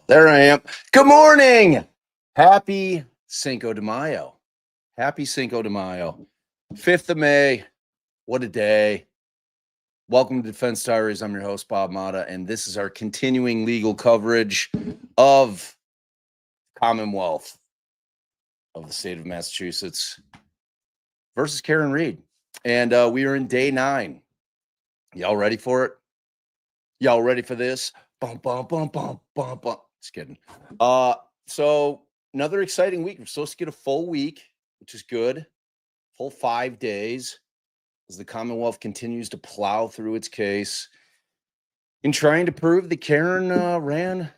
There I am. Good morning. Happy Cinco de Mayo. Happy Cinco de Mayo. 5th of May. What a day. Welcome to Defense Diaries. I'm your host, Bob Mata, and this is our continuing legal coverage of Commonwealth of the state of Massachusetts versus Karen Reed. And we are in day 9. Y'all ready for it? Y'all ready for this? Bum, bum, bum, bum, bum, bum. Just kidding. So another exciting week. We're supposed to get a full week, which is good. Full 5 days as the Commonwealth continues to plow through its case in trying to prove that Karen ran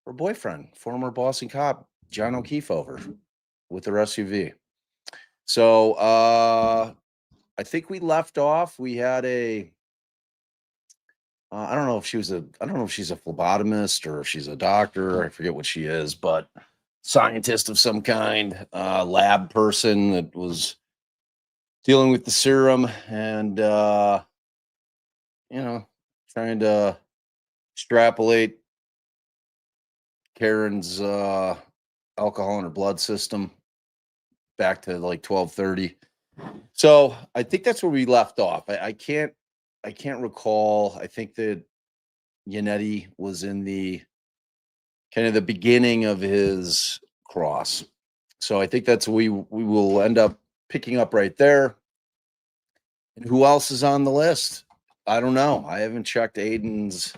her boyfriend, former Boston cop John O'Keefe, over with her SUV. So I think we left off. We had a I don't know if she's a phlebotomist or if she's a doctor. I forget what she is, but scientist of some kind, lab person that was dealing with the serum and, trying to extrapolate Karen's alcohol in her blood system back to like 12:30. So I think that's where we left off. I can't recall. I think that Yannetti was in the kind of the beginning of his cross. So I think that's we will end up picking up right there. And who else is on the list? I don't know. I haven't checked Aiden's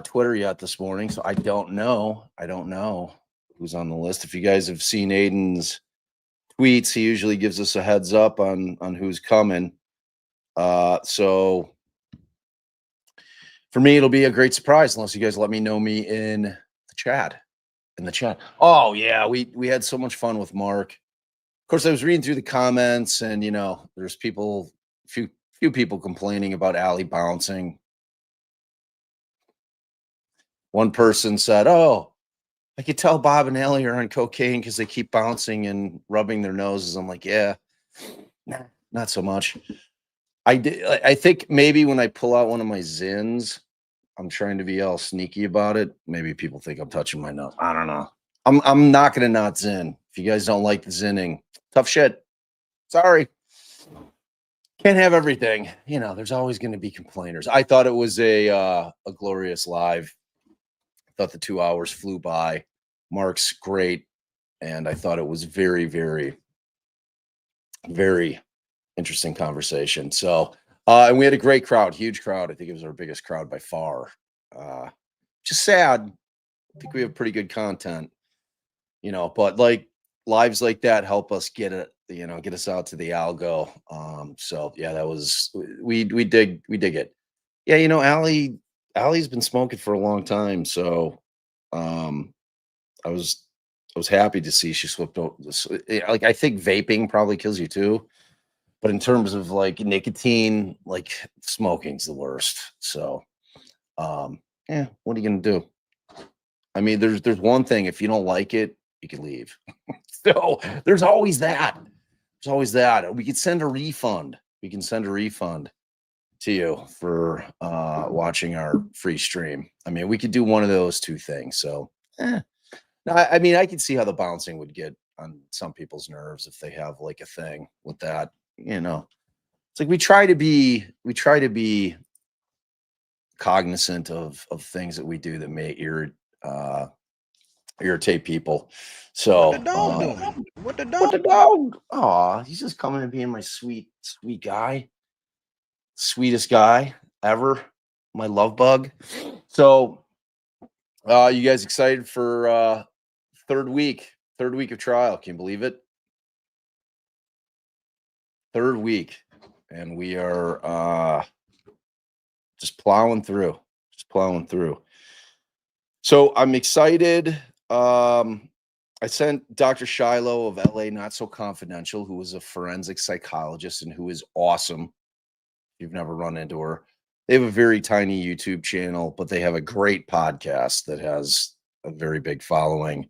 Twitter yet this morning, so I don't know. I don't know who's on the list. If you guys have seen Aiden's tweets, he usually gives us a heads up on who's coming. So for me, it'll be a great surprise unless you guys let me know me in the chat. Oh yeah, we had so much fun with Mark. Of course, I was reading through the comments, and there's few people complaining about Allie bouncing. One person said, "Oh, I could tell Bob and Allie are on cocaine because they keep bouncing and rubbing their noses." I'm like, yeah, nah, not so much. I think maybe when I pull out one of my Zins, I'm trying to be all sneaky about it. Maybe people think I'm touching my nose. I don't know. I'm not gonna not Zin. If you guys don't like the Zinning, tough shit. Sorry. Can't have everything. There's always going to be complainers. I thought it was a glorious live. I thought the 2 hours flew by. Mark's great, and I thought it was very, very, very interesting conversation. So, and we had a great crowd, huge crowd. I think it was our biggest crowd by far. Just sad. I think we have pretty good content, but like lives like that help us get us out to the algo. So yeah, that was, we dig it. Yeah. Allie's been smoking for a long time. So, I was happy to see she slipped over this. Like, I think vaping probably kills you too. But in terms of like nicotine, like smoking's the worst. So, yeah, what are you gonna do? I mean, there's one thing. If you don't like it, you can leave. So there's always that. There's always that. We could send a refund. We can send a refund to you for watching our free stream. I mean, we could do one of those two things. So, no, I mean, I can see how the bouncing would get on some people's nerves if they have like a thing with that. It's like we try to be cognizant of things that we do that may irritate people. So, What the dog doing? What the what dog? the dog? Oh, he's just coming and being my sweet guy, sweetest guy ever, my love bug. So, you guys excited for third week of trial? Can you believe it? Third week, and we are just plowing through. So I'm excited. I sent Dr. Shiloh of LA Not So Confidential, who is a forensic psychologist and who is awesome. If you've never run into her. They have a very tiny YouTube channel, but they have a great podcast that has a very big following.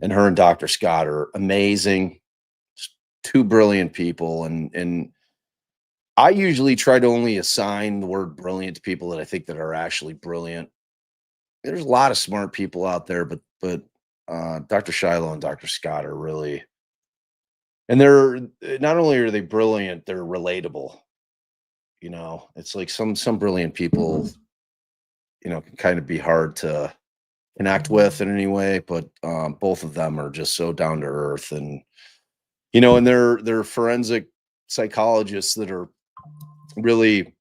And her and Dr. Scott are amazing. Just two brilliant people. And I usually try to only assign the word brilliant to people that I think that are actually brilliant. There's a lot of smart people out there, but Dr. Shiloh and Dr. Scott are really, and they're not only are they brilliant, they're relatable. It's like some brilliant people, can kind of be hard to connect with in any way, but both of them are just so down to earth, and and they're forensic psychologists that are really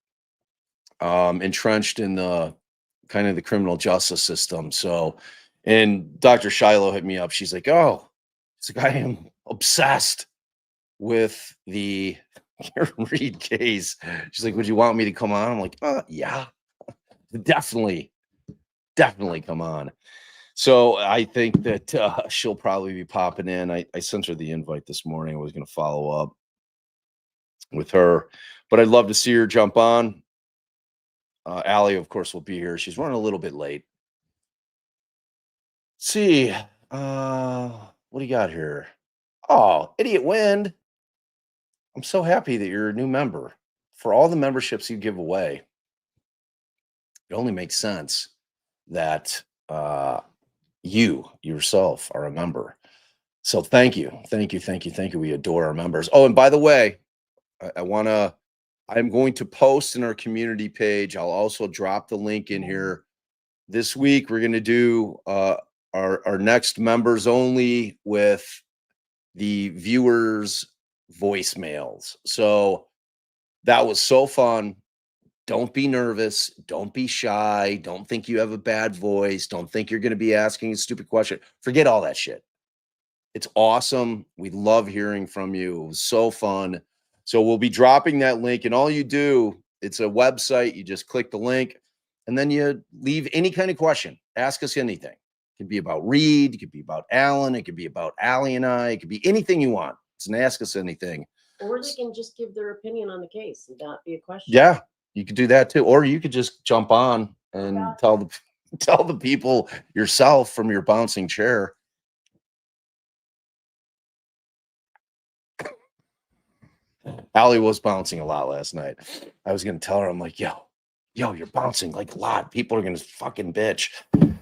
entrenched in the kind of the criminal justice system. So, and Dr. Shiloh hit me up. She's like, "Oh, it's like I am obsessed with the Karen Reed case." She's like, "Would you want me to come on?" I'm like, yeah, definitely come on." So I think that she'll probably be popping in. I sent her the invite this morning. I was going to follow up with her, but I'd love to see her jump on. Allie, of course, will be here. She's running a little bit late. Let's see. What do you got here? Oh, Idiot Wind. I'm so happy that you're a new member. For all the memberships you give away, it only makes sense that you yourself are a member. So thank you. We adore our members. Oh, and by the way, I'm going to post in our community page. I'll also drop the link in here. This week, we're going to do our next members only with the viewers' voicemails. So that was so fun. Don't be nervous. Don't be shy. Don't think you have a bad voice. Don't think you're going to be asking a stupid question. Forget all that shit. It's awesome. We love hearing from you. It was so fun. So we'll be dropping that link, and all you do, it's a website. You just click the link, and then you leave any kind of question. Ask us anything. It could be about Reed. It could be about Alan. It could be about Allie and I. It could be anything you want. It's an ask us anything. Or they can just give their opinion on the case and not be a question. Yeah, you could do that too. Or you could just jump on and tell the people yourself from your bouncing chair. Allie was bouncing a lot last night. I was going to tell her, I'm like, yo, you're bouncing like a lot. People are going to fucking bitch.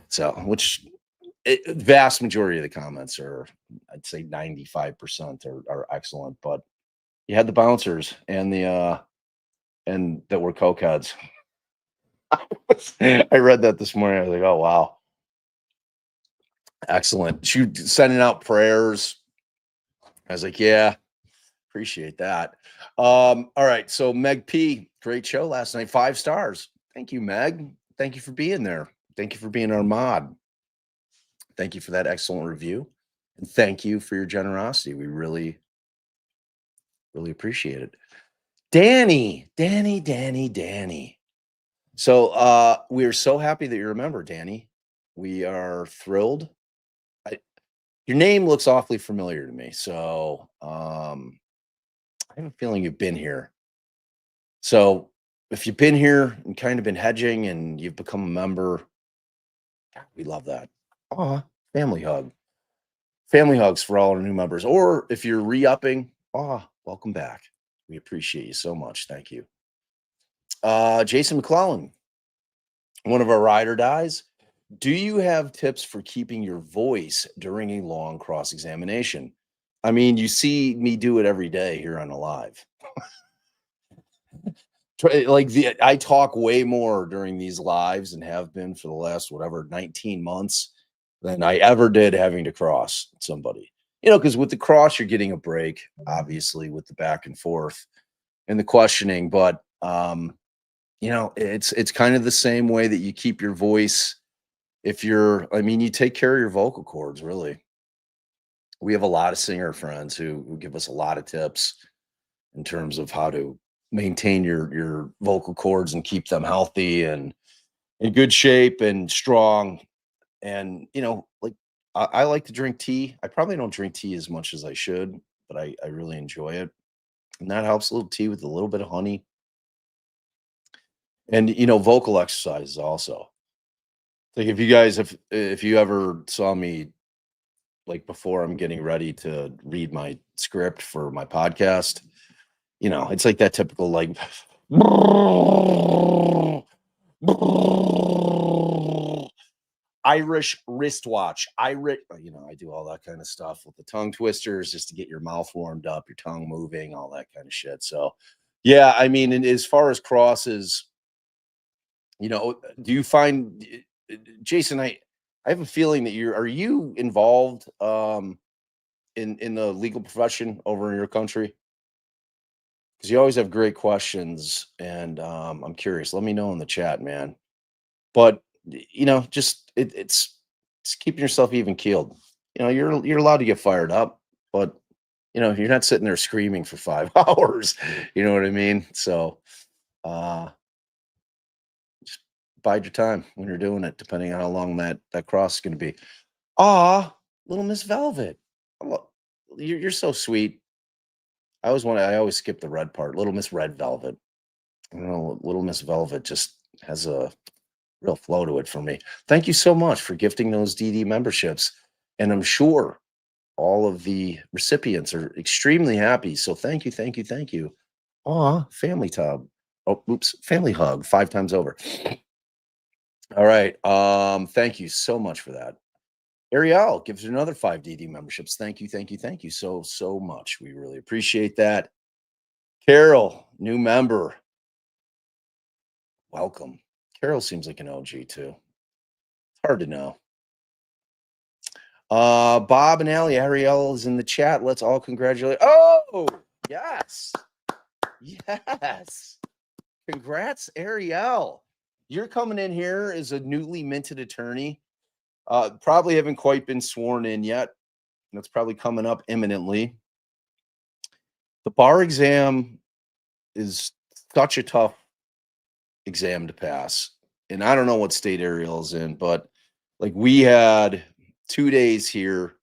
So, vast majority of the comments are, I'd say 95% are excellent, but you had the bouncers and and that were cokeheads. I read that this morning. I was like, oh, wow. Excellent. She sending out prayers. I was like, yeah, appreciate that. All right. So Meg P, great show last night. 5 stars. Thank you, Meg. Thank you for being there. Thank you for being our mod. Thank you for that excellent review. And thank you for your generosity. We really, really appreciate it. Danny. So we are so happy that you're a member, Danny. We are thrilled. Your name looks awfully familiar to me. So I have a feeling you've been here. So if you've been here and kind of been hedging and you've become a member, we love that. Family hug. Family hugs for all our new members. Or if you're re-upping, welcome back. We appreciate you so much. Thank you. Jason McClellan, one of our ride or dies. Do you have tips for keeping your voice during a long cross examination? I mean, you see me do it every day here on Alive. I talk way more during these lives and have been for the last whatever 19 months than I ever did having to cross somebody. Because with the cross, you're getting a break, obviously, with the back and forth and the questioning. But it's kind of the same way that you keep your voice. You take care of your vocal cords, really. We have a lot of singer friends who give us a lot of tips in terms of how to maintain your vocal cords and keep them healthy and in good shape and strong. And I like to drink tea. I probably don't drink tea as much as I should, but I really enjoy it. And that helps. A little tea with a little bit of honey. And vocal exercises also. Like if you ever saw me like before I'm getting ready to read my script for my podcast, it's like that typical like Irish wristwatch. I do all that kind of stuff with the tongue twisters just to get your mouth warmed up, your tongue moving, all that kind of shit. So, yeah, I mean, and as far as crosses, do you find, Jason? I have a feeling that are you involved in the legal profession over in your country? Because you always have great questions, and I'm curious. Let me know in the chat, man. But it's keeping yourself even keeled. You're allowed to get fired up, but you're not sitting there screaming for 5 hours. You know what I mean? So just bide your time when you're doing it, depending on how long that cross is going to be. Ah, little Miss Velvet. You're so sweet. I always skip the red part. Little Miss Red Velvet. Little Miss Velvet just has a real flow to it for me. Thank you so much for gifting those DD memberships. And I'm sure all of the recipients are extremely happy. So thank you, thank you, thank you. Aw, family tub. Oh, oops, family hug 5 times over. All right. Thank you so much for that. Ariel gives another 5 DD memberships. Thank you, thank you, thank you so much. We really appreciate that. Carol, new member. Welcome. Carol seems like an OG too. It's hard to know. Bob and Allie, Ariel is in the chat. Let's all congratulate. Oh, yes. Yes. Congrats, Ariel. You're coming in here as a newly minted attorney. Probably haven't quite been sworn in yet. That's probably coming up imminently. The bar exam is such a tough exam to pass. And I don't know what state Ariel's in, but like we had 2 days here.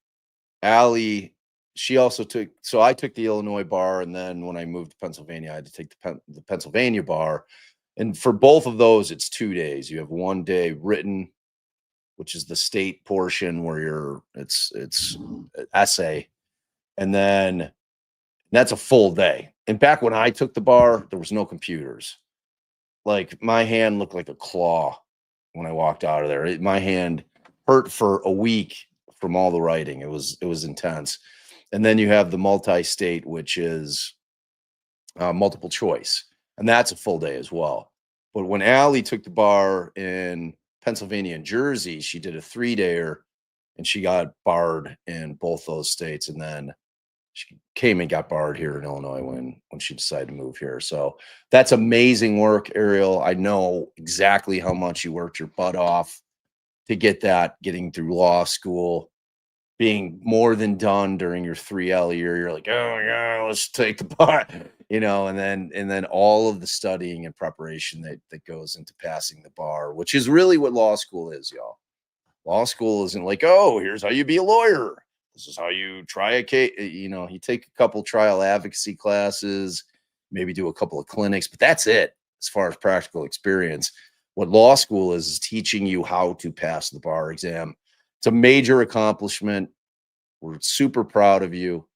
Allie, she also I took the Illinois bar, and then when I moved to Pennsylvania, I had to take the Pennsylvania bar. And for both of those, it's 2 days. You have 1 day written, which is the state portion where it's essay, and then that's a full day. And back when I took the bar, there was no computers. Like my hand looked like a claw when I walked out of there. My hand hurt for a week from all the writing. It was intense. And then you have the multi-state, which is multiple choice, and that's a full day as well. But when Allie took the bar in Pennsylvania and Jersey, she did a 3-dayer, and she got barred in both those states. And then she came and got barred here in Illinois when she decided to move here. So that's amazing work, Ariel. I know exactly how much you worked your butt off to get that, getting through law school, being more than done during your 3L year. You're like, oh yeah, let's take the bar, and then all of the studying and preparation that goes into passing the bar, which is really what law school is, y'all. Law school isn't like, oh, here's how you be a lawyer. This is how you try a case. You take a couple trial advocacy classes, maybe do a couple of clinics, but that's it as far as practical experience. What law school is teaching you how to pass the bar exam. It's a major accomplishment. We're super proud of you.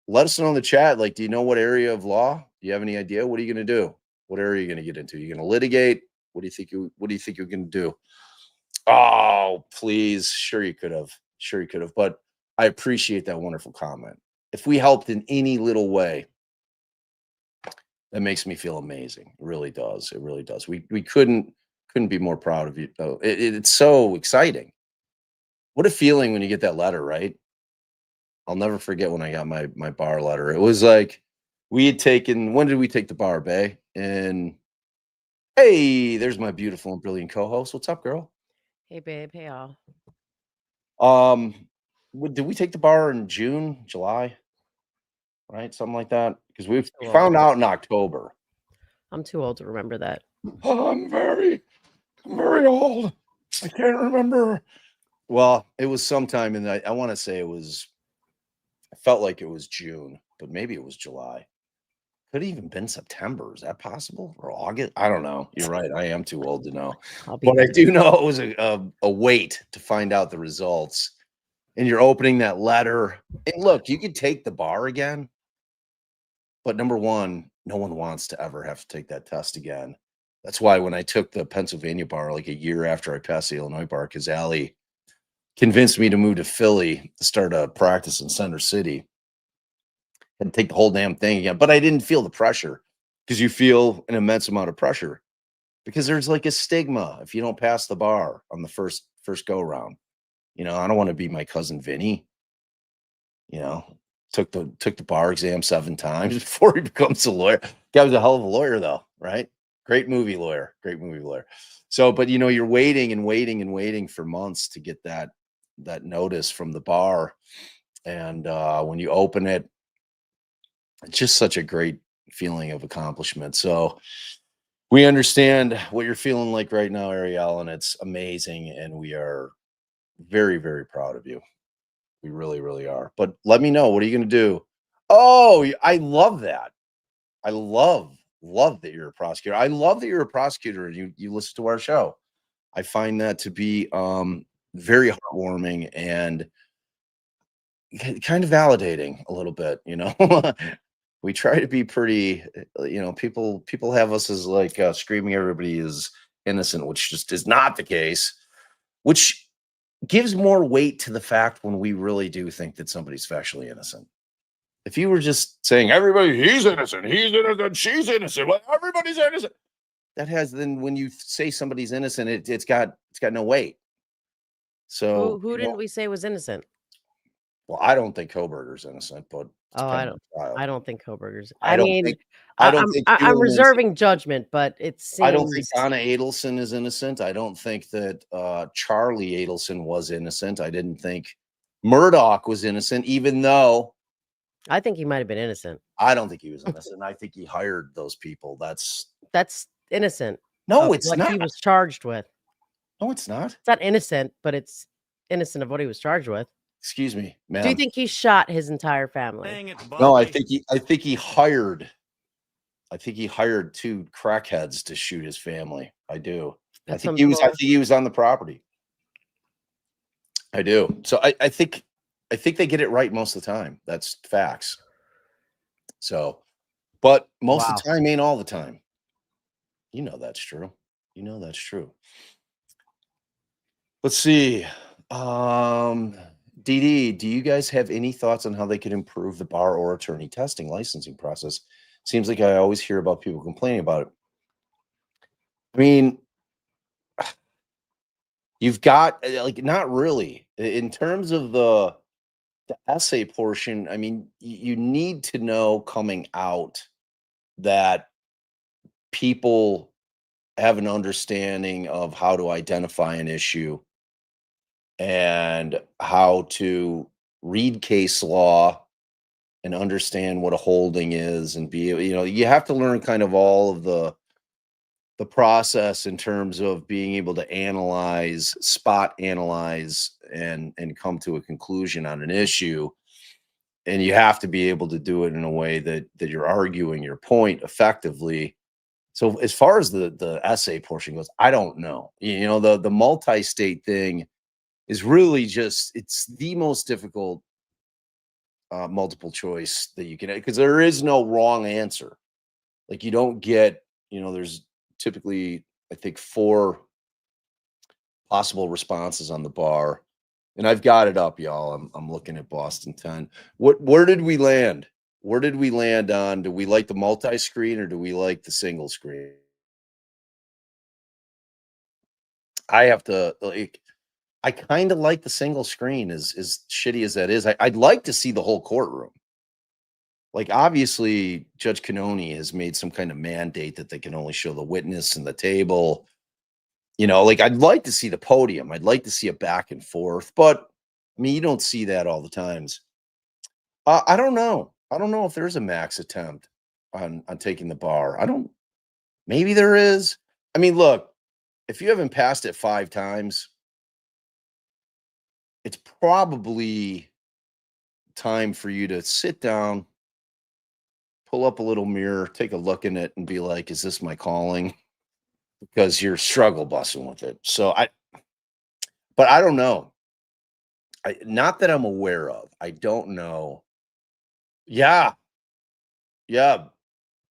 Let us know in the chat. Like, do you know what area of law? Do you have any idea? What are you going to do? What area are you going to get into? You're going to litigate? What do you think you're going to do? Oh, please. Sure you could have. Sure you could have. But I appreciate that wonderful comment. If we helped in any little way, that makes me feel amazing. It really does. It really does. We couldn't be more proud of you. Oh, it's so exciting. What a feeling when you get that letter, right? I'll never forget when I got my bar letter. It was like we had taken, when did we take the bar, Bay? And hey, there's my beautiful and brilliant co-host. What's up, girl? Hey, babe. Hey, all. Did we take the bar in June, July? Right? Something like that. Because we Too old. found out in October. I'm too old to remember that. Oh, I'm very old. I can't remember. Well, it was sometime in I want to say I felt like it was June, but maybe it was July. Could have even been September. Is that possible? Or August? I don't know. You're right. I am too old to know. But I do know it was a wait to find out the results. And you're opening that letter. And look, you could take the bar again. But number one, no one wants to ever have to take that test again. That's why when I took the Pennsylvania bar, like a year after I passed the Illinois bar, because Allie convinced me to move to Philly to start a practice in Center City and take the whole damn thing again. But I didn't feel the pressure because you feel an immense amount of pressure because there's like a stigma if you don't pass the bar on the first go round. You know, I don't want to be my cousin Vinny. You know, took the bar exam 7 times before he becomes a lawyer. Guy was a hell of a lawyer, though, right? Great movie lawyer. So, but you know, you're waiting and waiting and waiting for months to get that notice from the bar, and when you open it, it's just such a great feeling of accomplishment. So we understand what you're feeling like right now, Ariel, and it's amazing, and we are very, very proud of you. We really, really are. But let me know, what are you going to do? Oh, I love that. I love that you're a prosecutor. I love that you're a prosecutor and you listen to our show. I find that to be very heartwarming and kind of validating a little bit, you know. We try to be pretty, you know, people have us as like screaming everybody is innocent, which just is not the case, which gives more weight to the fact when we really do think that somebody's factually innocent. If you were just saying he's innocent, she's innocent, well, everybody's innocent, that has, then when you say somebody's innocent, it's got no weight. So Who didn't we say was innocent? well, I don't think Koberger's innocent, but I don't think Koberger's. I don't think I'm reserving judgment, but it seems I don't think Donna Adelson is innocent. I don't think that Charlie Adelson was innocent. I didn't think Murdoch was innocent, even though I think he might have been innocent. I don't think he was innocent. I think he hired those people. That's innocent. No, it's what not. he was charged with. No, it's not. It's not innocent, but it's innocent of what he was charged with. Excuse me, ma'am. Do you think he shot his entire family? No, I think he hired 2 crackheads to shoot his family. I do. I think he was on the property. I do. So I think they get it right most of the time. That's facts. So, but most of the time ain't all the time. You know that's true. Let's see. DD, do you guys have any thoughts on how they could improve the bar or attorney testing licensing process? Seems like I always hear about people complaining about it. I mean, you've got like not really in terms of the essay portion. I mean, you need to know coming out that people have an understanding of how to identify an issue and how to read case law and understand what a holding is and be, you know, you have to learn kind of all of the process in terms of being able to analyze, spot analyze, and come to a conclusion on an issue. And you have to be able to do it in a way that you're arguing your point effectively. So as far as the essay portion goes, I don't know. You know, the multi-state thing is really just, it's the most difficult multiple choice that you can, because there is no wrong answer. Like you don't get there's typically, I think, 4 possible responses on the bar. And I've got it up, y'all. I'm looking at Boston 10. Where did we land? Where did we land on? Do we like the multi-screen or do we like the single screen? I have to like I kind of like the single screen as shitty as that is. I'd like to see the whole courtroom. Like obviously Judge Canoni has made some kind of mandate that they can only show the witness and the table. Like I'd like to see the podium. I'd like to see a back and forth, but I mean, you don't see that all the times. I don't know. I don't know if there's a max attempt on taking the bar. Maybe there is. I mean, look, if you haven't passed it 5 times, it's probably time for you to sit down, pull up a little mirror, take a look in it and be like, is this my calling? Because you're struggle busting with it. But I don't know. Not that I'm aware of. I don't know. Yeah. Yeah.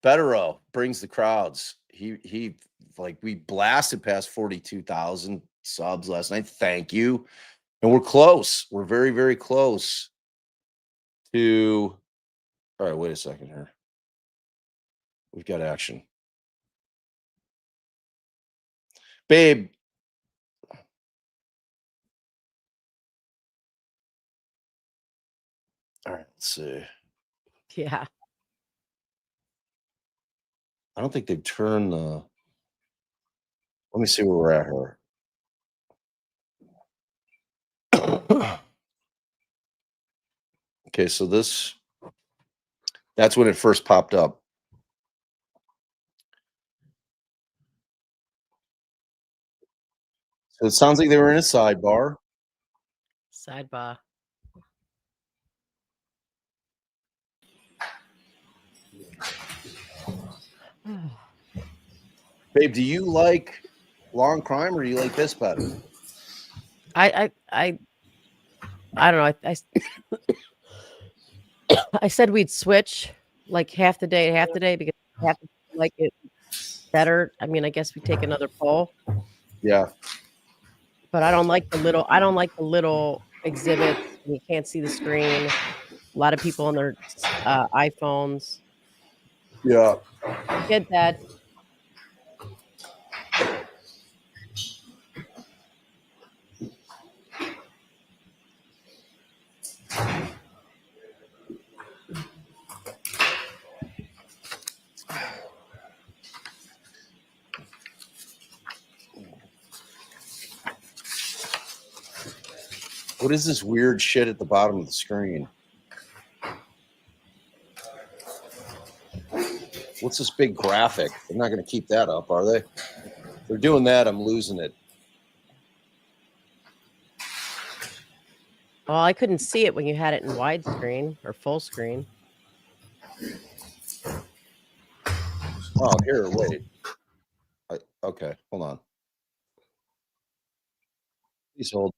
Betterow brings the crowds. He like we blasted past 42,000 subs last night. Thank you. And we're close. We're very, very close to. All right, wait a second here. We've got action. Babe. All right, let's see. Yeah. I don't think they've turned the. Let me see where we're at here. Okay, so that's when it first popped up. So it sounds like they were in a sidebar. Sidebar. Babe, do you like long crime or do you like this better? I don't know. I said we'd switch like half the day because I have to like it better. I mean, I guess we take another poll. Yeah. But I don't like the little exhibits. You can't see the screen. A lot of people on their iPhones. Yeah. Get that. What is this weird shit at the bottom of the screen? What's this big graphic? They're not going to keep that up, are they? If they're doing that, I'm losing it. Well, I couldn't see it when you had it in widescreen or full screen. Oh, here, wait. Okay, hold on. Please hold.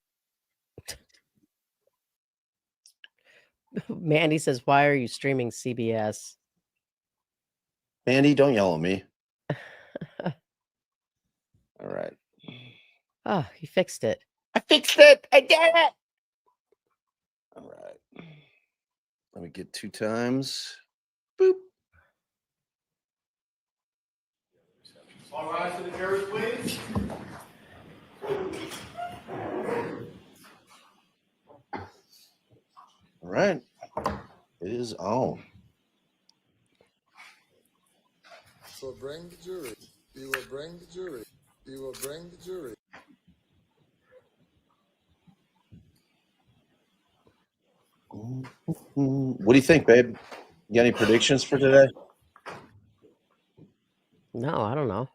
Mandy says, "Why are you streaming CBS?" Mandy, don't yell at me. All right. Oh, you fixed it. I fixed it. I did it. All right. Let me get 2 times. Boop. All rise to the jurors, please. All right. It is on. So bring the jury. You will bring the jury. You will bring the jury. What do you think, babe? You got any predictions for today? No, I don't know.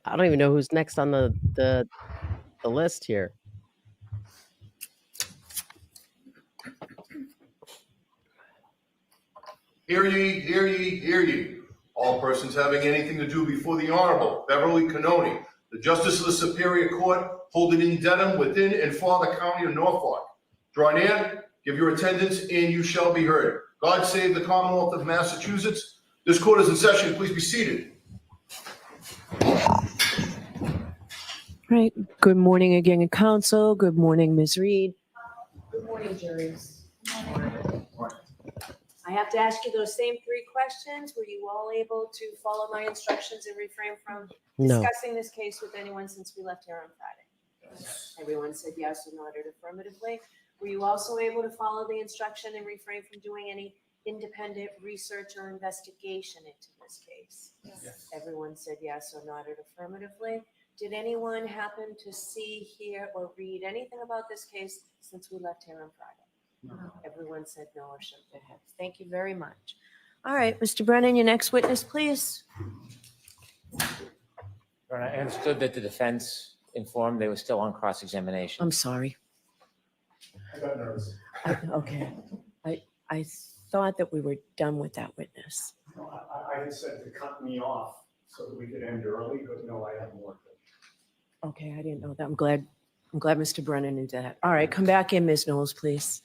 I don't even know who's next on the list here. Hear ye, hear ye, hear ye. All persons having anything to do before the Honorable Beverly Canoni, the Justice of the Superior Court, holding in Dedham, within and for the County of Norfolk. Draw near, give your attendance, and you shall be heard. God save the Commonwealth of Massachusetts. This court is in session. Please be seated. Right. Good morning again, council. Good morning, Ms. Reed. Good morning, juries. I have to ask you those same 3 questions. Were you all able to follow my instructions and refrain from No. discussing this case with anyone since we left here on Friday? Yes. Everyone said yes or nodded affirmatively. Were you also able to follow the instruction and refrain from doing any independent research or investigation into this case? Yes. Everyone said yes or nodded affirmatively. Did anyone happen to see, hear, or read anything about this case since we left here on Friday? No. Everyone said no or shook their heads. Thank you very much. All right, Mr. Brennan, your next witness, please. I understood that the defense informed they were still on cross-examination. I'm sorry. I got nervous. Okay. I thought that we were done with that witness. No, I had said to cut me off so that we could end early, but no, I have more. Okay, I didn't know that. I'm glad Mr. Brennan did that. All right, come back in, Ms. Knowles, please.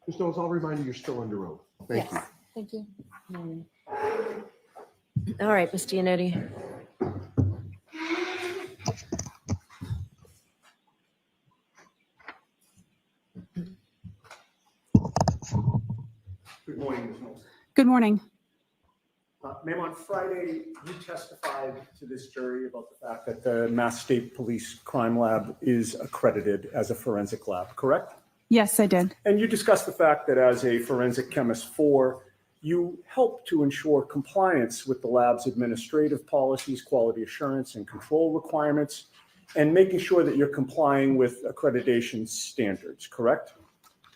Ms. Knowles, I'll remind you, you're still under oath. Thank you. Thank you. All right, Ms. Giannetti. Good morning, Ms. Knowles. Good morning. Ma'am, on Friday, you testified to this jury about the fact that the Mass State Police Crime Lab is accredited as a forensic lab, correct? Yes, I did. And you discussed the fact that as a forensic chemist 4, you help to ensure compliance with the lab's administrative policies, quality assurance, and control requirements, and making sure that you're complying with accreditation standards, correct?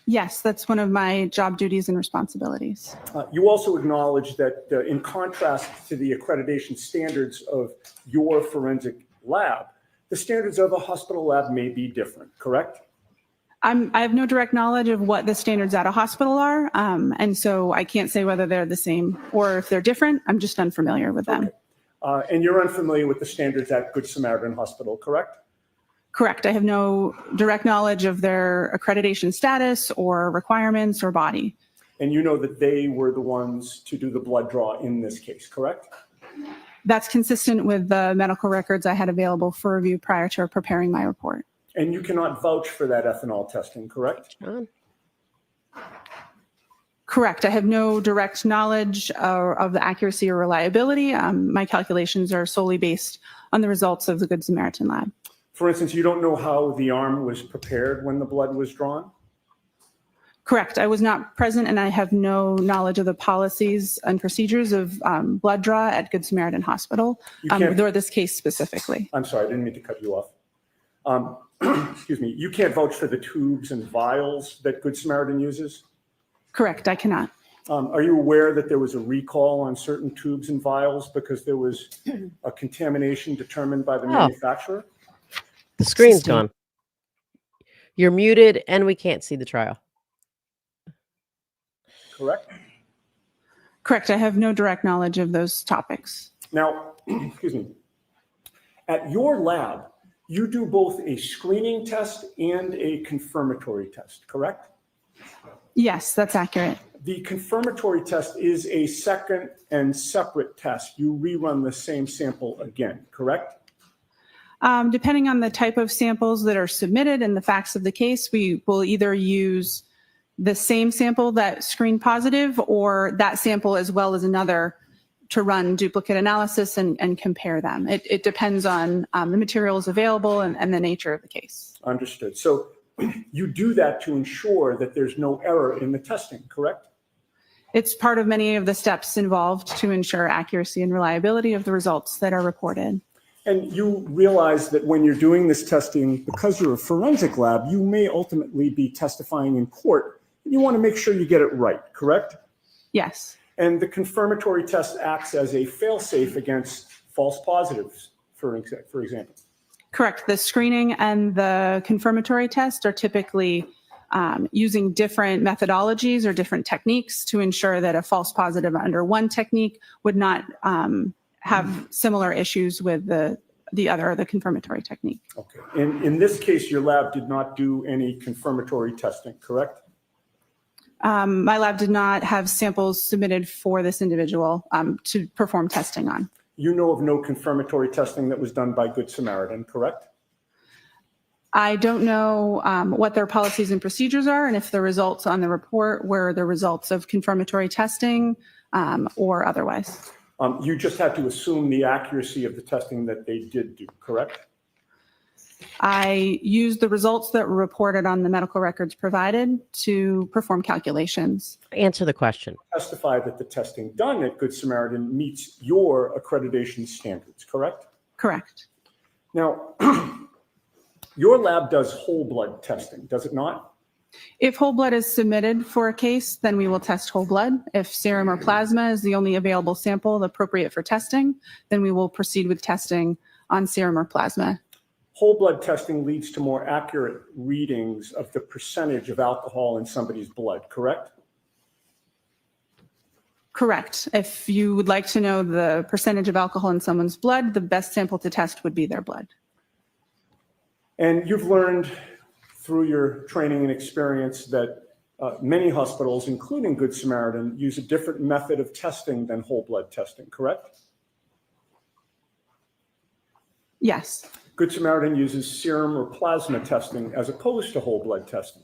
Yes, that's one of my job duties and responsibilities. You also acknowledge that in contrast to the accreditation standards of your forensic lab, the standards of a hospital lab may be different, correct? I have no direct knowledge of what the standards at a hospital are, and so I can't say whether they're the same or if they're different. I'm just unfamiliar with them. Okay. And you're unfamiliar with the standards at Good Samaritan Hospital, correct? Correct. I have no direct knowledge of their accreditation status or requirements or body. And you know that they were the ones to do the blood draw in this case, correct? That's consistent with the medical records I had available for review prior to preparing my report. And you cannot vouch for that ethanol testing, correct? John? Correct. I have no direct knowledge of the accuracy or reliability. My calculations are solely based on the results of the Good Samaritan lab. For instance, you don't know how the arm was prepared when the blood was drawn? Correct. I was not present and I have no knowledge of the policies and procedures of blood draw at Good Samaritan Hospital, or this case specifically. I'm sorry, I didn't mean to cut you off. Excuse me, you can't vouch for the tubes and vials that Good Samaritan uses? Correct, I cannot. Are you aware that there was a recall on certain tubes and vials because there was a contamination determined by the manufacturer? The screen's gone. You're muted and we can't see the trial. Correct? Correct, I have no direct knowledge of those topics. Now, excuse me, at your lab, you do both a screening test and a confirmatory test, correct? Yes, that's accurate. The confirmatory test is a second and separate test. You rerun the same sample again, correct? Depending on the type of samples that are submitted and the facts of the case, we will either use the same sample that screened positive or that sample as well as another to run duplicate analysis and compare them. It depends on the materials available and the nature of the case. Understood. So you do that to ensure that there's no error in the testing, correct? It's part of many of the steps involved to ensure accuracy and reliability of the results that are reported. And you realize that when you're doing this testing, because you're a forensic lab, you may ultimately be testifying in court. You want to make sure you get it right, correct? Yes. And the confirmatory test acts as a fail-safe against false positives, for example. Correct. The screening and the confirmatory test are typically using different methodologies or different techniques to ensure that a false positive under one technique would not have similar issues with the confirmatory technique. Okay. In this case, your lab did not do any confirmatory testing, correct? My lab did not have samples submitted for this individual to perform testing on. You know of no confirmatory testing that was done by Good Samaritan, correct? I don't know what their policies and procedures are, and if the results on the report were the results of confirmatory testing or otherwise. You just had to assume the accuracy of the testing that they did do, correct? I used the results that were reported on the medical records provided to perform calculations. Answer the question. Testify that the testing done at Good Samaritan meets your accreditation standards, correct? Correct. Now, your lab does whole blood testing, does it not? If whole blood is submitted for a case, then we will test whole blood. If serum or plasma is the only available sample appropriate for testing, then we will proceed with testing on serum or plasma. Whole blood testing leads to more accurate readings of the percentage of alcohol in somebody's blood, correct? Correct. If you would like to know the percentage of alcohol in someone's blood, the best sample to test would be their blood. And you've learned through your training and experience that many hospitals, including Good Samaritan, use a different method of testing than whole blood testing, correct? Yes. Good Samaritan uses serum or plasma testing as opposed to whole blood testing.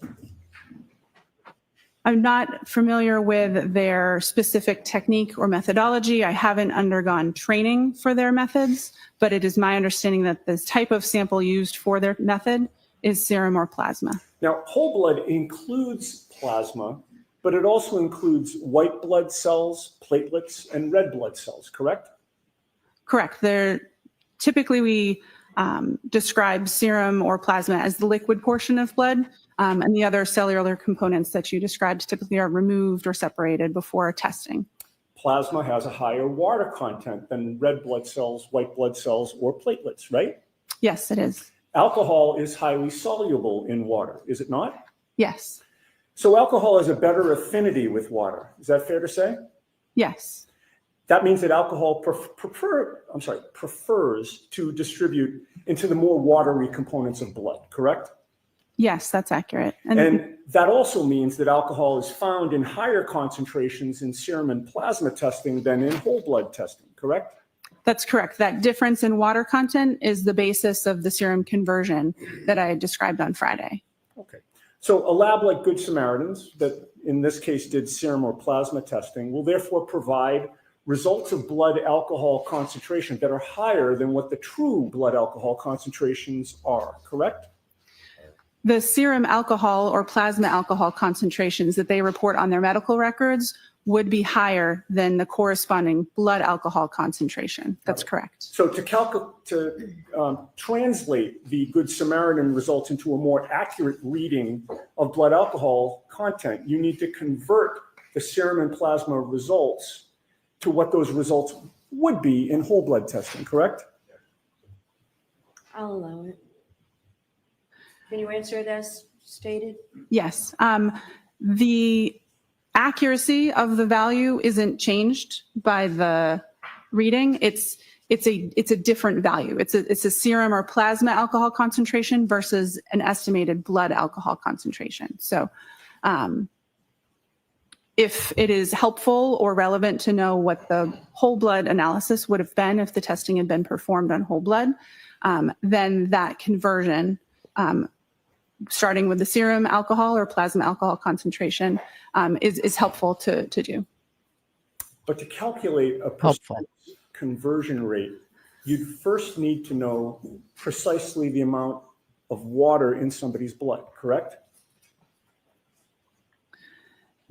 I'm not familiar with their specific technique or methodology. I haven't undergone training for their methods, but it is my understanding that this type of sample used for their method is serum or plasma. Now, whole blood includes plasma, but it also includes white blood cells, platelets, and red blood cells, correct? Correct. Typically, we describe serum or plasma as the liquid portion of blood, and the other cellular components that you described typically are removed or separated before testing. Plasma has a higher water content than red blood cells, white blood cells, or platelets, right? Yes, it is. Alcohol is highly soluble in water, is it not? Yes. So alcohol has a better affinity with water. Is that fair to say? Yes. That means that alcohol prefers to distribute into the more watery components of blood, correct? Yes, that's accurate. And that also means that alcohol is found in higher concentrations in serum and plasma testing than in whole blood testing, correct? That's correct. That difference in water content is the basis of the serum conversion that I described on Friday. Okay. So a lab like Good Samaritan's, that in this case did serum or plasma testing, will therefore provide results of blood alcohol concentration that are higher than what the true blood alcohol concentrations are, correct? The serum alcohol or plasma alcohol concentrations that they report on their medical records would be higher than the corresponding blood alcohol concentration. That's correct. So to translate the Good Samaritan results into a more accurate reading of blood alcohol content, you need to convert the serum and plasma results to what those results would be in whole blood testing, correct? I'll allow it. Can you answer it as stated? Yes. The accuracy of the value isn't changed by the reading. It's a different value. It's a serum or plasma alcohol concentration versus an estimated blood alcohol concentration. So if it is helpful or relevant to know what the whole blood analysis would have been if the testing had been performed on whole blood, then that conversion, starting with the serum alcohol or plasma alcohol concentration, is helpful to do. But to calculate a conversion rate, you'd first need to know precisely the amount of water in somebody's blood, correct?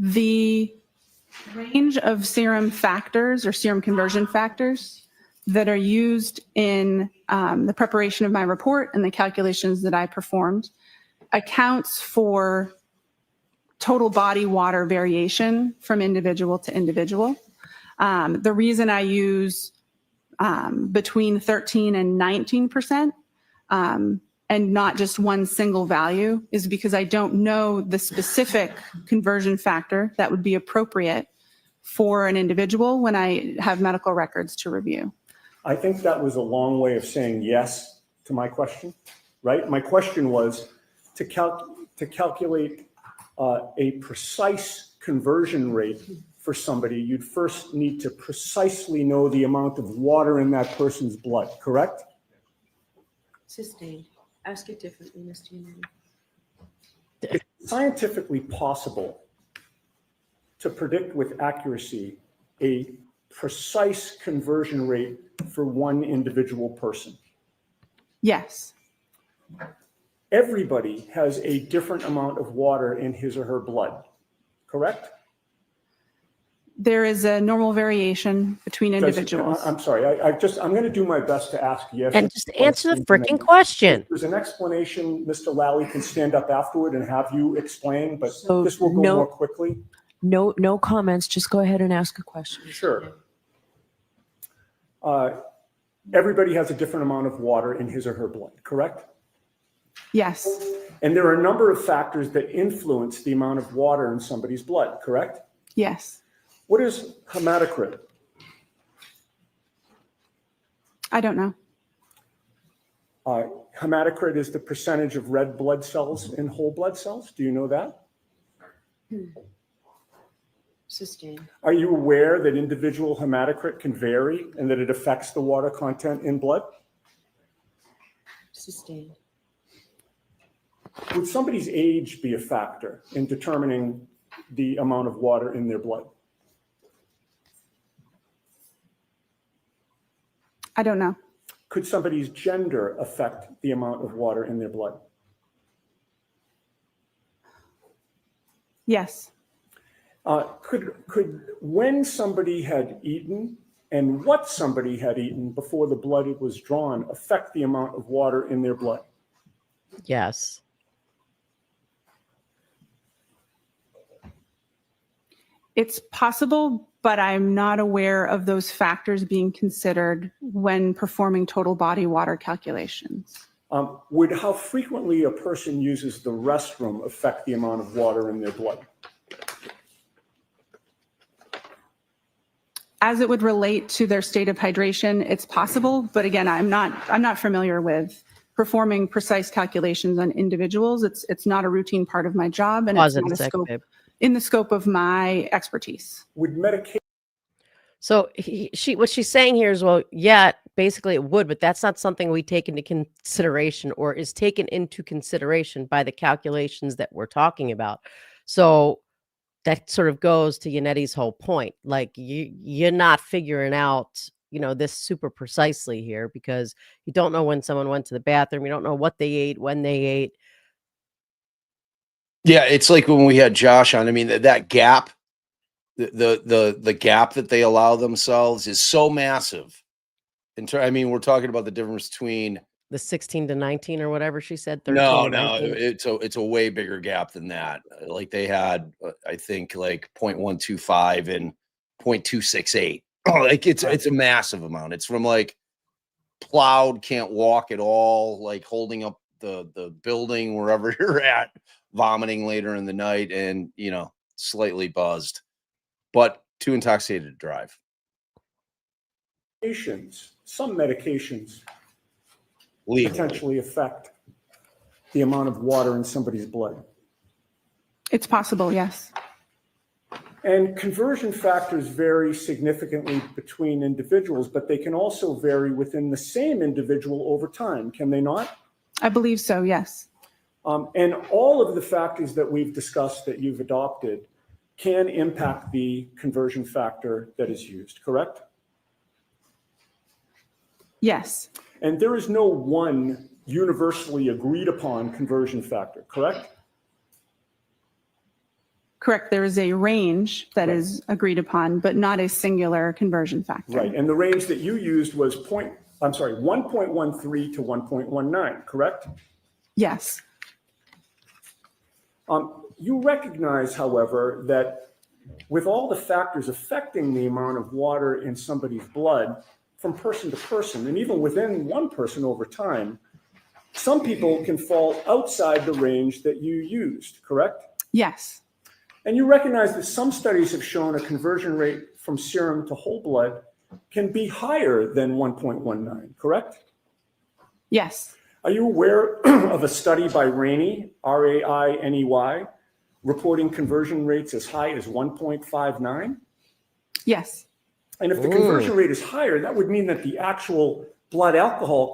The range of serum factors or serum conversion factors that are used in the preparation of my report and the calculations that I performed accounts for total body water variation from individual to individual. The reason I use between 13 and 19% and not just one single value is because I don't know the specific conversion factor that would be appropriate for an individual when I have medical records to review. I think that was a long way of saying yes to my question, right? My question was to calculate a precise conversion rate for somebody, you'd first need to precisely know the amount of water in that person's blood, correct? Sustained. Ask it differently, Mr. Unity. It's scientifically possible to predict with accuracy a precise conversion rate for one individual person. Yes. Everybody has a different amount of water in his or her blood, correct? There is a normal variation between individuals. I'm sorry, I'm going to do my best to ask yes. And just answer the freaking question. If there's an explanation, Mr. Lally can stand up afterward and have you explain, but So this will go more quickly. No comments. Just go ahead and ask a question. Sure. Everybody has a different amount of water in his or her blood, correct? Yes. And there are a number of factors that influence the amount of water in somebody's blood, correct? Yes. What is hematocrit? I don't know. Hematocrit is the percentage of red blood cells in whole blood cells. Do you know that? Sustained. Are you aware that individual hematocrit can vary and that it affects the water content in blood? Sustained. Would somebody's age be a factor in determining the amount of water in their blood? I don't know. Could somebody's gender affect the amount of water in their blood? Yes. Could when somebody had eaten and what somebody had eaten before the blood was drawn affect the amount of water in their blood? Yes. It's possible, but I'm not aware of those factors being considered when performing total body water calculations. Would how frequently a person uses the restroom affect the amount of water in their blood? As it would relate to their state of hydration, it's possible, but again, I'm not familiar with performing precise calculations on individuals. It's not a routine part of my job, and Pause it's it a not sec, babe. in the scope of my expertise. Would medication So what she's saying here is, well, yeah, basically it would, but that's not something we take into consideration or is taken into consideration by the calculations that we're talking about. So that sort of goes to Yanetti's whole point. Like you're not figuring out, this super precisely here because you don't know when someone went to the bathroom. You don't know what they ate, when they ate. Yeah, it's like when we had Josh on. I mean, that gap, the gap that they allow themselves is so massive. I mean, we're talking about the difference between The 16 to 19 or whatever she said. 13 to 19. it's a way bigger gap than that. Like they had, I think, like 0.125 and 0.268. Like it's a massive amount. It's from like plowed, can't walk at all, like holding up the building wherever you're at, vomiting later in the night, and slightly buzzed, but too intoxicated to drive. some medications Legally. potentially affect the amount of water in somebody's blood? It's possible, yes. And conversion factors vary significantly between individuals, but they can also vary within the same individual over time, can they not? I believe so, yes. And all of the factors that we've discussed that you've adopted can impact the conversion factor that is used, correct? Yes. And there is no one universally agreed upon conversion factor, correct? Correct. There is a range that is agreed upon, but not a singular conversion factor. Right. And the range that you used was 1.13 to 1.19, correct? Yes. You recognize, however, that with all the factors affecting the amount of water in somebody's blood from person to person, and even within one person over time, some people can fall outside the range that you used, correct? Yes. And you recognize that some studies have shown a conversion rate from serum to whole blood can be higher than 1.19, correct? Yes. Are you aware of a study by Rainey, R-A-I-N-E-Y, reporting conversion rates as high as 1.59? Yes. And if the conversion rate is higher, that would mean that the actual blood alcohol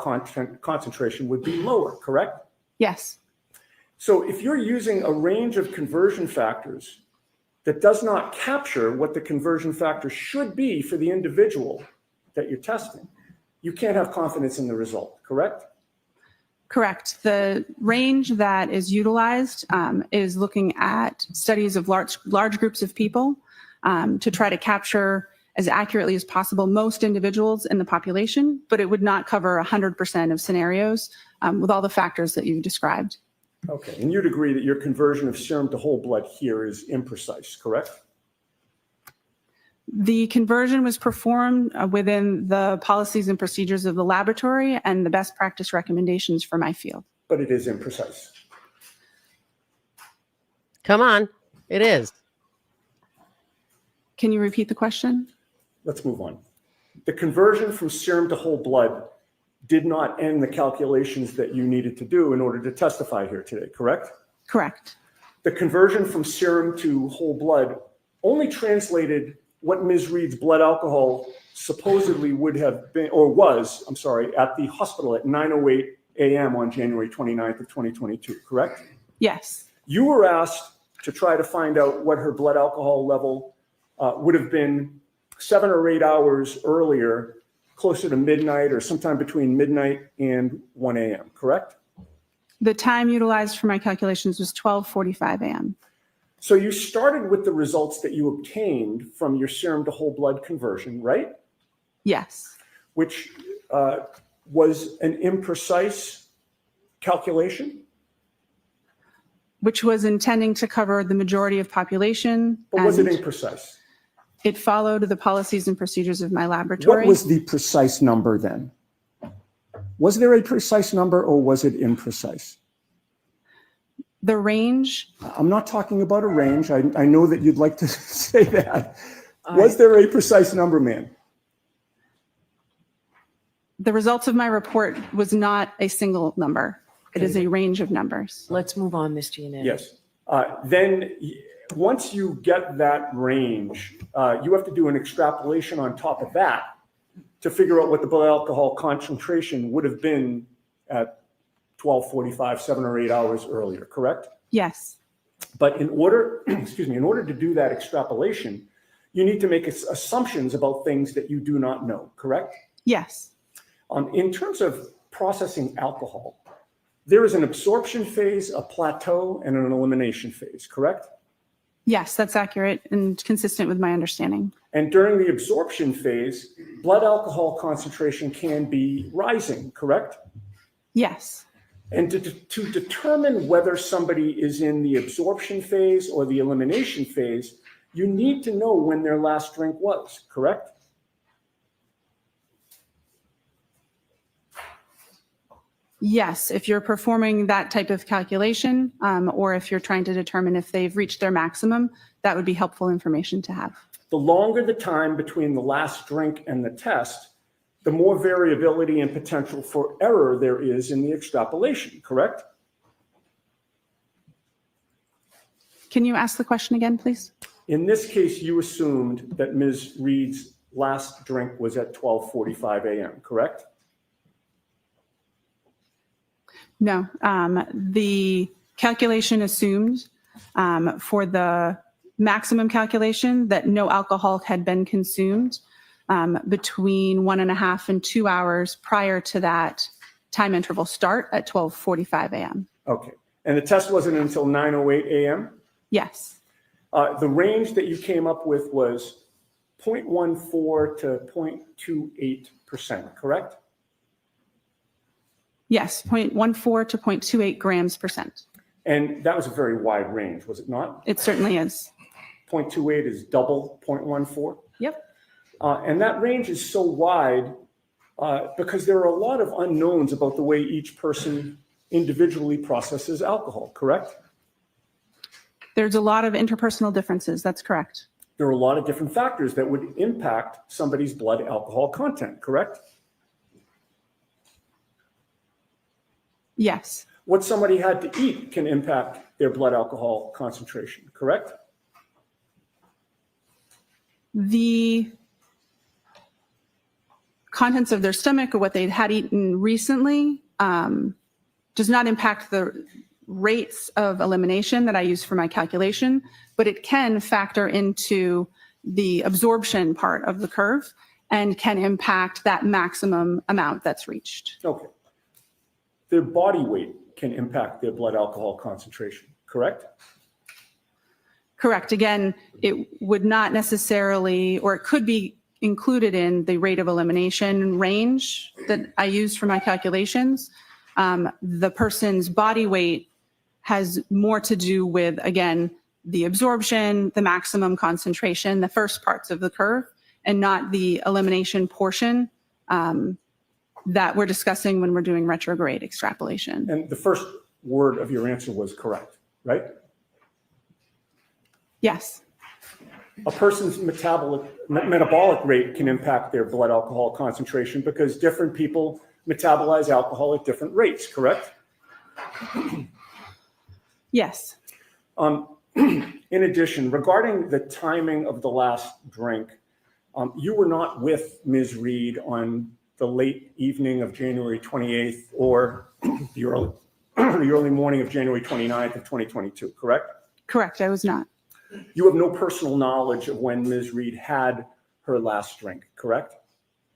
concentration would be lower, correct? Yes. So if you're using a range of conversion factors that does not capture what the conversion factor should be for the individual that you're testing, you can't have confidence in the result, correct? Correct. The range that is utilized is looking at studies of large groups of people to try to capture as accurately as possible most individuals in the population, but it would not cover 100% of scenarios with all the factors that you've described. Okay, and you'd agree that your conversion of serum to whole blood here is imprecise, correct? The conversion was performed within the policies and procedures of the laboratory and the best practice recommendations for my field. But it is imprecise. Come on. It is. Can you repeat the question? Let's move on. The conversion from serum to whole blood did not end the calculations that you needed to do in order to testify here today, correct? Correct. The conversion from serum to whole blood only translated what Ms. Reed's blood alcohol supposedly would have been, or was, I'm sorry, at the hospital at 9:08 a.m. on January 29th of 2022, correct? Yes. You were asked to try to find out what her blood alcohol level would have been 7 or 8 hours earlier, closer to midnight or sometime between midnight and 1 a.m., correct? The time utilized for my calculations was 12:45 a.m. So you started with the results that you obtained from your serum to whole blood conversion, right? Yes. Which was an imprecise calculation? Which was intending to cover the majority of population. But was it and imprecise? It followed the policies and procedures of my laboratory. What was the precise number then? Was there a precise number or was it imprecise? The range, I'm not talking about a range. I know that you'd like to say that. Was there a precise number, ma'am? the results of my report was not a single number. It is a range of numbers. Let's move on, Mr. Yannetti. Yes. Once you get that range, you have to do an extrapolation on top of that to figure out what the blood alcohol concentration would have been at 12:45, 7 or 8 hours earlier, correct? Yes. But in order, in order to do that extrapolation, you need to make assumptions about things that you do not know, correct? Yes. In terms of processing alcohol, there is an absorption phase, a plateau, and an elimination phase, correct? Yes, that's accurate and consistent with my understanding. And during the absorption phase, blood alcohol concentration can be rising, correct? Yes. And to determine whether somebody is in the absorption phase or the elimination phase, you need to know when their last drink was, correct? Yes, if you're performing that type of calculation, or if you're trying to determine if they've reached their maximum, that would be helpful information to have. The longer the time between the last drink and the test, the more variability and potential for error there is in the extrapolation, correct? Can you ask the question again, please? In this case, you assumed that Ms. Reed's last drink was at 12:45 a.m., correct? No, the calculation assumed for the maximum calculation that no alcohol had been consumed between 1.5 and 2 hours prior to that time interval start at 12:45 a.m. Okay. And the test wasn't until 9:08 a.m.? Yes. The range that you came up with was 0.14 to 0.28%, correct? Yes, 0.14 to 0.28 grams percent. And that was a very wide range, was it not? It certainly is. 0.28 is double 0.14? Yep. And that range is so wide because there are a lot of unknowns about the way each person individually processes alcohol, correct? There's a lot of interpersonal differences. That's correct. There are a lot of different factors that would impact somebody's blood alcohol content, correct? Yes. What somebody had to eat can impact their blood alcohol concentration, correct? The contents of their stomach or what they had eaten recently does not impact the rates of elimination that I use for my calculation, but it can factor into the absorption part of the curve and can impact that maximum amount that's reached. Okay. Their body weight can impact their blood alcohol concentration, correct? Correct. Again, it would not necessarily, or it could be included in the rate of elimination range that I use for my calculations. The person's body weight has more to do with, again, the absorption, the maximum concentration, the first parts of the curve, and not the elimination portion that we're discussing when we're doing retrograde extrapolation. And the first word of your answer was correct, right? Yes. A person's metabolic rate can impact their blood alcohol concentration because different people metabolize alcohol at different rates, correct? Yes. In addition, regarding the timing of the last drink, you were not with Ms. Reed on the late evening of January 28th or the early morning of January 29th of 2022, correct? Correct. I was not. You have no personal knowledge of when Ms. Reed had her last drink, correct?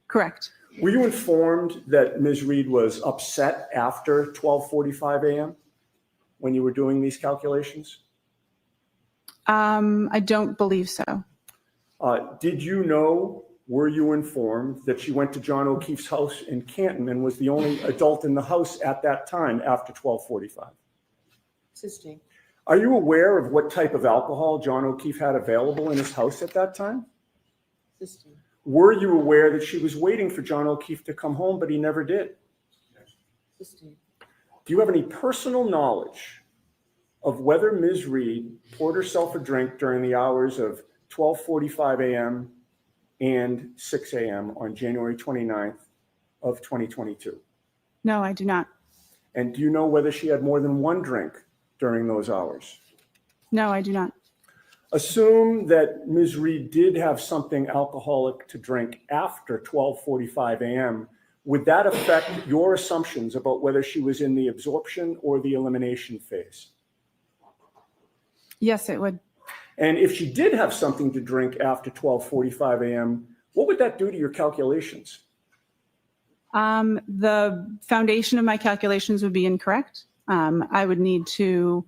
Correct. Were you informed that Ms. Reed was upset after 12:45 a.m. when you were doing these calculations? I don't believe so. Did you know, were you informed that she went to John O'Keefe's house in Canton and was the only adult in the house at that time after 12:45? Assisting. Are you aware of what type of alcohol John O'Keefe had available in his house at that time? Assisting. Were you aware that she was waiting for John O'Keefe to come home, but he never did? Assisting. Do you have any personal knowledge of whether Ms. Reed poured herself a drink during the hours of 12:45 a.m. and 6 a.m. on January 29th of 2022? No, I do not. And do you know whether she had more than one drink during those hours? No, I do not. Assume that Ms. Reed did have something alcoholic to drink after 12:45 a.m. Would that affect your assumptions about whether she was in the absorption or the elimination phase? Yes, it would. And if she did have something to drink after 12:45 a.m., what would that do to your calculations? The foundation of my calculations would be incorrect. I would need to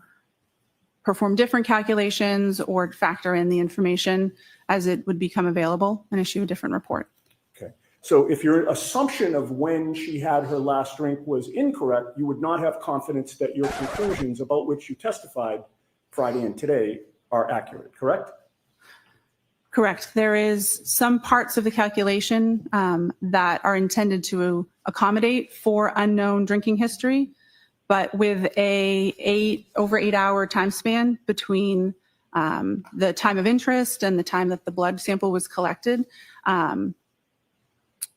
perform different calculations or factor in the information as it would become available and issue a different report. Okay. So if your assumption of when she had her last drink was incorrect, you would not have confidence that your conclusions about which you testified Friday and today are accurate, correct? Correct. There is some parts of the calculation that are intended to accommodate for unknown drinking history, but with a over 8 hour time span between the time of interest and the time that the blood sample was collected,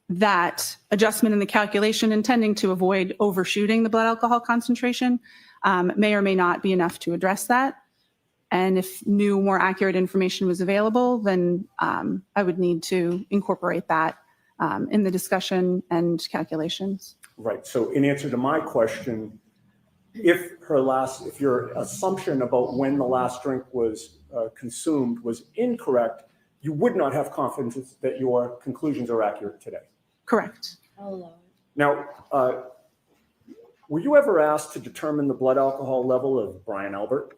that adjustment in the calculation intending to avoid overshooting the blood alcohol concentration may or may not be enough to address that. And if new, more accurate information was available, then I would need to incorporate that in the discussion and calculations. Right. So in answer to my question, if your assumption about when the last drink was consumed was incorrect, you would not have confidence that your conclusions are accurate today. Correct. I'll allow it. Now, were you ever asked to determine the blood alcohol level of Brian Albert?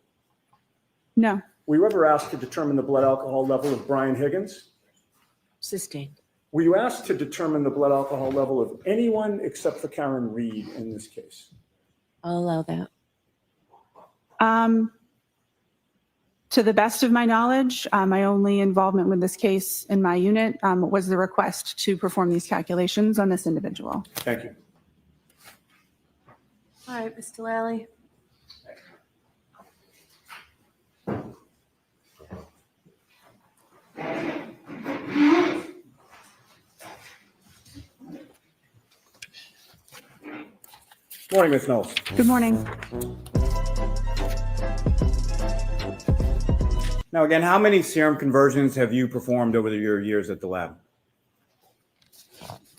No. Were you ever asked to determine the blood alcohol level of Brian Higgins? Sustained. Were you asked to determine the blood alcohol level of anyone except for Karen Reed in this case? I'll allow that. To the best of my knowledge, my only involvement with this case in my unit was the request to perform these calculations on this individual. Thank you. All right, Mr. Lally. Morning, Ms. Knowles. Good morning. Now, again, how many serum conversions have you performed over your years at the lab?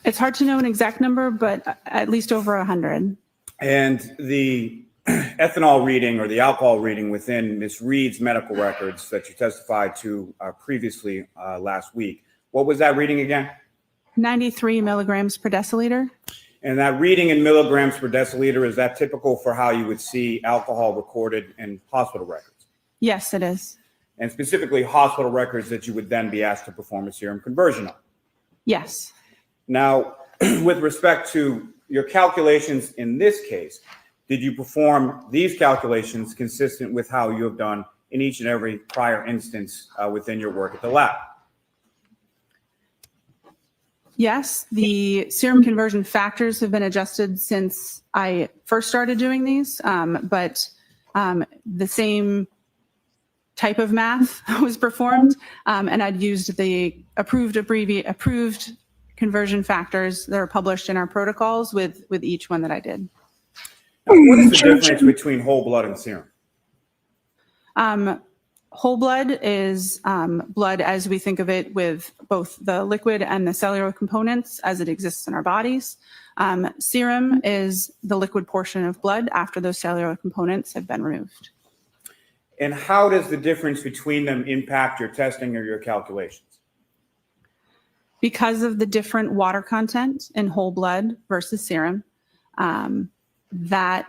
It's hard to know an exact number, but at least over 100. And the ethanol reading or the alcohol reading within Ms. Reed's medical records that you testified to previously last week, what was that reading again? 93 milligrams per deciliter. And that reading in milligrams per deciliter, is that typical for how you would see alcohol recorded in hospital records? Yes, it is. And specifically hospital records that you would then be asked to perform a serum conversion on? Yes. Now, with respect to your calculations in this case, did you perform these calculations consistent with how you have done in each and every prior instance within your work at the lab? Yes, the serum conversion factors have been adjusted since I first started doing these, but the same type of math was performed, and I'd used the approved conversion factors that are published in our protocols with each one that I did. Now, what is the difference between whole blood and serum? Whole blood is blood as we think of it, with both the liquid and the cellular components as it exists in our bodies. Serum is the liquid portion of blood after those cellular components have been removed. And how does the difference between them impact your testing or your calculations? Because of the different water content in whole blood versus serum, that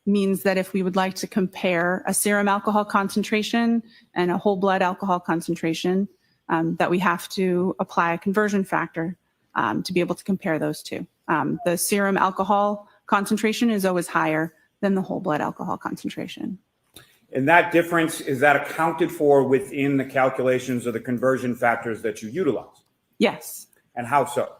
means that if we would like to compare a serum alcohol concentration and a whole blood alcohol concentration, that we have to apply a conversion factor to be able to compare those two. The serum alcohol concentration is always higher than the whole blood alcohol concentration. And that difference, is that accounted for within the calculations of the conversion factors that you utilize? Yes. And how so?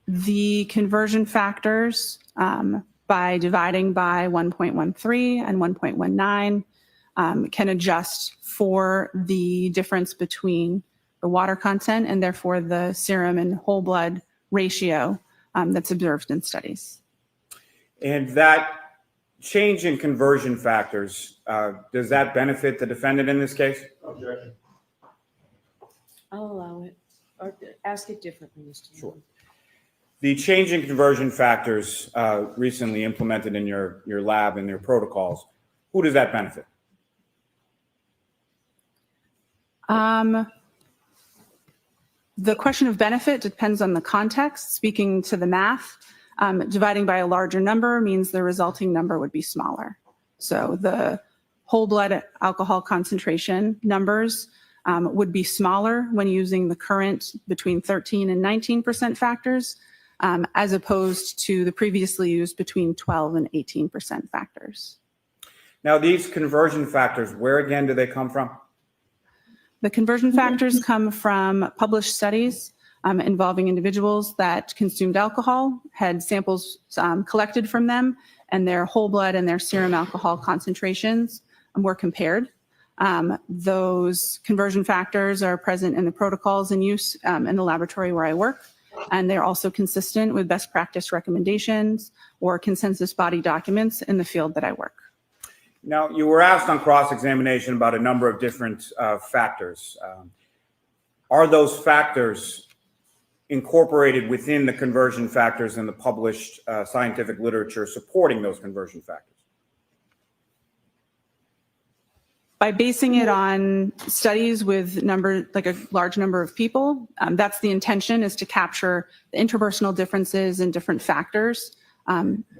The conversion factors, by dividing by 1.13 and 1.19, can adjust for the difference between the water content and therefore the serum and whole blood ratio that's observed in studies. And that change in conversion factors, does that benefit the defendant in this case? Objection. I'll allow it. Or ask it differently, Mr. Sure. The change in conversion factors recently implemented in your lab and your protocols, who does that benefit? The question of benefit depends on the context. Speaking to the math, dividing by a larger number means the resulting number would be smaller. So the whole blood alcohol concentration numbers would be smaller when using the current between 13 and 19% factors, as opposed to the previously used between 12 and 18% factors. Now, these conversion factors, where again do they come from? The conversion factors come from published studies involving individuals that consumed alcohol, had samples collected from them, and their whole blood and their serum alcohol concentrations were compared. Those conversion factors are present in the protocols in use in the laboratory where I work, and they're also consistent with best practice recommendations or consensus body documents in the field that I work. Now, you were asked on cross-examination about a number of different factors. Are those factors incorporated within the conversion factors in the published scientific literature supporting those conversion factors? By basing it on studies with like a large number of people, that's the intention, is to capture the interpersonal differences and different factors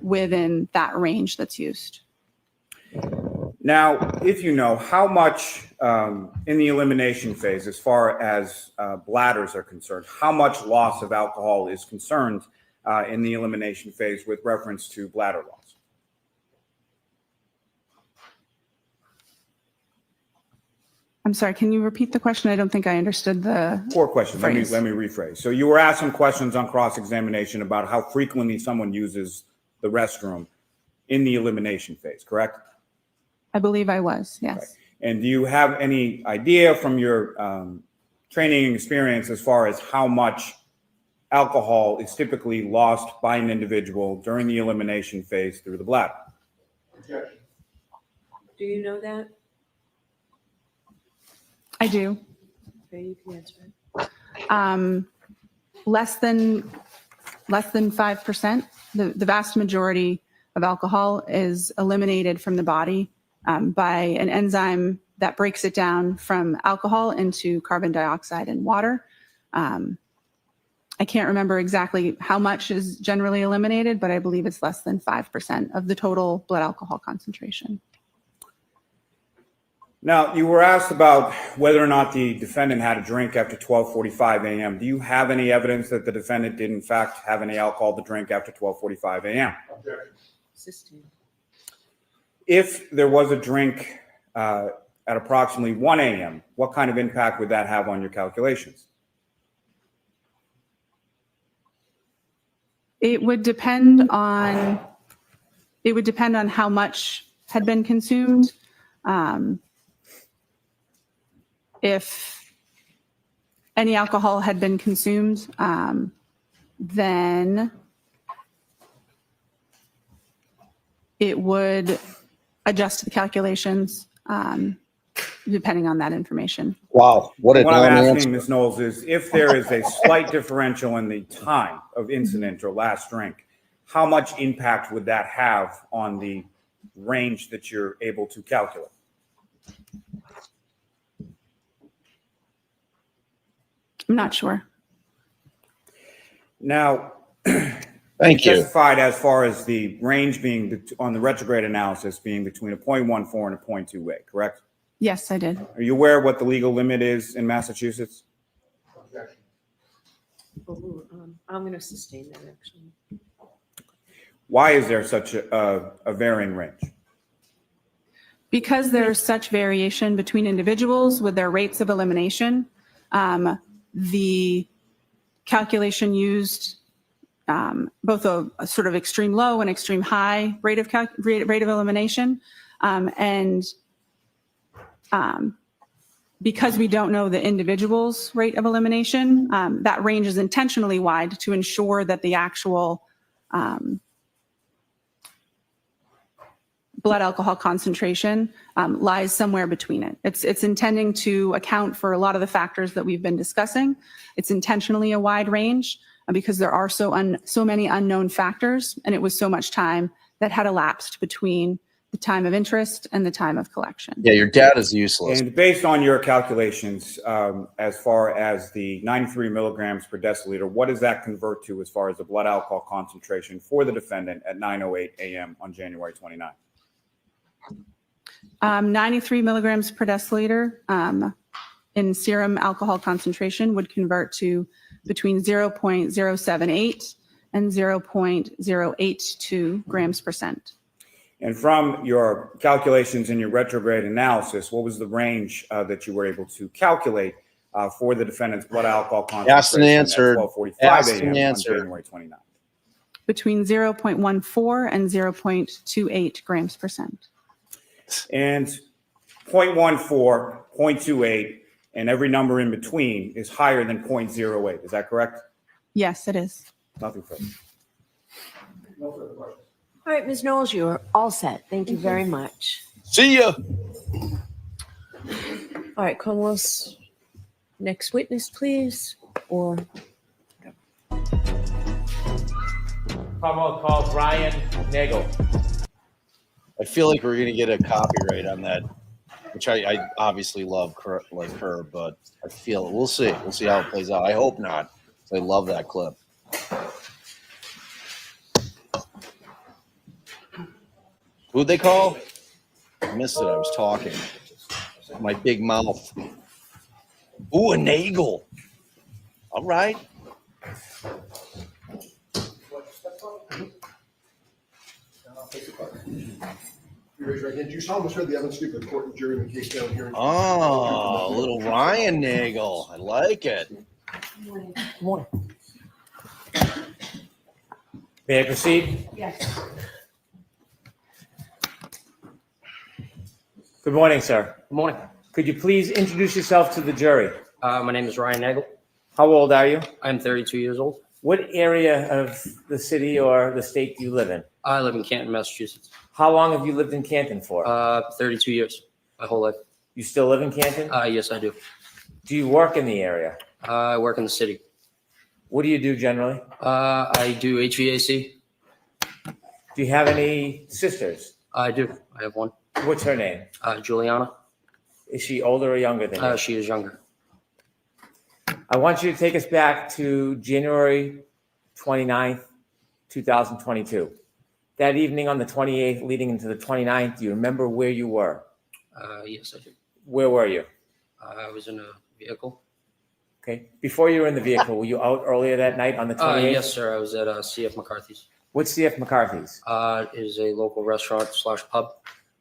within that range that's used. Now, if you know, how much in the elimination phase, as far as bladders are concerned, how much loss of alcohol is concerned in the elimination phase with reference to bladder loss? I'm sorry, can you repeat the question? I don't think I understood the. Poor question. Let me phrase. rephrase. So you were asked some questions on cross-examination about how frequently someone uses the restroom in the elimination phase, correct? I believe I was, yes. Right. And do you have any idea from your training and experience as far as how much alcohol is typically lost by an individual during the elimination phase through the bladder? Do you know that? I do. Okay, you can answer it. Less than 5%. The vast majority of alcohol is eliminated from the body by an enzyme that breaks it down from alcohol into carbon dioxide and water. I can't remember exactly how much is generally eliminated, but I believe it's less than 5% of the total blood alcohol concentration. Now, you were asked about whether or not the defendant had a drink after 12:45 a.m. Do you have any evidence that the defendant did in fact have any alcohol to drink after 12:45 a.m.? Sustained. If there was a drink at approximately 1 a.m., what kind of impact would that have on your calculations? It would depend on how much had been consumed. If any alcohol had been consumed, then it would adjust the calculations depending on that information. Wow, what a What I'm dumb asking, answer. Ms. Knowles, is if there is a slight differential in the time of incident or last drink, how much impact would that have on the range that you're able to calculate? I'm not sure. Now, Thank you. testified as far as the range being on the retrograde analysis being between a 0.14 and a 0.28, correct? Yes, I did. Are you aware of what the legal limit is in Massachusetts? Oh, I'm going to sustain that, actually. Why is there such a varying range? Because there's such variation between individuals with their rates of elimination, the calculation used both a sort of extreme low and extreme high rate of elimination. Because we don't know the individual's rate of elimination, that range is intentionally wide to ensure that the actual blood alcohol concentration lies somewhere between it. It's intending to account for a lot of the factors that we've been discussing. It's intentionally a wide range because there are so many unknown factors, and it was so much time that had elapsed between the time of interest and the time of collection. Yeah, your data is useless. And based on your calculations, as far as the 93 milligrams per deciliter, what does that convert to as far as the blood alcohol concentration for the defendant at 9:08 a.m. on January 29th? 93 milligrams per deciliter in serum alcohol concentration would convert to between 0.078 and 0.082 grams percent. And from your calculations in your retrograde analysis, what was the range that you were able to calculate for the defendant's blood alcohol concentration at 12:45 a.m. on January 29th? Between 0.14 and 0.28 grams percent. And 0.14, 0.28, and every number in between is higher than 0.08. Is that correct? Yes, it is. Nothing further. All right, Ms. Knowles, you're all set. Thank you very much. See ya. All right, Carlos, next witness, please, or Probably call Brian Nagel. I feel like we're gonna get a copyright on that, which I obviously love like her, but I feel we'll see. We'll see how it plays out. I hope not. I love that clip. Who'd they call? I missed it. I was talking. My big mouth. Ooh, a nagel. All right. raise your right hand. Do you solemnly swear the evidence speak of the court and jury in the case down here? Oh, a little Ryan Nagel. I like it. May I proceed? Yes. Good morning, sir. Good morning. Could you please introduce yourself to the jury? My name is Ryan Nagel. How old are you? I'm 32 years old. What area of the city or the state do you live in? I live in Canton, Massachusetts. How long have you lived in Canton for? 32 years, my whole life. You still live in Canton? Yes, I do. Do you work in the area? I work in the city. What do you do generally? I do HVAC. Do you have any sisters? I do. I have one. What's her name? Juliana. Is she older or younger than you? She is younger. I want you to take us back to January 29th, 2022. That evening on the 28th, leading into the 29th, do you remember where you were? Yes, I do. Where were you? I was in a vehicle. Okay. Before you were in the vehicle, were you out earlier that night on the 28th? Yes, sir. I was at CF McCarthy's. What's CF McCarthy's? It is a local restaurant / pub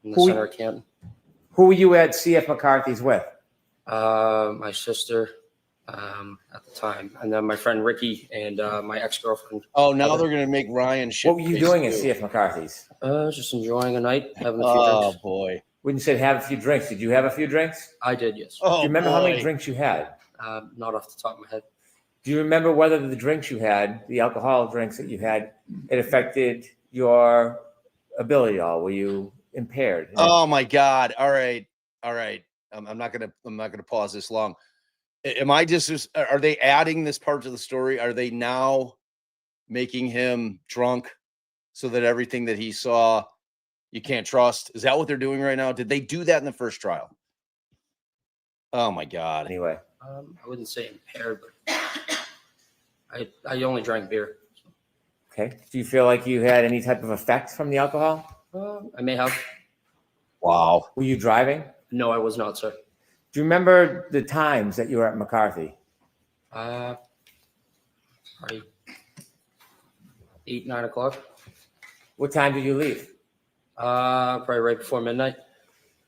in the Who- center of Canton. Who were you at CF McCarthy's with? My sister at the time, and then my friend Ricky and my ex-girlfriend. Oh, now they're gonna make Ryan shit. What were you doing at CF McCarthy's? Just enjoying a night, having a few Oh drinks. boy. When you said have a few drinks, did you have a few drinks? I did, yes. Oh, Do you remember how many boy. drinks you had? Not off the top of my head. Do you remember whether the drinks you had, the alcohol drinks that you had, it affected your ability at all? Were you impaired? Oh my God. All right. I'm not gonna pause this long. Am I just, are they adding this part to the story? Are they now making him drunk so that everything that he saw you can't trust? Is that what they're doing right now? Did they do that in the first trial? Oh my God. Anyway, I wouldn't say impaired, but I only drank beer. okay. Do you feel like you had any type of effect from the alcohol? I may have. Wow. Were you driving? No, I was not, sir. Do you remember the times that you were at McCarthy? Probably 8, 9 o'clock. What time did you leave? Probably right before midnight.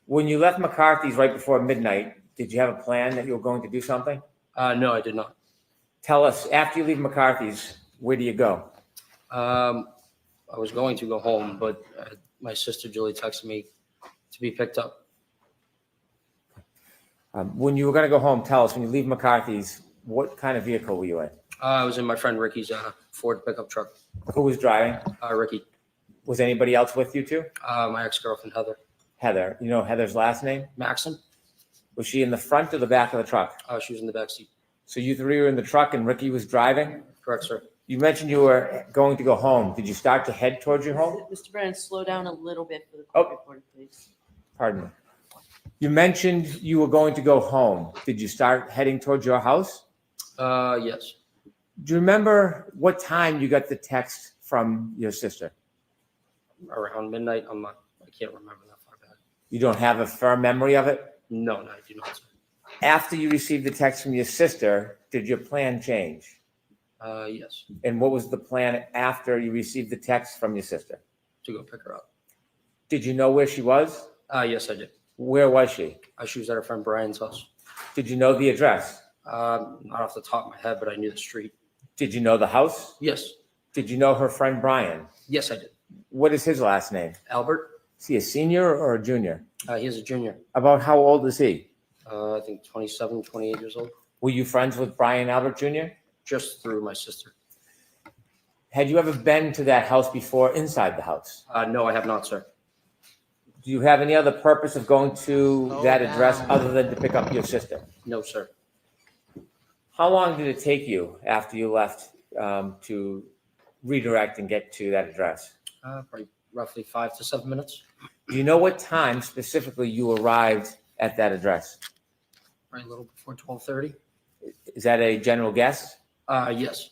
When you left McCarthy's right before midnight, did you have a plan that you were going to do something? No, I did not. Tell us, after you leave McCarthy's, where do you go? I was going to go home, but my sister Julie texted me to be picked up. When you were going to go home, tell us, when you leave McCarthy's, what kind of vehicle were you in? I was in my friend Ricky's Ford pickup truck. Who was driving? Ricky. Was anybody else with you too? My ex-girlfriend Heather. Heather. You know Heather's last name? Maxon. Was she in the front or the back of the truck? She was in the back seat. So you three were in the truck and Ricky was driving? Correct, sir. You mentioned you were going to go home. Did you start to head towards your home? Mr. Brennan, slow down a little bit for the Oh. court reporter, please. Pardon me. You mentioned you were going to go home. Did you start heading towards your house? Yes. Do you remember what time you got the text from your sister? Around midnight. I can't remember that far back. You don't have a firm memory of it? No, I do not, sir. After you received the text from your sister, did your plan change? Yes. And what was the plan after you received the text from your sister? To go pick her up. Did you know where she was? Yes, I did. Where was she? She was at her friend Brian's house. Did you know the address? Not off the top of my head, but I knew the street. Did you know the house? Yes. Did you know her friend Brian? Yes, I did. What is his last name? Albert. Is he a senior or a junior? He is a junior. About how old is he? I think 27, 28 years old. Were you friends with Brian Albert Jr.? Just through my sister. Had you ever been to that house before inside the house? No, I have not, sir. Do you have any other purpose of going to that address other than to pick up your sister? No, sir. How long did it take you after you left to redirect and get to that address? Probably roughly 5 to 7 minutes. Do you know what time specifically you arrived at that address? Right, a little before 12:30. Is that a general guess? Yes.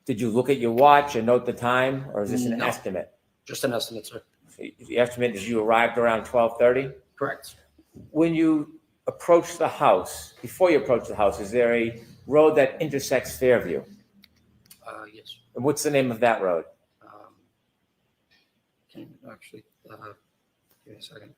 Did you look at your watch and note the time, or is this an No. estimate? Just an estimate, sir. So the estimate is you arrived around 12:30? Correct. When you approach the house, before you approach the house, is there a road that intersects Fairview? Yes. And what's the name of that road? Can actually. Give me a second.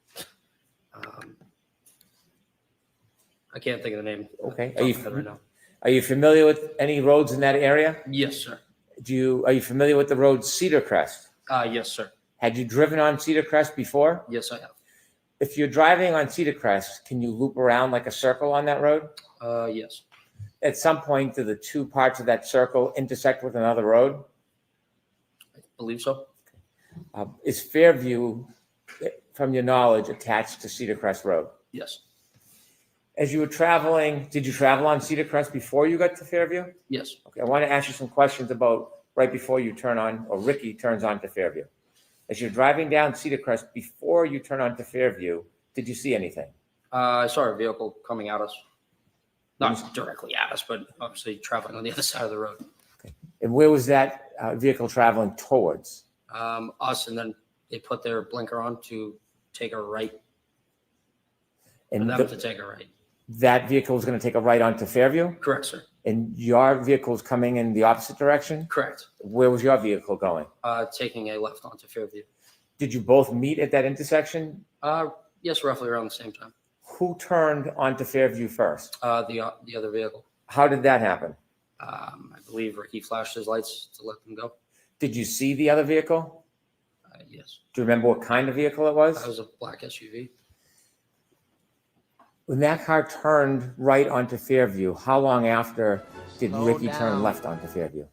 I can't think of the name. Okay. Are you right now? Are you familiar with any roads in that area? Yes, sir. Are you familiar with the road Cedar Crest? Yes, sir. Had you driven on Cedar Crest before? Yes, I have. If you're driving on Cedar Crest, can you loop around like a circle on that road? Yes. At some point, do the two parts of that circle intersect with another road? I believe so. Is Fairview, from your knowledge, attached to Cedar Crest Road? Yes. As you were traveling, did you travel on Cedar Crest before you got to Fairview? Yes. Okay, I want to ask you some questions about right before you turn on, or Ricky turns on to Fairview. As you're driving down Cedar Crest before you turn on to Fairview, did you see anything? I saw a vehicle coming at us. Not directly at us, but obviously traveling on the other side of the road. And where was that vehicle traveling towards? Us, and then they put their blinker on to take a right. And For them to take a right. that vehicle was going to take a right onto Fairview? Correct, sir. And your vehicle is coming in the opposite direction? Correct. Where was your vehicle going? Taking a left onto Fairview. Did you both meet at that intersection? Yes, roughly around the same time. Who turned onto Fairview first? The other vehicle. How did that happen? I believe Ricky flashed his lights to let them go. Did you see the other vehicle? Yes. Do you remember what kind of vehicle it was? That was a black SUV. When that car turned right onto Fairview, how long after did Ricky turn left onto Fairview?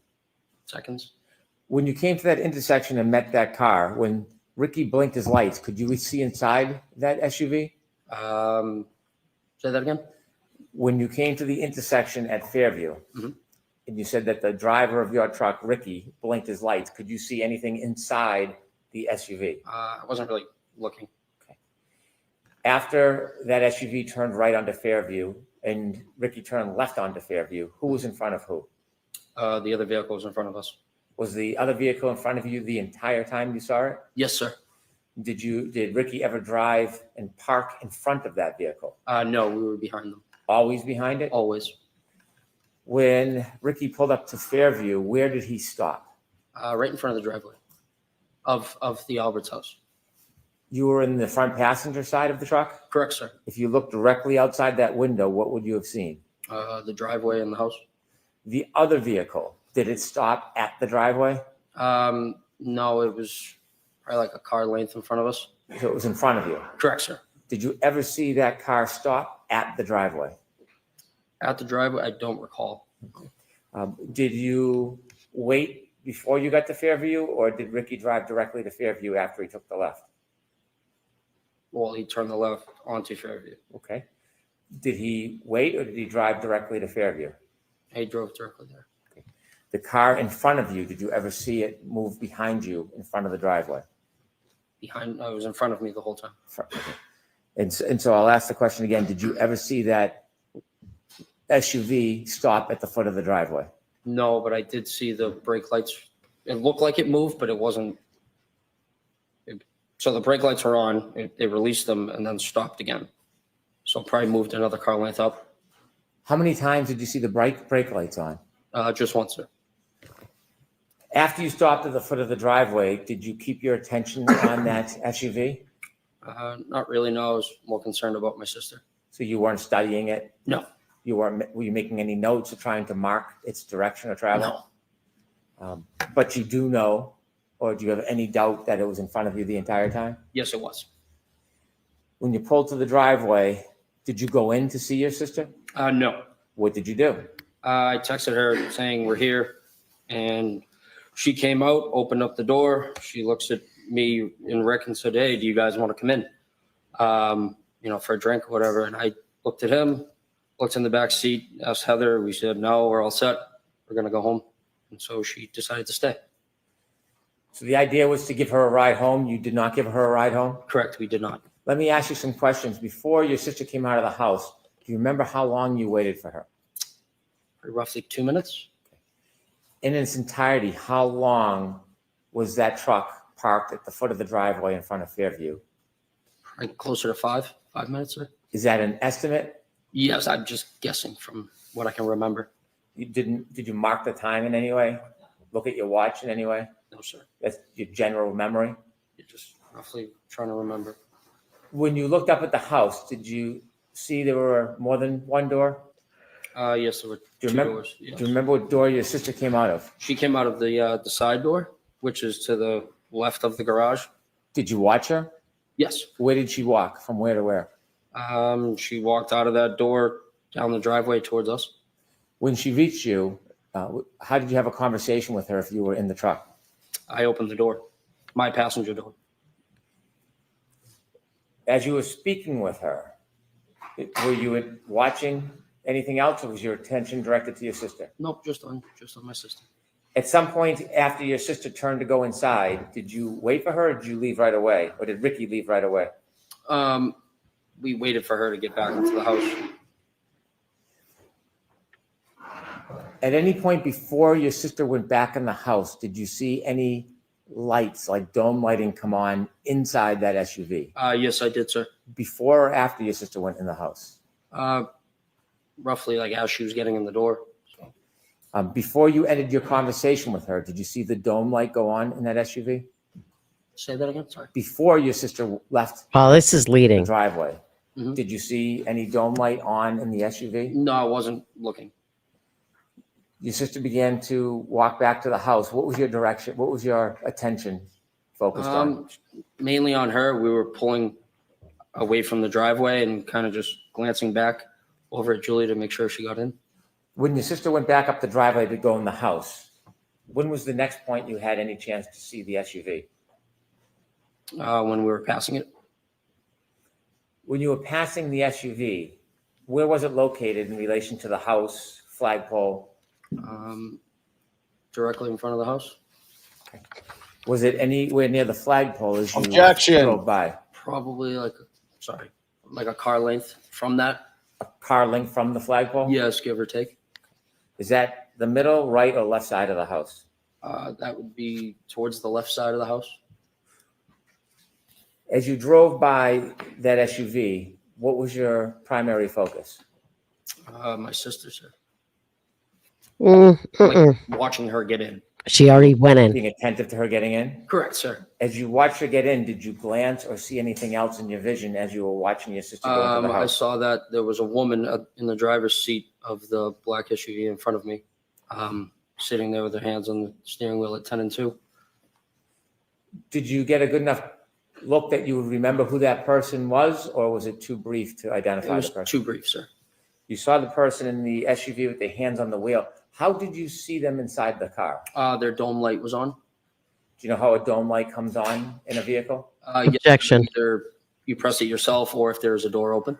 Seconds. When you came to that intersection and met that car, when Ricky blinked his lights, could you see inside that SUV? Say that again? When you came to the intersection at Fairview, Mhm. and you said that the driver of your truck, Ricky, blinked his lights, could you see anything inside the SUV? I wasn't really looking. After that SUV turned right onto Fairview and Ricky turned left onto Fairview, who was in front of who? The other vehicle was in front of us. Was the other vehicle in front of you the entire time you saw it? Yes, sir. Did Ricky ever drive and park in front of that vehicle? No, we were behind them. Always behind it? Always. When Ricky pulled up to Fairview, where did he stop? Right in front of the driveway of the Albert's house. You were in the front passenger side of the truck? Correct, sir. If you looked directly outside that window, what would you have seen? The driveway and the house. The other vehicle, did it stop at the driveway? No, it was probably like a car length in front of us. So it was in front of you? Correct, sir. Did you ever see that car stop at the driveway? At the driveway, I don't recall. Did you wait before you got to Fairview, or did Ricky drive directly to Fairview after he took the left? Well, he turned the left onto Fairview. Okay. Did he wait, or did he drive directly to Fairview? He drove directly there. The car in front of you, did you ever see it move behind you in front of the driveway? It was in front of me the whole time. Okay. And so I'll ask the question again. Did you ever see that SUV stop at the foot of the driveway? No, but I did see the brake lights. It looked like it moved, but it wasn't. So the brake lights were on. They released them and then stopped again. So probably moved another car length up. How many times did you see the brake lights on? Just once, sir. After you stopped at the foot of the driveway, did you keep your attention on that SUV? Not really, no. I was more concerned about my sister. So you weren't studying it? No. Were you making any notes or trying to mark its direction of travel? No. But you do know, or do you have any doubt that it was in front of you the entire time? Yes, it was. When you pulled to the driveway, did you go in to see your sister? No. What did you do? I texted her saying we're here, and she came out, opened up the door. She looks at me and Rick and said, "Hey, do you guys want to come in? For a drink or whatever." And I looked at him, looked in the back seat, asked Heather. We said, "No, we're all set. We're going to go home." And so she decided to stay. So the idea was to give her a ride home. You did not give her a ride home? Correct, we did not. Let me ask you some questions. Before your sister came out of the house, do you remember how long you waited for her? Roughly 2 minutes. In its entirety, how long was that truck parked at the foot of the driveway in front of Fairview? Probably closer to 5 minutes, sir. Is that an estimate? Yes, I'm just guessing from what I can remember. Did you mark the time in any way? Look at your watch in any way? No, sir. That's your general memory? You're just roughly trying to remember. When you looked up at the house, did you see there were more than one door? Yes, there were Do two you remember? doors. Yes. Do you remember what door your sister came out of? She came out of the side door, which is to the left of the garage. Did you watch her? Yes. Where did she walk? From where to where? She walked out of that door down the driveway towards us. When she reached you, how did you have a conversation with her if you were in the truck? I opened the door, my passenger door. As you were speaking with her, were you watching anything else, or was your attention directed to your sister? Nope, just on my sister. At some point after your sister turned to go inside, did you wait for her, or did you leave right away? Or did Ricky leave right away? We waited for her to get back into the house. At any point before your sister went back in the house, did you see any lights, like dome lighting, come on inside that SUV? Yes, I did, sir. Before or after your sister went in the house? Roughly like as she was getting in the door. Before you ended your conversation with her, did you see the dome light go on in that SUV? Say that again, sorry. Before your sister left Oh, this is the leading. driveway, Mhm. did you see any dome light on in the SUV? No, I wasn't looking. Your sister began to walk back to the house. What was your direction? What was your attention focused on? Mainly on her. We were pulling away from the driveway and kind of just glancing back over at Julie to make sure she got in. When your sister went back up the driveway to go in the house, when was the next point you had any chance to see the SUV? When we were passing it. When you were passing the SUV, where was it located in relation to the house, flagpole? Directly in front of the house. Was it anywhere near the flagpole as you Objection. drove by? Probably like a car length from that. A car length from the flagpole? Yes, give or take. Is that the middle, right, or left side of the house? That would be towards the left side of the house. As you drove by that SUV, what was your primary focus? My sister, sir. Mm, Like mm-mm. watching her get in. She already went in. Being attentive to her getting in? Correct, sir. As you watched her get in, did you glance or see anything else in your vision as you were watching your sister go into the I house? saw that there was a woman in the driver's seat of the black SUV in front of me, sitting there with her hands on the steering wheel at 10 and 2. Did you get a good enough look that you would remember who that person was, or was it too brief to It identify was the person? too brief, sir. You saw the person in the SUV with their hands on the wheel. How did you see them inside the car? Their dome light was on. Do you know how a dome light comes on in a vehicle? Yes, Objection. either you press it yourself or if there's a door open.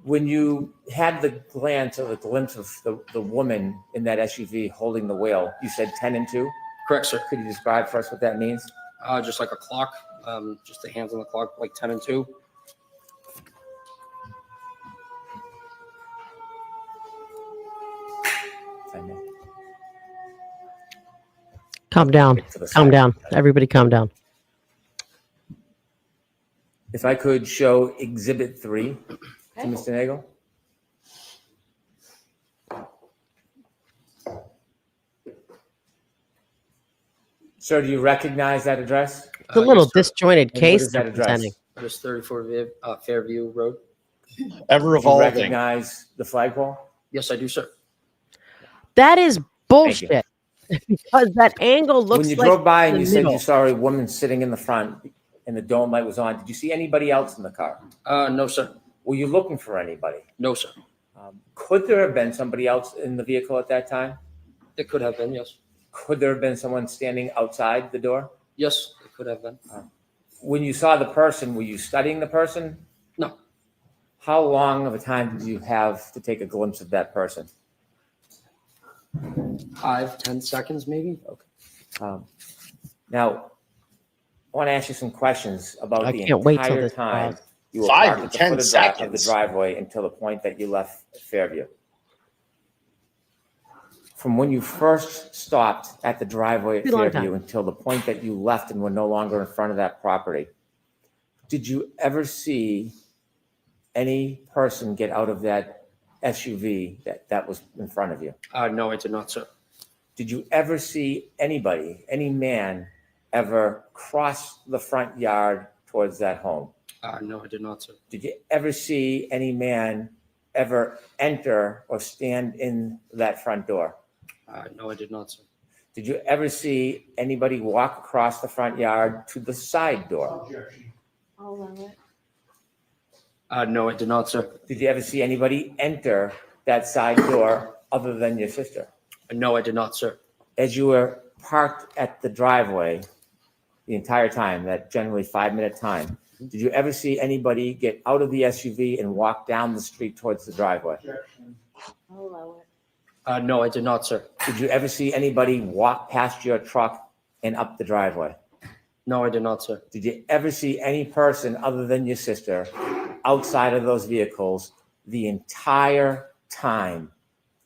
When you had the glance or the glimpse of the woman in that SUV holding the wheel, you said 10 and 2? Correct, sir. Could you describe for us what that means? Just like a clock, just the hands on the clock, like 10 and 2. If I may. Calm down. To the Calm side. down. Everybody calm down. If I could show Exhibit 3 to Okay. Mr. Nagel. Sir, do you recognize that address? It's a little Yes, sir. disjointed And what case is that they're address? presenting. Just 34 Fairview Road. Ever Do you evolving. recognize the flagpole? Yes, I do, sir. That is you. bullshit. Because that angle looks When you like drove by and the you said middle. you saw a woman sitting in the front and the dome light was on, did you see anybody else in the car? No, sir. Were you looking for anybody? No, sir. Could there have been somebody else in the vehicle at that time? It could have been, yes. Could there have been someone standing outside the door? Yes, it could have been. When you saw the person, were you studying the person? No. How long of a time did you have to take a glimpse of that person? 5-10 seconds, maybe. Now, I want to ask you some questions about I the can't wait till entire this time paused. you were 5 parked to at the 10 foot of the seconds. driveway until the point that you left Fairview. From when you first stopped at the driveway at Pretty long Fairview time. until the point that you left and were no longer in front of that property, did you ever see any person get out of that SUV that was in front of you? No, I did not, sir. Did you ever see anybody, any man, ever cross the front yard towards that home? No, I did not, sir. Did you ever see any man ever enter or stand in that front door? No, I did not, sir. Did you ever see anybody walk across the front yard to the side door? Objection. I'll allow it. No, I did not, sir. Did you ever see anybody enter that side door other than your sister? No, I did not, sir. As you were parked at the driveway the entire time, that generally 5-minute time, did you ever see anybody get out of the SUV and walk down the street towards the driveway? Objection. I'll allow it. No, I did not, sir. Did you ever see anybody walk past your truck and up the driveway? No, I did not, sir. Did you ever see any person other than your sister outside of those vehicles the entire time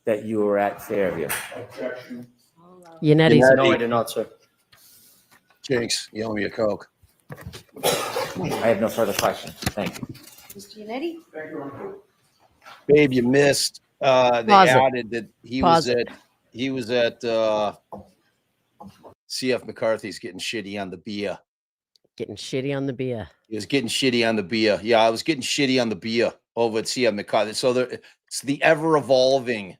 that you were at Fairview? Objection. I'll allow it. Yanetti's No, I did not, sir. Jinx, you owe me a Coke. I have no further questions. Thank you. Mr. Yannetti? Thank you, Your Honor. Babe, you missed. They Pause it. added that Pause he was at CF McCarthy's getting shitty on the beer. getting shitty on the beer. He was getting shitty on the beer. Yeah, I was getting shitty on the beer over at CF McCarthy. So it's the ever evolving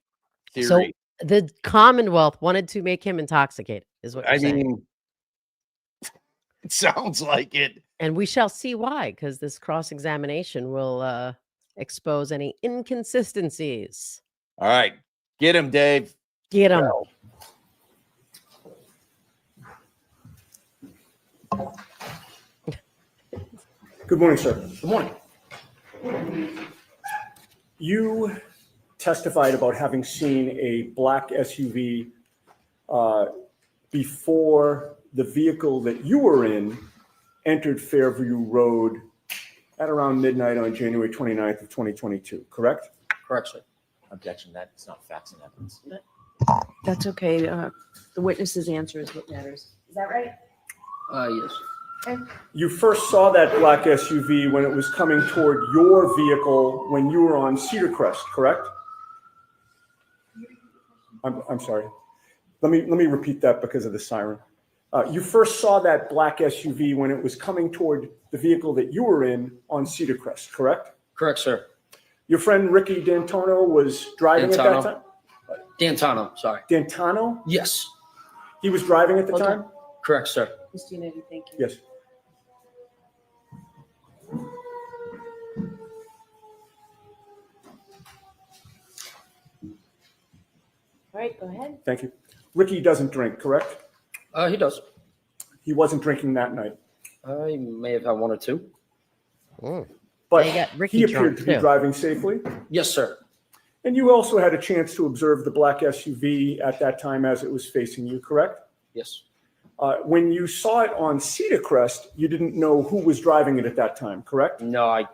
theory. So the Commonwealth wanted to make him intoxicated, is what you're I saying. mean, it sounds like it. And we shall see why, because this cross-examination will expose any inconsistencies. All right, get him, Dave. Get him. Good morning, sir. Good morning. You testified about having seen a black SUV before the vehicle that you were in entered Fairview Road at around midnight on January 29th of 2022, correct? Correct, sir. Objection, that's not facts and evidence. That's okay. The witness's answer is what matters. Is that right? Yes. You first saw that black SUV when it was coming toward your vehicle when you were on Cedar Crest, correct? I'm sorry. Let me repeat that because of the siren. You first saw that black SUV when it was coming toward the vehicle that you were in on Cedar Crest, correct? Correct, sir. Your friend Ricky D'Antonio was driving at that time? D'Antano, sorry. D'Antano? Yes. He was driving at the Hold on. time? Correct, sir. Mr. Yannetti, thank you. Yes. All right, go ahead. Thank you. Ricky doesn't drink, correct? He does. He wasn't drinking that night. He may have had one or two. But They got Ricky he appeared drunk, to be too. driving safely. Yes, sir. And you also had a chance to observe the black SUV at that time as it was facing you, correct? Yes. When you saw it on Cedar Crest, you didn't know who was driving it at that time, correct? No, I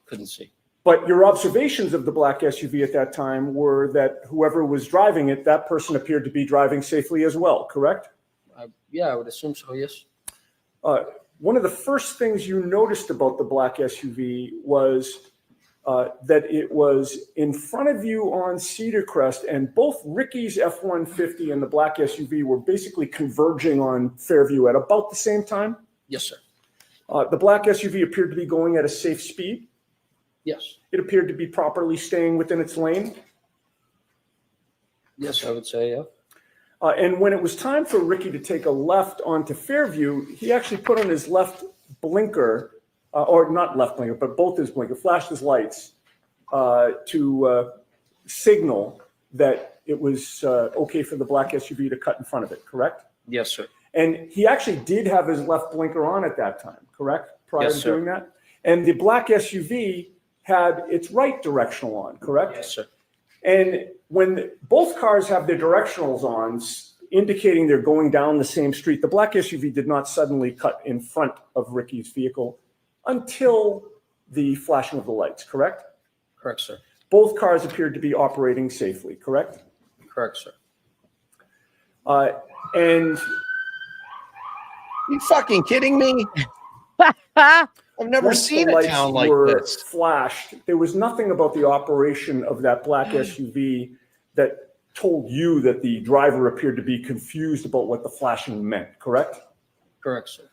couldn't see. But your observations of the black SUV at that time were that whoever was driving it, that person appeared to be driving safely as well, correct? Yeah, I would assume so, yes. One of the first things you noticed about the black SUV was that it was in front of you on Cedar Crest, and both Ricky's F-150 and the black SUV were basically converging on Fairview at about the same time. Yes, sir. The black SUV appeared to be going at a safe speed. Yes. It appeared to be properly staying within its lane. Yes, I would say, yeah. And when it was time for Ricky to take a left onto Fairview, he actually put on his left blinker, or not left blinker, but both his blinker, flashed his lights to signal that it was okay for the black SUV to cut in front of it, correct? Yes, sir. And he actually did have his left blinker on at that time, correct? Prior Yes, to sir. doing that? And the black SUV had its right directional on, correct? Yes, sir. And when both cars have their directionals on, indicating they're going down the same street, the black SUV did not suddenly cut in front of Ricky's vehicle until the flashing of the lights, correct? Correct, sir. Both cars appeared to be operating safely, correct? Correct, sir. And You fucking kidding me? I've never once seen the a lights town like were this. flashed, there was nothing about the operation of that black SUV that told you that the driver appeared to be confused about what the flashing meant, correct? Correct, sir.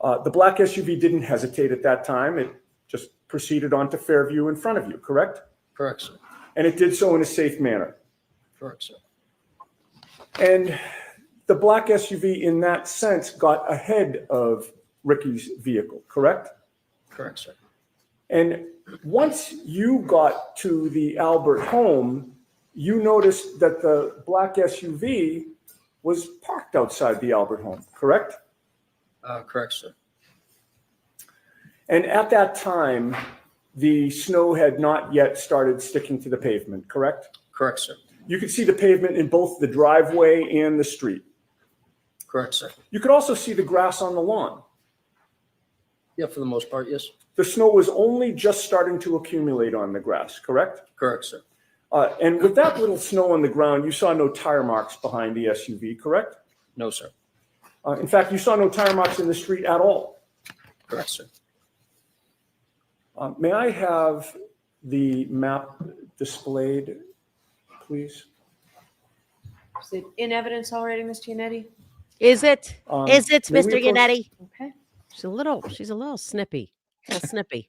The black SUV didn't hesitate at that time. It just proceeded on to Fairview in front of you, correct? Correct, sir. And it did so in a safe manner. Correct, sir. And the black SUV in that sense got ahead of Ricky's vehicle, correct? Correct, sir. And once you got to the Albert home, you noticed that the black SUV was parked outside the Albert home, correct? Correct, sir. And at that time, the snow had not yet started sticking to the pavement, correct? Correct, sir. You could see the pavement in both the driveway and the street. Correct, sir. You could also see the grass on the lawn. Yeah, for the most part, yes. The snow was only just starting to accumulate on the grass, correct? Correct, sir. And with that little snow on the ground, you saw no tire marks behind the SUV, correct? No, sir. In fact, you saw no tire marks in the street at all. Correct, sir. May I have the map displayed, please? Is it in evidence already, Mr. Yannetti? Is it? Is it, may we Mr. approach- Yannetti? Okay. She's a little snippy. A little snippy.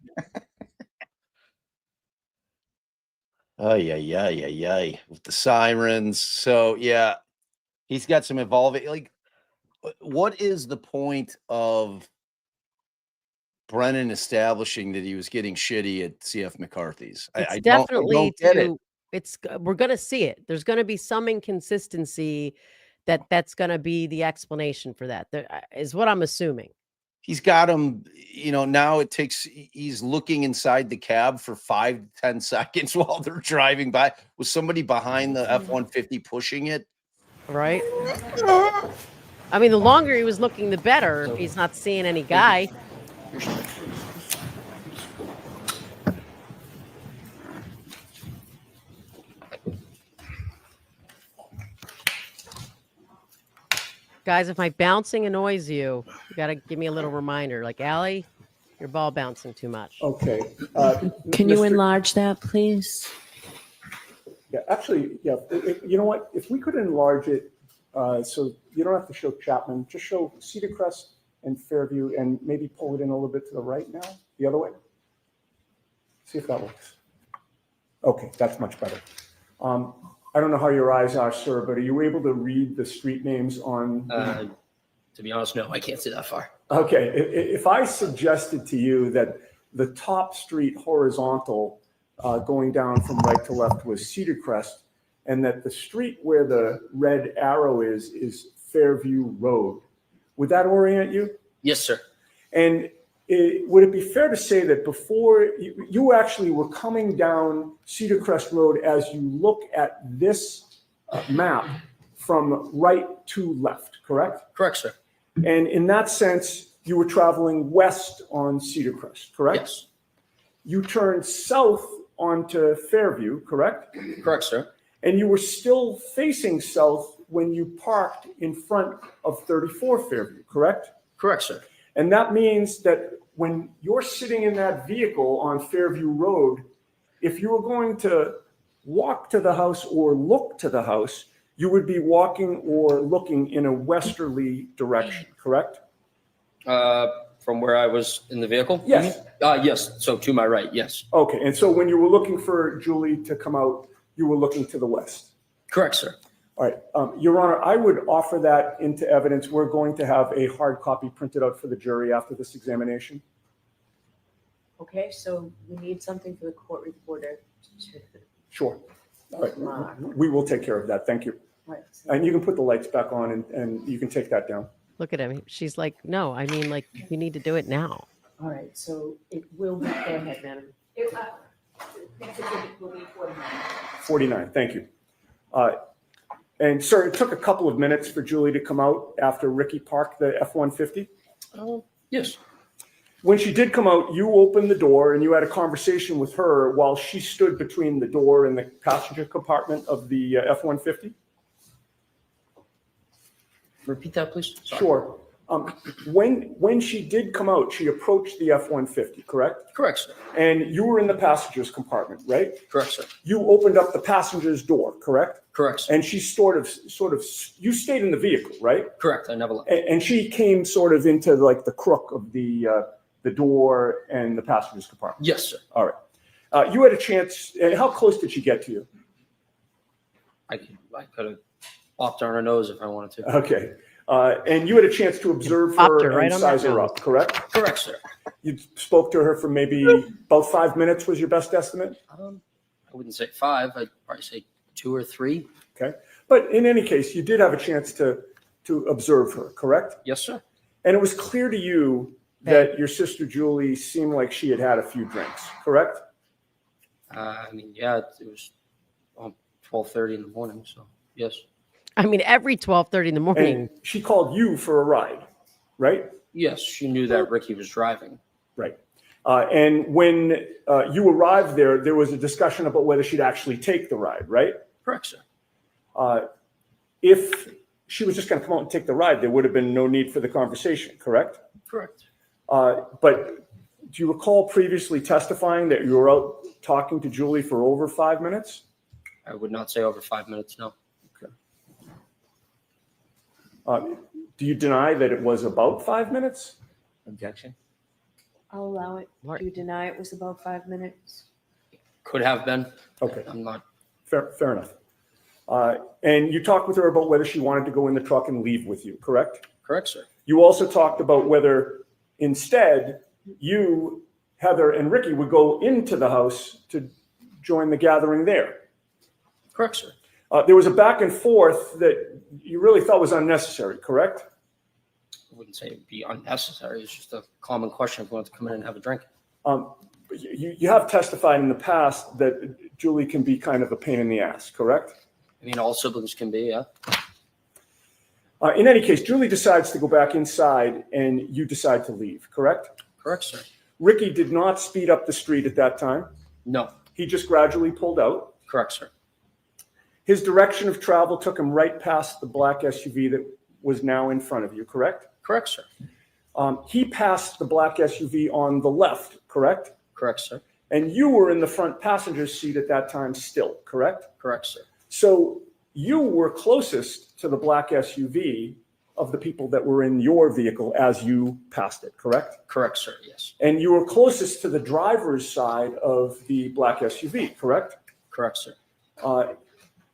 Ay, with the sirens. So yeah, he's got some evolving. Like, what is the point of Brennan establishing that he was getting shitty at CF McCarthy's? It's I definitely don't get it. we're gonna see it. There's gonna be some inconsistency that's gonna be the explanation for that. There is what I'm assuming. He's got him, now he's looking inside the cab for 5 to 10 seconds while they're driving by. Was somebody behind the F-150 pushing it? Right? I mean, the longer he was looking, the better. If he's not seeing any guy. Guys, if my bouncing annoys you, you got to give me a little reminder. Like, Allie, your ball bouncing too much. Okay. Can you Mr. enlarge that, please? Yeah, actually, yeah. You know what? If we could enlarge it, so you don't have to show Chapman, just show Cedar Crest and Fairview, and maybe pull it in a little bit to the right now, the other way. See if that works. Okay, that's much better. I don't know how your eyes are, sir, but are you able to read the street names on? To be honest, no, I can't see that far. Okay, if I suggested to you that the top street horizontal going down from right to left was Cedar Crest, and that the street where the red arrow is Fairview Road, would that orient you? Yes, sir. And would it be fair to say that before you actually were coming down Cedar Crest Road as you look at this map from right to left, correct? Correct, sir. And in that sense, you were traveling west on Cedar Crest, correct? Yes. You turned south onto Fairview, correct? Correct, sir. And you were still facing south when you parked in front of 34 Fairview, correct? Correct, sir. And that means that when you're sitting in that vehicle on Fairview Road, if you were going to walk to the house or look to the house, you would be walking or looking in a westerly direction, correct? From where I was in the vehicle? Yes. Yes. So to my right, yes. Okay, and so when you were looking for Julie to come out, you were looking to the west? Correct, sir. All right, Your Honor, I would offer that into evidence. We're going to have a hard copy printed out for the jury after this examination. Okay, so we need something for the court reporter. Sure. All right, we will take care of that. Thank you. Right. And you can put the lights back on and you can take that down. Look at him. She's like, no, I mean, like, we need to do it now. All right, so it will be, go ahead, madam. 49, thank you. And sir, it took a couple of minutes for Julie to come out after Ricky parked the F-150. Yes. When she did come out, you opened the door and you had a conversation with her while she stood between the door and the passenger compartment of the F-150? Repeat that, please. Sorry. Sure. When she did come out, she approached the F-150, correct? Correct, sir. And you were in the passenger's compartment, right? Correct, sir. You opened up the passenger's door, correct? Correct, sir. And she sort of, you stayed in the vehicle, right? Correct. I never left. And she came sort of into like the crook of the the door, and the passenger's compartment? Yes, sir. All right. You had a chance, how close did she get to you? I could have popped her on her nose if I wanted to. Okay. And you had a chance to observe popped her her right and on that size her nose. up, correct? Correct, sir. You spoke to her for maybe about 5 minutes was your best estimate? I wouldn't say 5. I'd probably say 2 or 3. Okay. But in any case, you did have a chance to observe her, correct? Yes, sir. And it was clear to you that your sister Julie seemed like she had had a few drinks, correct? Yeah, it was 12:30 in the morning, so yes. I mean, every 12:30 in the morning. And she called you for a ride, right? Yes, she knew that Ricky was driving. Right. And when you arrived there was a discussion about whether she'd actually take the ride, right? Correct, sir. If she was just going to come out and take the ride, there would have been no need for the conversation, correct? Correct. But do you recall previously testifying that you were out talking to Julie for over 5 minutes? I would not say over 5 minutes, no. Do you deny that it was about 5 minutes? Objection? I'll allow it. Mark. Do you deny it was about 5 minutes? Could have been. Okay, I'm not. fair enough. And you talked with her about whether she wanted to go in the truck and leave with you, correct? Correct, sir. You also talked about whether instead you, Heather, and Ricky would go into the house to join the gathering there. Correct, sir. There was a back and forth that you really thought was unnecessary, correct? I wouldn't say it'd be unnecessary. It's just a common question if you want to come in and have a drink. You have testified in the past that Julie can be kind of a pain in the ass, correct? I mean, all siblings can be, yeah. In any case, Julie decides to go back inside and you decide to leave, correct? Correct, sir. Ricky did not speed up the street at that time. No. He just gradually pulled out. Correct, sir. His direction of travel took him right past the black SUV that was now in front of you, correct? Correct, sir. He passed the black SUV on the left, correct? Correct, sir. And you were in the front passenger seat at that time still, correct? Correct, sir. So you were closest to the black SUV of the people that were in your vehicle as you passed it, correct? Correct, sir, yes. And you were closest to the driver's side of the black SUV, correct? Correct, sir.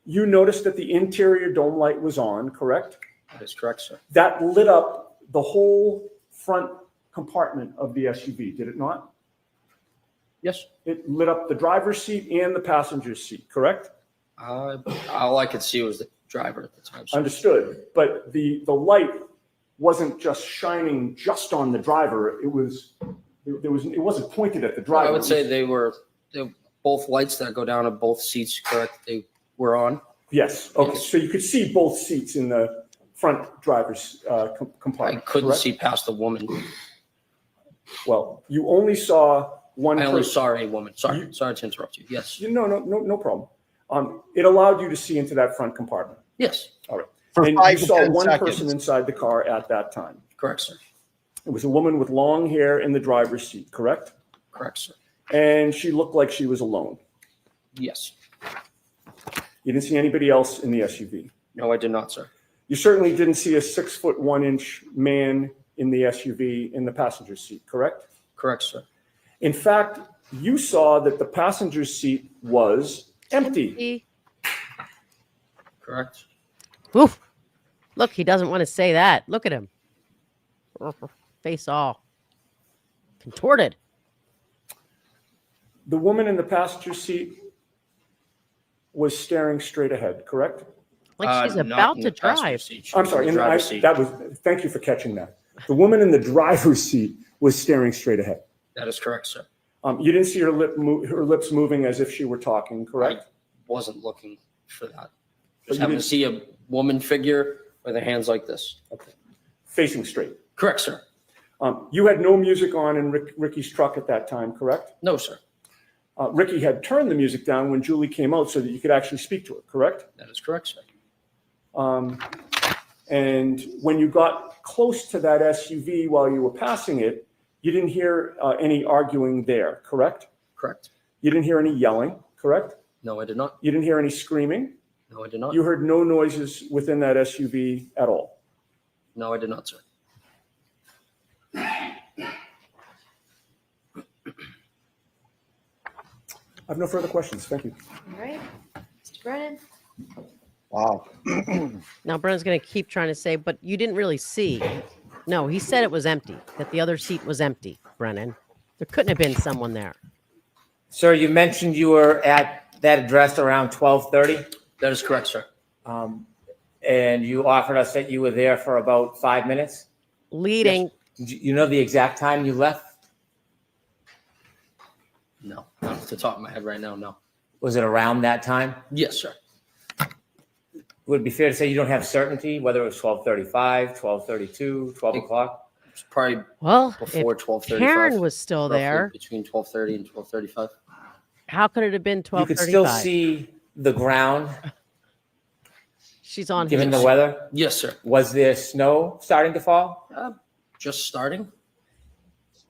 You noticed that the interior dome light was on, correct? That is correct, sir. That lit up the whole front compartment of the SUV, did it not? Yes. It lit up the driver's seat and the passenger's seat, correct? All I could see was the driver at the time, sir. Understood. But the light wasn't just shining just on the driver. It wasn't pointed at the driver. I would say they were both lights that go down at both seats, correct? They were on. Yes. Okay. Yes. So you could see both seats in the front driver's I compartment. couldn't correct? see past the woman. Well, you only saw one I only person. saw a woman. Sorry to interrupt you. Yes. No problem. It allowed you to see into that front compartment. Yes. All right. For And 5 you to saw 10 one seconds. person inside the car at that time. Correct, sir. It was a woman with long hair in the driver's seat, correct? Correct, sir. And she looked like she was alone. Yes. You didn't see anybody else in the SUV. No, I did not, sir. You certainly didn't see a 6'1" man in the SUV in the passenger seat, correct? Correct, sir. In fact, you saw that the passenger seat was empty. Correct. Oof. Look, he doesn't want to say that. Look at him. Face all contorted. The woman in the passenger seat was staring straight ahead, correct? Like she's Not about in to the passenger drive. seat. She I'm was sorry. in the driver's seat. Thank you for catching that. The woman in the driver's seat was staring straight ahead. That is correct, sir. You didn't see her lips moving as if she were talking, correct? I wasn't looking for that. But Just you happened did- to see a woman figure with her hands like this. Okay. Facing straight. Correct, sir. You had no music on in Ricky's truck at that time, correct? No, sir. Ricky had turned the music down when Julie came out so that you could actually speak to her, correct? That is correct, sir. And when you got close to that SUV while you were passing it, you didn't hear any arguing there, correct? Correct. You didn't hear any yelling, correct? No, I did not. You didn't hear any screaming? No, I did not. You heard no noises within that SUV at all? No, I did not, sir. I have no further questions. Thank you. All right, Mr. Brennan? Wow. Now Brennan's going to keep trying to say, but you didn't really see. No, he said it was empty, that the other seat was empty, Brennan. There couldn't have been someone there. Sir, you mentioned you were at that address around 12:30, That is correct, sir. and you offered us that you were there for about 5 minutes. Leading, You know the exact time you left? No, not off the top of my head right now, no. Was it around that time? Yes, sir. Would it be fair to say you don't have certainty whether it was 12:35, 12:32, 12 o'clock? It's probably well, before if 12:35. Karen was still roughly there, Between 12:30 and 12:35. how could it have been You could 12:35? still see the ground She's on given his. the weather. Yes, sir. Was there snow starting to fall? Just starting?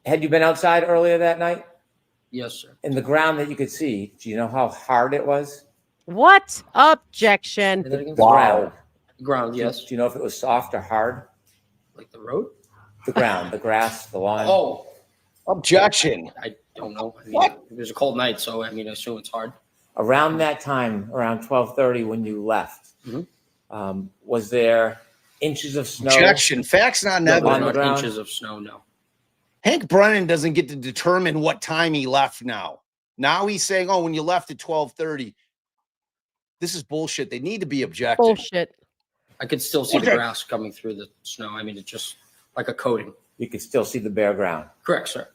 Had you been outside earlier that night? Yes, sir. In the ground that you could see, do you know how hard it was? What? Objection. Say that again? The ground. Ground, Do yes. you know if it was soft or hard? Like the road? The ground, the grass, the lawn. Oh, Objection. I don't know. I mean, What? it was a cold night, so I mean, I assume it's hard. Around that time, around 12:30 when you left, Mhm. was there inches of snow? Objection. Facts not No, evidence. on the not ground? inches of snow, no. Hank Brennan doesn't get to determine what time he left now. Now he's saying, oh, when you left at 12:30. This is bullshit. They need to be objective. Bullshit. I could still see the Okay. grass coming through the snow. I mean, it's just like a coating. You could still see the bare ground. Correct, sir.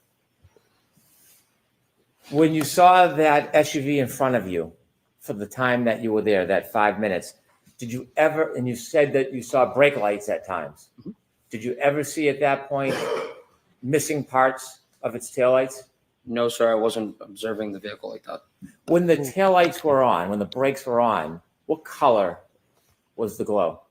When you saw that SUV in front of you for the time that you were there, that 5 minutes, did you ever, and you said that you saw brake lights at times, did you ever see at that point missing parts of its taillights? No, sir, I wasn't observing the vehicle like that. When the taillights were on, when the brakes were on, what color was the glow?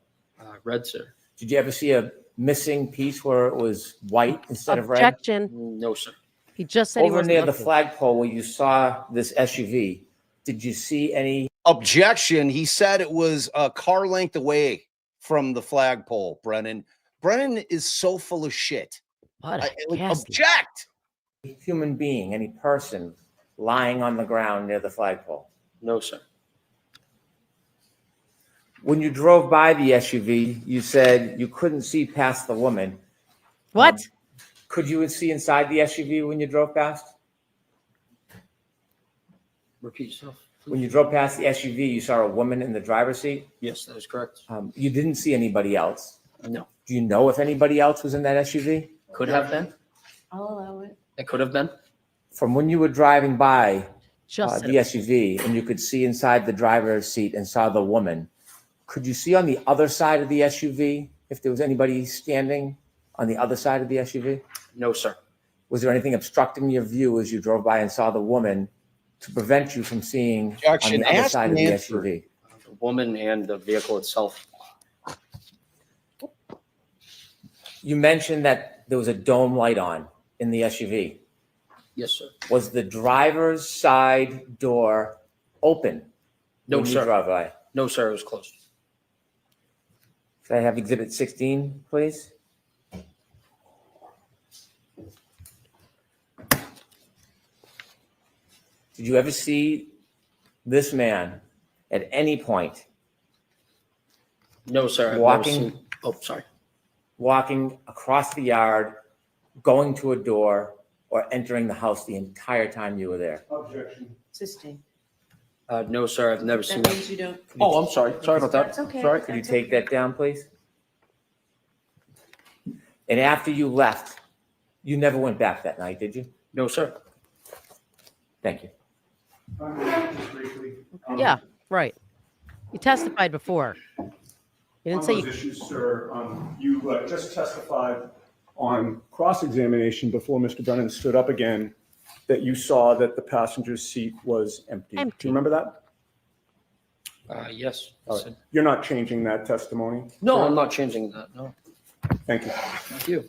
Red, sir. Did you ever see a missing piece where it was white instead of red? Objection. No, sir. He just said he Over wasn't near the looking. flagpole where you saw this SUV, did you see any? Objection. He said it was a car length away from the flagpole, Brennan. Brennan is so full of shit. What a Like, ghastly- object. Human being, any person lying on the ground near the flagpole? No, sir. When you drove by the SUV, you said you couldn't see past the woman. What? Could you see inside the SUV when you drove past? Repeat yourself. When you drove past the SUV, you saw a woman in the driver's seat. Yes, that is correct. You didn't see anybody else. No. Do you know if anybody else was in that SUV? Could have been. I'll allow it. It could have been. From when you were driving by Just the SUV and you could see inside the driver's seat and saw the woman, could you see on the other side of the SUV if there was anybody standing on the other side of the SUV? No, sir. Was there anything obstructing your view as you drove by and saw the woman to prevent you from seeing on Objection. the other Ask side of and the answer. SUV? The woman and the vehicle itself. You mentioned that there was a dome light on in the SUV. Yes, sir. Was the driver's side door open? No, when you sir. drove by? No, sir. It was closed. Could I have Exhibit 16, please? Did you ever see this man at any point No, sir. I've never Walking. seen- Oh, sorry. walking across the yard, going to a door, or entering the house the entire time you were there? Objection. Sustain. No, sir. I've never seen That that. means you don't. Oh, I'm sorry. Sorry about that. That's okay. Sorry. Could you That's take okay. that down, please? And after you left, you never went back that night, did you? No, sir. Thank you. Just briefly. Yeah, right. You testified before. You didn't On say those you, issues, sir, you just testified on cross-examination before Mr. Brennan stood up again that you saw that the passenger's seat was empty. Do Empty. you remember that? Yes. All right. You're not changing that testimony? No, sir? I'm not changing that. No. Thank you. Thank you.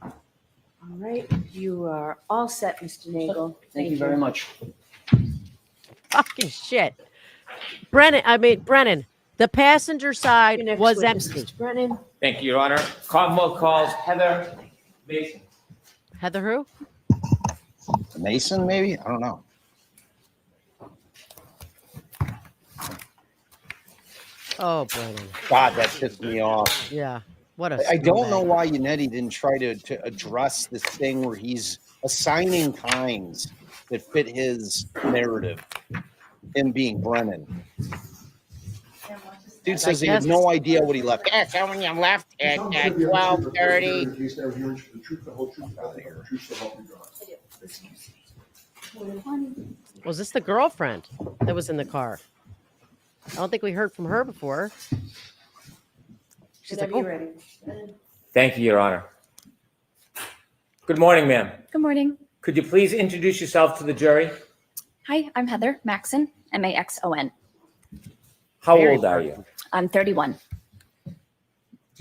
All right, you are all set, Mr. Nagel. Thank you very much. fucking shit. Brennan, the passenger Your side next was witness, empty. Mr. Brennan. Thank you, Your Honor. Commonwealth calls Heather Mason. Heather who? Mason, maybe? I don't know. Oh, Brennan. God, that pissed me off. Yeah. What a I don't know scumbag. why Yannetti didn't try to address this thing where he's assigning times that fit his narrative, him being Brennan. Dude says he had no idea what he left. Yeah, someone you left at Tell them to the evidence to be recorded during 12:30. the case down here, and the truth, the whole truth, nothing but the truth, so help you God. Was this the girlfriend that was in the car? I don't think we heard from her before. She's like, Whenever oh, you're ready. Thank you, Your Honor. Good morning, ma'am. Good morning. Could you please introduce yourself to the jury? Hi, I'm Heather Maxon, Maxon. How Very old are you? I'm 31. Do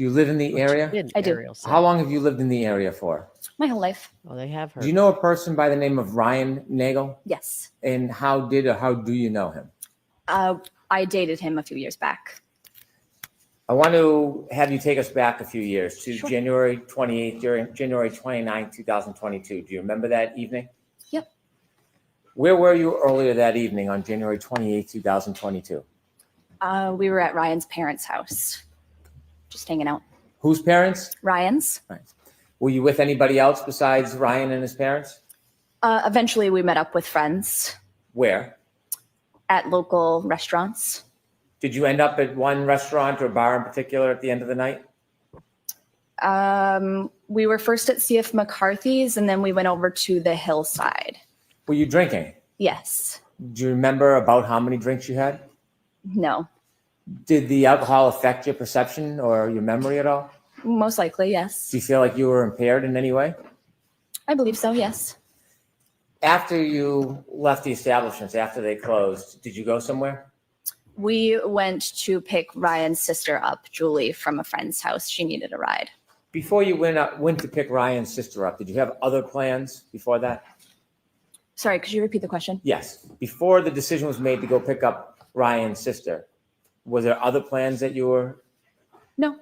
you live in the area? did I do. Ariel say. How long have you lived in the area for? My whole life. Oh, they have her. Do you know a person by the name of Ryan Nagel? Yes. And how did or how do you know him? I dated him a few years back. I want to have you take us back a few years to Sure. January 28th, during January 29th, 2022. Do you remember that evening? Yep. Where were you earlier that evening on January 28th, 2022? We were at Ryan's parents' house, just hanging out. Whose parents? Ryan's. Right. Were you with anybody else besides Ryan and his parents? Eventually, we met up with friends Where? at local restaurants. Did you end up at one restaurant or bar in particular at the end of the night? We were first at CF McCarthy's, and then we went over to the hillside. Were you drinking? Yes. Do you remember about how many drinks you had? No. Did the alcohol affect your perception or your memory at all? Most likely, yes. Do you feel like you were impaired in any way? I believe so, yes. After you left the establishments, after they closed, did you go somewhere? We went to pick Ryan's sister up, Julie, from a friend's house. She needed a ride. Before you went to pick Ryan's sister up, did you have other plans before that? Sorry, could you repeat the question? Yes. Before the decision was made to go pick up Ryan's sister, was there other plans that you were? No.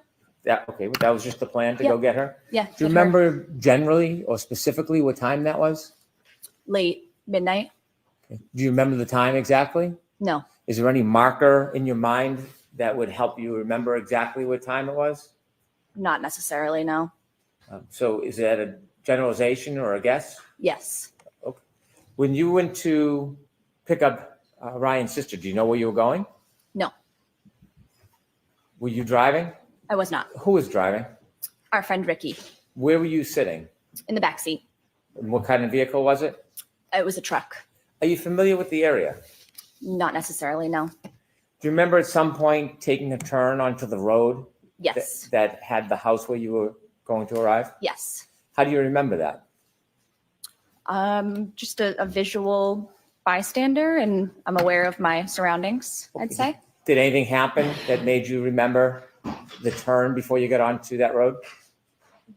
Okay, that was just the plan to go get her? Yeah. Do you remember generally or specifically what time that was? Late midnight? Do you remember the time exactly? No. Is there any marker in your mind that would help you remember exactly what time it was? Not necessarily, no. So is that a generalization or a guess? Yes. Okay. When you went to pick up Ryan's sister, do you know where you were going? No, Were you driving? I was not. Who was driving? Our friend Ricky Where were you sitting? in the back seat. And what kind of vehicle was it? It was a truck. Are you familiar with the area? Not necessarily, no. Do you remember at some point taking a turn onto the road Yes. that had the house where you were going to arrive? Yes. How do you remember that? Just a visual bystander, and I'm aware of my surroundings, I'd say. Did anything happen that made you remember the turn before you got onto that road?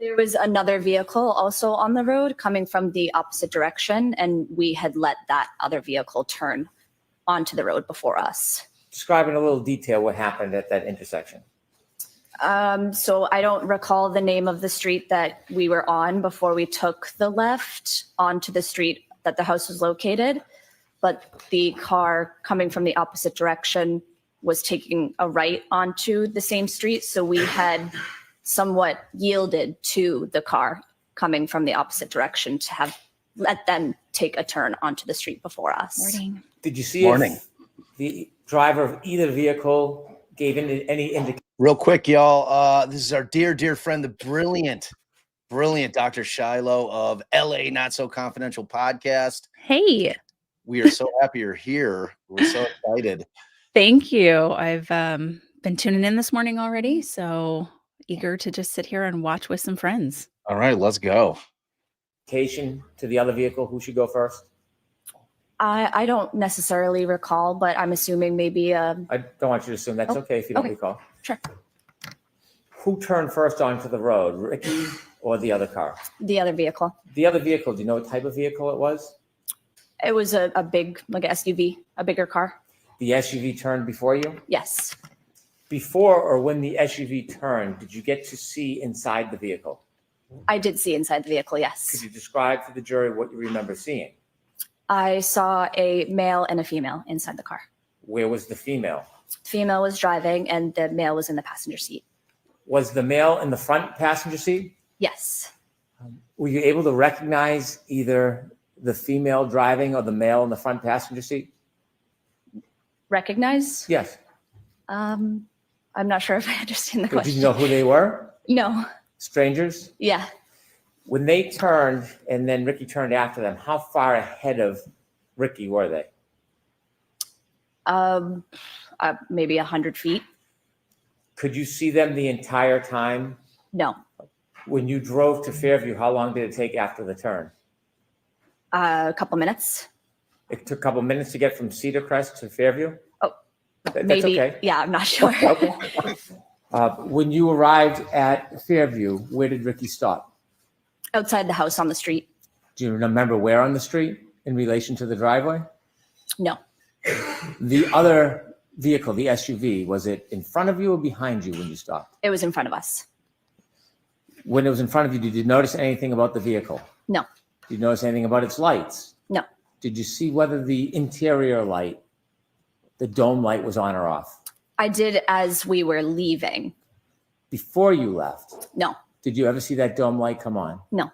There was another vehicle also on the road coming from the opposite direction, and we had let that other vehicle turn onto the road before us. Describe in a little detail what happened at that intersection. So I don't recall the name of the street that we were on before we took the left onto the street that the house was located, but the car coming from the opposite direction was taking a right onto the same street. So we had somewhat yielded to the car coming from the opposite direction to have let them take a turn onto the street before us. Morning. Did you see if the driver of either vehicle gave any indication? Real quick, y'all. This is our dear friend, the brilliant Dr. Shiloh of LA Not So Confidential podcast. Hey, We are so happy you're here. We're so excited. thank you. I've been tuning in this morning already, so eager to just sit here and watch with some friends. All right, let's go. To the other vehicle, who should go first? I don't necessarily recall, but I'm assuming maybe I don't want you to assume. That's okay if you don't okay. recall. Sure. Who turned first onto the road, Ricky or the other car? The other vehicle. The other vehicle, do you know what type of vehicle it was? It was a big, like an SUV, a bigger car. The SUV turned before you? Yes. Before or when the SUV turned, did you get to see inside the vehicle? I did see inside the vehicle, yes. Could you describe to the jury what you remember seeing? I saw a male and a female inside the car. Where was the female? Female was driving and the male was in the passenger seat. Was the male in the front passenger seat? Yes. Were you able to recognize either the female driving or the male in the front passenger seat? Recognize? Yes. I'm not sure if I understand the Did question. you know who they were? No. Strangers? Yeah. When they turned and then Ricky turned after them, how far ahead of Ricky were they? Maybe 100 feet. Could you see them the entire time? No. When you drove to Fairview, how long did it take after the turn? A couple minutes. It took a couple minutes to get from Cedar Crest to Fairview? Oh, That's maybe. okay. Yeah, I'm not sure. Okay. When you arrived at Fairview, where did Ricky stop? Outside the house on the street. Do you remember where on the street in relation to the driveway? No. The other vehicle, the SUV, was it in front of you or behind you when you stopped? It was in front of us. When it was in front of you, did you notice anything about the vehicle? No. Did you notice anything about its lights? No. Did you see whether the interior light, the dome light, was on or off? I did as we were leaving. Before you left, No. did you ever see that dome light come on? No.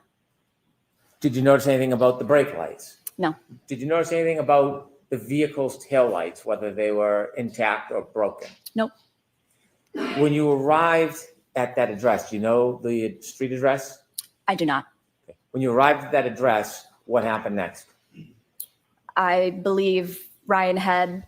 Did you notice anything about the brake lights? No. Did you notice anything about the vehicle's taillights, whether they were intact or broken? Nope. When you arrived at that address, do you know the street address? I do not. Okay. When you arrived at that address, what happened next? I believe Ryan had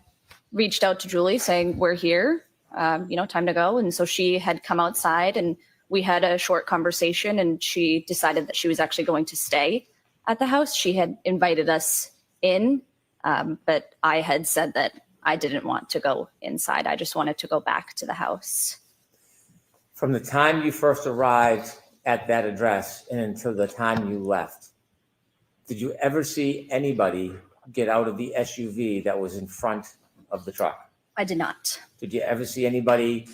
reached out to Julie saying, we're here, time to go. And so she had come outside and we had a short conversation and she decided that she was actually going to stay at the house. She had invited us in, but I had said that I didn't want to go inside. I just wanted to go back to the house. From the time you first arrived at that address and until the time you left, did you ever see anybody get out of the SUV that was in front of the truck? I did not. Did you ever see anybody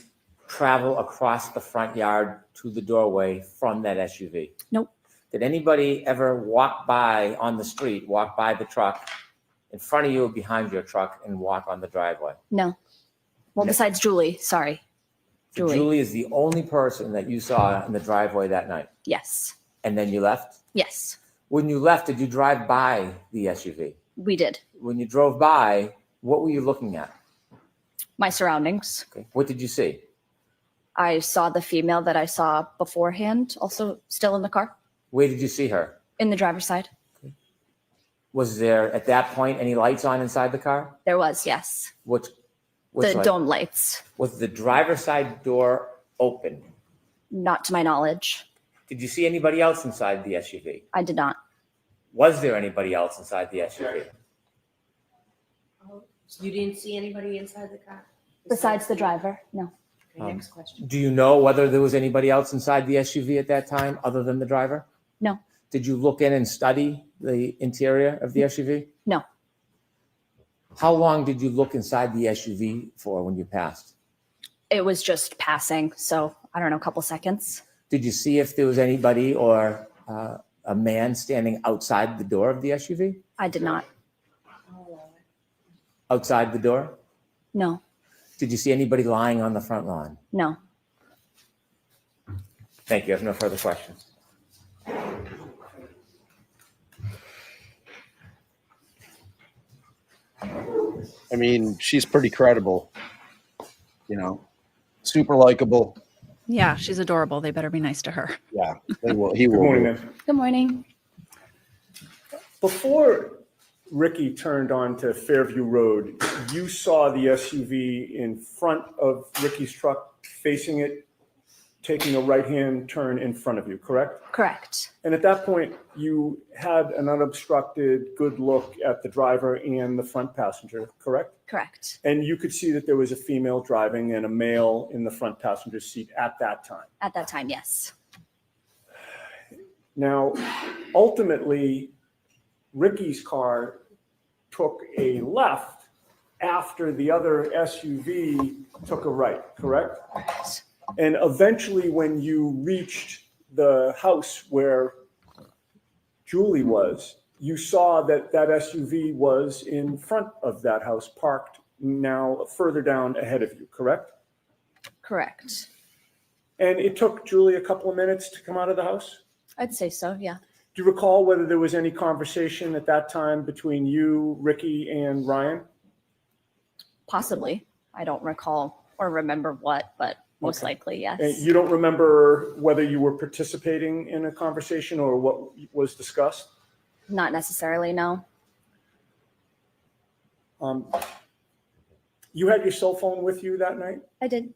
travel across the front yard to the doorway from that SUV? Nope. Did anybody ever walk by on the street, walk by the truck in front of you or behind your truck and walk on the driveway? No. Well, No. besides Julie, sorry. So Julie is the only person that you saw in the driveway that night. Yes. And then you left? Yes, When you left, did you drive by the SUV? we did. When you drove by, what were you looking at? My surroundings. Okay. What did you see? I saw the female that I saw beforehand, also still in the car, Where did you see her? in the driver's side. Was there at that point any lights on inside the car? There was, yes. Which The light? dome lights, Was the driver's side door open? not to my knowledge. Did you see anybody else inside the SUV? I did not. Was there anybody else inside the SUV? You didn't see anybody inside the car? Besides the driver, no. Okay, next question. Do you know whether there was anybody else inside the SUV at that time other than the driver? No. Did you look in and study the interior of the SUV? No. How long did you look inside the SUV for when you passed? It was just passing, so I don't know, a couple seconds. Did you see if there was anybody or a man standing outside the door of the SUV? I did not. Outside the door? No, Did you see anybody lying on the front lawn? no. Thank you. I have no further questions. I mean, she's pretty credible, super likable. Yeah, she's adorable. They better be nice to her. Yeah, he Good will. morning, Nancy. Good morning. Before Ricky turned onto Fairview Road, you saw the SUV in front of Ricky's truck, facing it, taking a right-hand turn in front of you, correct? Correct. And at that point, you had an unobstructed, good look at the driver and the front passenger, correct? Correct. And you could see that there was a female driving and a male in the front passenger seat at that time. At that time, yes. Now, ultimately, Ricky's car took a left after the other SUV took a right, correct? Correct. And eventually, when you reached the house where Julie was, you saw that that SUV was in front of that house, parked now further down ahead of you, correct? Correct. And it took Julie a couple of minutes to come out of the house? I'd say so, yeah. Do you recall whether there was any conversation at that time between you, Ricky, and Ryan? Possibly. I don't recall or remember what, but most likely, yes. And you don't remember whether you were participating in a conversation or what was discussed? Not necessarily, no. You had your cell phone with you that night? I did.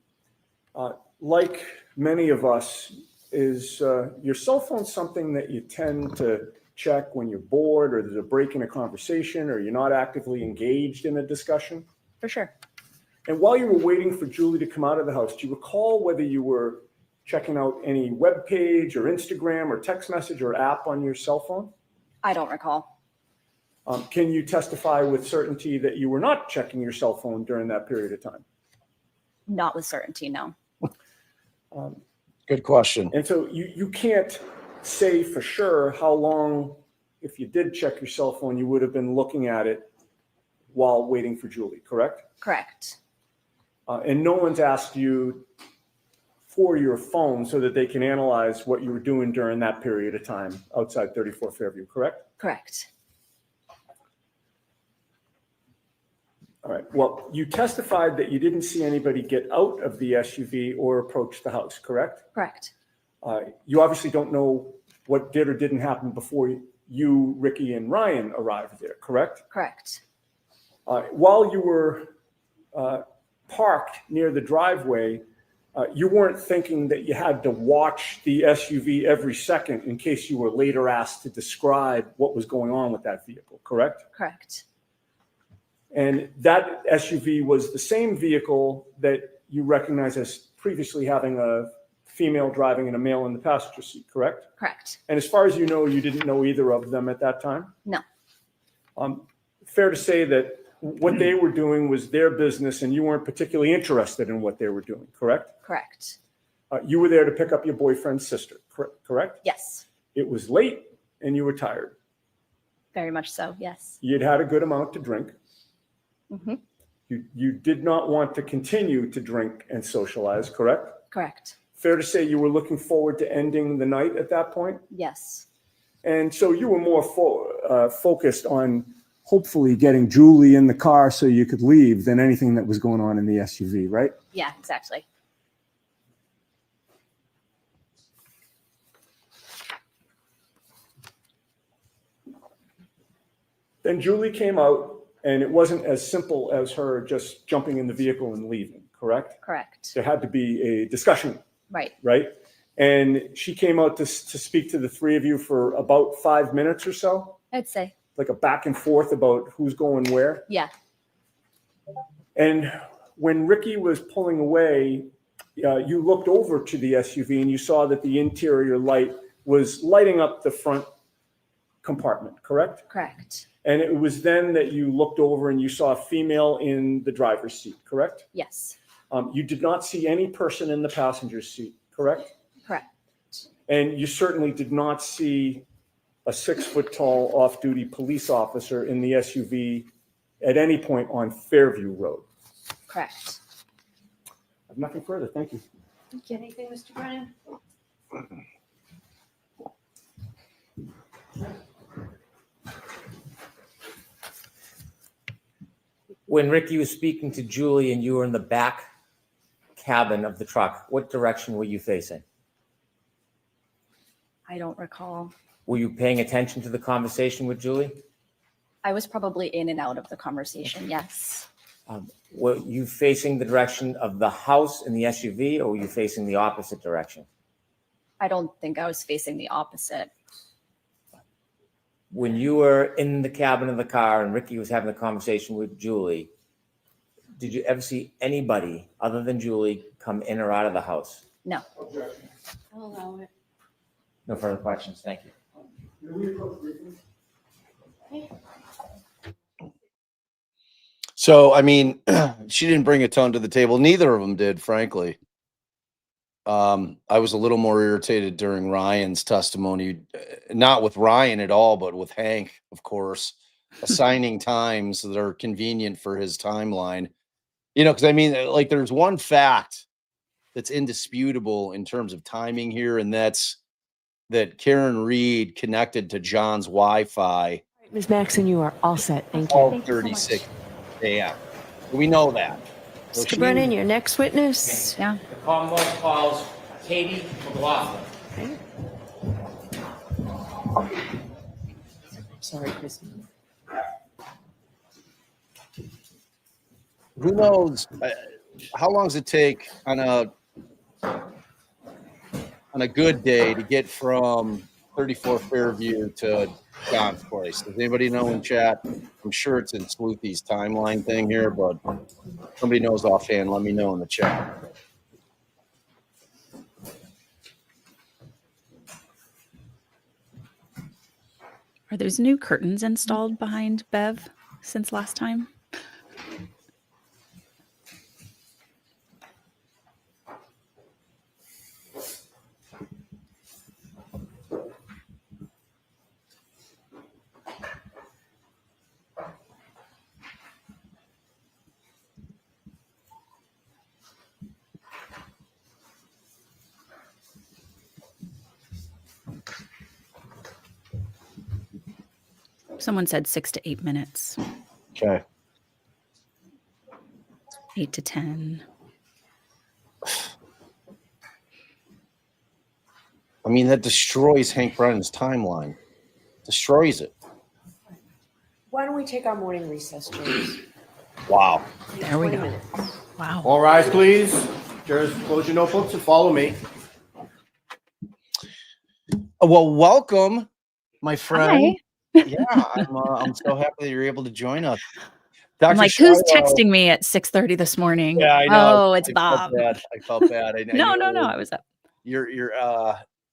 Like many of us, is your cell phone something that you tend to check when you're bored or there's a break in a conversation or you're not actively engaged in a discussion? For sure. And while you were waiting for Julie to come out of the house, do you recall whether you were checking out any web page or Instagram or text message or app on your cell phone? I don't recall. Can you testify with certainty that you were not checking your cell phone during that period of time? Not with certainty, no. Good question. And so you can't say for sure how long, if you did check your cell phone, you would have been looking at it while waiting for Julie, correct? Correct. And no one's asked you for your phone so that they can analyze what you were doing during that period of time outside 34 Fairview, correct? Correct. All right. Well, you testified that you didn't see anybody get out of the SUV or approach the house, correct? Correct. You obviously don't know what did or didn't happen before you, Ricky, and Ryan arrived there, correct? Correct. While you were parked near the driveway, you weren't thinking that you had to watch the SUV every second in case you were later asked to describe what was going on with that vehicle, correct? Correct. And that SUV was the same vehicle that you recognize as previously having a female driving and a male in the passenger seat, correct? Correct. And as far as you know, you didn't know either of them at that time? No. Fair to say that what they were doing was their business and you weren't particularly interested in what they were doing, correct? Correct. You were there to pick up your boyfriend's sister, correct? Yes. It was late and you were tired. Very much so, yes. You'd had a good amount to drink. Mm-hmm. You did not want to continue to drink and socialize, correct? Correct. Fair to say you were looking forward to ending the night at that point? Yes. And so you were more focused on hopefully getting Julie in the car so you could leave than anything that was going on in the SUV, right? Yeah, exactly. Then Julie came out and it wasn't as simple as her just jumping in the vehicle and leaving, correct? Correct. There had to be a discussion, Right. right? And she came out to speak to the three of you for about 5 minutes or so, I'd say. like a back and forth about who's going where. Yeah. And when Ricky was pulling away, you looked over to the SUV and you saw that the interior light was lighting up the front compartment, correct? Correct. And it was then that you looked over and you saw a female in the driver's seat, correct? Yes. You did not see any person in the passenger seat, correct? Correct. And you certainly did not see a 6-foot-tall off-duty police officer in the SUV at any point on Fairview Road. Correct. I have nothing further. Thank you. Anything, Mr. Brennan? When Ricky was speaking to Julie and you were in the back cabin of the truck, what direction were you facing? I don't recall. Were you paying attention to the conversation with Julie? I was probably in and out of the conversation, yes. Were you facing the direction of the house in the SUV or were you facing the opposite direction? I don't think I was facing the opposite. When you were in the cabin of the car and Ricky was having a conversation with Julie, did you ever see anybody other than Julie come in or out of the house? No. I'll allow it. No further questions. Thank you. So, I mean, she didn't bring a ton to the table. Neither of them did, frankly. I was a little more irritated during Ryan's testimony, not with Ryan at all, but with Hank, of course. assigning times that are convenient for his timeline. You know, because I mean, like, there's one fact that's indisputable in terms of timing here, and that's that Karen Reed connected to John's Wi-Fi Ms. Maxon, you are all set. Thank you. 12:36 a.m. We know that. So Mr. Brennan, your next witness. Yeah. The Commonwealth calls Katie McLaughlin. Okay. Sorry, Chris. Who knows how long does it take on a good day to get from 34 Fairview to John's place? Does anybody know in chat? I'm sure it's in Sleuthy's timeline thing here, but somebody knows offhand, let me know in the chat. Are those new curtains installed behind Bev since last time? Someone said 6 to 8 minutes. Okay. 8 to 10. I mean, that destroys Hank Brennan's timeline. Destroys it. Why don't we take our morning recess, James? Wow. There we 20 go. minutes. Wow. All rise, please. Jurors, close your notebooks and follow me. Well, welcome, my friend. Hi. Yeah, I'm so happy that you're able to join us. I'm Dr. like, who's Shiloh- texting me at 6:30 this morning? Yeah, I know. Oh, it's I Bob. felt bad. I No, knew I was up.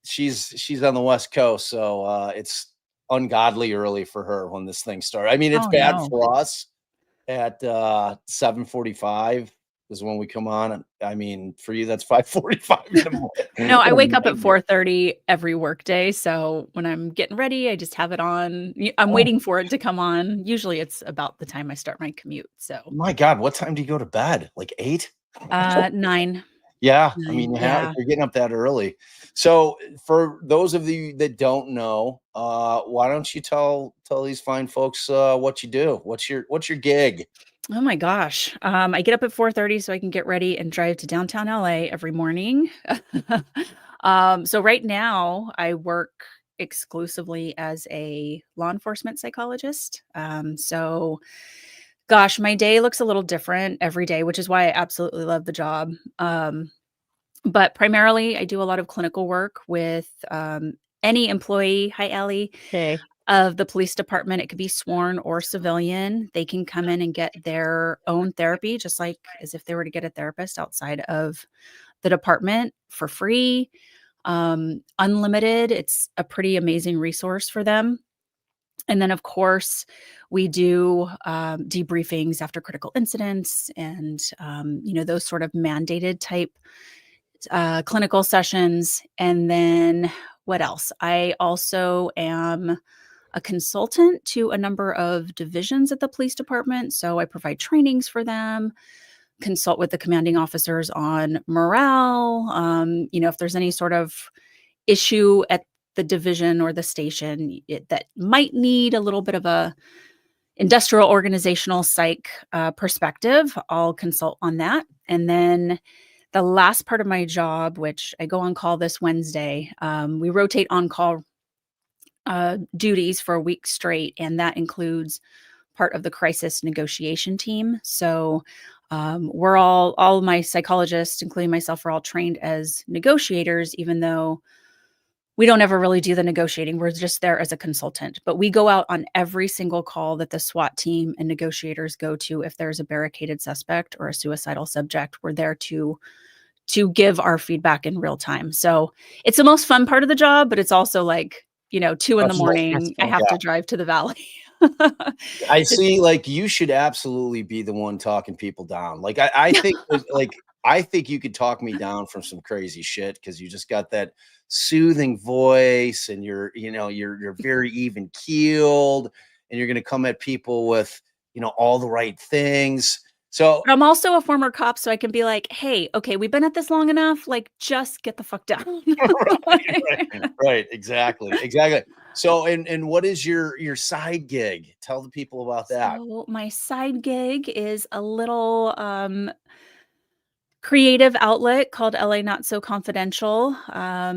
she's on the West Coast, so it's ungodly early for her when this thing started. I mean, it's Oh, bad no. for us at 7:45 is when we come on. I mean, for you, that's 5:45 in the morning. No, I wake up at 4:30 every workday. So when I'm getting ready, I just have it on. I'm waiting for it to come on. Usually it's about the time I start my commute. So My God, what time do you go to bed? Like 8? 9. Yeah, I mean, Yeah. you're getting up that early. So, for those of you that don't know, why don't you tell these fine folks what you do? What's your gig? Oh my gosh. I get up at 4:30 so I can get ready and drive to downtown LA every morning. So right now I work exclusively as a law enforcement psychologist. So gosh, my day looks a little different every day, which is why I absolutely love the job. But primarily I do a lot of clinical work with any employee. Hi, Ellie. Okay. Of the police department. It could be sworn or civilian. They can come in and get their own therapy, just like as if they were to get a therapist outside of the department for free, unlimited. It's a pretty amazing resource for them. And then, of course, we do debriefings after critical incidents and, those sort of mandated type clinical sessions. And then what else? I also am a consultant to a number of divisions at the police department. So I provide trainings for them, consult with the commanding officers on morale. If there's any sort of issue at the division or the station that might need a little bit of a industrial organizational psych perspective, I'll consult on that. And then the last part of my job, which I go on call this Wednesday, we rotate on call duties for a week straight, and that includes part of the crisis negotiation team. So we're all of my psychologists, including myself, are all trained as negotiators, even though we don't ever really do the negotiating. We're just there as a consultant, but we go out on every single call that the SWAT team and negotiators go to. If there's a barricaded suspect or a suicidal subject, we're there to give our feedback in real time. So it's the most fun part of the job, but it's also like, 2 in the morning, I have to drive to the valley. I see. Like, you should absolutely be the one talking people down. Like, I think, I think you could talk me down from some crazy shit because you just got that soothing voice, and you're very even keeled, and you're going to come at people with, all the right things. So But I'm also a former cop, so I can be like, hey, okay, we've been at this long enough. Like, just get the fuck down. right. Exactly. So, and what is your side gig? Tell the people about that. So my side gig is a little creative outlet called LA Not So Confidential.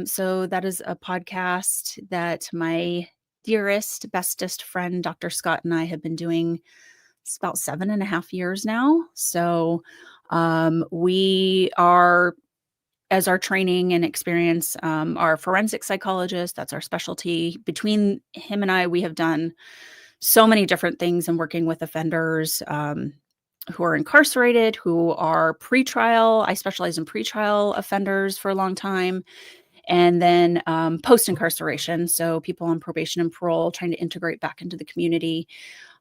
So that is a podcast that my dearest, bestest friend, Dr. Scott, and I have been doing. It's about 7.5 years now. So we are, as our training and experience, are forensic psychologists. That's our specialty. Between him and I, we have done so many different things in working with offenders who are incarcerated, who are pretrial. I specialize in pretrial offenders for a long time. And then post-incarceration, so people on probation and parole trying to integrate back into the community.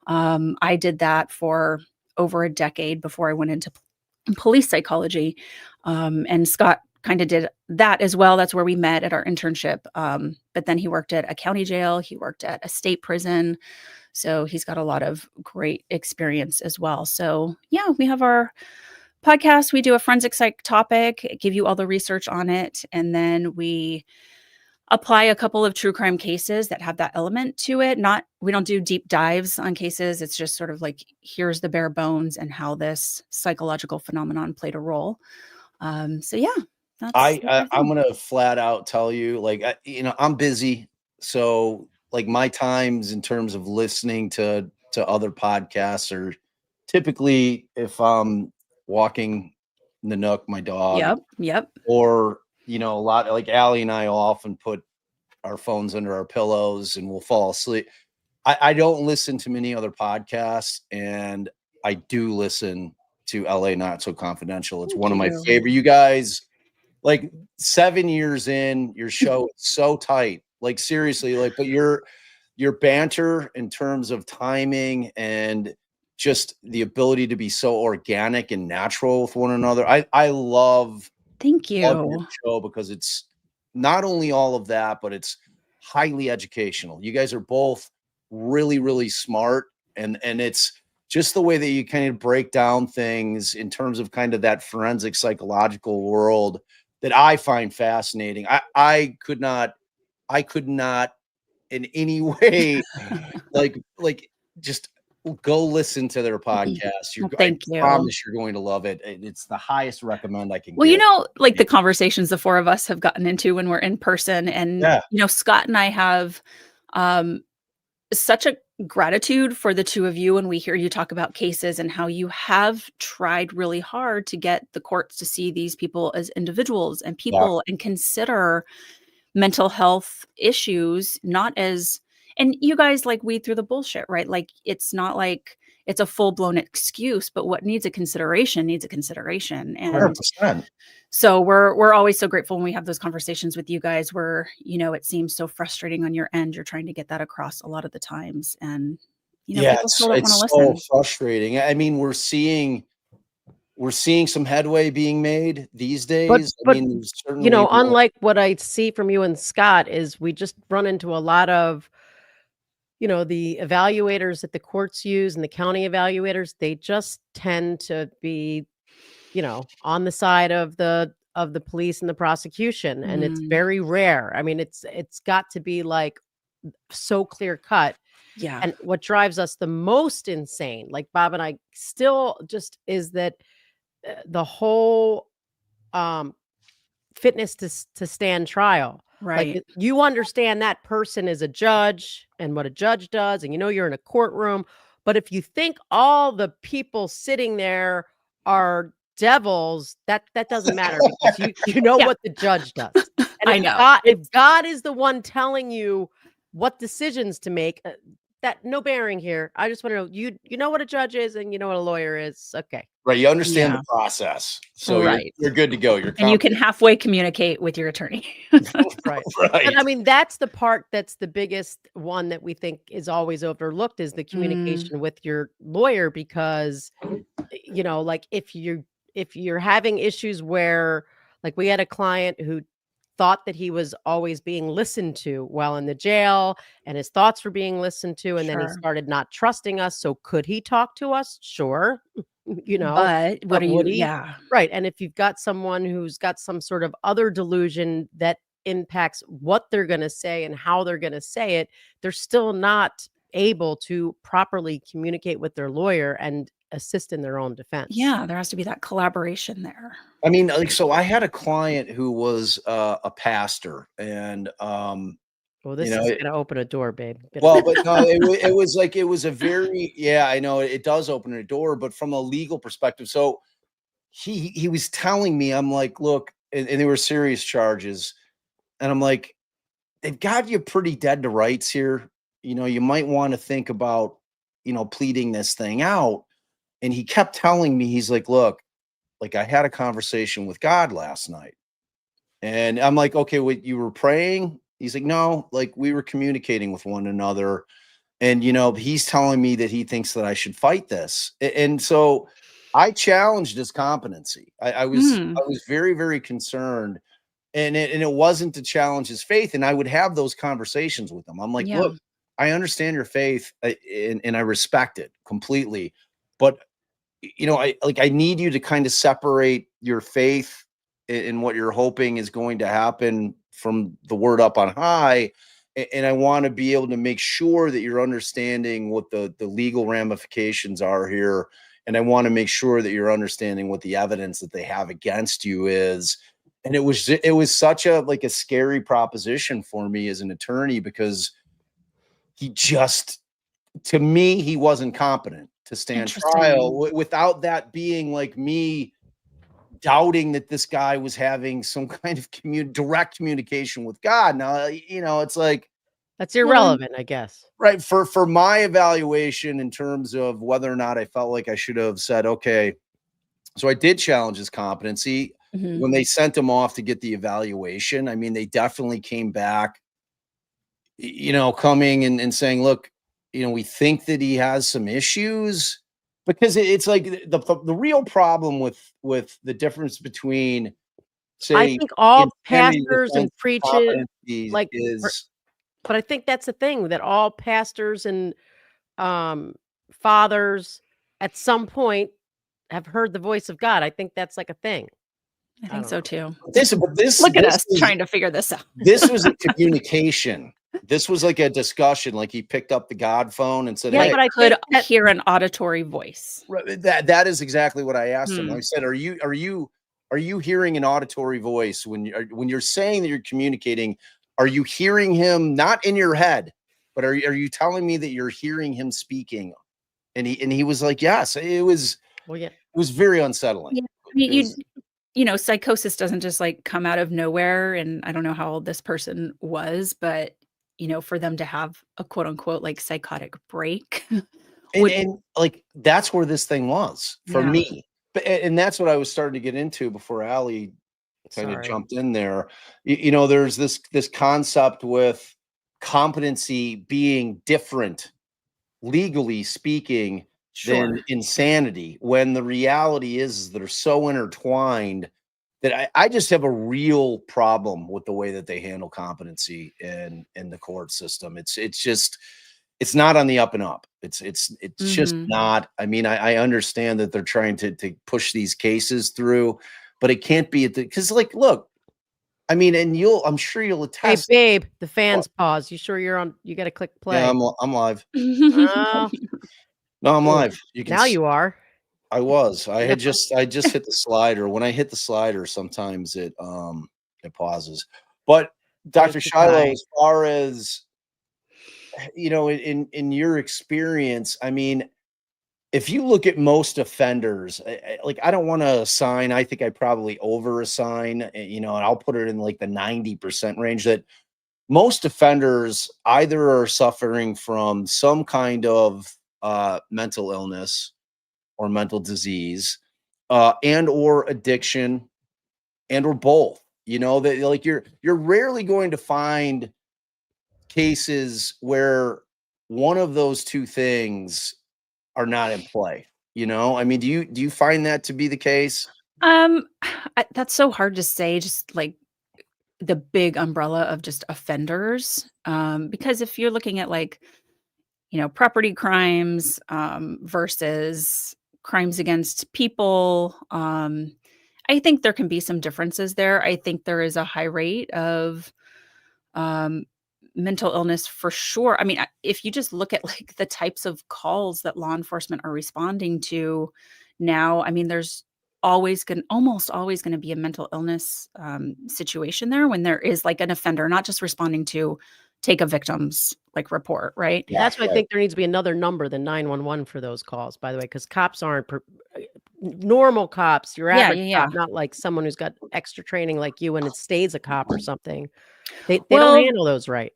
I did that for over a decade before I went into police psychology. And Scott kind of did that as well. That's where we met at our internship. But then he worked at a county jail. He worked at a state prison. So he's got a lot of great experience as well. So yeah, we have our podcast. We do a forensic psych topic, give you all the research on it. And then we apply a couple of true crime cases that have that element to it. We don't do deep dives on cases. It's just sort of like, here's the bare bones and how this psychological phenomenon played a role. So yeah, I'm going to flat out tell you, like, I'm busy. So like my times in terms of listening to other podcasts are typically if I'm walking the Nook, my dog. Yep. Or, a lot like Allie and I will often put our phones under our pillows and we'll fall asleep. I don't listen to many other podcasts, and I do listen to LA Not So Confidential. It's one of my favorite. You guys, like 7 years in, your show is so tight. Like seriously, like, but your banter in terms of timing and just the ability to be so organic and natural with one another. I love Thank you. your show because it's not only all of that, but it's highly educational. You guys are both really, really smart. And it's just the way that you kind of break down things in terms of kind of that forensic psychological world that I find fascinating. I could not in any way like just go listen to their podcast. Thank you. I promise you're going to love it. It's the highest recommend I can Well, get. Like the conversations the four of us have gotten into when we're in person, and Scott and I have such a gratitude for the two of you when we hear you talk about cases and how you have tried really hard to get the courts to see these people as individuals and people and consider mental health issues not as, and you guys like weed through the bullshit, right? Like it's not like it's a full-blown excuse, but what needs a consideration. And 100%. So we're always so grateful when we have those conversations with you guys where, it seems so frustrating on your end. You're trying to get that across a lot of the times. And, people still don't want to listen. So frustrating. I mean, we're seeing some headway being made these days. But I mean, certainly unlike what I see from you and Scott is we just run into a lot of, the evaluators that the courts use and the county evaluators, they just tend to be, on the side of the police and the prosecution. And it's very rare. I mean, it's got to be like so clear cut. Yeah. And what drives us the most insane, like Bob and I still just is that the whole fitness to stand trial. Right. Like you understand that person is a judge and what a judge does, and you're in a courtroom. But if you think all the people sitting there are devils, that doesn't matter because you know what the judge does. And I know. If God is the one telling you what decisions to make, that no bearing here. I just want to know you know what a judge is and you know what a lawyer is. Okay. Right. You understand the process. So you're good to go. And you can halfway communicate with your attorney. Right. But I mean, that's the part that's the biggest one that we think is always overlooked is the communication with your lawyer, because, like if you're having issues where, like we had a client who thought that he was always being listened to while in the jail, and his thoughts were being listened to, and then he Sure. started not trusting us. So could he talk to us? Sure. But what But are would you? he? Yeah. Right. And if you've got someone who's got some sort of other delusion that impacts what they're going to say and how they're going to say it, they're still not able to properly communicate with their lawyer and assist in their own defense. Yeah. There has to be that collaboration there. I mean, like, so I had a client who was a pastor, and Well, this you know, is going to open a door, babe. well, but no, it was like it was a very yeah, I know it does open a door, but from a legal perspective, so he was telling me, I'm like, look, and they were serious charges, and I'm like, they've got you pretty dead to rights here. You might want to think about, pleading this thing out. And he kept telling me, he's like, look, like I had a conversation with God last night. And I'm like, okay, wait, you were praying? He's like, no, like we were communicating with one another. And, he's telling me that he thinks that I should fight this. And so I challenged his competency. I was very, very concerned. And it wasn't to challenge his faith. And I would have those conversations with him. I'm like, Yeah. look, I understand your faith and I respect it completely. But, I need you to kind of separate your faith in what you're hoping is going to happen from the word up on high. And I want to be able to make sure that you're understanding what the legal ramifications are here. And I want to make sure that you're understanding what the evidence that they have against you is. And it was such a scary proposition for me as an attorney, because to me, he wasn't competent to stand trial without that being like me doubting that this guy was having some kind of direct communication with God. Now, it's like, that's irrelevant, I guess. Right. For my evaluation in terms of whether or not I felt like I should have said, okay, so I did challenge his competency. When they sent him off to get the evaluation, I mean, they definitely came back, coming and saying, look, we think that he has some issues, because it's like the real problem with the difference between, say, I think all insanity pastors and defense preachers, competency like, is, but I think that's the thing, that all pastors and fathers at some point have heard the voice of God. I think that's like a thing. I think so too. this Look at us trying to figure this out. This was a communication. This was like a discussion. Like he picked up the God phone and said, Yeah, hey, but I could hear an auditory voice. that is exactly what I asked him. I said, are you hearing an auditory voice when you're saying that you're communicating? Are you hearing him not in your head, but are you telling me that you're hearing him speaking? And he was like, yes. It was very unsettling. Yeah. Psychosis doesn't just like come out of nowhere. And I don't know how old this person was, but for them to have a quote unquote like psychotic break. And like, that's where this thing was for me. And that's what I was starting to get into before Allie kind of jumped in there. There's this concept with competency being different, legally speaking, than insanity, when the reality is they're so intertwined that I just have a real problem with the way that they handle competency in the court system. It's not on the up and up. It's just not. I mean, I understand that they're trying to push these cases through, but it can't be because look, I mean, and I'm sure you'll attest. Hey, babe, the fans pause. You sure you're on? You got to click play. Yeah, I'm live. Oh. No, I'm live. You can now you are. I was. I just hit the slider. When I hit the slider, sometimes it pauses. But Dr. Shiloh, as far as in your experience, I mean, if you look at most offenders, I don't want to assign. I think I probably over assign. And I'll put it in like the 90% range, that most offenders either are suffering from some kind of mental illness or mental disease, and or addiction, and or both. That like you're rarely going to find cases where one of those two things are not in play. I mean, do you find that to be the case? That's so hard to say. Just like the big umbrella of just offenders. Because if you're looking at like, property crimes versus crimes against people, I think there can be some differences there. I think there is a high rate of um, mental illness for sure. I mean, if you just look at like the types of calls that law enforcement are responding to now, I mean, there's almost always going to be a mental illness situation there when there is like an offender, not just responding to take a victim's like report, right? That's why I think there needs to be another number than 911 for those calls, by the way, because cops aren't normal cops, your Yeah, average yeah, cop, yeah. not like someone who's got extra training like you and it stays a cop or something. They don't Well, handle those right.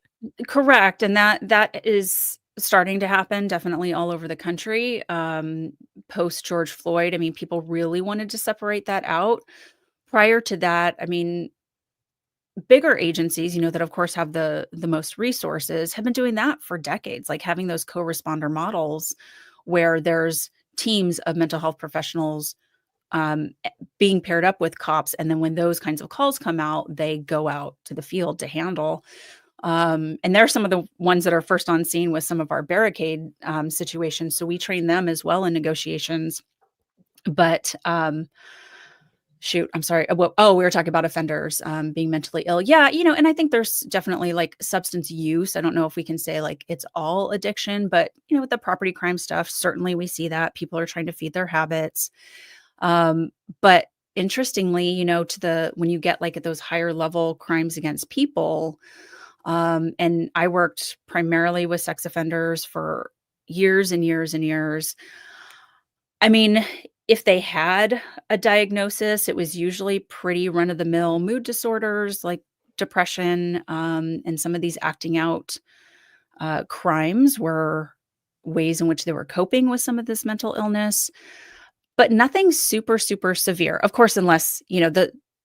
correct, and that is starting to happen definitely all over the country. Post George Floyd, I mean, people really wanted to separate that out. Prior to that, I mean, bigger agencies, that of course have the most resources, have been doing that for decades, like having those co-responder models where there's teams of mental health professionals being paired up with cops, and then when those kinds of calls come out, they go out to the field to handle. And they're some of the ones that are first on scene with some of our barricade situations. So we train them as well in negotiations. But shoot, I'm sorry. We were talking about offenders being mentally ill. Yeah, and I think there's definitely like substance use. I don't know if we can say like it's all addiction, but with the property crime stuff, certainly we see that people are trying to feed their habits. But interestingly, when you get like at those higher level crimes against people, and I worked primarily with sex offenders for years and years and years. I mean, if they had a diagnosis, it was usually pretty run of the mill mood disorders like depression, and some of these acting out crimes were ways in which they were coping with some of this mental illness, but nothing super, super severe. Of course, unless,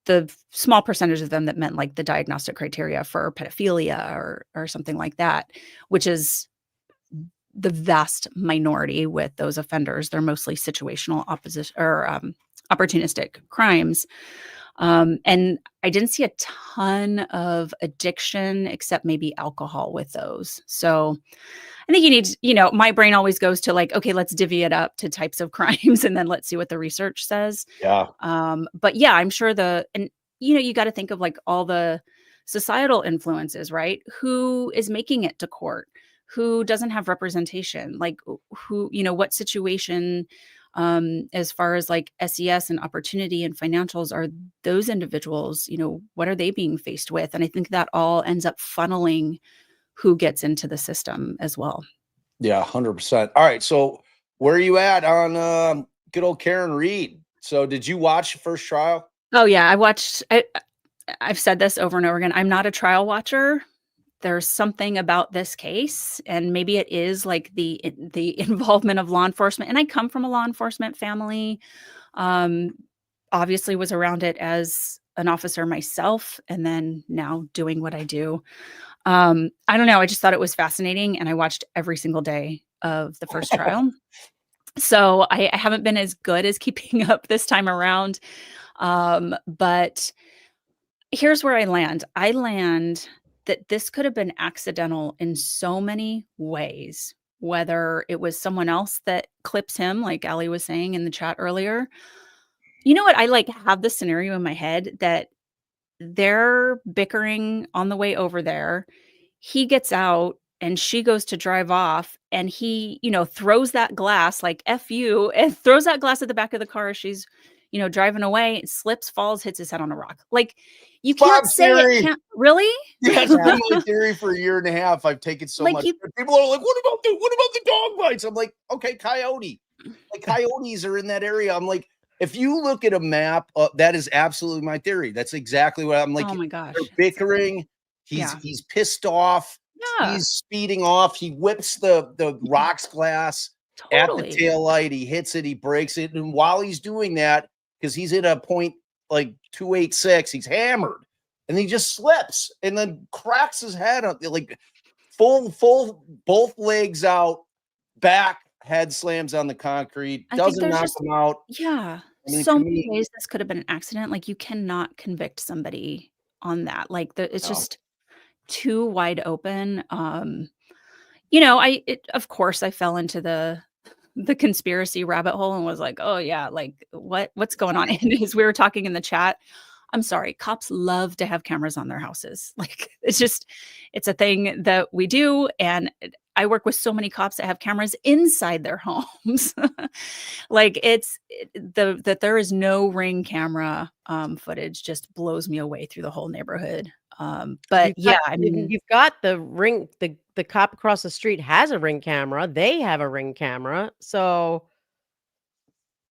the small percentage of them that met like the diagnostic criteria for pedophilia or something like that, which is the vast minority with those offenders. They're mostly situational opposition or opportunistic crimes. And I didn't see a ton of addiction except maybe alcohol with those. So I think you need, my brain always goes to like, okay, let's divvy it up to types of crimes and then let's see what the research says. Yeah. But yeah, I'm sure you got to think of like all the societal influences, right? Who is making it to court? Who doesn't have representation? Like who, what situation, as far as like SES and opportunity and financials are those individuals, what are they being faced with? And I think that all ends up funneling who gets into the system as well. Yeah, 100%. All right. So where are you at on good old Karen Reed? So did you watch the first trial? Oh yeah. I've said this over and over again. I'm not a trial watcher. There's something about this case, and maybe it is like the involvement of law enforcement. And I come from a law enforcement family. Obviously was around it as an officer myself, and then now doing what I do. I don't know. I just thought it was fascinating, and I watched every single day of the first trial. So I haven't been as good as keeping up this time around. But here's where I land. I land that this could have been accidental in so many ways, whether it was someone else that clips him, like Ali was saying in the chat earlier. You know what? I like have this scenario in my head that they're bickering on the way over there. He gets out and she goes to drive off, and he, throws that glass like F you, and throws that glass at the back of the car as she's, driving away, slips, falls, hits his head on a rock. Like you can't Bob's say theory. it can't really. Yeah, it's been my theory for a year and a half. I've taken so Like much. you- People are like, what about the dog bites? I'm like, okay, coyote. Like coyotes are in that area. I'm like, if you look at a map, that is absolutely my theory. That's exactly what I'm like. Oh my gosh. They're bickering. He's pissed off. Yeah. He's speeding off. He whips the rocks glass Totally. at the tail light. He hits it. He breaks it. And while he's doing that, because he's at a point like 286, he's hammered, and he just slips and then cracks his head up, like full, both legs out, back, head slams on the concrete, I think doesn't there's knock just him out. Yeah. I mean, So to many me, ways this could have been an accident. Like you cannot convict somebody on that. Like it's No. just too wide open. Of course I fell into the conspiracy rabbit hole and was like, oh yeah, like what's going on? And as we were talking in the chat, I'm sorry, cops love to have cameras on their houses. Like it's a thing that we do. And I work with so many cops that have cameras inside their homes. Like that there is no Ring camera footage just blows me away through the whole neighborhood. But you've got the Ring, the cop across the street has a Ring camera. They have a Ring camera. So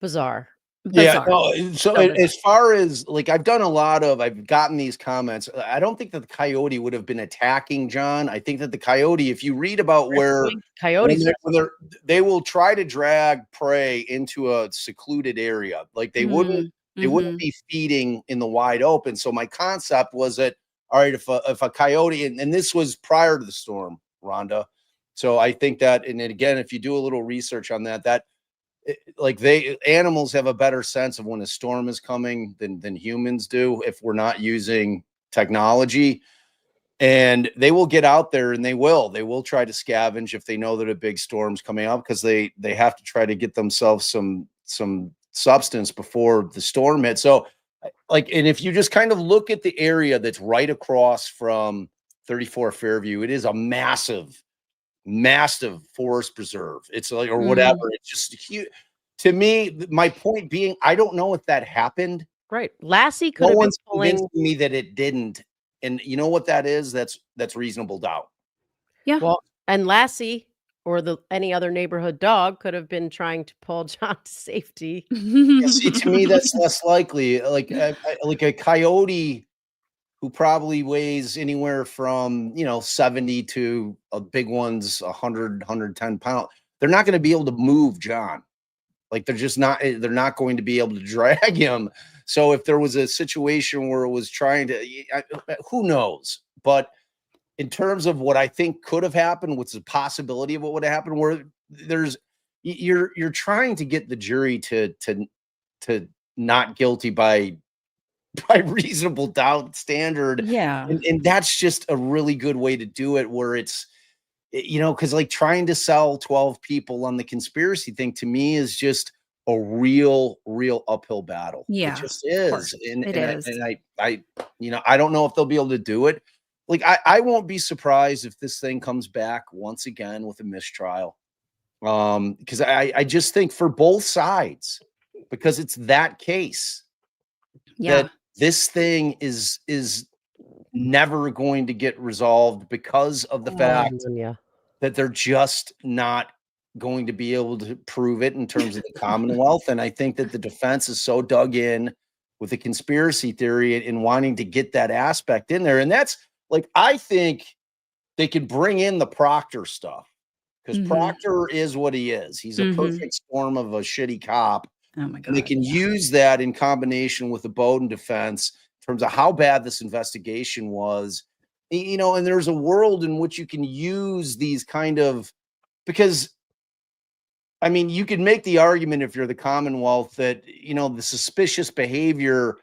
bizarre. Yeah, Bizarre. no, so as far as like I've gotten these comments. I don't think that the coyote would have been attacking John. I think that the coyote, if you read about where coyotes, they will try to drag prey into a secluded area. Like they wouldn't be feeding in the wide open. So my concept was that, all right, if a coyote, and this was prior to the storm, Rhonda. So I think that, and again, if you do a little research on that like animals have a better sense of when a storm is coming than humans do if we're not using technology, and they will get out there and they will try to scavenge if they know that a big storm's coming up, because they have to try to get themselves some substance before the storm hits. So like, and if you just kind of look at the area that's right across from 34 Fairview, it is a massive forest preserve. It's like, or whatever. It's just huge. To me, my point being, I don't know if that happened. Right. Lassie could have been convincing me that it didn't. And you know what that is? That's reasonable doubt. Yeah. Well, and Lassie or any other neighborhood dog could have been trying to pull John to safety. See, to me, that's less likely. Like a coyote who probably weighs anywhere from 70 to a big one's 100, 110 pounds. They're not going to be able to move John. Like they're not going to be able to drag him. So if there was a situation where it was trying to, who knows? But in terms of what I think could have happened, what's the possibility of what would have happened, where you're trying to get the jury to not guilty by reasonable doubt standard. Yeah. And that's just a really good way to do it, where it's, because like trying to sell 12 people on the conspiracy thing to me is just a real uphill battle. Yeah. It just is. It is. I don't know if they'll be able to do it. Like I won't be surprised if this thing comes back once again with a mistrial. Because I just think for both sides, because it's that case. Yeah. That this thing is never going to get resolved because of the fact that they're just not going to be able to prove it in terms of the Commonwealth. And I think that the defense is so dug in with the conspiracy theory and wanting to get that aspect in there. And that's like, I think they could bring in the Proctor stuff, because Proctor is what he is. He's a perfect storm of a shitty cop. Oh my God. And they can use that in combination with the Bowden defense in terms of how bad this investigation was, and there's a world in which you can use these kind of, because I mean, you could make the argument if you're the Commonwealth that, the suspicious behavior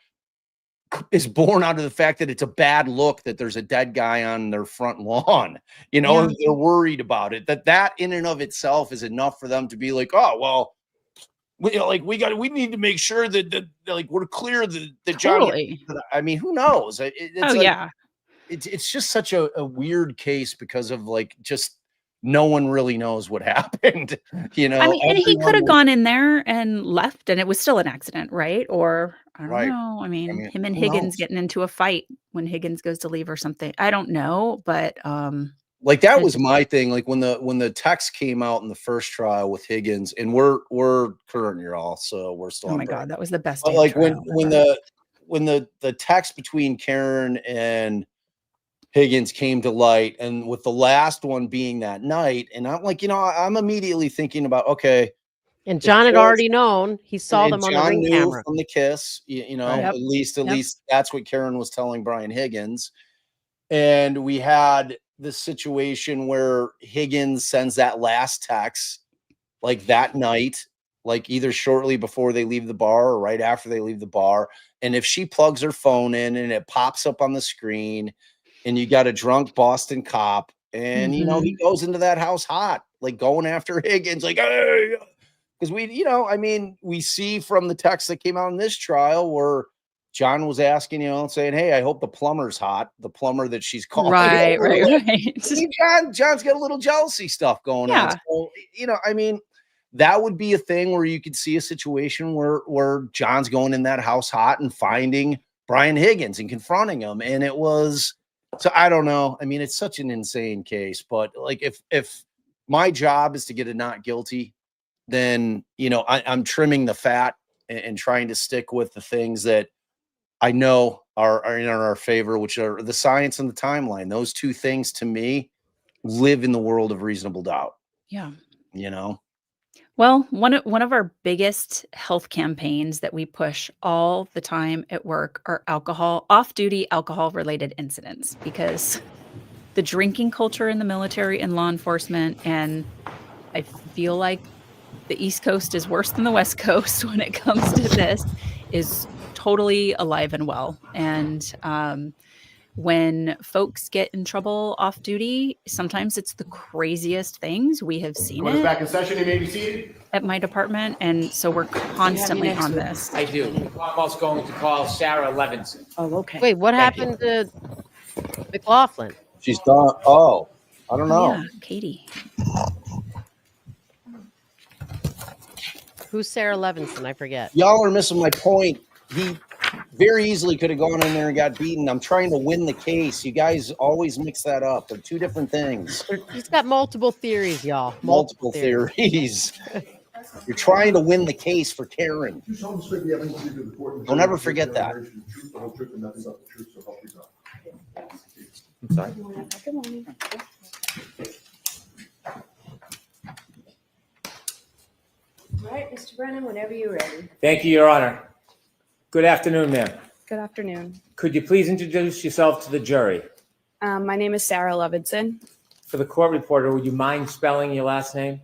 is born out of the fact that it's a bad look that there's a dead guy on their front lawn, and they're worried about it, that in and of itself is enough for them to be like, oh, well, we need to make sure that like we're clear that John. Totally. I mean, who knows? Yeah. It's just such a weird case because of like just no one really knows what happened. I mean, and he could have gone in there and left, and it was still an accident, right? Or I don't know. I mean, him and Higgins getting into a fight when Higgins goes to leave or something. I don't know, but like that was my thing. Like when the text came out in the first trial with Higgins, and we're current year all, so we're still. Oh my God, that was the best. But like when the text between Karen and Higgins came to light, and with the last one being that night, and I'm like, I'm immediately thinking about, okay. And John had already known. He saw them on the Ring camera from the kiss. At least that's what Karen was telling Brian Higgins. And we had this situation where Higgins sends that last text like that night, like either shortly before they leave the bar or right after they leave the bar. And if she plugs her phone in and it pops up on the screen and you got a drunk Boston cop and, you know, he goes into that house hot, like going after Higgins, like, hey, because we, you know, I mean, we see from the text that came out in this trial where John was asking, you know, saying, hey, I hope the plumber's hot, the plumber that she's calling. Right. I mean, John's got a little jealousy stuff going on. Yeah. So, you know, I mean, that would be a thing where you could see a situation where John's going in that house hot and finding Brian Higgins and confronting him. And it was, so I don't know. I mean, it's such an insane case, but like, if my job is to get a not guilty, then, you know, I'm trimming the fat and trying to stick with the things that I know are in our favor, which are the science and the timeline. Those two things to me live in the world of reasonable doubt. Yeah. You know? Well, one of our biggest health campaigns that we push all the time at work are off-duty alcohol-related incidents, because the drinking culture in the military and law enforcement, and I feel like the East Coast is worse than the West Coast when it comes to this, is totally alive and well. And when folks get in trouble off duty, sometimes it's the craziest things. We have seen Court is it back in session. You may be seated. at my department, and so we're constantly on this. I do. I'm also going to call Sarah Levinson. Oh, okay. Wait, what Thank happened to McLaughlin? She's done. Oh, I don't know. Yeah, Katie. Who's Sarah Levinson? I forget. Y'all are missing my point. He very easily could have gone in there and got beaten. I'm trying to win the case. You guys always mix that up. They're two different things. He's got multiple theories, y'all. Multiple theories. You're trying to win the case for Karen. Don't ever forget that. I'm sorry. Good morning. All right, Mr. Brennan, whenever you're ready. Thank you, Your Honor. Good afternoon, ma'am. Good afternoon. Could you please introduce yourself to the jury? My name is Sarah Levinson. For the court reporter, would you mind spelling your last name?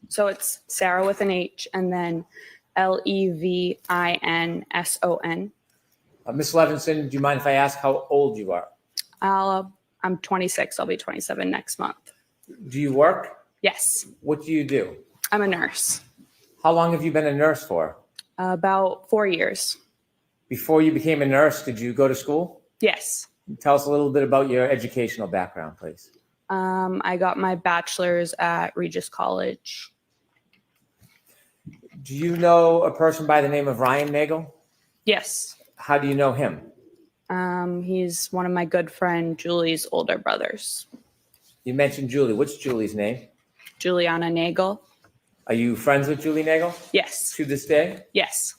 So it's Sarah with an H and then Levinson. Ms. Levinson, do you mind if I ask how old you are? I'm 26. I'll be 27 next month. Do you work? Yes, What do you do? I'm a nurse. How long have you been a nurse for? About 4 years. Before you became a nurse, did you go to school? Yes. Tell us a little bit about your educational background, please. I got my bachelor's at Regis College. Do you know a person by the name of Ryan Nagel? Yes. How do you know him? He's one of my good friend Julie's older brothers. You mentioned Julie. What's Julie's name? Juliana Nagel. Are you friends with Julie Nagel Yes. to this day? Yes.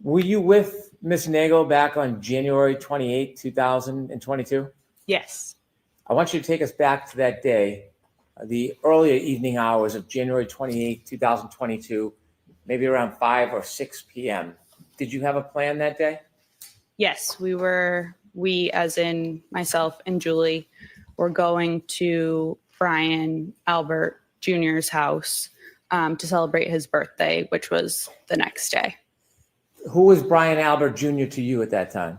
Were you with Miss Nagel back on January 28, 2022? Yes. I want you to take us back to that day, the earlier evening hours of January 28, 2022, maybe around 5 or 6 p.m. Did you have a plan that day? Yes, we as in myself and Julie, were going to Brian Albert Jr.'s house to celebrate his birthday, which was the next day. Who was Brian Albert Jr. to you at that time?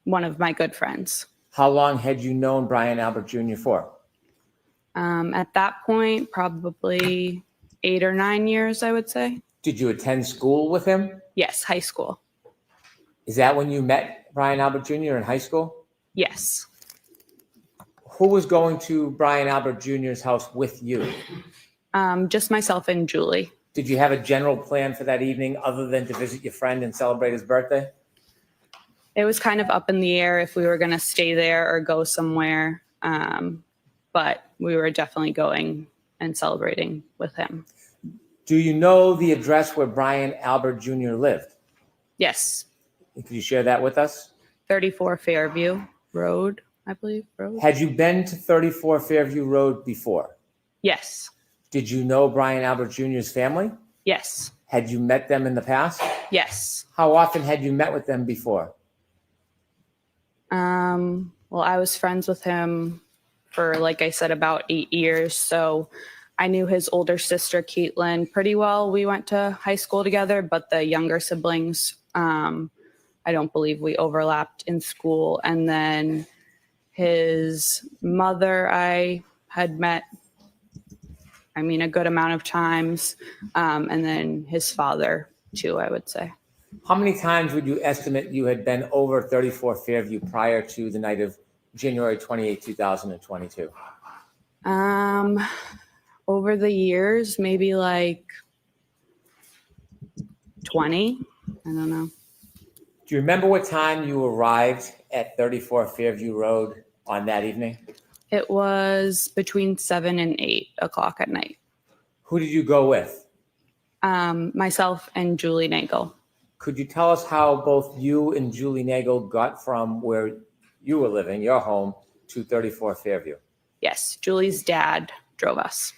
One of my good friends. How long had you known Brian Albert Jr. for? At that point, probably 8 or 9 years, I would say. Did you attend school with him? Yes, high school. Is that when you met Brian Albert Jr. in high school? Yes. Who was going to Brian Albert Jr.'s house with you? Just myself and Julie. Did you have a general plan for that evening other than to visit your friend and celebrate his birthday? It was kind of up in the air if we were going to stay there or go somewhere. But we were definitely going and celebrating with him. Do you know the address where Brian Albert Jr. lived? Yes. Could you share that with us? 34 Fairview Road, I believe. Road. Had you been to 34 Fairview Road before? Yes. Did you know Brian Albert Jr.'s family? Yes. Had you met them in the past? Yes. How often had you met with them before? Well, I was friends with him for, like I said, about 8 years. So I knew his older sister, Caitlin, pretty well. We went to high school together, but the younger siblings, I I don't believe we overlapped in school. And then his mother, I had met, I mean, a good amount of times. And then his father too, I would say. How many times would you estimate you had been over 34 Fairview prior to the night of January 28, 2022? Over the years, maybe like 20. I don't know. Do you remember what time you arrived at 34 Fairview Road on that evening? It was between 7 and 8 o'clock at night. Who did you go with? Myself and Julie Nagel. Could you tell us how both you and Julie Nagel got from where you were living, your home, to 34 Fairview? Yes, Julie's dad drove us.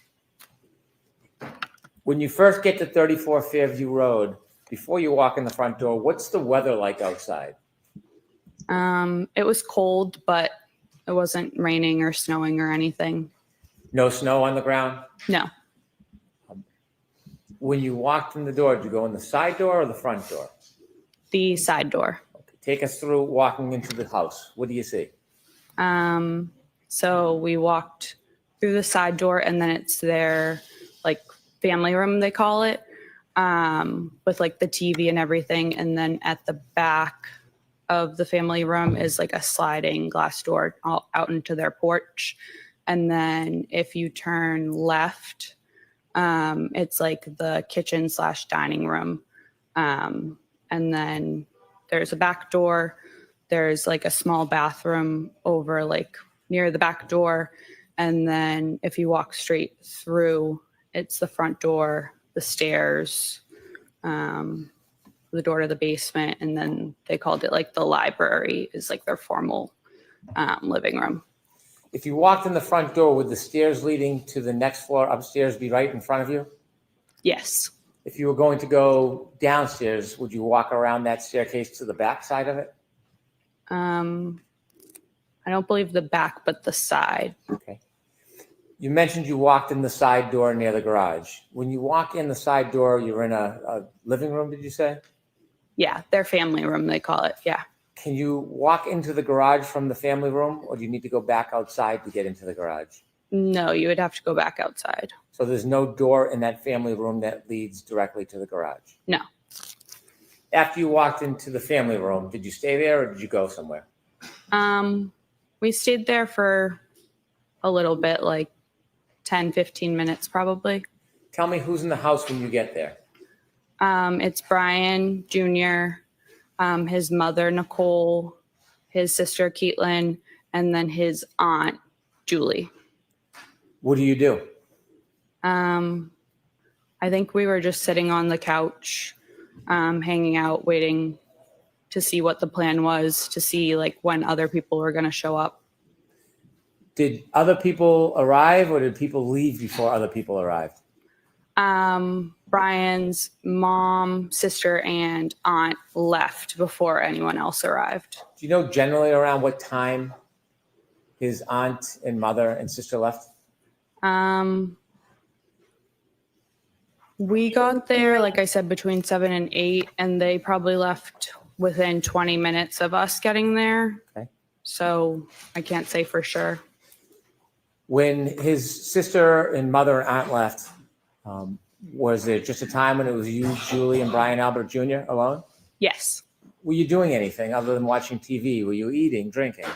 When you first get to 34 Fairview Road, before you walk in the front door, what's the weather like outside? It was cold, but it wasn't raining or snowing or anything. No snow on the ground? No. When you walked in the door, did you go in the side door or the front door? The side door. Okay. Take us through walking into the house. What do you see? So we walked through the side door, and then it's their like family room, they call it, with like the TV and everything. And then at the back of the family room is like a sliding glass door out into their porch. And then if you turn left, it's like the kitchen / dining room. And then there's a back door. There's like a small bathroom over like near the back door. And then if you walk straight through, it's the front door, the stairs, the door to the basement. And then they called it like the library is like their formal living room. If you walked in the front door, would the stairs leading to the next floor upstairs be right in front of you? Yes. If you were going to go downstairs, would you walk around that staircase to the back side of it? I don't believe the back, but the side. Okay. You mentioned you walked in the side door near the garage. When you walk in the side door, you're in a living room, did you say? Yeah, their family room, they call it. Yeah. Can you walk into the garage from the family room, or do you need to go back outside to get into the garage? No, you would have to go back outside. So there's no door in that family room that leads directly to the garage? No. After you walked into the family room, did you stay there or did you go somewhere? We stayed there for a little bit, like 10, 15 minutes probably. Tell me who's in the house when you get there. It's Brian Jr., his mother, Nicole, his sister, Caitlin, and then his aunt, Julie. What do you do? I think we were just sitting on the couch, hanging out, waiting to see what the plan was, to see like when other people were going to show up. Did other people arrive or did people leave before other people arrived? Brian's mom, sister, and aunt left before anyone else arrived. Do you know generally around what time his aunt and mother and sister left? We got there, like I said, between 7 and 8, and they probably left within 20 minutes of us getting there. Okay. So I can't say for sure. When his sister and mother and aunt left, was there just a time when it was you, Julie, and Brian Albert Jr. alone? Yes. Were you doing anything other than watching TV? Were you eating, drinking?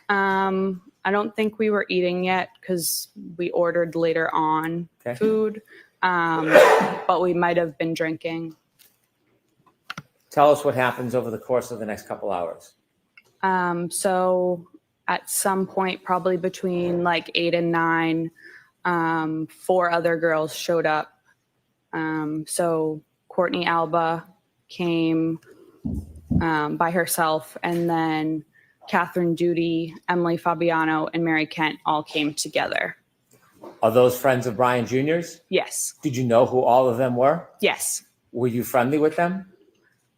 I don't think we were eating yet because we ordered later on food, but we might have been drinking. Tell us what happens over the course of the next couple hours. So at some point, probably between like 8 and 9, 4 other girls showed up. So Courtney Alba came by herself, and then Catherine Duty, Emily Fabiano, and Mary Kent all came together. Are those friends of Brian Jr.'s? Yes. Did you know who all of them were? Yes. Were you friendly with them?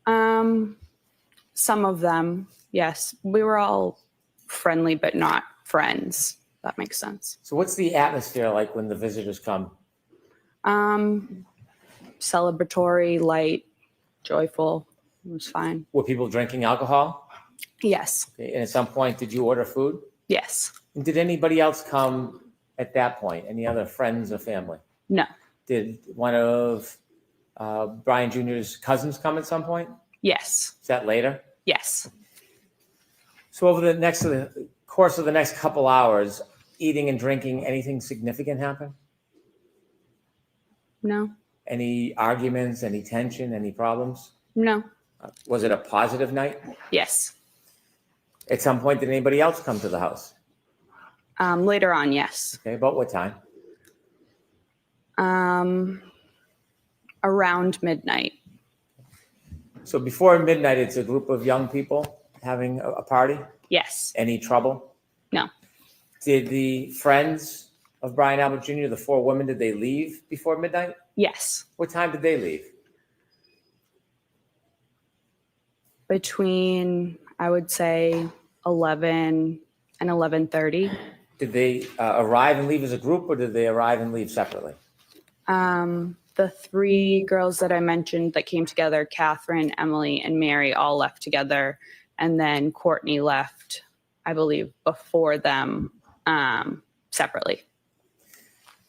Some of them, yes. We were all friendly, but not friends. That makes sense. So what's the atmosphere like when the visitors come? Celebratory, light, joyful. It was fine. Were people drinking alcohol? Yes. Okay, and at some point, did you order food? Yes. And did anybody else come at that point? Any other friends or family? No. Did one of Brian Jr.'s cousins come at some point? Yes. Is that later? Yes. So over the course of the next couple hours, eating and drinking, anything significant happen? No. Any arguments, any tension, any problems? No. Was it a positive night? Yes. At some point, did anybody else come to the house? Later on, yes. Okay, about what time? Around midnight. So before midnight, it's a group of young people having a party? Yes. Any trouble? No. Did the friends of Brian Albert Jr., the 4 women, did they leave before midnight? Yes. What time did they leave? Between, I would say, 11 and 11:30. Did they arrive and leave as a group, or did they arrive and leave separately? The 3 girls that I mentioned that came together, Catherine, Emily, and Mary, all left together. And then Courtney left, I believe, before them separately.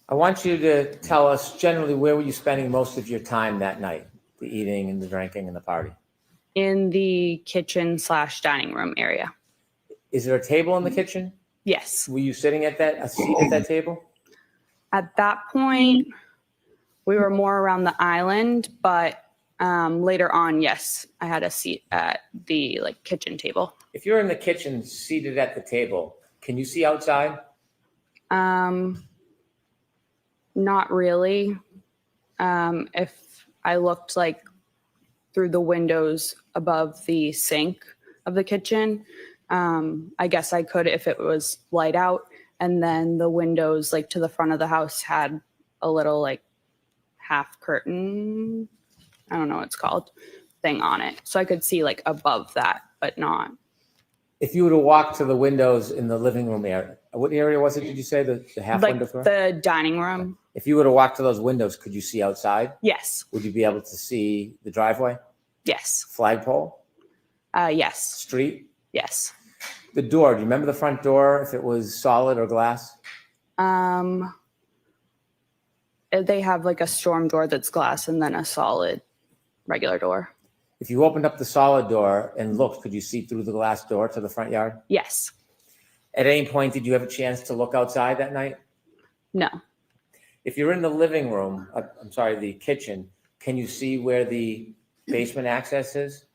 I want you to tell us generally where were you spending most of your time that night, the eating and the drinking and the party? In the kitchen/dining room area. Is there a table in the kitchen? Yes. Were you sitting at a seat at that table? At that point, we were more around the island, but later on, yes, I had a seat at the kitchen table. If you're in the kitchen seated at the table, can you see outside? Not really. If I looked through the windows above the sink of the kitchen, I guess I could if it was light out. And then the windows to the front of the house had a little half curtain, I don't know what it's called, thing on it. So I could see above that, but not. If you were to walk to the windows in the living room area, what area was it, did you say, the half window? The dining room. If you were to walk to those windows, could you see outside? Yes. Would you be able to see the driveway? Yes. Flagpole? Yes. Street? Yes. The door, do you remember the front door, if it was solid or glass? They have a storm door that's glass and then a solid regular door. If you opened up the solid door and looked, could you see through the glass door to the front yard? Yes. At any point, did you have a chance to look outside that night? No. If you're in the living room, the kitchen, can you see where the basement access is?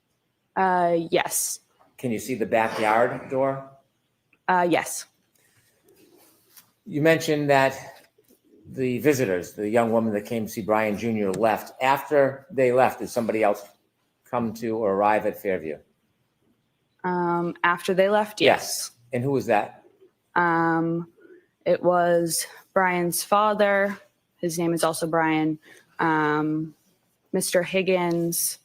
Yes. Can you see the backyard door? Yes. You mentioned that the visitors, the young woman that came to see Brian Jr. left. After they left, did somebody else come to or arrive at Fairview? After they left, yes. And who was that? It was Brian's father. His name is also Brian. Mr. Higgins.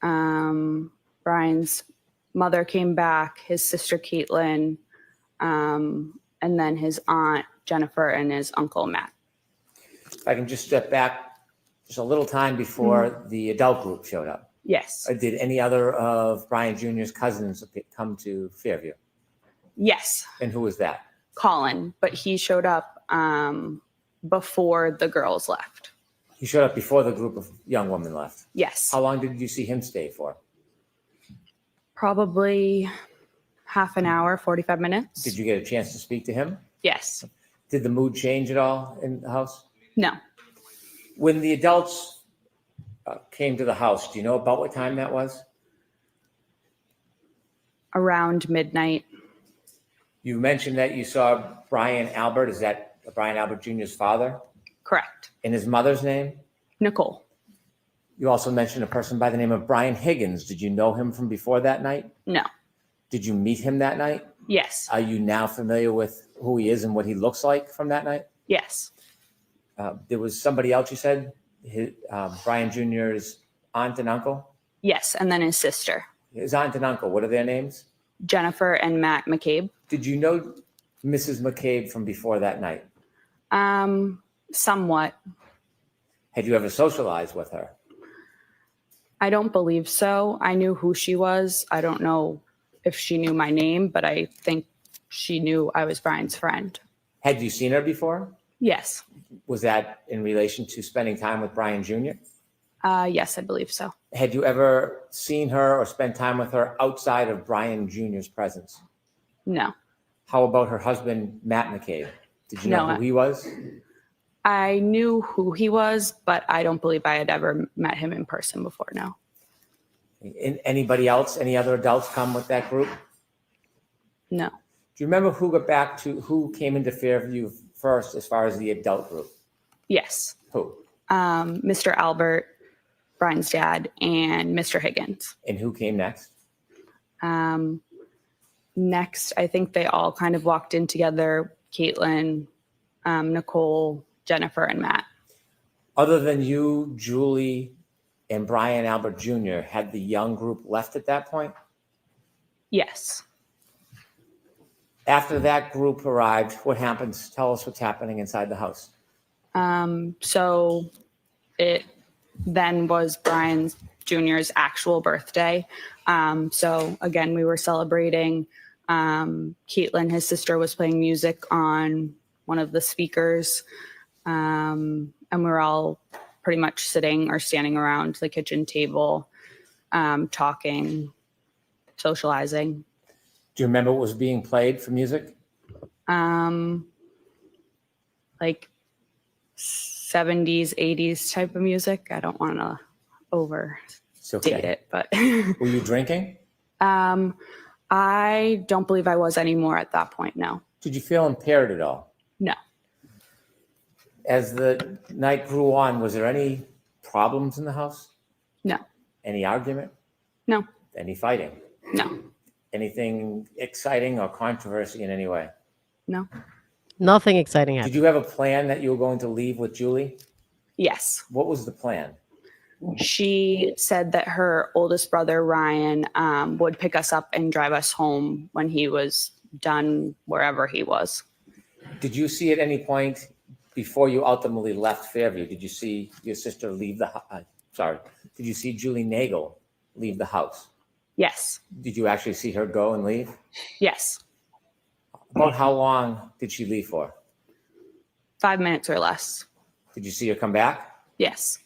Brian's mother came back, his sister Caitlin, and then his aunt Jennifer and his uncle Matt. If I can just step back just a little time before the adult group showed up. Yes. Did any other of Brian Jr.'s cousins come to Fairview? Yes. And who was that? Colin, but he showed up before the girls left. He showed up before the group of young women left? Yes. How long did you see him stay for? Probably half an hour, 45 minutes. Did you get a chance to speak to him? Yes. Did the mood change at all in the house? No. When the adults came to the house, do you know about what time that was? Around midnight. You mentioned that you saw Brian Albert. Is that Brian Albert Jr.'s father? Correct. And his mother's name? Nicole. You also mentioned a person by the name of Brian Higgins. Did you know him from before that night? No. Did you meet him that night? Yes. Are you now familiar with who he is and what he looks like from that night? Yes. There was somebody else you said, Brian Jr.'s aunt and uncle? Yes, and then his sister. His aunt and uncle, what are their names? Jennifer and Matt McCabe. Did you know Mrs. McCabe from before that night? Somewhat. Had you ever socialized with her? I don't believe so. I knew who she was. I don't know if she knew my name, but I think she knew I was Brian's friend. Had you seen her before? Yes. Was that in relation to spending time with Brian Jr.? Yes, I believe so. Had you ever seen her or spent time with her outside of Brian Jr.'s presence? No. How about her husband, Matt McCabe? Did you know No, who he was? I knew who he was, but I don't believe I had ever met him in person before. No. Anybody else, any other adults come with that group? No. Do you remember who came into Fairview first as far as the adult group? Yes. Who? Mr. Albert, Brian's dad, and Mr. Higgins. And who came next? Next, I think they all kind of walked in together. Caitlin, Nicole, Jennifer, and Matt. Other than you, Julie, and Brian Albert Jr., had the young group left at that point? Yes. After that group arrived, what happens? Tell us what's happening inside the house. So it then was Brian Jr.'s actual birthday. So again, we were celebrating. Caitlin, his sister, was playing music on one of the speakers. And we were all pretty much sitting or standing around the kitchen table, talking, socializing. Do you remember what was being played for music? Like 70s, 80s type of music. I don't want to overstate it, but Were you drinking? I don't believe I was anymore at that point. No. Did you feel impaired at all? No. As the night grew on, was there any problems in the house? No. Any argument? No. Any fighting? No. Anything exciting or controversy in any way? No. Nothing exciting happened. Did you have a plan that you were going to leave with Julie? Yes. What was the plan? She said that her oldest brother, Ryan, would pick us up and drive us home when he was done wherever he was. Did you see at any point before you ultimately left Fairview, did you see your sister leave the did you see Julie Nagel leave the house? Yes. Did you actually see her go and leave? Yes. About how long did she leave for? 5 minutes or less. Did you see her come back? Yes.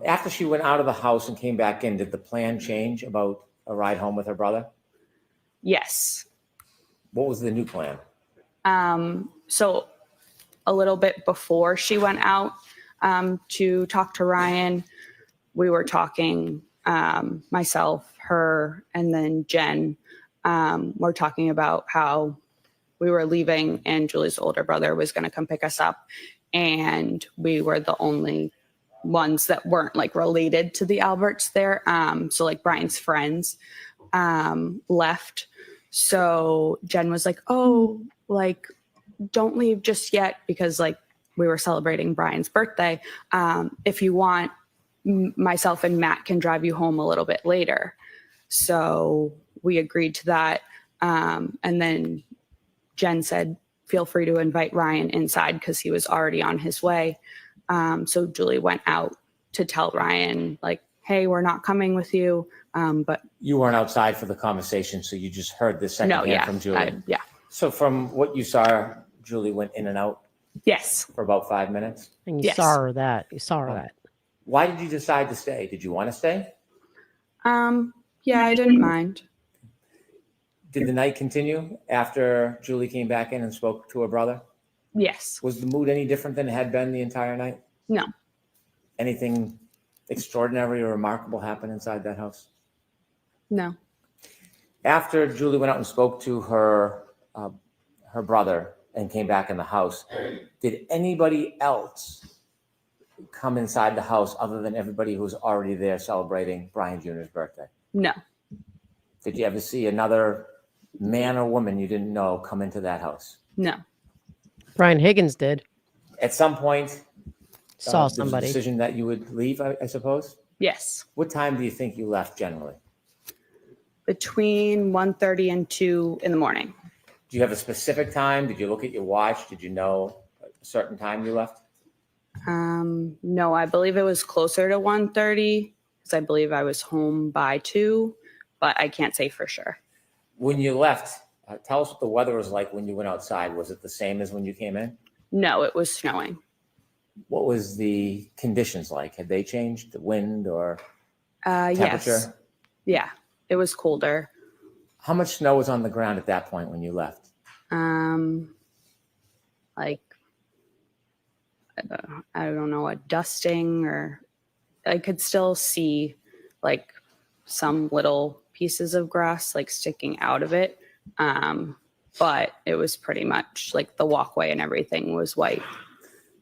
After she went out of the house and came back in, did the plan change about a ride home with her brother? Yes. What was the new plan? So a little bit before she went out to talk to Ryan, we were talking, myself, her, and then Jen, were talking about how we were leaving and Julie's older brother was going to come pick us up. And we were the only ones that weren't like related to the Alberts there. So like Brian's friends left. So Jen was like, oh, like, don't leave just yet, because like we were celebrating Brian's birthday. If you want, myself and Matt can drive you home a little bit later. So we agreed to that. And then Jen said, feel free to invite Ryan inside because he was already on his way. So Julie went out to tell Ryan, like, hey, we're not coming with you. But You weren't outside for the conversation, so you just heard this secondhand from Julie. Yeah. So from what you saw, Julie went in and out? Yes. For about 5 minutes? And you saw her that. You saw her that. Why did you decide to stay? Did you want to stay? Yeah, I didn't mind. Did the night continue after Julie came back in and spoke to her brother? Yes. Was the mood any different than it had been the entire night? No. Anything extraordinary or remarkable happen inside that house? No. After Julie went out and spoke to her brother and came back in the house, did anybody else come inside the house other than everybody who was already there celebrating Brian Jr.'s birthday? No. Did you ever see another man or woman you didn't know come into that house? No. Brian Higgins did. At some point, Saw there was a somebody. decision that you would leave, I suppose? Yes. What time do you think you left generally? Between 1:30 and 2 in the morning. Do you have a specific time? Did you look at your watch? Did you know a certain time you left? No, I believe it was closer to 1:30. because I believe I was home by 2, but I can't say for sure. When you left, tell us what the weather was like when you went outside. Was it the same as when you came in? No, it was snowing. What was the conditions like? Had they changed, the wind or temperature? Yes. Yeah, it was colder. How much snow was on the ground at that point when you left? Like, I don't know, a dusting, or I could still see like some little pieces of grass like sticking out of it. But it was pretty much like the walkway and everything was white.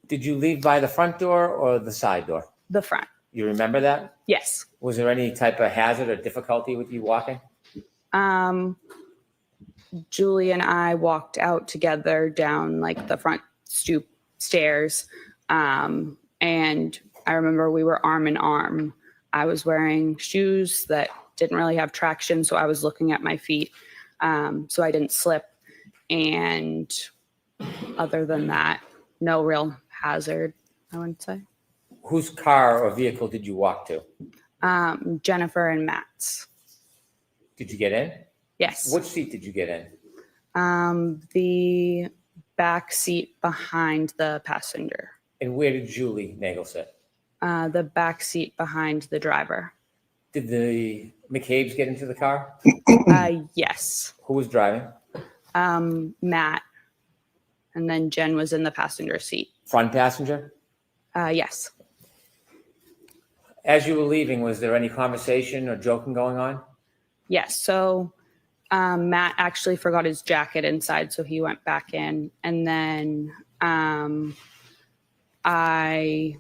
Did you leave by the front door or the side door? The front. You remember that? Yes. Was there any type of hazard or difficulty with you walking? Julie and I walked out together down like the front stoop stairs. And I remember we were arm in arm. I was wearing shoes that didn't really have traction, so I was looking at my feet, so I didn't slip. And other than that, no real hazard, I wouldn't say. Whose car or vehicle did you walk to? Jennifer and Matt's. Did you get in? Yes. Which seat did you get in? The back seat behind the passenger. And where did Julie Nagel sit? The back seat behind the driver. Did the McCabe's get into the car? Yes. Who was driving? Matt. And then Jen was in the passenger seat. Front passenger? Yes. As you were leaving, was there any conversation or joking going on? Yes. So Matt actually forgot his jacket inside, so he went back in. And then I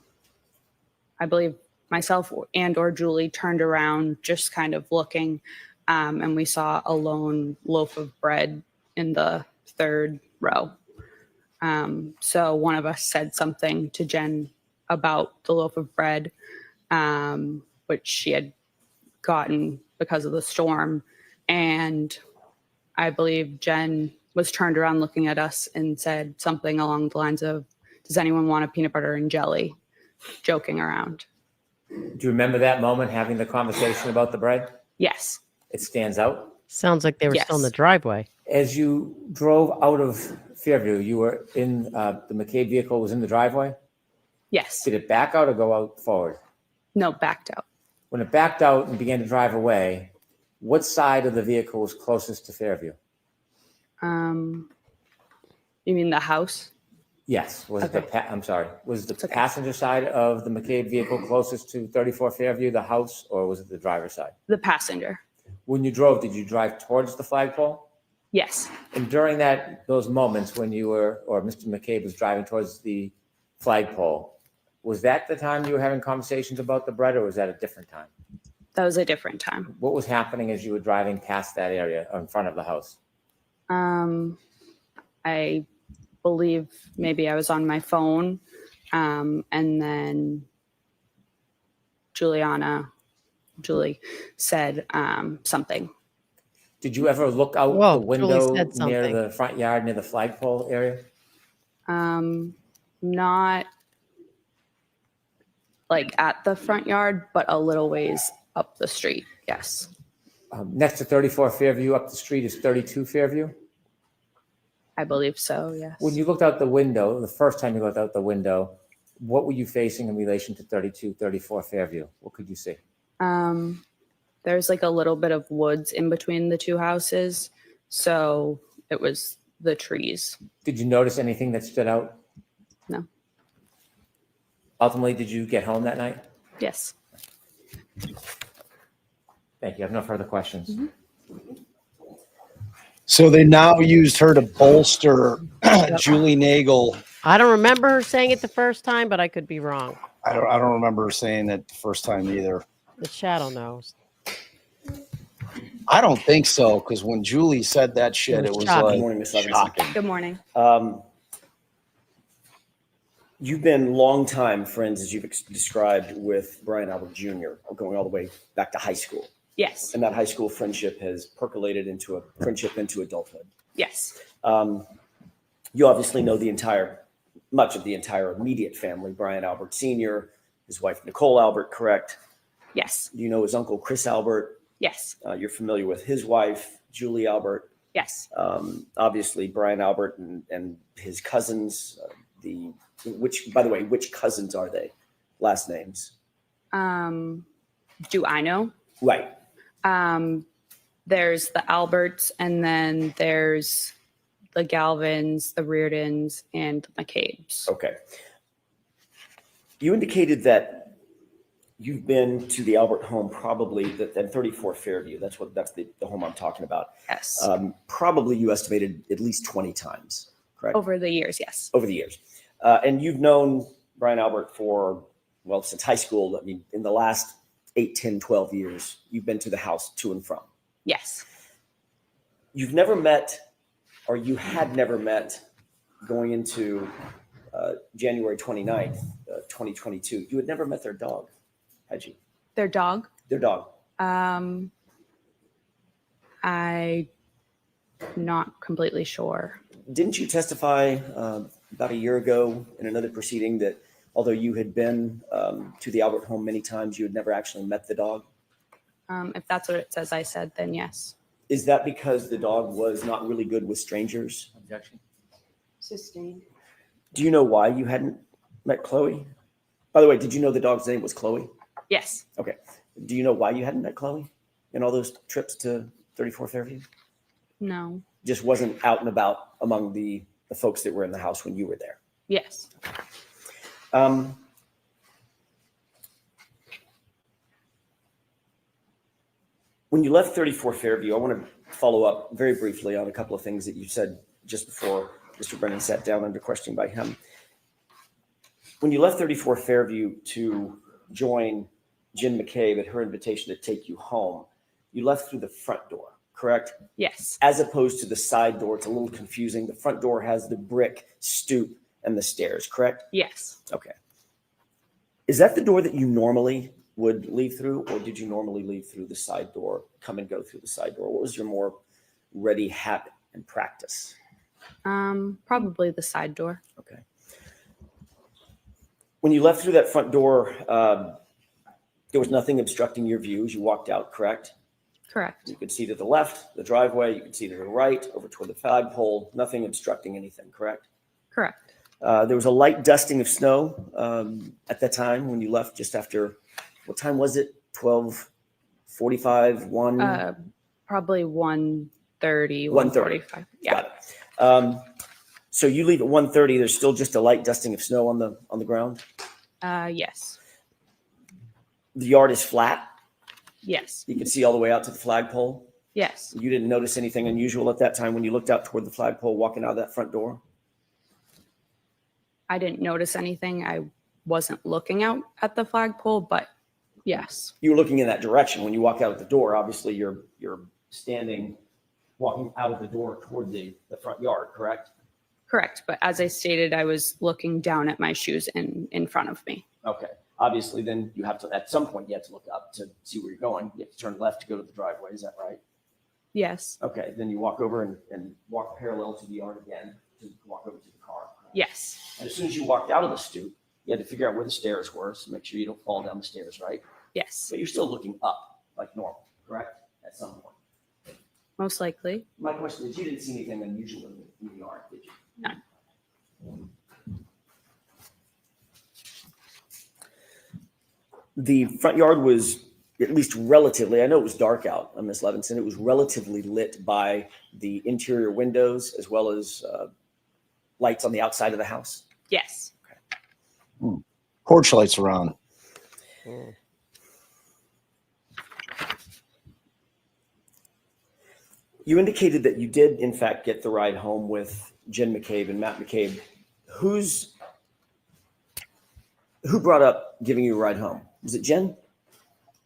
believe myself and or Julie turned around, just kind of looking, and we saw a lone loaf of bread in the 3rd row. So one of us said something to Jen about the loaf of bread, which she had gotten because of the storm. And I believe Jen was turned around looking at us and said something along the lines of, "Does anyone want a peanut butter and jelly?" Joking around. Do you remember that moment, having the conversation about the bread? Yes. It stands out? Sounds like they were still in the Yes. driveway. As you drove out of Fairview, you were in, the McCabe vehicle was in the driveway? Yes. Did it back out or go out forward? No, backed out. When it backed out and began to drive away, what side of the vehicle was closest to Fairview? You mean the house? Yes. Was it Okay. I'm sorry. Was the It's okay. passenger side of the McCabe vehicle closest to 34 Fairview, the house, or was it the driver's side? The passenger. When you drove, did you drive towards the flagpole? Yes. And during those moments when you were, or Mr. McCabe was driving towards the flagpole, was that the time you were having conversations about the bread, or was that a different time? That was a different time. What was happening as you were driving past that area in front of the house? I believe maybe I was on my phone, and then Julie said something. Did you ever look out Whoa, the Julie window said near something. the front yard, near the flagpole area? Not like at the front yard, but a little ways up the street. Yes. Next to 34 Fairview up the street is 32 Fairview? I believe so. Yes. When you looked out the window, the first time you looked out the window, what were you facing in relation to 32, 34 Fairview? What could you see? There's like a little bit of woods in between the two houses. So it was the trees. Did you notice anything that stood out? No. Ultimately, did you get home that night? Yes. Thank you. I have no further questions. So they now used her to bolster Julie Nagel. I don't remember her saying it the first time, but I could be wrong. I don't remember her saying it the first time either. The shadow knows. I don't think so, because when Julie said that shit, it was shocking. like Good morning, Ms. Levinson. shocking. Good morning. You've been longtime friends, as you've described, with Brian Albert Jr., going all the way back to high school. Yes. And that high school friendship has percolated into a friendship into adulthood. Yes. You obviously know much of the entire immediate family, Brian Albert Sr., his wife, Nicole Albert, correct? Yes. Do you know his uncle, Chris Albert? Yes. You're familiar with his wife, Julie Albert? Yes. Obviously, Brian Albert and his cousins. By the way, which cousins are they? Last names? Do I know? Right. There's the Alberts, and then there's the Galvins, the Reardons, and the McCabe's. Okay. You indicated that you've been to the Albert home probably at 34 Fairview. That's the home I'm talking about. Yes. Probably you estimated at least 20 times, correct? Over the years, yes. Over the years. And you've known Brian Albert for, well, since high school. I mean, in the last 8, 10, 12 years, you've been to the house to and from. Yes. You've never met, or you had never met, going into January 29th, 2022. You had never met their dog, had you? Their dog? Their dog. I'm not completely sure. Didn't you testify about a year ago in another proceeding that although you had been to the Albert home many times, you had never actually met the dog? If that's what it says I said, then yes. Is that because the dog was not really good with strangers? Objection. Sustained. Do you know why you hadn't met Chloe? By the way, did you know the dog's name was Chloe? Yes. Okay. Do you know why you hadn't met Chloe in all those trips to 34 Fairview? No. Just wasn't out and about among the folks that were in the house when you were there. Yes. When you left 34 Fairview, I want to follow up very briefly on a couple of things that you said just before Mr. Brennan sat down under questioning by him. When you left 34 Fairview to join Jen McCabe at her invitation to take you home, you left through the front door, correct? Yes. As opposed to the side door. It's a little confusing. The front door has the brick stoop and the stairs, correct? Yes. Okay. Is that the door that you normally would leave through, or did you normally leave through the side door, come and go through the side door? What was your more ready habit and practice? Probably the side door. Okay. When you left through that front door, there was nothing obstructing your view as you walked out, correct? Correct. You could see to the left, the driveway. You could see to the right, over toward the flagpole. Nothing obstructing anything, correct? Correct. There was a light dusting of snow at that time when you left just after, what time was it? 12:45, 1? Probably 1:30, 1:30. 1:45. Yeah. Got it. So you leave at 1:30. There's still just a light dusting of snow on the ground. Yes. The yard is flat. Yes. You can see all the way out to the flagpole. Yes. You didn't notice anything unusual at that time when you looked out toward the flagpole walking out of that front door? I didn't notice anything. I wasn't looking out at the flagpole, but yes. You were looking in that direction. When you walk out of the door, obviously you're standing, walking out of the door toward the front yard, correct? Correct. But as I stated, I was looking down at my shoes in front of me. Okay. Obviously, then you have to, at some point, you have to look up to see where you're going. You have to turn left to go to the driveway. Is that right? Yes. Okay. Then you walk over and walk parallel to the yard again to walk over to the car. Correct? Yes. And as soon as you walked out of the stoop, you had to figure out where the stairs were, so make sure you don't fall down the stairs, right? Yes. But you're still looking up like normal, correct? At some point. Most likely. My question is, you didn't see anything unusual in the yard, did you? No. The front yard was at least relatively, I know it was dark out on Miss Levinson, it was relatively lit by the interior windows as well as lights on the outside of the house. Yes. Porch lights are on. You indicated that you did, in fact, get the ride home with Jen McCabe and Matt McCabe. Who brought up giving you a ride home? Was it Jen?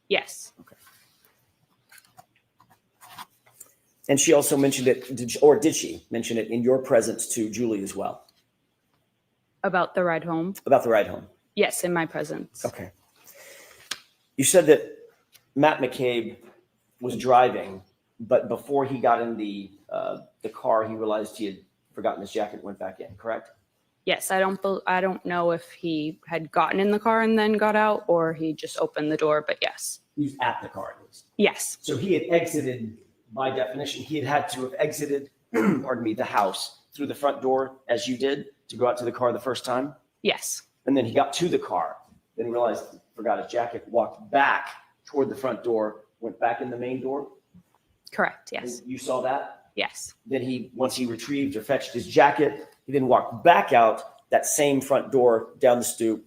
Yes. Okay. And she also mentioned it, did she mention it in your presence to Julie as well? About the ride home? About the ride home? Yes, in my presence. Okay. You said that Matt McCabe was driving, but before he got in the car, he realized he had forgotten his jacket and went back in, correct? Yes, I don't know if he had gotten in the car and then got out, or he just opened the door, but yes. He was at the car at least. Yes. So he had exited, by definition, he had to have exited, pardon me, the house through the front door as you did to go out to the car the first time. Yes. And then he got to the car, then realized, forgot his jacket, walked back toward the front door, went back in the main door. Correct. Yes. You saw that? Yes. Then once he retrieved or fetched his jacket, he then walked back out that same front door, down the stoop,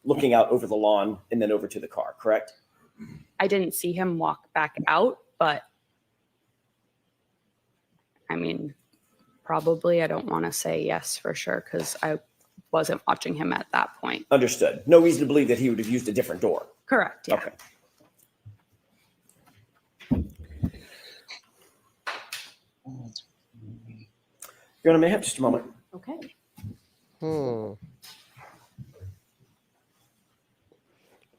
looking out over the lawn and then over to the car, correct? I didn't see him walk back out, but I mean, probably. I don't want to say yes for sure because I wasn't watching him at that point. Understood. No reason to believe that he would have used a different door. Correct. Yeah. Okay. Your Honor, may I have just a moment? Okay.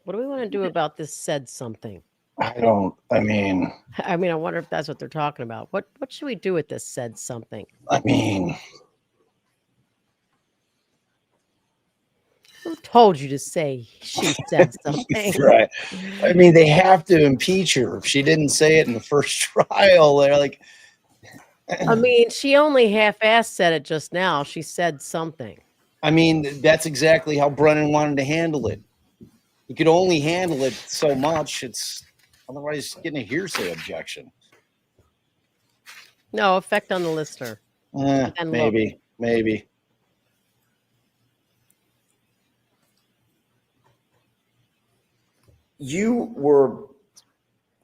What do we want to do about this said something? I mean, I wonder if that's what they're talking about. What should we do with this said something? I mean, Who told you to say she said something? right. I mean, they have to impeach her. If she didn't say it in the first trial, they're like, I mean, she only half-assed said it just now. She said something. I mean, that's exactly how Brennan wanted to handle it. He could only handle it so much. It's otherwise getting a hearsay objection. No effect on the listener. And Maybe. You were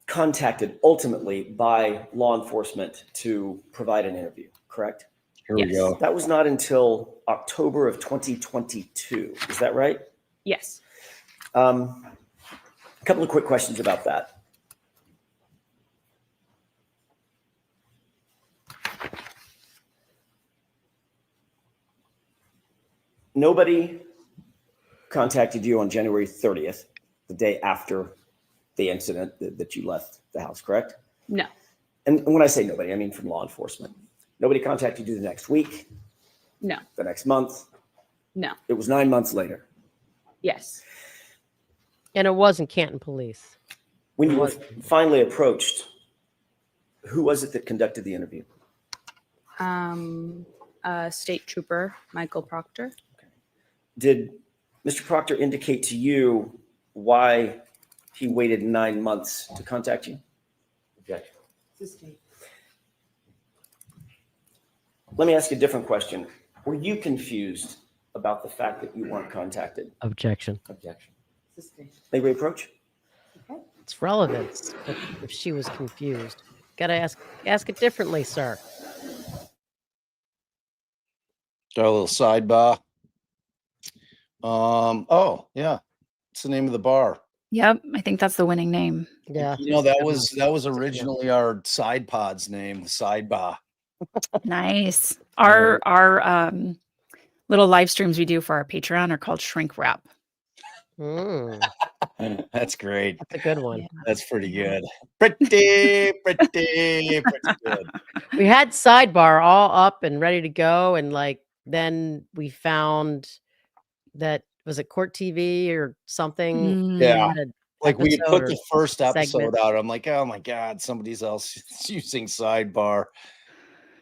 contacted ultimately by law enforcement to provide an interview, correct? Here we go. That was not until October of 2022. Is that right? Yes. A couple of quick questions about that. Nobody contacted you on January 30th, the day after the incident that you left the house, correct? No. And when I say nobody, I mean from law enforcement. Nobody contacted you the next week, No. the next month. No. It was 9 months later. Yes. And it wasn't Canton police. When you were finally approached, who was it that conducted the interview? State Trooper Michael Proctor. Did Mr. Proctor indicate to you why he waited 9 months to contact you? Objection. Let me ask you a different question. Were you confused about the fact that you weren't contacted? Objection. Objection. May we approach? It's relevance if she was confused. Gotta ask it differently, sir. Got a little sidebar. Oh yeah, what's the name of the bar? Yep, I think that's the winning name. Yeah. You know, that was originally our side pod's name, the sidebar. Nice. Our little live streams we do for our Patreon are called Shrink Wrap. That's great. That's a good one. That's pretty good. Pretty good. We had sidebar all up and ready to go, and then we found that was it Court TV or something. Yeah. Had an Like we had episode put or the first episode segment. out. I'm like, oh my God, somebody else is using sidebar.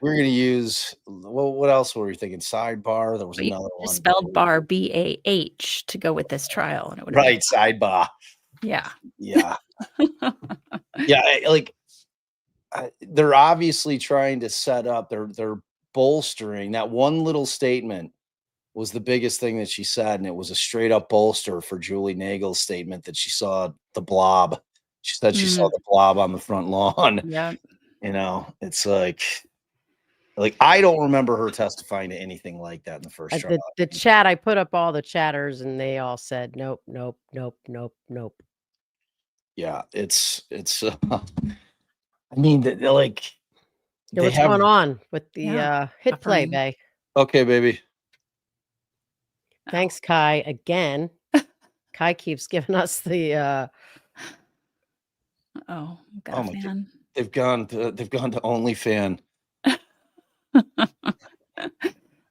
We're gonna use what else were we thinking? Sidebar. There was But you another just one. spelled bar BAH to go with this trial, and it would Right, sidebar. Yeah. Yeah. Yeah, they're obviously trying to set up. They're bolstering that one little statement was the biggest thing that she said, and it was a straight up bolster for Julie Nagel's statement that she saw the blob. She said she saw the blob on the front lawn. Yeah. You know, it's like I don't remember her testifying to anything like that in the first trial. The chat, I put up all the chatters, and they all said nope, nope, nope, nope, nope. Yeah, it's. I mean, what's going on with the Yeah, hit play, buffering. Bay? Okay, baby. Thanks, Kai. Again, Kai keeps giving us the. Oh, got Oh a my God. fan. They've gone to OnlyFan.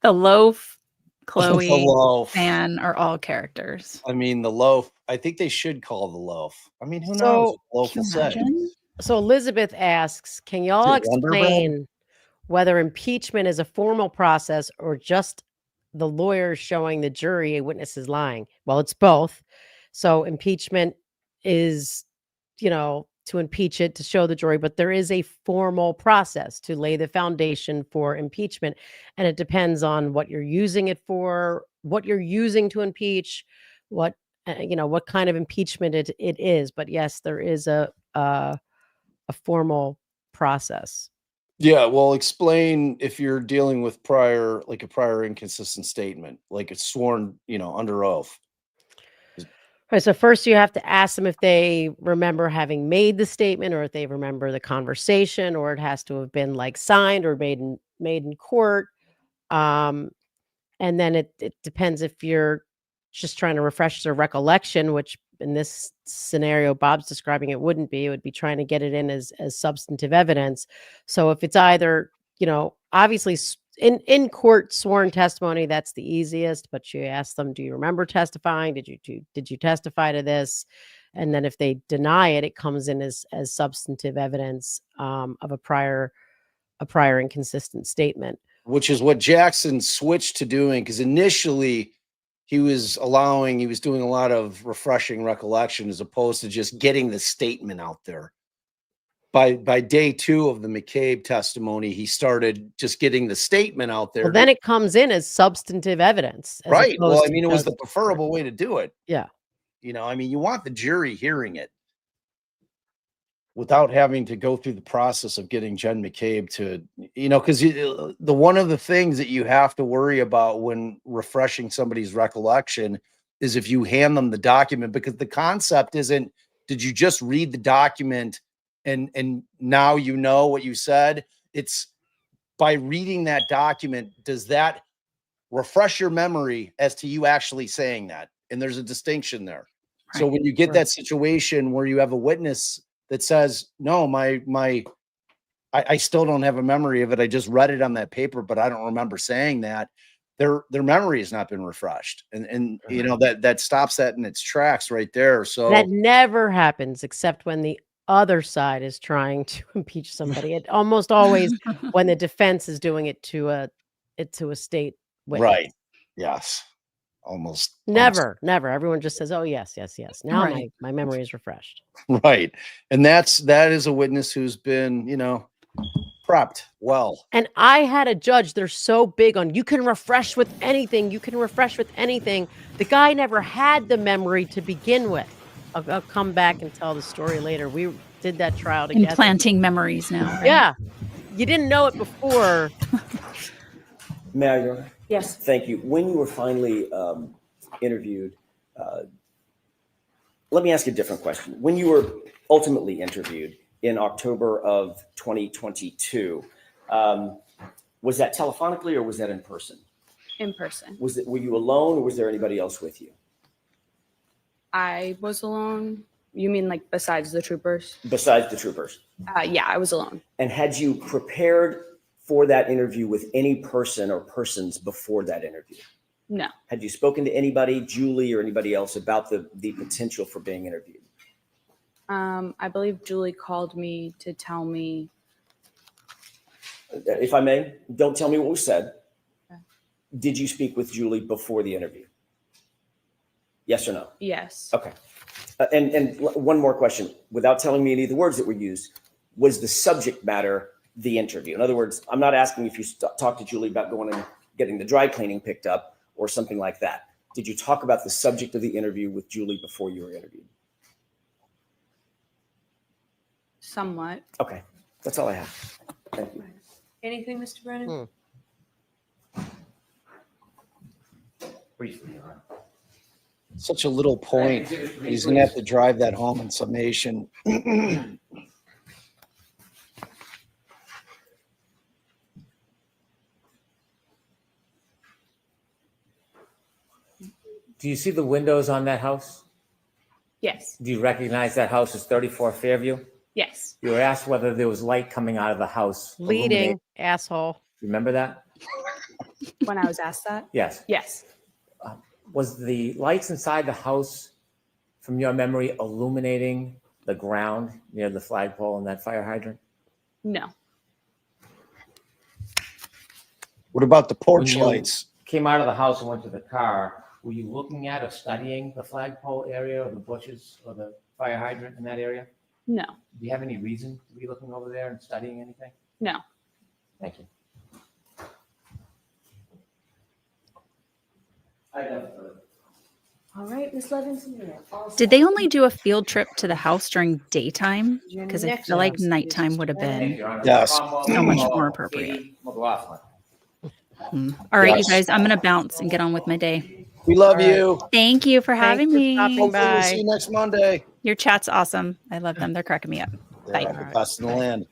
The loaf Chloe, loaf. Fan are all characters. I mean, the loaf. I think they should call the loaf. I mean, who knows? So, What loaf Can will you say. imagine? so Elizabeth asks, can y'all Is it Wonder Bread? explain whether impeachment is a formal process or just the lawyer showing the jury a witness is lying? Well, it's both. So impeachment is, to impeach it, to show the jury, but there is a formal process to lay the foundation for impeachment. And it depends on what you're using it for, what you're using to impeach, what kind of impeachment it is. But yes, there is a formal process. Yeah, well, explain if you're dealing with a prior inconsistent statement, like it's sworn, under oath. Right. So first you have to ask them if they remember having made the statement or if they remember the conversation, or it has to have been like signed or made in court. And then it depends if you're just trying to refresh their recollection, which in this scenario Bob's describing, it would be trying to get it in as substantive evidence. So if it's either, obviously in court sworn testimony, that's the easiest, but you ask them, do you remember testifying? Did you testify to this? And then if they deny it, it comes in as substantive evidence of a prior inconsistent statement. Which is what Jackson switched to doing, because initially he was doing a lot of refreshing recollection as opposed to just getting the statement out there. By day 2 of the McCabe testimony, he started just getting the statement out there. Well, then it comes in as substantive evidence. Right. Well, I mean, it was the preferable way to do it. Yeah. I mean, you want the jury hearing it without having to go through the process of getting Jen McCabe to, because one of the things that you have to worry about when refreshing somebody's recollection is if you hand them the document, because the concept isn't, did you just read the document and now you know what you said? It's by reading that document, does that refresh your memory as to you actually saying that? And there's a distinction there. Right. So when you get that situation where you have a witness that says, no, I still don't have a memory of it. I just read it on that paper, but I don't remember saying that. Their memory has not been refreshed. And that stops that in its tracks right there. So that never happens except when the other side is trying to impeach somebody. It almost always when the defense is doing it to a state witness. Right. Yes. Almost never. Everyone just says, oh, yes. Now right. my memory is refreshed. Right. And that is a witness who's been, prepped well. And I had a judge, they're so big on, you can refresh with anything. The guy never had the memory to begin with. I'll come back and tell the story later. We did that trial together. Implanting memories now. Right? Yeah. You didn't know it before. May I, Your Honor? Yes. Thank you. When you were finally interviewed, let me ask you a different question. When you were ultimately interviewed in October of 2022, was that telephonically or was that in person? In person. Were you alone or was there anybody else with you? I was alone. You mean like besides the troopers? Besides the troopers? Yeah, I was alone. And had you prepared for that interview with any person or persons before that interview? No. Had you spoken to anybody, Julie or anybody else, about the potential for being interviewed? I believe Julie called me to tell me. If I may, don't tell me what was said. Okay. Did you speak with Julie before the interview? Yes or no? Yes. Okay. And one more question, without telling me any of the words that were used, was the subject matter the interview? In other words, I'm not asking if you talked to Julie about going and getting the dry cleaning picked up or something like that. Did you talk about the subject of the interview with Julie before you were interviewed? Somewhat. Okay. That's all I have. Thank you. Anything, Mr. Brennan? Briefly, Your Honor. Such a little point. He's going to have to drive that home in summation. Do you see the windows on that house? Yes. Do you recognize that house as 34 Fairview? Yes. You were asked whether there was light coming out of the house. Leading, asshole. Remember that? When I was asked that? Yes. Yes. Was the lights inside the house, from your memory, illuminating the ground near the flagpole and that fire hydrant? No. What about the porch When you lights? came out of the house and went to the car, were you looking at or studying the flagpole area or the bushes or the fire hydrant in that area? No. Do you have any reason to be looking over there and studying anything? No. Thank you. All right, Ms. Levinson, you're all Did set. they only do a field trip to the house during daytime? Your Because I next feel like house is nighttime would have Thank been you, Your Honor. Yes. so much more appropriate. Katie McLaughlin. All right, Yes. you guys, I'm going to bounce and get on with my day. We love All right. you. Thank you for having Thanks for me. stopping Hopefully we'll by. see you next Monday. Your chat's awesome. I love them. They're cracking me up. Bye. They're the best in the land.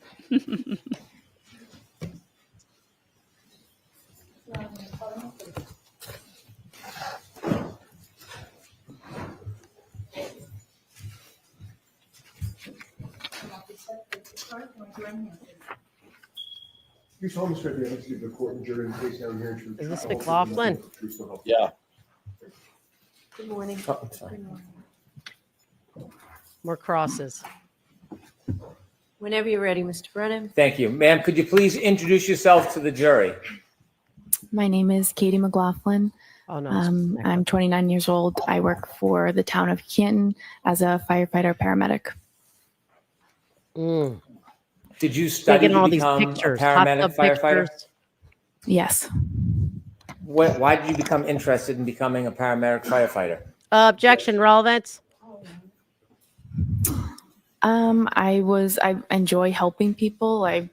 You told us that the evidence of the court and jury in the case now here. Is this McLaughlin? Yeah. Good morning. Oh, I'm sorry. Good morning. More crosses. Whenever you're ready, Mr. Brennan. Thank you. Ma'am, could you please introduce yourself to the jury? My name is Katie McLaughlin. Oh, no. I'm 29 years old. I work for the town of Canton as a firefighter paramedic. Mm. Did you study Taking to all these become a pictures, hot paramedic tub firefighter? pictures. Yes. Why did you become interested in becoming a paramedic firefighter? Objection, relevance. I enjoy helping people. I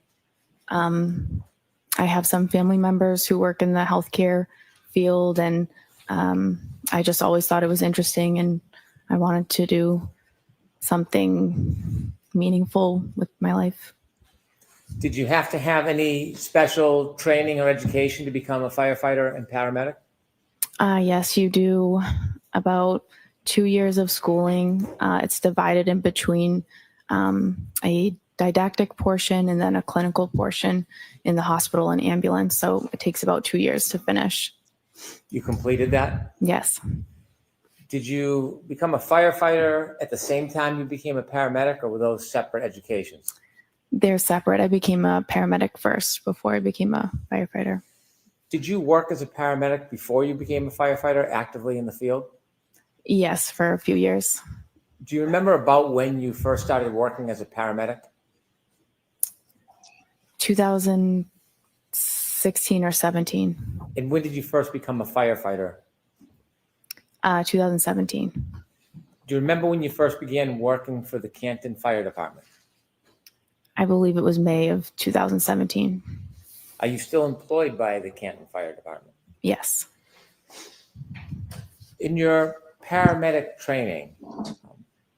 have some family members who work in the healthcare field, and I just always thought it was interesting, and I wanted to do something meaningful with my life. Did you have to have any special training or education to become a firefighter and paramedic? Yes, you do about 2 years of schooling. It's divided in between a didactic portion and then a clinical portion in the hospital and ambulance. So it takes about 2 years to finish. You completed that? Yes. Did you become a firefighter at the same time you became a paramedic, or were those separate educations? They're separate. I became a paramedic first before I became a firefighter. Did you work as a paramedic before you became a firefighter actively in the field? Yes, for a few years. Do you remember about when you first started working as a paramedic? 2016 or 17. And when did you first become a firefighter? 2017. Do you remember when you first began working for the Canton Fire Department? I believe it was May of 2017. Are you still employed by the Canton Fire Department? Yes. In your paramedic training,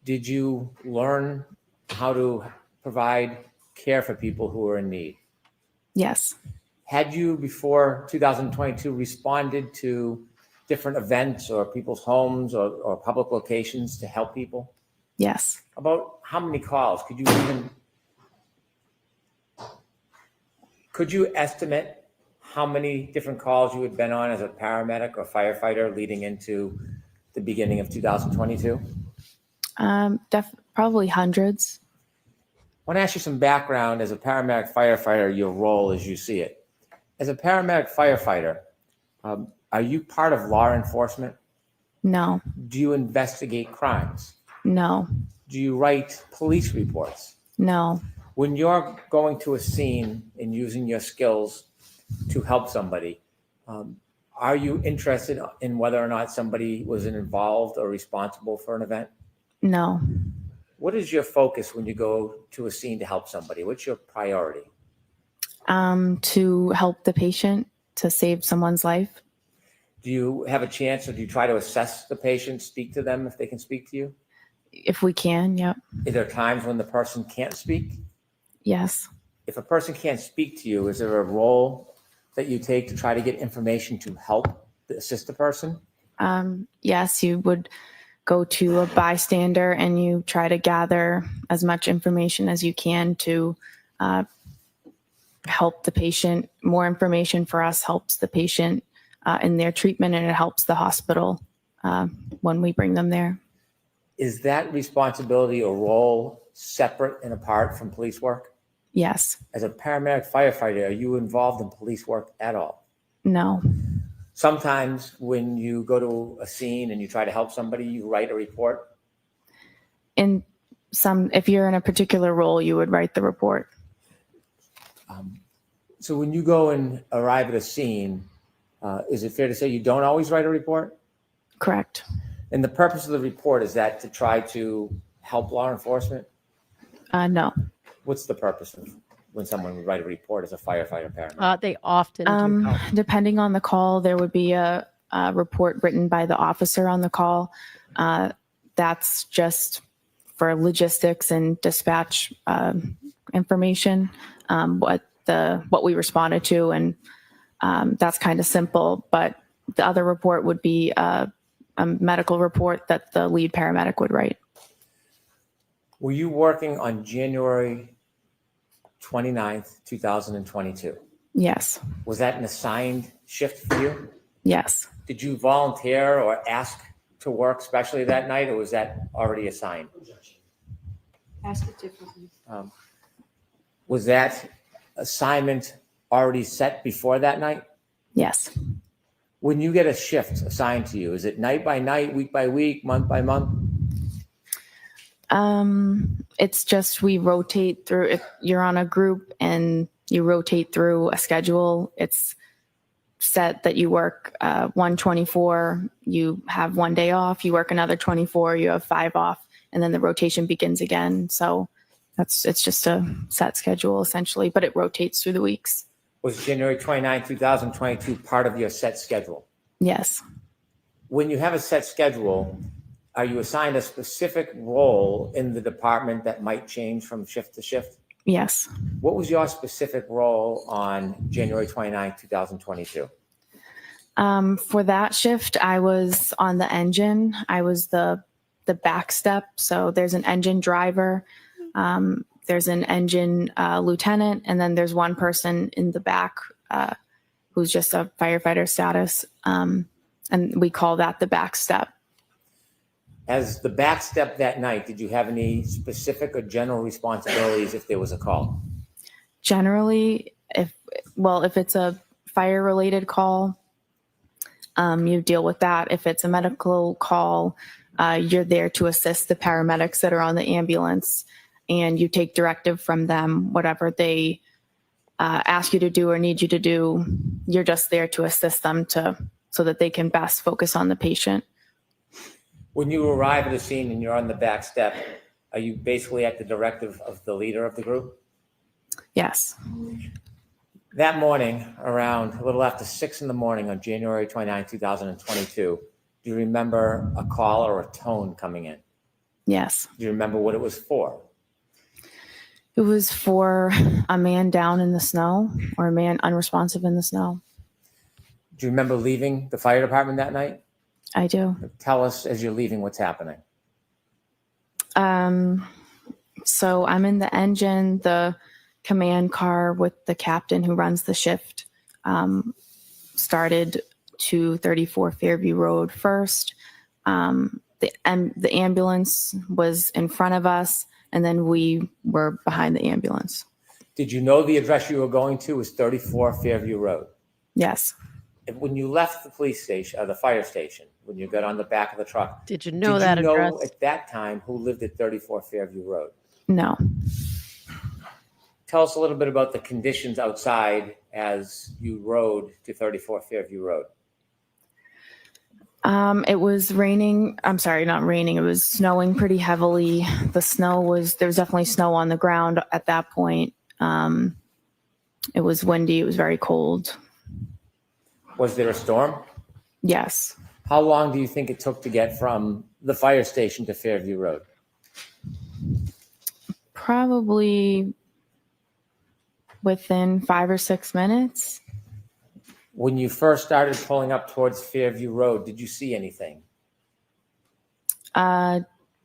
did you learn how to provide care for people who are in need? Yes. Had you, before 2022, responded to different events or people's homes or public locations to help people? Yes. About how many calls? Could you estimate how many different calls you had been on as a paramedic or firefighter leading into the beginning of 2022? Probably hundreds. I want to ask you some background as a paramedic firefighter, your role as you see it. As a paramedic firefighter, are you part of law enforcement? No. Do you investigate crimes? No. Do you write police reports? No. When you're going to a scene and using your skills to help somebody, are you interested in whether or not somebody was involved or responsible for an event? No. What is your focus when you go to a scene to help somebody? What's your priority? To help the patient, to save someone's life. Do you have a chance, or do you try to assess the patient, speak to them if they can speak to you? If we can, yep. Are there times when the person can't speak? Yes. If a person can't speak to you, is there a role that you take to try to get information to help assist the person? Yes, you would go to a bystander and you try to gather as much information as you can to help the patient. More information for us helps the patient in their treatment, and it helps the hospital when we bring them there. Is that responsibility or role separate and apart from police work? Yes. As a paramedic firefighter, are you involved in police work at all? No. Sometimes when you go to a scene and you try to help somebody, you write a report. In some, if you're in a particular role, you would write the report. So when you go and arrive at a scene, is it fair to say you don't always write a report? Correct. And the purpose of the report, is that to try to help law enforcement? No. What's the purpose of when someone would write a report as a firefighter paramedic? They often do help. Depending on the call, there would be a report written by the officer on the call. That's just for logistics and dispatch information, what we responded to, and that's kind of simple. But the other report would be a medical report that the lead paramedic would write. Were you working on January 29th, 2022? Yes. Was that an assigned shift for you? Yes. Did you volunteer or ask to work specially that night, or was that already assigned? Ask it differently. Was that assignment already set before that night? Yes. When you get a shift assigned to you, is it night by night, week by week, month by month? It's just we rotate through. If you're on a group and you rotate through a schedule, it's set that you work 124, you have 1 day off, you work another 24, you have 5 off, and then the rotation begins again. So it's just a set schedule essentially, but it rotates through the weeks. Was January 29, 2022 part of your set schedule? Yes. When you have a set schedule, are you assigned a specific role in the department that might change from shift to shift? Yes. What was your specific role on January 29, 2022? For that shift, I was on the engine. I was the back step. So there's an engine driver, there's an engine lieutenant, and then there's one person in the back who's just a firefighter status. And we call that the back step. As the back step that night, did you have any specific or general responsibilities if there was a call? Generally, if it's a fire related call, you deal with that. If it's a medical call, you're there to assist the paramedics that are on the ambulance, and you take directive from them. Whatever they ask you to do or need you to do, you're just there to assist them so that they can best focus on the patient. When you arrive at a scene and you're on the back step, are you basically at the directive of the leader of the group? Yes. That morning, around a little after 6 in the morning on January 29, 2022, do you remember a call or a tone coming in? Yes. Do you remember what it was for? It was for a man down in the snow, or a man unresponsive in the snow. Do you remember leaving the fire department that night? I do. Tell us as you're leaving what's happening. So I'm in the engine, the command car with the captain who runs the shift, started to 34 Fairview Road first. The ambulance was in front of us, and then we were behind the ambulance. Did you know the address you were going to was 34 Fairview Road? Yes. When you left the police station, or the fire station, when you got on the back of the truck, Did you know that know address? at that time who lived at 34 Fairview Road? No. Tell us a little bit about the conditions outside as you rode to 34 Fairview Road. It was raining. I'm sorry, not raining. It was snowing pretty heavily. There was definitely snow on the ground at that point. It was windy. It was very cold. Was there a storm? Yes. How long do you think it took to get from the fire station to Fairview Road? Probably within 5 or 6 minutes. When you first started pulling up towards Fairview Road, did you see anything?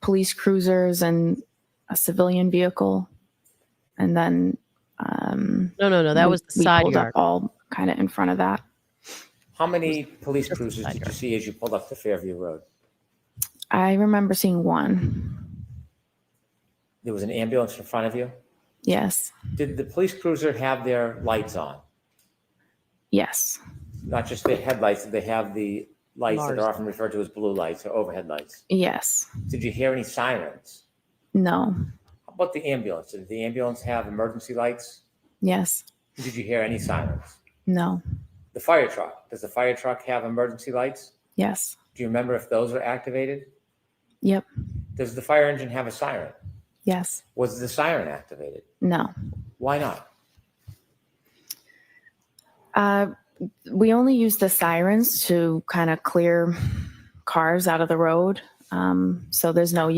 Police cruisers and a civilian vehicle, and then No, that was the we side pulled yard. up all kind of in front of that. How many police just the cruisers side did you yard. see as you pulled up the Fairview Road? I remember seeing one. There was an ambulance in front of you? Yes. Did the police cruiser have their lights on? Yes. Not just their headlights, did they have the lights that Mars. are often referred to as blue lights or overhead lights? Yes. Did you hear any sirens? No. How about the ambulance? Did the ambulance have emergency lights? Yes. Did you hear any sirens? No. The fire truck, does the fire truck have emergency lights? Yes. Do you remember if those were activated? Yep. Does the fire engine have a siren? Yes. Was the siren activated? No. Why not? We only use the sirens to kind of clear cars out of the road. So there's no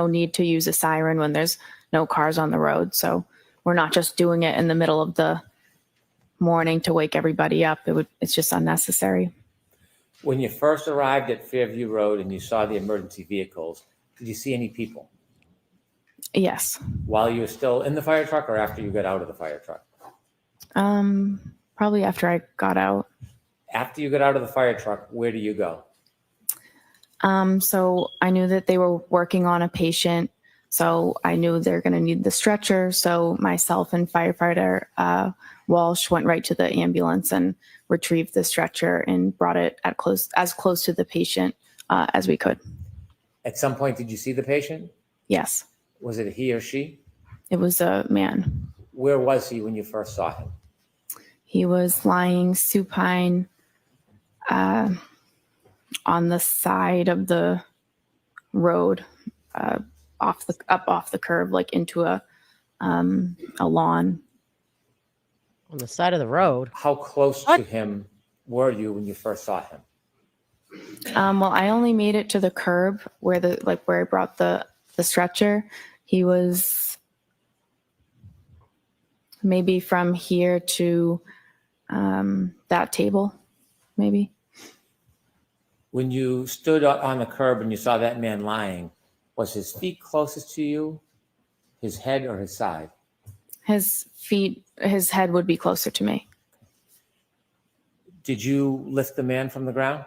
need to use a siren when there's no cars on the road. So we're not just doing it in the middle of the morning to wake everybody up. It's just unnecessary. When you first arrived at Fairview Road and you saw the emergency vehicles, did you see any people? Yes. While you were still in the fire truck or after you got out of the fire truck? Probably after I got out. After you got out of the fire truck, where do you go? So I knew that they were working on a patient. So I knew they're going to need the stretcher. So myself and firefighter Walsh went right to the ambulance and retrieved the stretcher and brought it as close to the patient as we could. At some point, did you see the patient? Yes. Was it he or she? It was a man. Where was he when you first saw him? He was lying supine on the side of the road, off the curb, like into a lawn. On the side of the road. How close to him were you when you first saw him? Well, I only made it to the curb where I brought the stretcher. He was maybe from here to that table, maybe. When you stood on the curb and you saw that man lying, was his feet closest to you, his head, or his side? His head would be closer to me. Did you lift the man from the ground?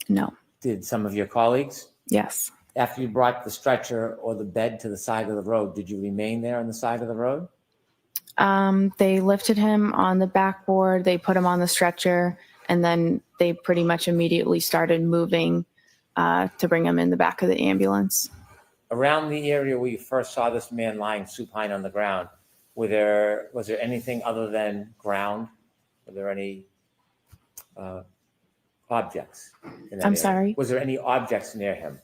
No. Did some of your colleagues? Yes. After you brought the stretcher or the bed to the side of the road, did you remain there on the side of the road? They lifted him on the backboard, they put him on the stretcher, and then they pretty much immediately started moving to bring him in the back of the ambulance. Around the area where you first saw this man lying supine on the ground, was there anything other than ground? Were there any objects in that I'm area? sorry? Was there any objects near him?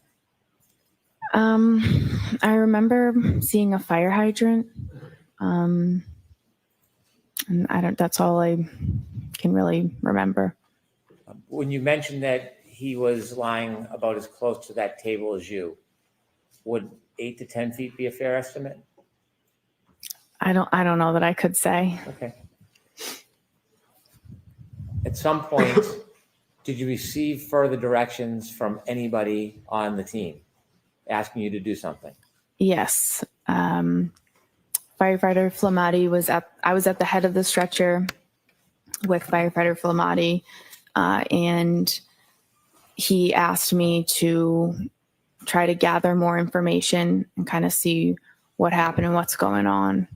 I remember seeing a fire hydrant. And that's all I can really remember. When you mentioned that he was lying about as close to that table as you, would 8 to 10 feet be a fair estimate? I don't know that I could say. Okay. At some point, did you receive further directions from anybody on the team asking you to do something? Yes. Firefighter Flamati I was at the head of the stretcher with firefighter Flamati, and he asked me to try to gather more information and kind of see what happened and what's going on.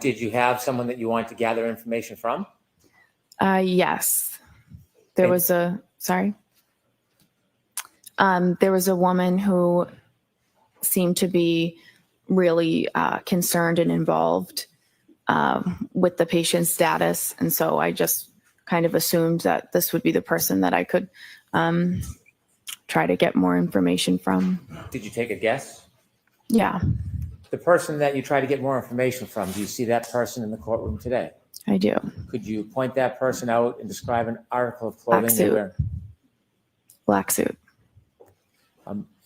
Did you have someone that you wanted to gather information from? Yes. There was a woman who seemed to be really concerned and involved with the patient's status. And so I just kind of assumed that this would be the person that I could try to get more information from. Did you take a guess? Yeah, The person that you try to get more information from, do you see that person in the courtroom today? I do. Could you point that person out and describe an article of clothing Black they suit. wear? Black suit.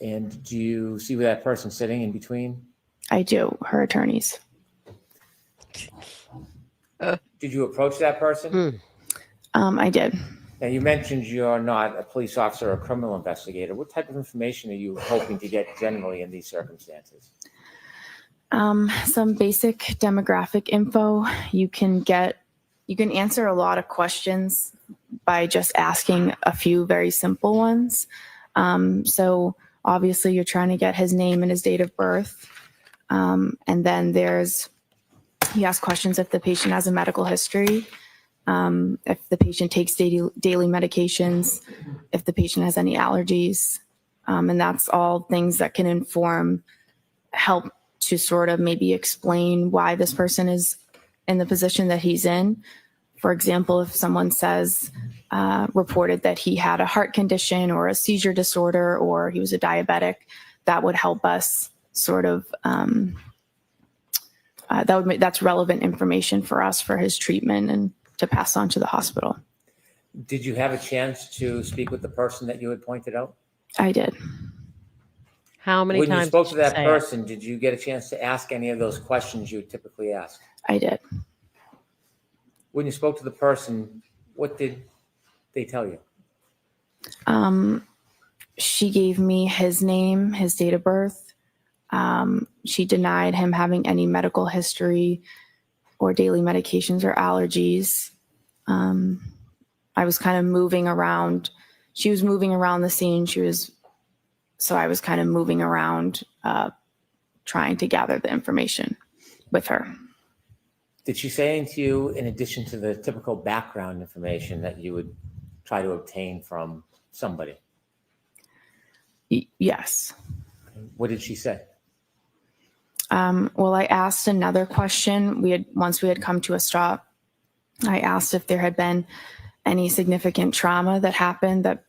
And do you see where that person's sitting in between? I do. Her attorneys. Did you approach that person? I did. Now, you mentioned you're not a police officer or a criminal investigator. What type of information are you hoping to get generally in these circumstances? Some basic demographic info. You can answer a lot of questions by just asking a few very simple ones. So obviously you're trying to get his name and his date of birth. And then you ask questions if the patient has a medical history, if the patient takes daily medications, if the patient has any allergies. And that's all things that can help to sort of maybe explain why this person is in the position that he's in. For example, if someone says, reported that he had a heart condition or a seizure disorder or he was a diabetic, that would help us sort of, that's relevant information for us for his treatment and to pass on to the hospital. Did you have a chance to speak with the person that you had pointed out? I did. How many When times you spoke did to that say it? person, did you get a chance to ask any of those questions you typically ask? I did. When you spoke to the person, what did they tell you? She gave me his name, his date of birth. She denied him having any medical history or daily medications or allergies. I was kind of moving around. She was moving around the scene. So I was kind of moving around, trying to gather the information with her. Did she say anything to you in addition to the typical background information that you would try to obtain from somebody? Yes. What did she say? Well, I asked another question. Once we had come to a stop, I asked if there had been any significant trauma that happened that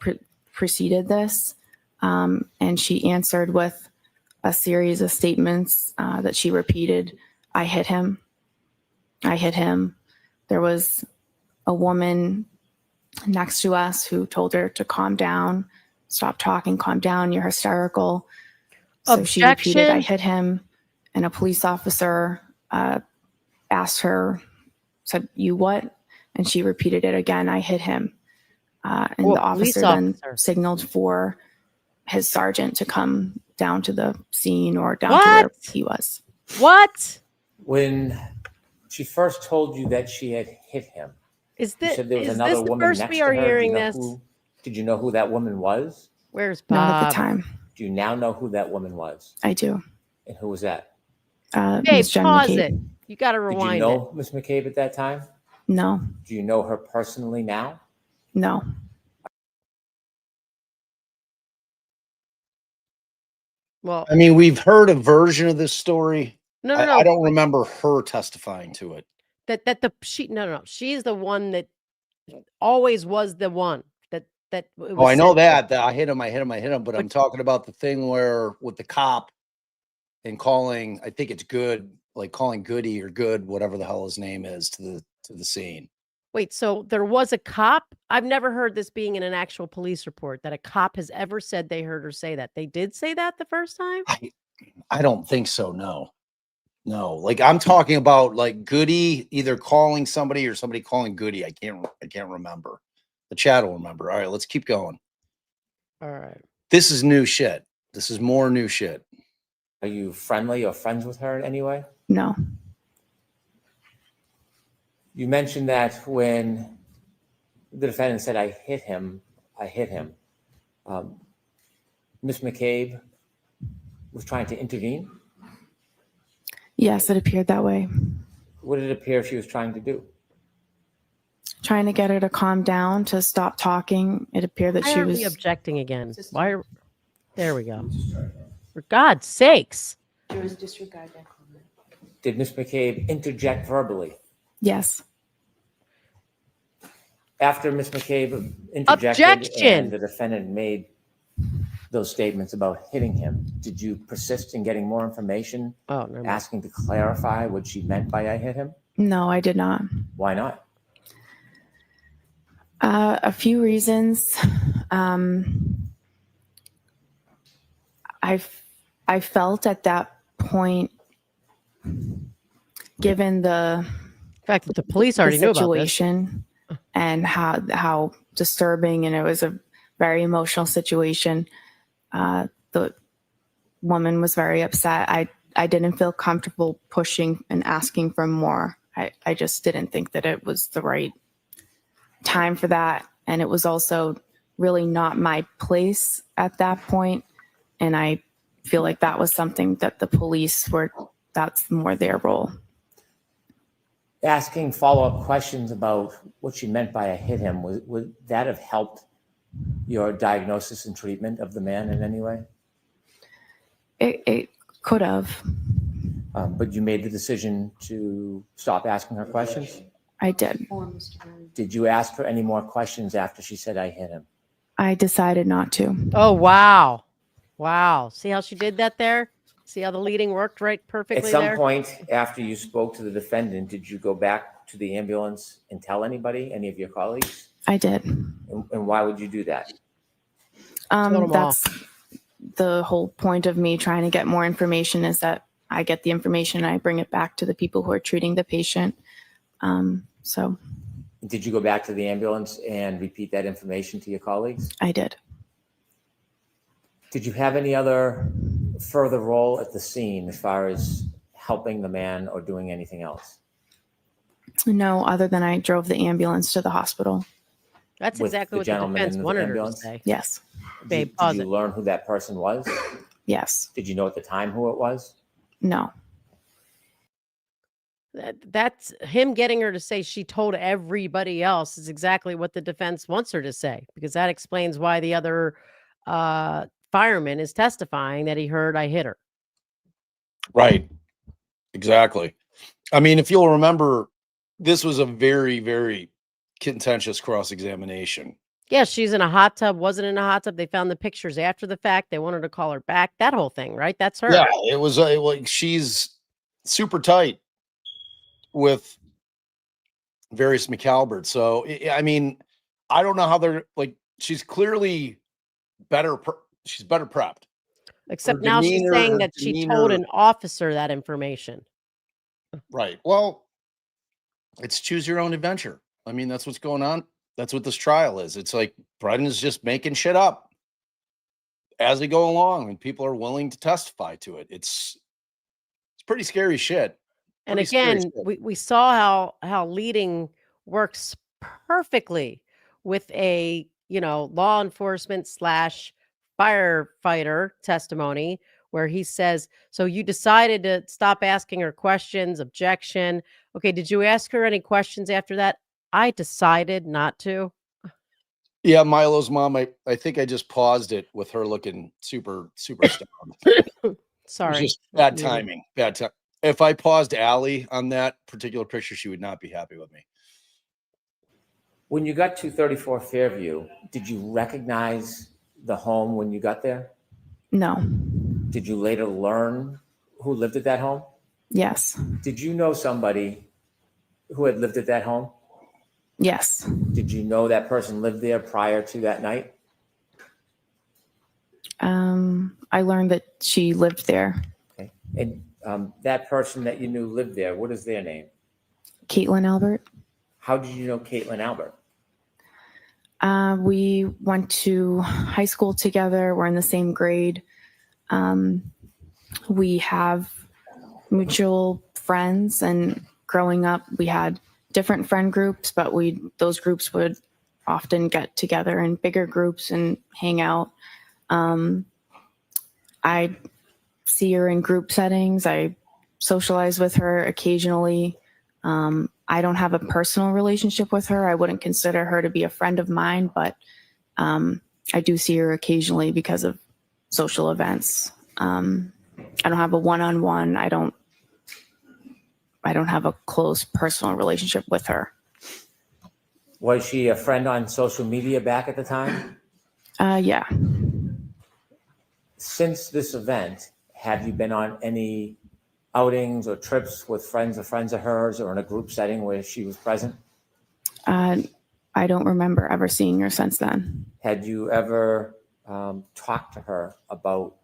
preceded this. And she answered with a series of statements that she repeated. I hit him. I hit him. There was a woman next to us who told her to calm down, stop talking, calm down, you're hysterical. So she repeated, I hit him. And a police officer asked her, said, you what? And she repeated it again, I hit him. And the officer then signaled for his sergeant to come down to the scene or down to where he was. What? When she first told you that she had hit him, you said there was another woman next to her. Did you know who that woman was? Where's Bob? Not at the time. Do you now know who that woman was? I do. And who was that? Babe, pause it. You got to Did rewind you know Ms. McCabe at that time? No. Do you know her personally now? No. Well, I mean, we've heard a version of this story. No. I don't remember her testifying to it. No. She's the one that always was the one that. Oh, I know that I hit him. But I'm talking about the thing where with the cop and calling, I think it's Good, like calling Goody or Good, whatever the hell his name is, to the scene. Wait, so there was a cop? I've never heard this being in an actual police report that a cop has ever said they heard her say that. They did say that the first time? I don't think so. No. Like I'm talking about like Goody either calling somebody or somebody calling Goody. I can't remember. The chat will remember. All right, let's keep going. All right. This is new shit. This is more new shit. Are you friendly or friends with her in any way? No. You mentioned that when the defendant said, I hit him. Ms. McCabe was trying to intervene? Yes, it appeared that way. What did it appear she was trying to do? Trying to get her to calm down, to stop talking. It appeared that Why she are was we objecting again. There we go. For God's sakes. Disregard that comment. Did Ms. McCabe interject verbally? Yes. After Ms. McCabe interjected and the defendant made those statements about hitting him, did you persist in getting more information? Asking to clarify what she meant by I hit him? No, I did not. Why not? A few reasons. I felt at that point, given the fact that the police already knew about this situation and how disturbing, and it was a very emotional situation. The woman was very upset. I didn't feel comfortable pushing and asking for more. I just didn't think that it was the right time for that. And it was also really not my place at that point. And I feel like that was something that the police were, that's more their role. Asking follow-up questions about what she meant by I hit him, would that have helped your diagnosis and treatment of the man in any way? It could have. But you made the decision to stop asking her questions? I did. Did you ask her any more questions after she said I hit him? I decided not to. Oh, wow. Wow. See how she did that there? See how the leading worked right perfectly At some there? point after you spoke to the defendant, did you go back to the ambulance and tell anybody, any of your colleagues? I did. And why would you do that? That's the whole point of me trying to get more information, is that I get the information and I bring it back to the people who are treating the patient. So Did you go back to the ambulance and repeat that information to your colleagues? I did. Did you have any other further role at the scene as far as helping the man or doing anything else? No, other than I drove the ambulance to the hospital. That's With exactly the what the gentleman defense in the wanted her to ambulance? say. Yes. Babe, Did pause you it. learn who that person was? Yes. Did you know at the time who it was? No. That's him getting her to say she told everybody else is exactly what the defense wants her to say, because that explains why the other fireman is testifying that he heard I hit her. Right. Exactly. I mean, if you'll remember, this was a very, very contentious cross-examination. Yeah, she's in a hot tub, wasn't in a hot tub. They found the pictures after the fact. They wanted to call her back. That whole thing, right? That's her. Yeah, it was like she's super tight with various McAlbert. So I mean, I don't know how they're like. She's clearly better. She's better prepped. Except Her now she's demeanor- saying her that she demeanor- told an officer that information. Right. Well, it's choose your own adventure. I mean, that's what's going on. That's what this trial is. It's like Brendan's just making shit up as they go along, and people are willing to testify to it. It's pretty scary shit. And Pretty scary again, shit. we saw how leading works perfectly with a, law enforcement / firefighter testimony where he says, so you decided to stop asking her questions, objection. Okay, did you ask her any questions after that? I decided not to. Yeah, Milo's mom, I think I just paused it with her looking super stoned. Sorry. It's just bad Muted. timing. Bad time. If I paused Allie on that particular picture, she would not be happy with me. When you got to 34 Fairview, did you recognize the home when you got there? No. Did you later learn who lived at that home? Yes. Did you know somebody who had lived at that home? Yes. Did you know that person lived there prior to that night? I learned that she lived there. Okay. And that person that you knew lived there, what is their name? Caitlin Albert. How did you know Caitlin Albert? We went to high school together. We're in the same grade. We have mutual friends, and growing up, we had different friend groups, but those groups would often get together in bigger groups and hang out. I see her in group settings. I socialize with her occasionally. I don't have a personal relationship with her. I wouldn't consider her to be a friend of mine, but I do see her occasionally because of social events. I don't have a one-on-one. I don't have a close personal relationship with her. Was she a friend on social media back at the time? Yeah. Since this event, have you been on any outings or trips with friends of hers or in a group setting where she was present? I don't remember ever seeing her since then. Had you ever talked to her about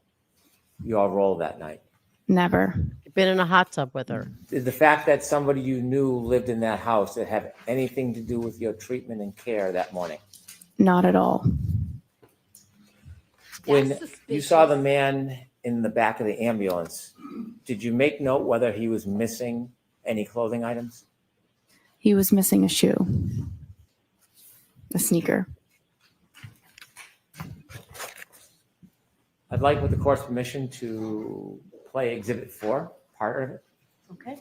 your role that night? Never. Been in a hot tub with her. Did the fact that somebody you knew lived in that house that have anything to do with your treatment and care that morning? Not at all. When you saw the man in the back of the ambulance, Did you make note whether he was missing any clothing items? He was missing a shoe, a sneaker. I'd like, with the court's permission, to play Exhibit 4, part of it. Okay.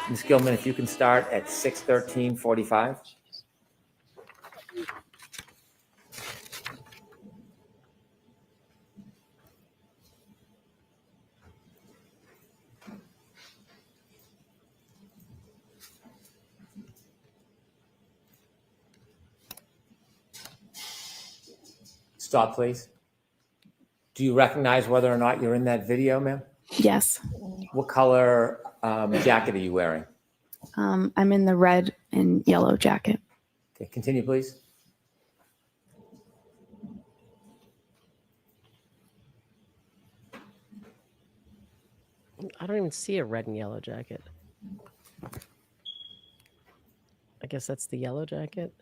Ms. Gilman, if you can start at 6:13:45. Stop, please. Do you recognize whether or not you're in that video, ma'am? Yes. What color jacket are you wearing? I'm in the red and yellow jacket. Okay, continue, please. I don't even see a red and yellow jacket. I guess that's the yellow jacket.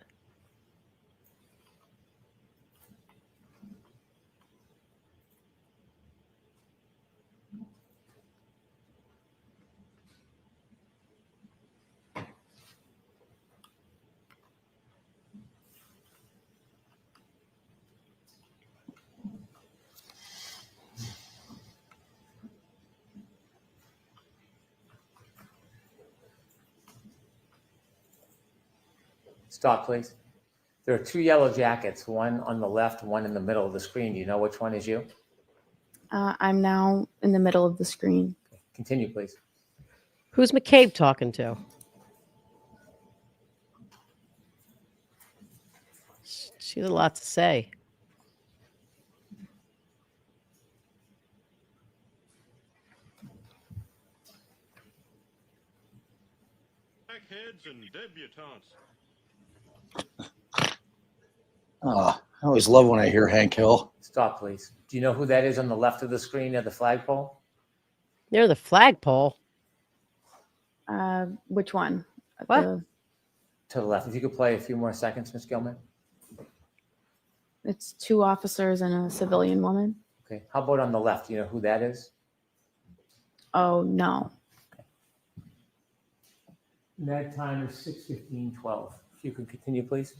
Stop, please. There are two yellow jackets, one on the left, one in the middle of the screen. Do you know which one is you? I'm now in the middle of the screen. Continue, please. Who's McCabe talking to? She has a lot to say. Blackheads and debutantes. Oh, I always love when I hear Hank Hill. Stop, please. Do you know who that is on the left of the screen near the flagpole? Near the flagpole. Which one? What? To the left. If you could play a few more seconds, Ms. Gilman. It's two officers and a civilian woman. Okay. How about on the left? Do you know who that is? Oh, no. That time is 6:15:12. If you could continue, please.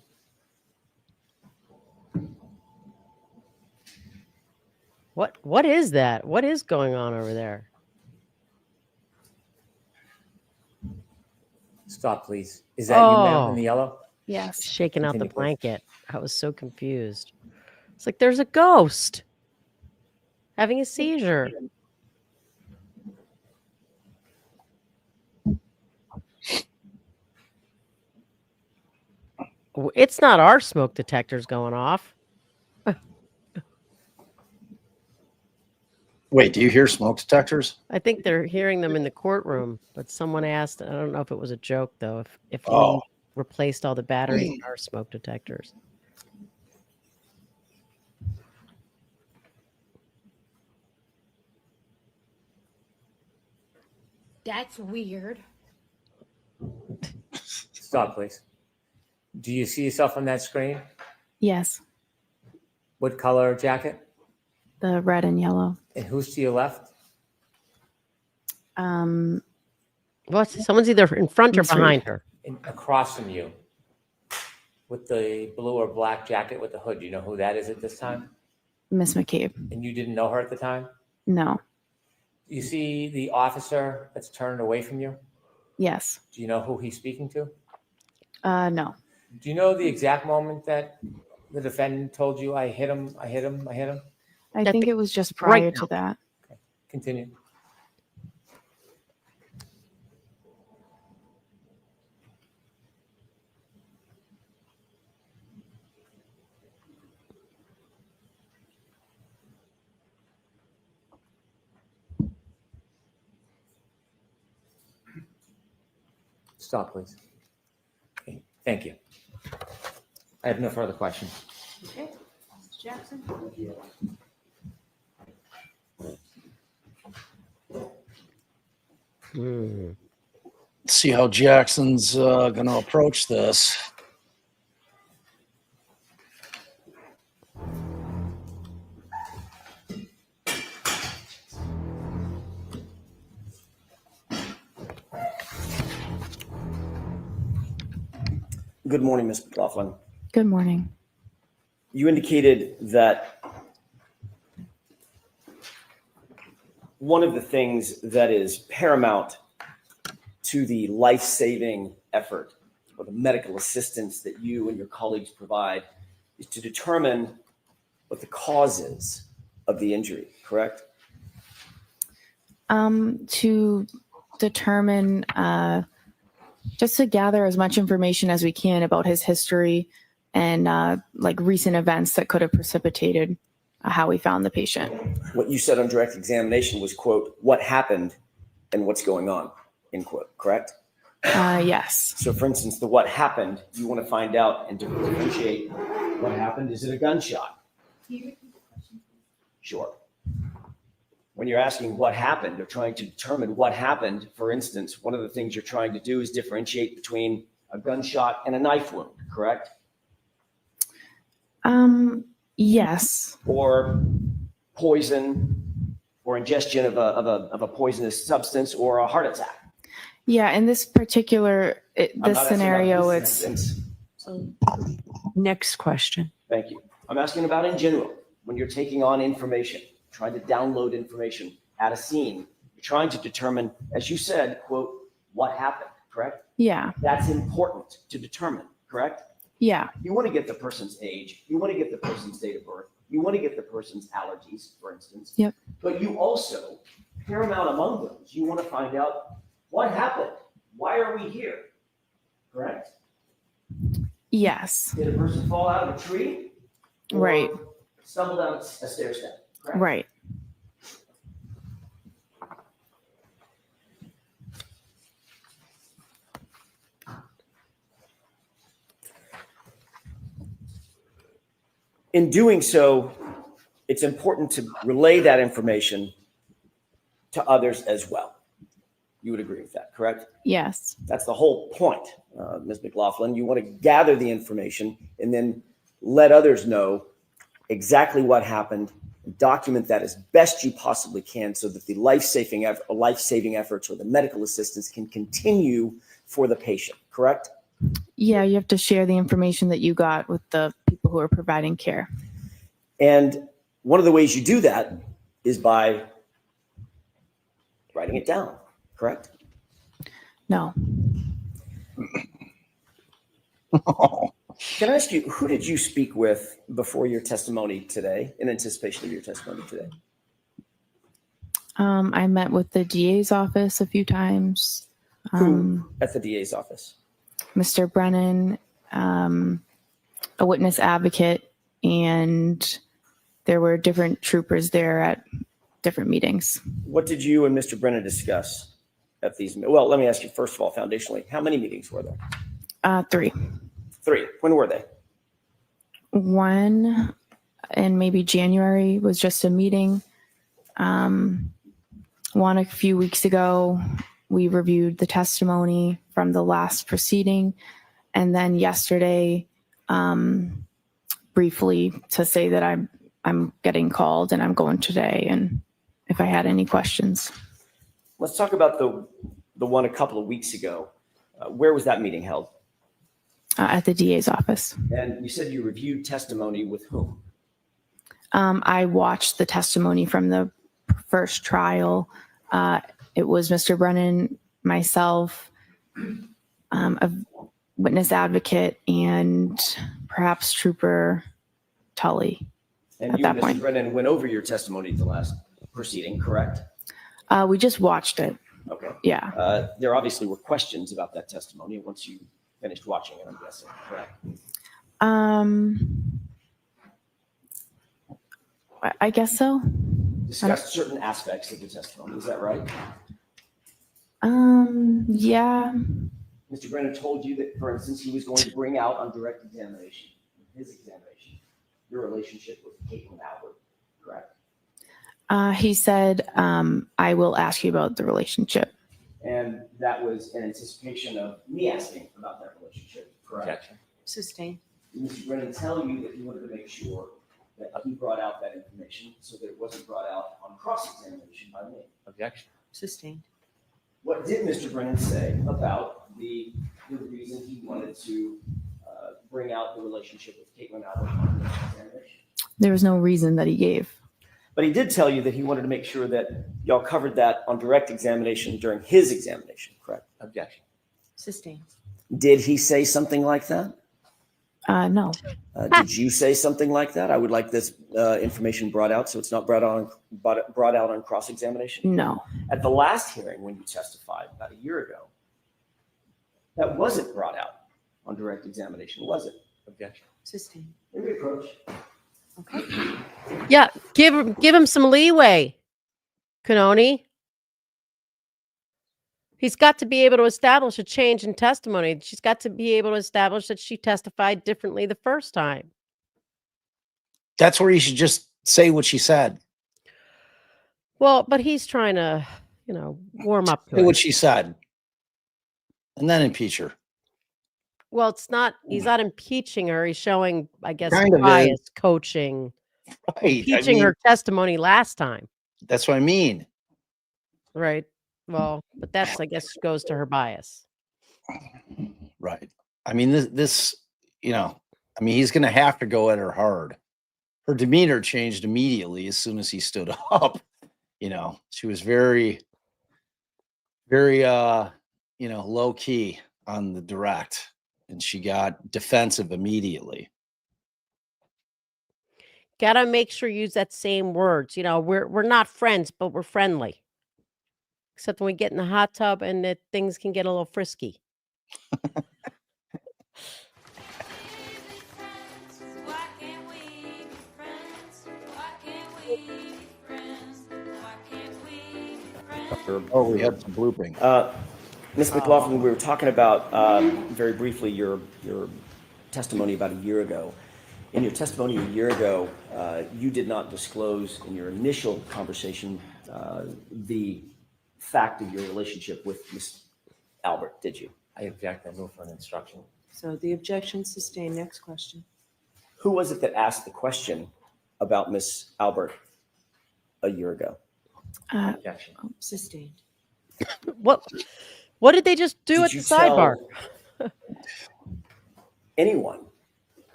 What is that? What is going on over there? Stop, please. Is that you, ma'am, in the yellow? Yes. Shaking out the Continue, please. blanket. I was so confused. It's like there's a ghost having a seizure. It's not our smoke detectors going off. Wait, do you hear smoke detectors? I think they're hearing them in the courtroom, but someone asked, I don't know if it was a joke though, if we Oh. replaced all the batteries in our smoke detectors. That's weird. Stop, please. Do you see yourself on that screen? Yes. What color jacket? The red and yellow. And who's to your left? What? Someone's either in front or Let's read. behind her. Across from you, with the blue or black jacket with the hood. Do you know who that is at this time? Miss McCabe. And you didn't know her at the time? No. You see the officer that's turned away from you? Yes. Do you know who he's speaking to? No. Do you know the exact moment that the defendant told you, I hit him, I hit him, I hit him? I think it was just right prior now. to that. Continue. Stop, please. Okay, thank you. I have no further questions. Okay, Mr. Jackson? See how Jackson's going to approach this. Good morning, Ms. McLaughlin. Good morning. You indicated that one of the things that is paramount to the life-saving effort or the medical assistance that you and your colleagues provide is to determine what the cause is of the injury, correct? To determine, just to gather as much information as we can about his history and like recent events that could have precipitated how we found the patient. What you said on direct examination was, quote, what happened and what's going on, end quote, correct? Yes. So for instance, the what happened, you want to find out and differentiate what happened. Is it a gunshot? Sure. When you're asking what happened or trying to determine what happened, for instance, one of the things you're trying to do is differentiate between a gunshot and a knife wound, correct? Yes. Or poison or ingestion of a poisonous substance or a heart attack. Yeah, in this particular I'm this not asking about scenario, this it's instance. So, next question. Thank you. I'm asking about in general, when you're taking on information, trying to download information at a scene, you're trying to determine, as you said, quote, what happened, correct? yeah, That's important to determine, correct? yeah, You want to get the person's age. You want to get the person's date of birth. You want to get the person's allergies, for instance. Yep. But you also, paramount among those, you want to find out what happened. Why are we here? Correct? yes, Did a person fall out of a tree? Or right, stumble down a stair step? Correct? right. In doing so, it's important to relay that information to others as well. You would agree with that, correct? Yes. That's the whole point, Ms. McLaughlin. You want to gather the information and then let others know exactly what happened, document that as best you possibly can so that the life-saving efforts or the medical assistance can continue for the patient, correct? Yeah, you have to share the information that you got with the people who are providing care. And one of the ways you do that is by writing it down, correct? No. Can I ask you, who did you speak with before your testimony today, in anticipation of your testimony today? I met with the DA's office a few times. Who at the DA's office? Mr. Brennan, a witness advocate, and there were different troopers there at different meetings. What did you and Mr. Brennan discuss at these? Well, let me ask you, first of all, foundationally, how many meetings were there? 3. 3. When were they? One in maybe January was just a meeting. One a few weeks ago, we reviewed the testimony from the last proceeding. And then yesterday, briefly to say that I'm getting called and I'm going today, and if I had any questions. Let's talk about the one a couple of weeks ago. Where was that meeting held? At the DA's office. And you said you reviewed testimony with whom? I watched the testimony from the first trial. It was Mr. Brennan, myself, a witness advocate, and perhaps Trooper Tully. And at you that and Mr. point. Brennan went over your testimony at the last proceeding, correct? We just watched it. Okay. Yeah. There obviously were questions about that testimony once you finished watching it, I'm guessing, correct? I guess so. Discussed certain aspects of the testimony, is that right? Yeah. Mr. Brennan told you that, for instance, he was going to bring out on direct examination, his examination, your relationship with Caitlin Albert, correct? He said, I will ask you about the relationship. And that was in anticipation of me asking about that relationship, correct? Sustained. Did Mr. Brennan tell you that he wanted to make sure that he brought out that information so that it wasn't brought out on cross-examination by me? Objection. Sustained. What did Mr. Brennan say about the reason he wanted to bring out the relationship with Caitlin Albert on the examination? There was no reason that he gave. But he did tell you that he wanted to make sure that y'all covered that on direct examination during his examination, correct? Objection. Sustained. Did he say something like that? No. Did you say something like that? I would like this information brought out so it's not brought out on cross-examination. No. At the last hearing when you testified about a year ago, that wasn't brought out on direct examination, was it? Objection. Sustained. Maybe approach. Okay. Yeah, give him some leeway, Canoni. He's got to be able to establish a change in testimony. She's got to be able to establish that she testified differently the first time. That's where you should just say what she said. Well, but he's trying to, warm up to Say it. what she said. And then impeach her. Well, he's not impeaching her. He's showing, I guess, Kind of bias is. coaching. Right. Impeaching her testimony last time. That's what I mean. Right. Well, but that's, I guess, goes to her bias. Right. I mean, this, he's going to have to go at her hard. Her demeanor changed immediately as soon as he stood up. She was very, very, low key on the direct, and she got defensive immediately. Gotta make sure you use that same words. We're not friends, but we're friendly. Except when we get in the hot tub and that things can get a little frisky. Oh, we had some blooping. Ms. McLaughlin, we were talking about very briefly your testimony about a year ago. In your testimony a year ago, you did not disclose in your initial conversation the fact of your relationship with Ms. Albert, did you? I object. I move for an instruction. So the objection sustained. Next question. Who was it that asked the question about Ms. Albert a year ago? Objection. Sustained. What did they just do at the sidebar? Anyone,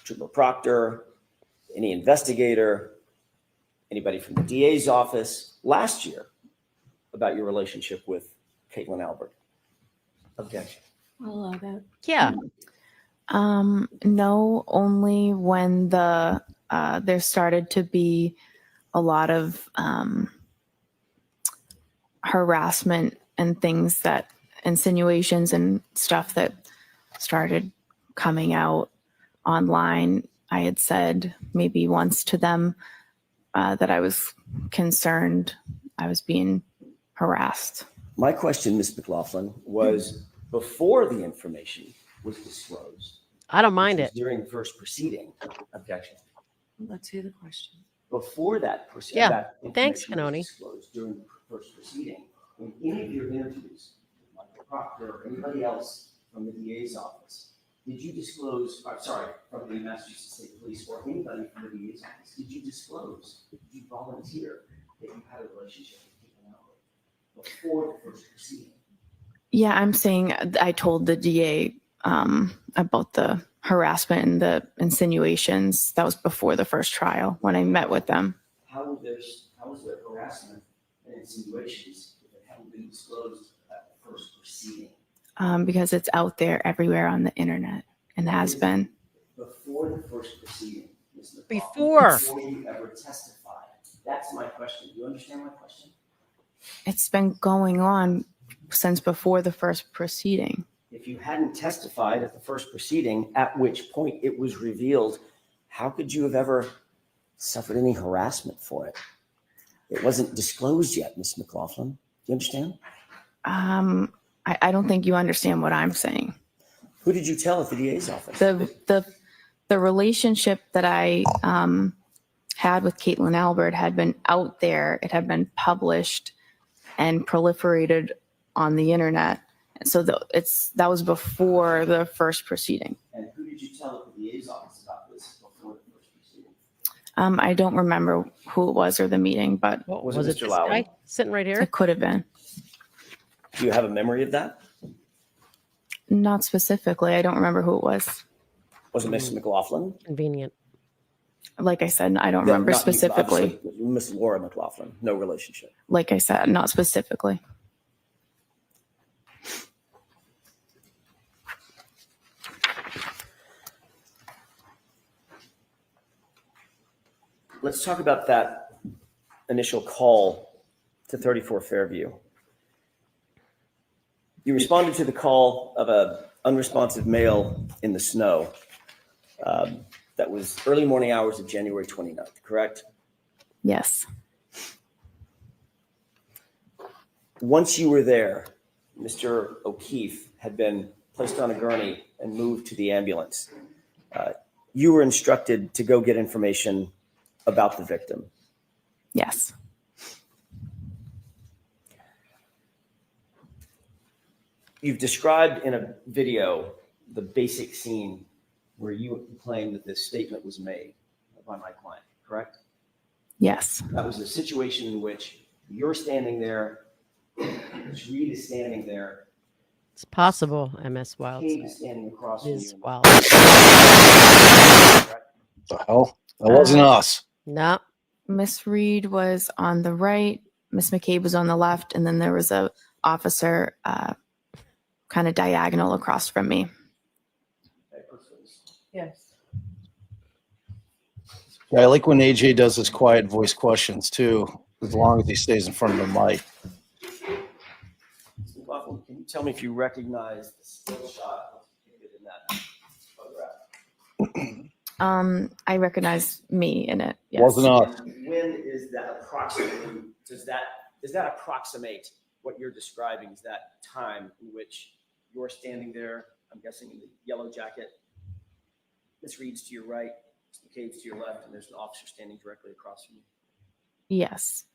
Trooper Proctor, any investigator, anybody from the DA's office last year about your relationship with Caitlin Albert? Objection. I'll allow that. Yeah. No, only when there started to be a lot of harassment and things insinuations and stuff that started coming out online. I had said maybe once to them that I was concerned I was being harassed. My question, Ms. McLaughlin, was before the information was disclosed. I don't mind it. During the first proceeding. Objection. Let's hear the question. Before that proceeding. Yeah. Thanks, Canoni. Disclosed during the first proceeding. In any of your interviews with Michael Proctor or anybody else from the DA's office, did you disclose, from the Massachusetts State Police or anybody from the DA's office, did you disclose, did you volunteer that you had a relationship with Caitlin Albert before the first proceeding? Yeah, I'm saying I told the DA about the harassment and the insinuations. That was before the first trial when I met with them. How was there harassment and insinuations if it hadn't been disclosed at the first proceeding? Because it's out there everywhere on the internet and has been. Before the first proceeding, Ms. McLaughlin, Before you ever testified. That's my question. Do you understand my question? It's been going on since before the first proceeding. If you hadn't testified at the first proceeding, at which point it was revealed, how could you have ever suffered any harassment for it? It wasn't disclosed yet, Ms. McLaughlin. Do you understand? I don't think you understand what I'm saying. Who did you tell at the DA's office? The relationship that I had with Caitlin Albert had been out there. It had been published and proliferated on the internet. So that was before the first proceeding. And who did you tell at the DA's office about this before the first proceeding? I don't remember who it was or the meeting, but was it this guy sitting right here? It could have been. Do you have a memory of that? Not specifically. I don't remember who it was. Was it Mr. McLaughlin? Convenient. Like I said, I don't remember Not you, specifically. obviously, Miss Laura McLaughlin, no relationship. Like I said, not specifically. Let's talk about that initial call to 34 Fairview. You responded to the call of a unresponsive male in the snow. That was early morning hours of January 29th, correct? Yes. Once you were there, Mr. O'Keefe had been placed on a gurney and moved to the ambulance. You were instructed to go get information about the victim. Yes. You've described in a video the basic scene where you claim that this statement was made by my client, correct? Yes. That was a situation in which you're standing there, Ms. Reed is standing there, It's possible, MS Wild. Kate is standing across from Ms. you. Wild. The hell? That wasn't us. No. Miss Reed was on the right, Miss McCabe was on the left, and then there was a officer kind of diagonal across from me. Yes. Yeah, I like when AJ does his quiet voice questions too, as long as he stays in front of the mic. Mr. McLaughlin, can you tell me if you recognize the still shot depicted in that photograph? I recognize me in it. Yes. Wasn't us. When is that approximately, does that approximate what you're describing? Is that time in which you're standing there, I'm guessing in the yellow jacket, Ms. Reed's to your right, Ms. McCabe's to your left, and there's an officer standing directly across from you? Yes.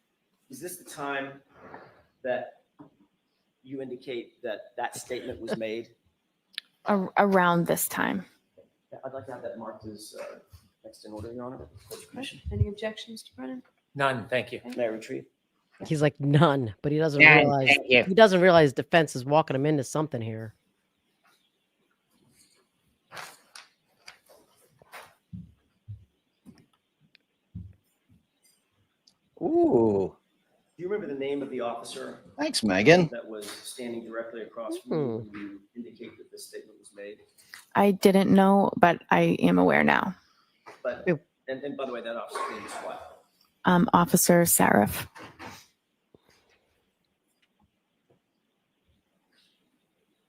Is this the time that you indicate that that statement was made? Around this time. I'd like to have that marked as next in order, Your Honor. Any objections to Brennan? None, thank you. May I retrieve? He's like none, but he doesn't None, realize thank you. he doesn't realize defense is walking him into something here. Ooh. Do you remember the name of the officer? Thanks, Megan. That was standing directly across from you when you indicate that this statement was made? I didn't know, but I am aware now. But, and by the way, that officer's name is what? Officer Sarif.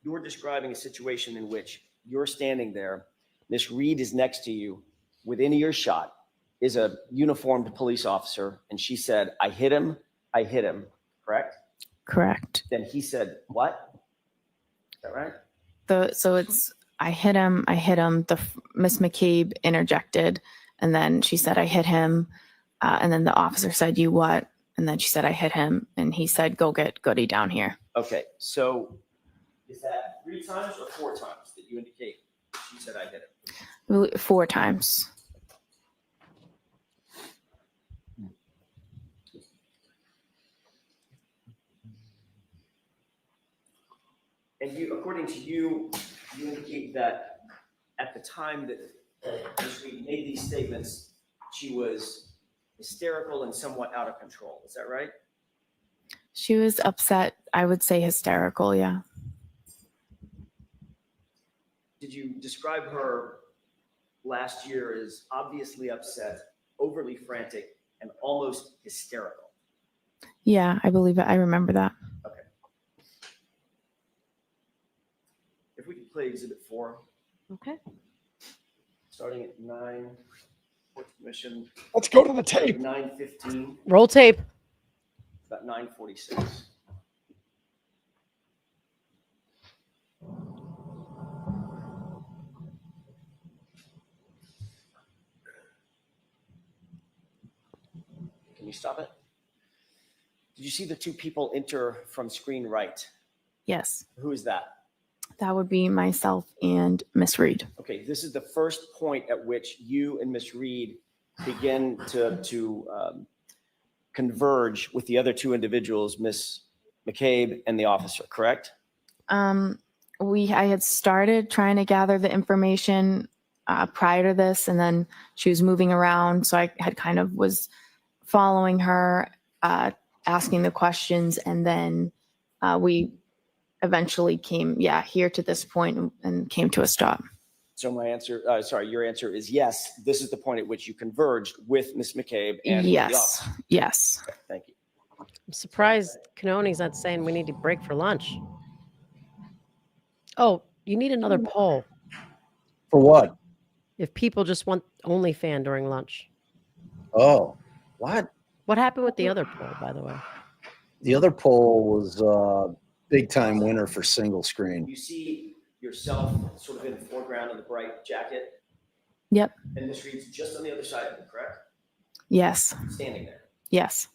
You're describing a situation in which you're standing there, Miss Reed is next to you, within earshot is a uniformed police officer, and she said, I hit him, correct? Correct. Then he said, what? Is that right? So it's I hit him. The Miss McCabe interjected, and then she said I hit him, and then the officer said you what? And then she said I hit him, and he said go get Goody down here. Okay, so is that 3 times or 4 times that you indicate she said I hit him? 4 times. And you, according to you, you indicate that at the time that Ms. Reed made these statements, she was hysterical and somewhat out of control. Is that right? She was upset. I would say hysterical. Yeah. Did you describe her last year as obviously upset, overly frantic, and almost hysterical? Yeah, I believe it. I remember that. Okay. If we could play Exhibit 4. Okay. Starting at 9, Court Commission. Let's go to the tape. 9:15. Roll tape. About 9:46. Can you stop it? Did you see the 2 people enter from screen right? Yes. Who is that? That would be myself and Miss Reed. Okay, this is the first point at which you and Miss Reed begin to converge with the other 2 individuals, Miss McCabe and the officer, correct? I had started trying to gather the information prior to this, and then she was moving around, so I had kind of was following her, asking the questions, and then we eventually came, here to this point and came to a stop. So my answer, your answer is yes. This is the point at which you converged with Ms. McCabe and with the Yes, officer. yes. Okay, thank you. I'm surprised Canoni's not saying we need to break for lunch. Oh, you need another poll For what? if people just want OnlyFans during lunch. Oh, what? What happened with the other poll, by the way? The other poll was big time winner for single screen. You see yourself sort of in the foreground in the bright jacket, Yep. and Ms. Reed's just on the other side of you, correct? Yes. Standing there. Yes.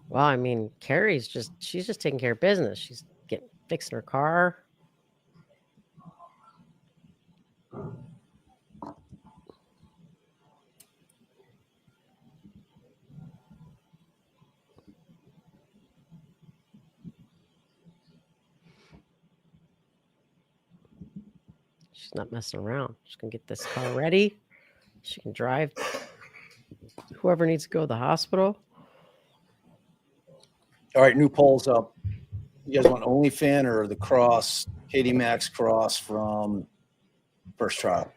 Well, I mean, Carrie's she's just taking care of business. She's fixing her car. She's not messing around. She's gonna get this car ready. She can drive whoever needs to go to the hospital. All right, new polls up. You guys want OnlyFans or the cross, Katie Max cross from first trial?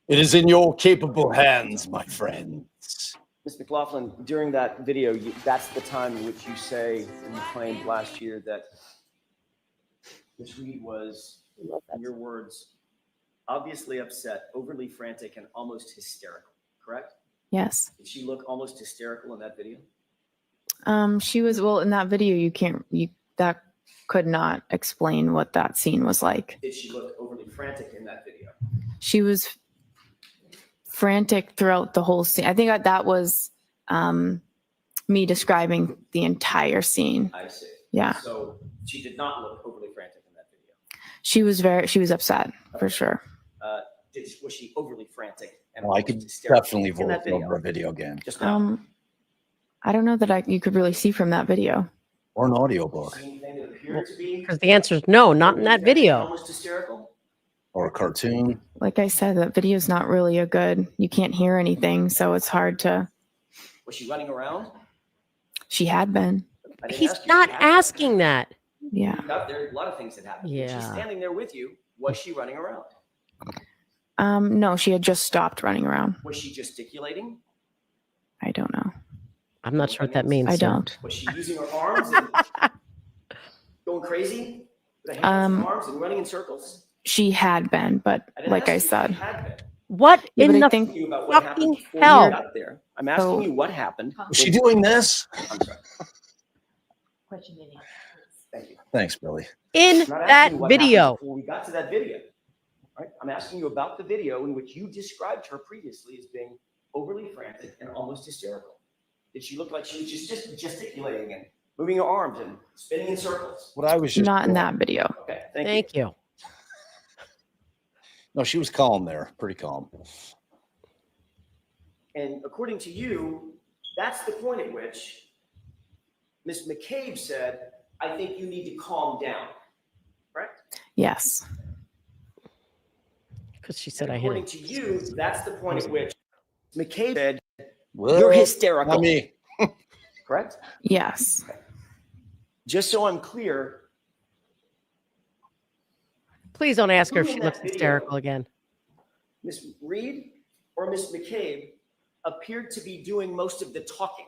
It is in your capable hands, my friends. Ms. McLaughlin, during that video, that's the time in which you say, and you claimed last year that Ms. Reed was, in your words, obviously upset, overly frantic, and almost hysterical, correct? Yes. Did she look almost hysterical in that video? She was, well, in that video, that could not explain what that scene was like. Did she look overly frantic in that video? She was frantic throughout the whole scene. I think that was me describing the entire scene. I see. Yeah. So she did not look overly frantic in that video. She was upset for sure. Was she overly frantic? And Well, I could definitely vote over a video game. Just now. I don't know that you could really see from that video. Or an audiobook. Because the answer is no, not in that video. Almost hysterical? Or a cartoon. Like I said, that video is not really you can't hear anything, so it's hard to. Was she running around? She had been. He's not asking that. Yeah. There are a lot of things that happened. Yeah. She's standing there with you. Was she running around? No, she had just stopped running around. Was she gesticulating? I don't know. I'm not sure what that means. I sir. don't. Was she using her arms and going crazy? With her hands and arms and running in circles? She had been, but like I said. What Yeah, in but the I think fucking before hell? you got there. I'm asking you what happened. Was she doing this? I'm sorry. Thank you. Thanks, Billy. In I'm not that asking you what happened video. Before we got to that video. Right? I'm asking you about the video in which you described her previously as being overly frantic and almost hysterical. Did she look like she was just gesticulating and moving her arms and spinning in circles? What I was just Not in that video. Okay, Thank you. No, she was calm there, pretty calm. And according to you, that's the point at which Ms. McCabe said, I think you need to calm down, correct? Yes. Because she said And I hit according him. to you, that's the point at which McCabe said, Well, you're hysterical. not me. Correct? Yes. Just so I'm clear, Please don't ask her if Who she in looks that video? hysterical again. Ms. Reed or Ms. McCabe appeared to be doing most of the talking.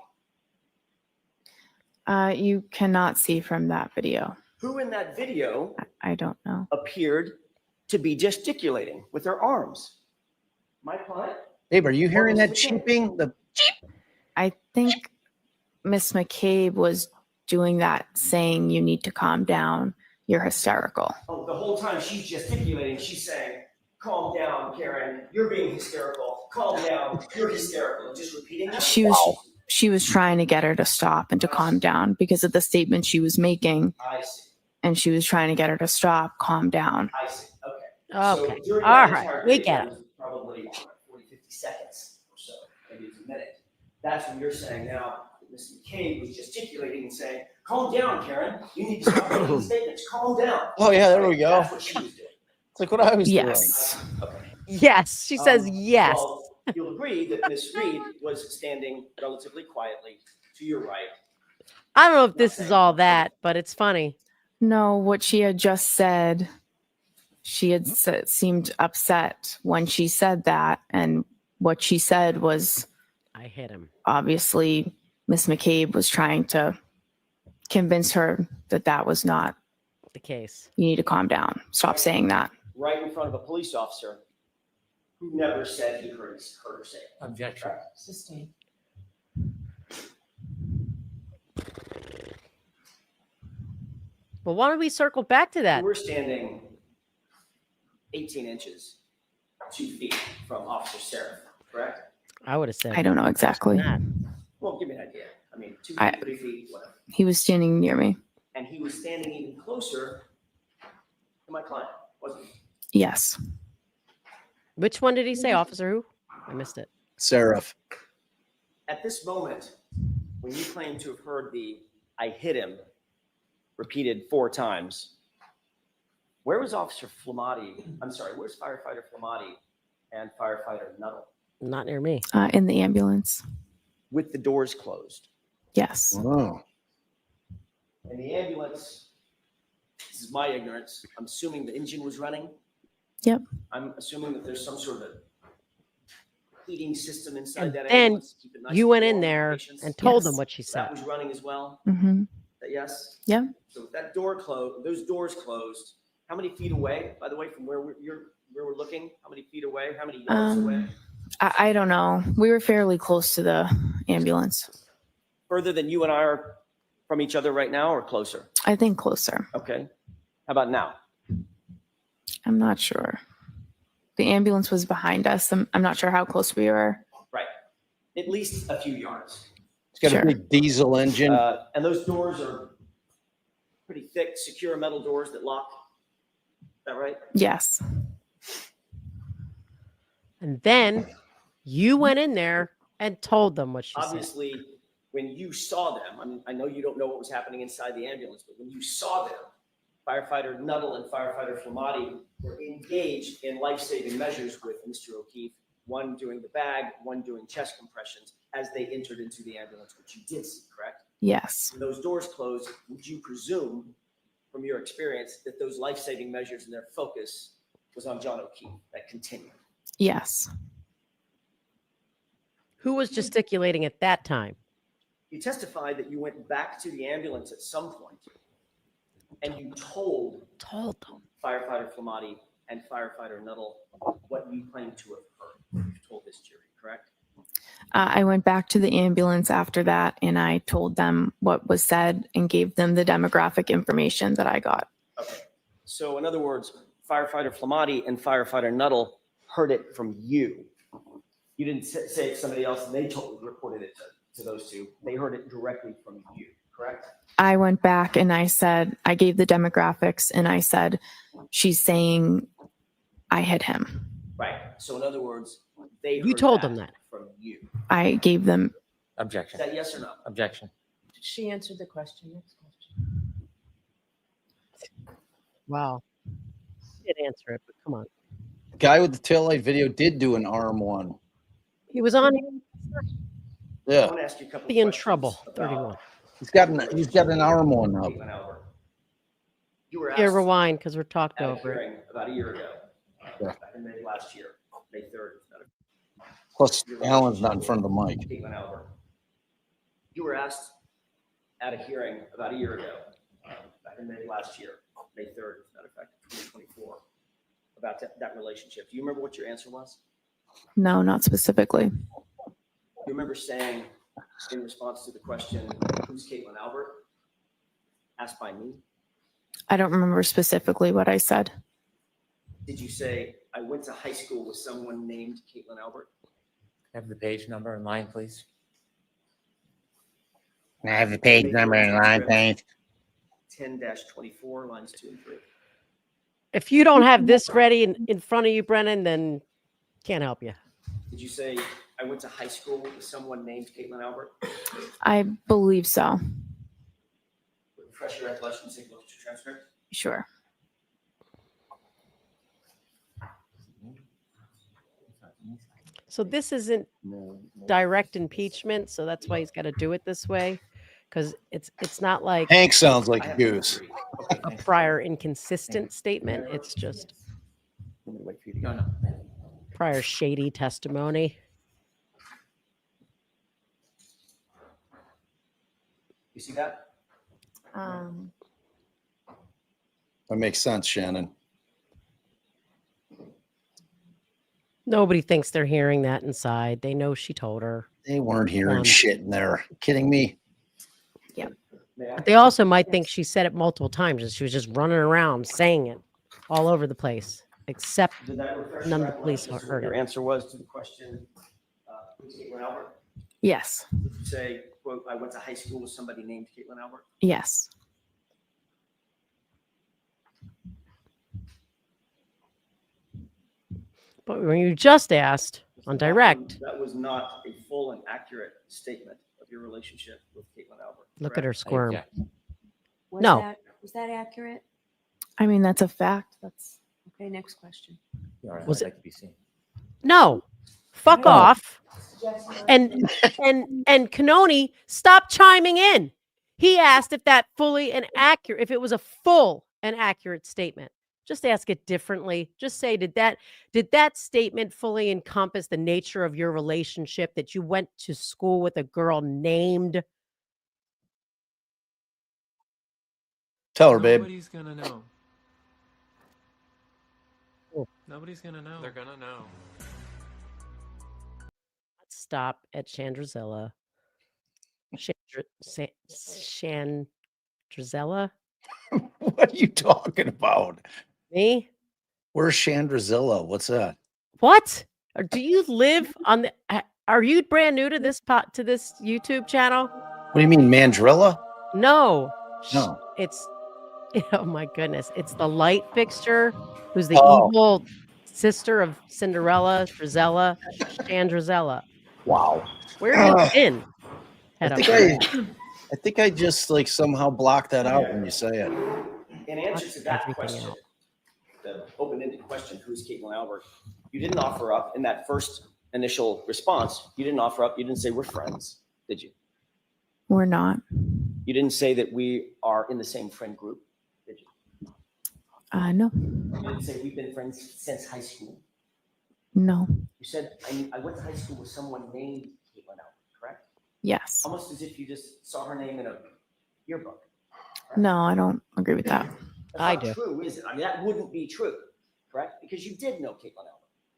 You cannot see from that video. Who in that video I don't know. appeared to be gesticulating with their arms? My client? Babe, are you hearing Ms. that McCabe? cheeping? The I think Miss McCabe was doing that, saying you need to calm down. You're hysterical. Oh, the whole time she's gesticulating, she's saying, calm down, Karen. You're being hysterical. Calm down. You're hysterical. And just repeating that? She was she was trying to get her to stop and to calm down because of the statement she was making. I see. And she was trying to get her to stop, calm down. I see. Okay. Okay. So during All that right. entire We period, get that it. was probably 40, 50 seconds or so, maybe it's a minute. That's when you're saying now, Ms. McCabe was gesticulating and saying, calm down, Karen. You need to stop making statements. Calm down. Oh, yeah, there we go. That's what she was doing. It's like what I was Yes. Okay. Yes. She says yes. Well, you'll agree that Ms. Reed was standing relatively quietly to your right. I don't know if this is all that, but it's funny. No, what she had just said, she had seemed upset when she said that. And what she said was, I hit him. obviously, Miss McCabe was trying to convince her that that was not the case. You need to calm down. Stop saying that. Right in front of a police officer who never said he heard her say it. Objection. Sustained. Well, why don't we circle back to that? We're standing 18 inches, 2 feet from Officer Seraph, correct? I would have said. I don't know exactly. Well, give me an idea. I mean, 2 I- feet, 3 feet, whatever. He was standing near me. And he was standing even closer to my client, wasn't he? Yes. Which one did he say, officer? Who? I missed it. Seraph. At this moment, when you claim to have heard the "I hit him" repeated 4 times, where was Officer Flamati? I'm sorry, where's Firefighter Flamati and Firefighter Nuttall? Not near me. In the ambulance. With the doors closed. Yes. Oh. And the ambulance, this is my ignorance, I'm assuming the engine was running. Yep. I'm assuming that there's some sort of heating system inside And that then ambulance. to keep it nice you and went in warm for there patients. and told them Yes. what she So that said. was running as well. Mm-hmm. Yes. Yeah. So with that door closed, those doors closed, how many feet away, by the way, from where we're looking? How many feet away? How many yards away? I don't know. We were fairly close to the ambulance. Further than you and I are from each other right now, or closer? I think closer. Okay. How about now? I'm not sure. The ambulance was behind us. I'm not sure how close we were. Right. At least a few yards. It's got Sure. a big diesel engine. And those doors are pretty thick, secure metal doors that lock. Is that right? Yes. And then you went in there and told them what she said. Obviously, when you saw them, I mean, I know you don't know what was happening inside the ambulance, but when you saw them, Firefighter Nuttall and Firefighter Flamati were engaged in life-saving measures with Mr. O'Keefe, one doing the bag, one doing chest compressions as they entered into the ambulance, which you did see, correct? Yes. When those doors closed, would you presume, from your experience, that those life-saving measures and their focus was on John O'Keefe, that continued? Yes. Who was gesticulating at that time? You testified that you went back to the ambulance at some point and you told them Firefighter Flamati and Firefighter Nuttall what you claim to have heard. You told this jury, correct? I went back to the ambulance after that and I told them what was said and gave them the demographic information that I got. Okay. So in other words, Firefighter Flamati and Firefighter Nuttall heard it from you. You didn't say it to somebody else and they reported it to those two. They heard it directly from you, correct? I went back and I said, I gave the demographics and I said, she's saying I hit him. Right. So in other words, they You heard told them that. from you. I gave them. Is Objection. that yes or no? Objection. She answered the question. Next question. Wow. He did answer it, but come on. The guy with the taillight video did do an arm one. He was on I Yeah. want to ask you a couple be in questions trouble. about 31. He's got an arm one up. Caitlin Albert. You were Here, asked rewind because we're talked at a over. hearing about a year ago, Yeah. back in May last year, May 3rd. Plus, Alan's not in front of the mic. Caitlin Albert. You were asked at a hearing about a year ago, back in May last year, May 3rd, as a matter of fact, 2024, about that relationship. Do you remember what your answer was? No, not specifically. Do you remember saying in response to the question, who's Caitlin Albert? Asked by me. I don't remember specifically what I said. Did you say, I went to high school with someone named Caitlin Albert? Have the page number in line, please. I have the page number and line page. 10-24, lines 2 and 3. If you don't have this ready in front of you, Brennan, then can't help you. Did you say I went to high school with someone named Caitlin Albert? I believe so. Refresh your recollection, take a look at your transcript. Sure. So this isn't direct impeachment, so that's why he's got to do it this way, because it's not like Hank sounds like a goose. a prior inconsistent statement. It's just prior shady testimony. You see that? That makes sense, Shannon. Nobody thinks they're hearing that inside. They know she told her. They weren't hearing shit in there. Kidding me? Yeah. But they also might think she said it multiple times and she was just running around saying it all over the place, except none of the police heard Your it. answer was to the question, who's Caitlin Albert? Yes. Did you say, quote, I went to high school with somebody named Caitlin Albert? Yes. But when you just asked on direct, That was not a full and accurate statement of your relationship with Caitlin Albert. look at her squirm. Was No. Was that accurate? I mean, that's a fact. That's Okay, next question. Was it? No. Fuck off. And Canoni, stop chiming in. He asked if that fully and accurate, if it was a full and accurate statement. Just ask it differently. Just say, did that statement fully encompass the nature of your relationship, that you went to school with a girl named? Tell her, babe. Nobody's gonna know. Oh. Nobody's gonna know. They're gonna know. Let's stop at Chandrazilla. Chandrazilla? What are you talking about? Me? Where's Chandrazilla? What's that? What? Or do you live on the? Are you brand new to this to this YouTube channel? What do you mean, Mandrilla? No. No. It's oh my goodness. It's the light fixture who's the Oh. evil sister of Cinderella, Drizella, Chandrazella. Wow. Where have you been? I think I just like somehow blocked that out when you say it. In answer to that question, the open-ended question, who's Caitlin Albert, you didn't offer up in that first initial response. You didn't offer up. You didn't say we're friends, did you? we're not. You didn't say that we are in the same friend group, did you? No. You didn't say we've been friends since high school. No. You said I went to high school with someone named Caitlin Albert, correct? Yes. Almost as if you just saw her name in a yearbook. No, I don't agree with that. That's I not do. true, is it? I mean, that wouldn't be true, correct? Because you did know Caitlin Albert.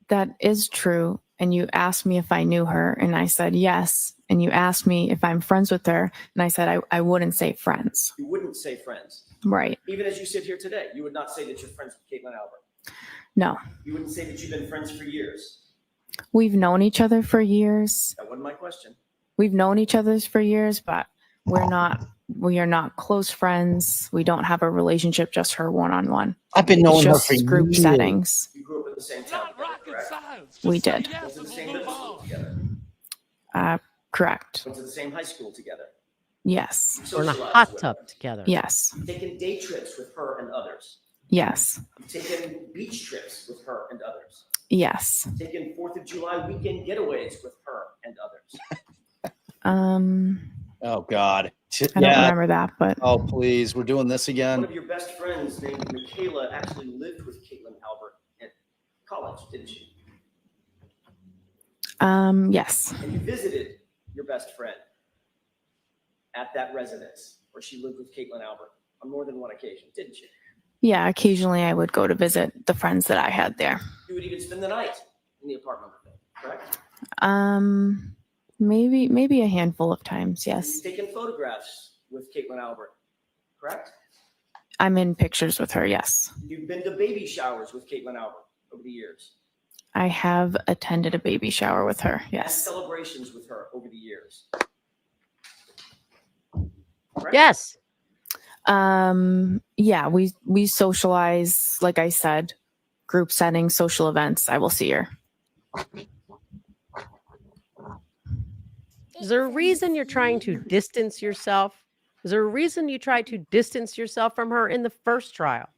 That is true. And you asked me if I knew her, and I said yes. And you asked me if I'm friends with her, and I said I wouldn't say friends. You wouldn't say friends. Right. Even as you sit here today, you would not say that you're friends with Caitlin Albert. No. You wouldn't say that you've been friends for years. We've known each other for years. That wasn't my question. We've known each other for years, but we are not close friends. We don't have a relationship, just her one-on-one. I've been knowing her Just for group years. settings. You grew up in the same town together, correct? We did. Went to the same middle school together. Correct. Went to the same high school together. Yes. We're in a Socialized hot with tub her. together. Yes. Taken day trips with her and others. Yes. Taken beach trips with her and others. Yes. Taken 4th of July weekend getaways with her and others. Oh God. I don't remember that, but Oh please, we're doing this One again. of your best friends named Michaela actually lived with Caitlin Albert at college, didn't she? yes. And you visited your best friend at that residence where she lived with Caitlin Albert on more than one occasion, didn't you? Yeah, occasionally I would go to visit the friends that I had there. You would even spend the night in the apartment with them, correct? Maybe a handful of times, yes. You've taken photographs with Caitlin Albert, correct? I'm in pictures with her, yes. You've been to baby showers with Caitlin Albert over the years. I have attended a baby shower with her, Had yes. celebrations with her over the years. Yes. Yeah, we socialize, like I said, group settings, social events. I will see her. Is there a reason you're trying to distance yourself? Is there a reason you tried to distance yourself from her in the first trial?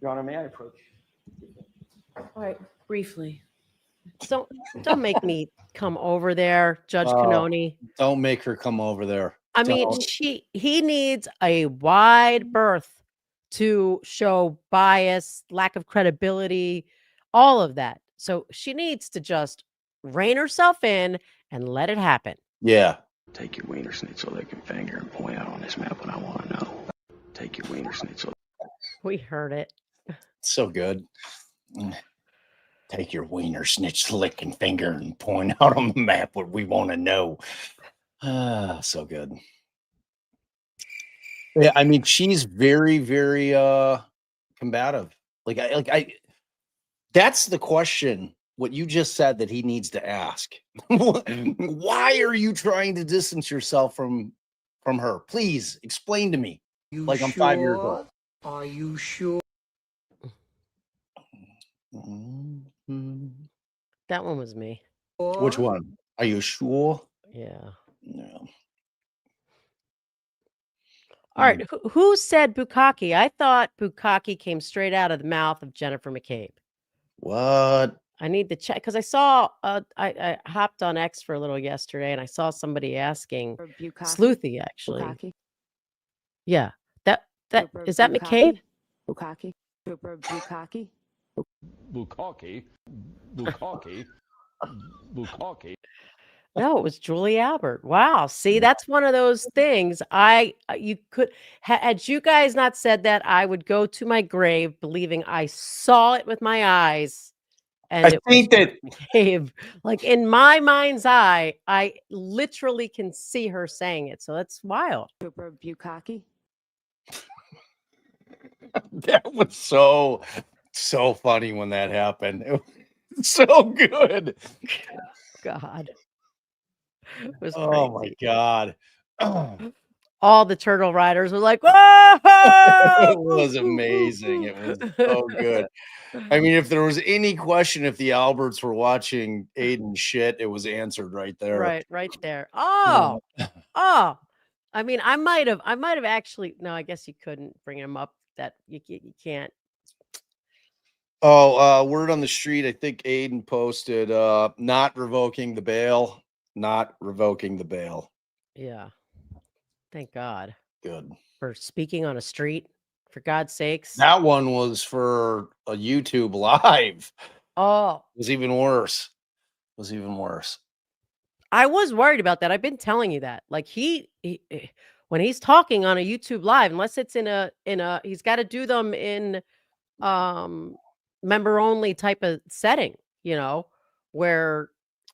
Your Honor, may I approach? All right, briefly. Don't make me come over there, Judge Oh, Canoni. don't make her come over there. I mean, Don't. he needs a wide berth to show bias, lack of credibility, all of that. So she needs to just rein herself in and let it happen. Yeah. Take your wiener schnitzel licking finger and point out on this map what I want to know. Take your wiener schnitzel. We heard it. So good. Take your wiener snitch licking finger and point out on the map what we want to know. So good. Yeah, I mean, she's very, very combative. That's the question. What you just said that he needs to ask. Why are you trying to distance yourself from her? Please explain to me. I'm 5 years old. Are you sure? That one was me. Which one? Are you sure? Yeah. No. All right. Who said bukkake? I thought bukkake came straight out of the mouth of Jennifer McCabe. What? I need to check because I saw I hopped on X for a little yesterday and I saw somebody asking Sleuthy actually. Bukkake. Yeah. That is that McCabe? Bukkake. Bukkake. Bukkake. Bukkake. Bukkake. No, it was Julie Albert. Wow. See, that's one of those things. You could had you guys not said that, I would go to my grave believing I saw it with my eyes. And I think that McCabe, like in my mind's eye, I literally can see her saying it. So that's wild. Bukkake. that was so funny when that happened. It was so good. God. It was Oh my crazy. God. All the turtle riders were like, whoa! It was amazing. It was so good. I mean, if there was any question if the Alberts were watching Aiden shit, it was answered right there. Right there. Oh. I mean, I might have actually. No, I guess you couldn't bring him up. That you can't. Oh, word on the street. I think Aiden posted not revoking the bail. Not revoking the bail. Yeah. Thank God. Good. For speaking on a street, for God's sakes. That one was for a YouTube live. Oh. It was even worse. It was even worse. I was worried about that. I've been telling you that. Like he when he's talking on a YouTube live, unless it's in a he's got to do them in member only type of setting, where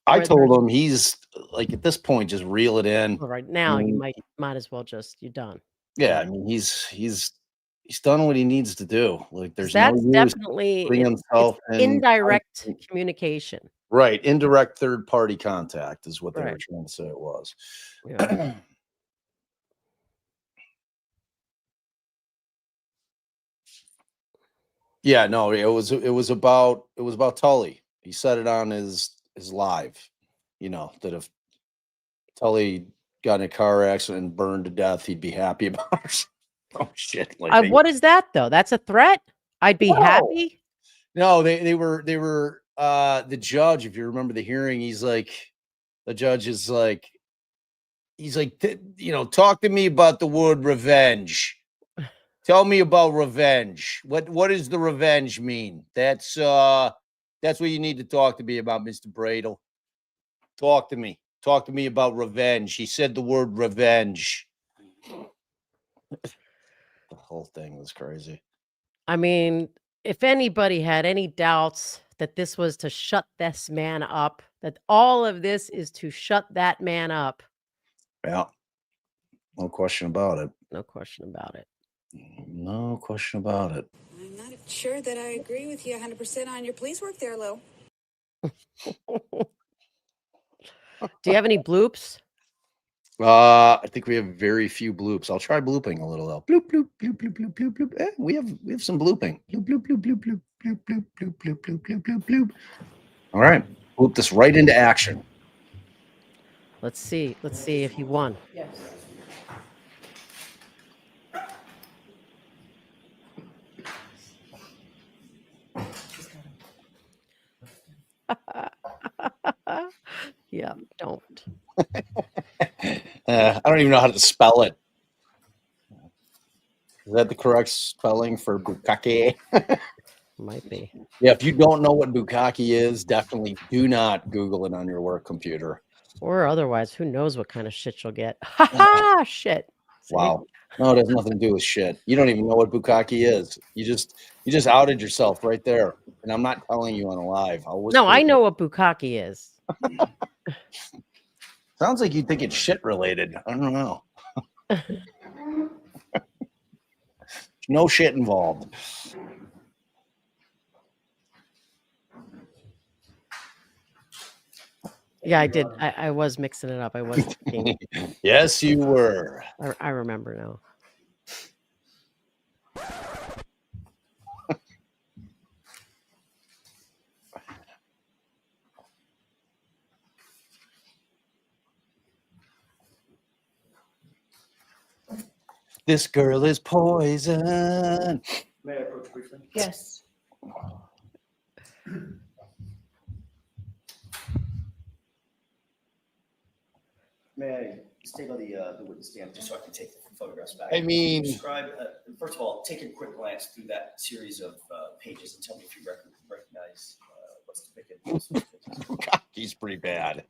I told him he's like at this point just reel it in. Well, right now you might as well just you're done. Yeah, I mean he's done what he needs to do. Like there's that's no use definitely putting himself in indirect communication. Right, indirect third party contact is what they were Right. trying to say it was. Yeah. Yeah, no, it was about Tully. He said it on his live, that if Tully got in a car accident and burned to death, he'd be happy about it. Oh shit! What is that though? That's a threat? I'd be happy. No, they were the judge. If you remember the hearing, the judge is like, talk to me about the word revenge. Tell me about revenge. What does the revenge mean? That's what you need to talk to me about, Mr. Bradle. Talk to me. Talk to me about revenge. He said the word revenge. The whole thing was crazy. I mean, if anybody had any doubts that this was to shut this man up, that all of this is to shut that man up. Yeah. No question about it. No question about it. No question about it. I'm not sure that I agree with you 100% on your police work there, Lou. Do you have any bloops? I think we have very few bloops. I'll try blooping a little though. Bloop bloop bloop bloop bloop bloop bloop. We have some blooping. Bloop bloop bloop bloop bloop bloop bloop bloop bloop bloop bloop bloop bloop. All right, bloop this right into action. Let's see if he won. Yes. Yeah, don't. I don't even know how to spell it. Is that the correct spelling for bukkake? Might be. Yeah, if you don't know what bukkake is, definitely do not Google it on your work computer. Or otherwise, who knows what kind of shit you'll get. Ha ha! Shit. See? Wow. No, it has nothing to do with shit. You don't even know what bukkake is. You just outed yourself right there. And I'm not telling you on a live. No, I know what bukkake is. Sounds like you think it's shit related. I don't know. No shit involved. Yeah, I did. I was mixing it up. I was thinking. Yes, you were. I remember now. This girl is poison. May I approach briefly? Yes. May I stay on the witness stand just so I can take the photographs back? I mean- Describe, first of all, take a quick glance through that series of pages and tell me if you recognize what's depicted in those pages. He's pretty bad.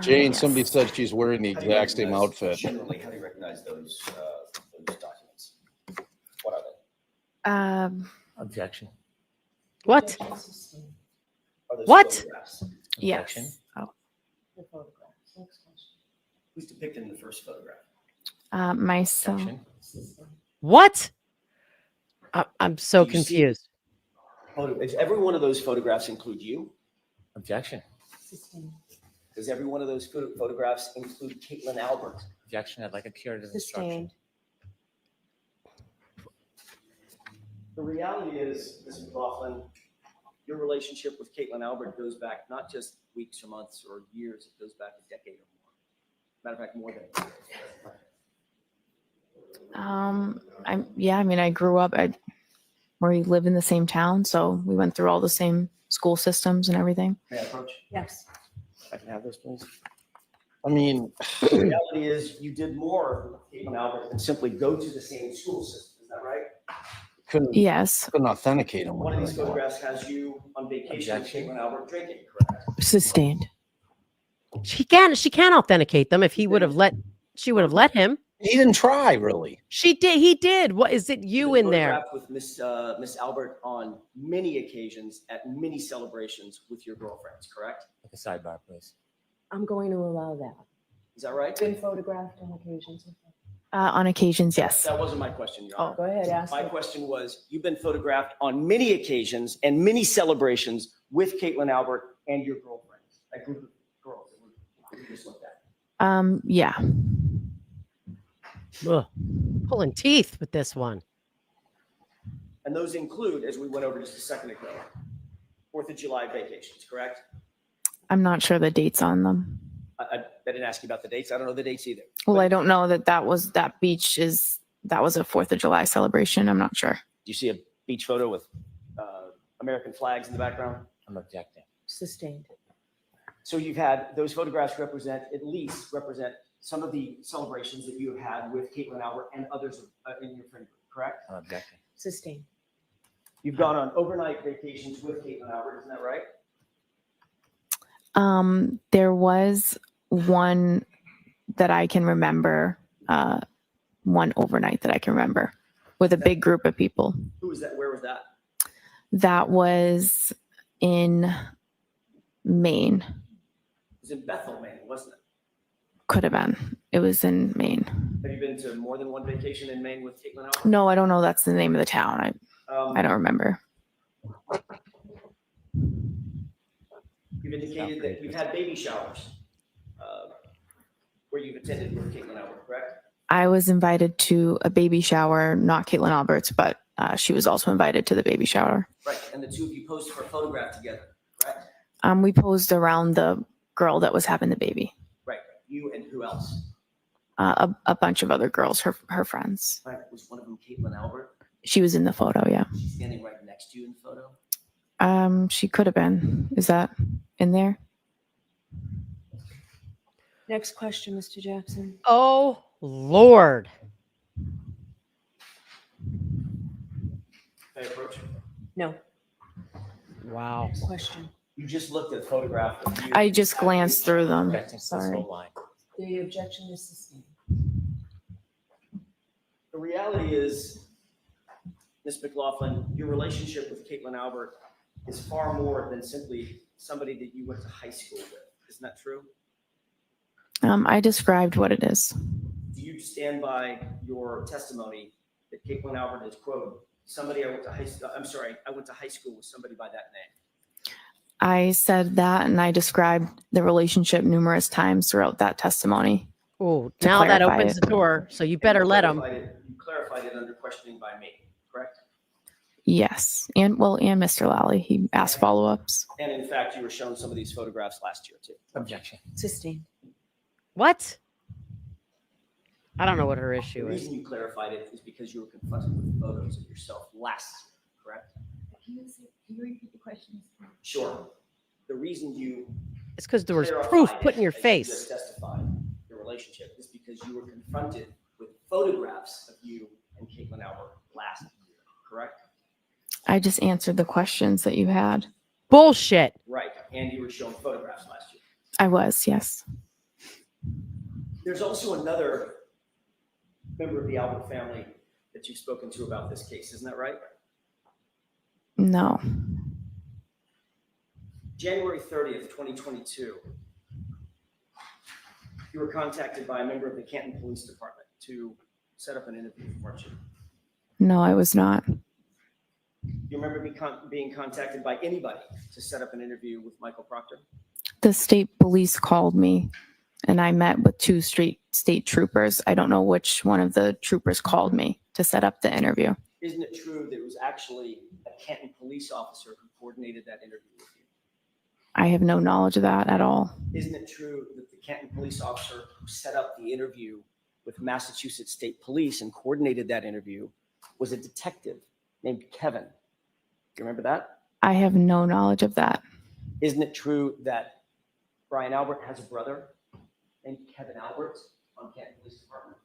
Jane, Yes. somebody said she's wearing the How do you exact same recognize- outfit. Generally, how do you recognize those documents? What are they? Objection. What? Are those What? photographs? Yes. Oh. The photographs. Next question. Who's depicted in the first photograph? Myself. What? I'm so Do you see- confused. Does every one of those photographs include you? Objection. Does every one of those photographs include Caitlin Albert? Objection. I'd like a curative instruction. Sustained. The reality is, Ms. McLaughlin, your relationship with Caitlin Albert goes back not just weeks or months or years, it goes back a decade or more. Matter of fact, more than a decade. I mean, I grew up we live in the same town, so we went through all the same school systems and everything. May I approach? Yes. If I can have those, please. I mean, The reality is, you did more with Caitlin Albert than simply go to the same school system. Is that right? Yes. Couldn't authenticate them. One of these photographs has you on vacation with Objection. Caitlin Albert drinking, correct? Sustained. She can authenticate them if she would have let him. He didn't try, really. He did. What is it you in there? Photographed with Miss Albert on many occasions at many celebrations with your girlfriends, correct? Like a sidebar, please. I'm going to allow that. Is that right? Been photographed on occasions. On occasions, yes. That wasn't my question, Your Honor. Go ahead, ask My it. question was, you've been photographed on many occasions and many celebrations with Caitlin Albert and your girlfriends, that group of girls that we just looked at. Yeah. Ugh. Pulling teeth with this one. And those include, as we went over just a second ago, 4th of July vacations, correct? I'm not sure the dates on them. I didn't ask you about the dates. I don't know the dates either. Well, I don't know that was a 4th of July celebration. I'm not sure. Do you see a beach photo with American flags in the background? I'm objecting. Sustained. So you've had, those photographs represent some of the celebrations that you have had with Caitlin Albert and others in your friend group, correct? I'm objecting. Sustained. You've gone on overnight vacations with Caitlin Albert, isn't that right? There was one that I can remember, one overnight that I can remember with a big group of people. Who was that? Where was that? That was in Maine. was in Bethel, Maine, wasn't it? Could have been. It was in Maine. Have you been to more than one vacation in Maine with Caitlin Albert? No, I don't know. That's the name of the town. I don't remember. You've indicated that you've had baby showers where you've attended with Caitlin Albert, correct? I was invited to a baby shower, not Caitlin Albert's, but she was also invited to the baby shower. Right, and the two of you posed for a photograph together, correct? We posed around the girl that was having the baby. Right, you and who else? A bunch of other girls, her friends. Right, was one of them Caitlin Albert? She was in the photo, yeah. She's standing right next to you in the photo? She could have been. Is that in there? Next question, Mr. Jackson. Oh, Lord. Can I approach? No. Wow. Next question. You just looked at a photograph of you. I just glanced through them. Sorry. The objection is sustained. The reality is, Ms. McLaughlin, your relationship with Caitlin Albert is far more than simply somebody that you went to high school with. Isn't that true? I described what it is. Do you stand by your testimony that Caitlin Albert is, quote, somebody I went to high school with somebody by that name? I said that, and I described the relationship numerous times throughout that testimony. Oh, now that clarify opens it. the door, so you better let them. You clarified it under questioning by me, correct? Yes, and Mr. Lally, he asked follow-ups. And in fact, you were shown some of these photographs last year too. Objection. Sustained. What? I don't know what her The issue is. reason you clarified it is because you were confronted with photos of yourself last year, correct? Can you repeat the question? Sure. The reason you It's because there was clarified proof it, put in your as you face. just testified your relationship is because you were confronted with photographs of you and Caitlin Albert last year, correct? I just answered the questions that you had. Bullshit. Right. And you were shown photographs last year. I was, yes. There's also another member of the Albert family that you've spoken to about this case, isn't that right? No. January 30th, 2022, you were contacted by a member of the Canton Police Department to set up an interview, weren't you? No, I was not. You remember being contacted by anybody to set up an interview with Michael Proctor? The state police called me, and I met with two state troopers. I don't know which one of the troopers called me to set up the interview. Isn't it true that it was actually a Canton police officer who coordinated that interview with you? I have no knowledge of that at all. Isn't it true that the Canton police officer who set up the interview with Massachusetts State Police and coordinated that interview was a detective named Kevin? Do you remember that? I have no knowledge of that. Isn't it true that Brian Albert has a brother named Kevin Albert on Canton Police Department?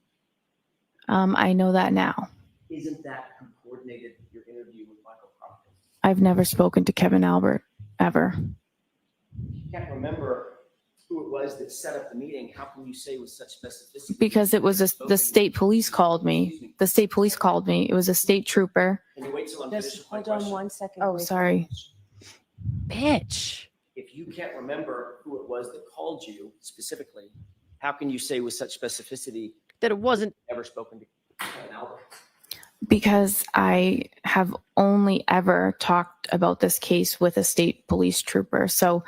I know that now. Isn't that who coordinated your interview with Michael Proctor? I've never spoken to Kevin Albert, ever. You can't remember who it was that set up the meeting. How can you say with such specificity? Because it was the state police called me. The state police called me. It was a state trooper. Can you wait till I'm Just finished with my hold on question? 1 second. Oh, wait. sorry. Bitch. If you can't remember who it was that called you specifically, how can you say with such specificity That it wasn't. ever spoken to Kevin Albert? Because I have only ever talked about this case with a state police trooper. So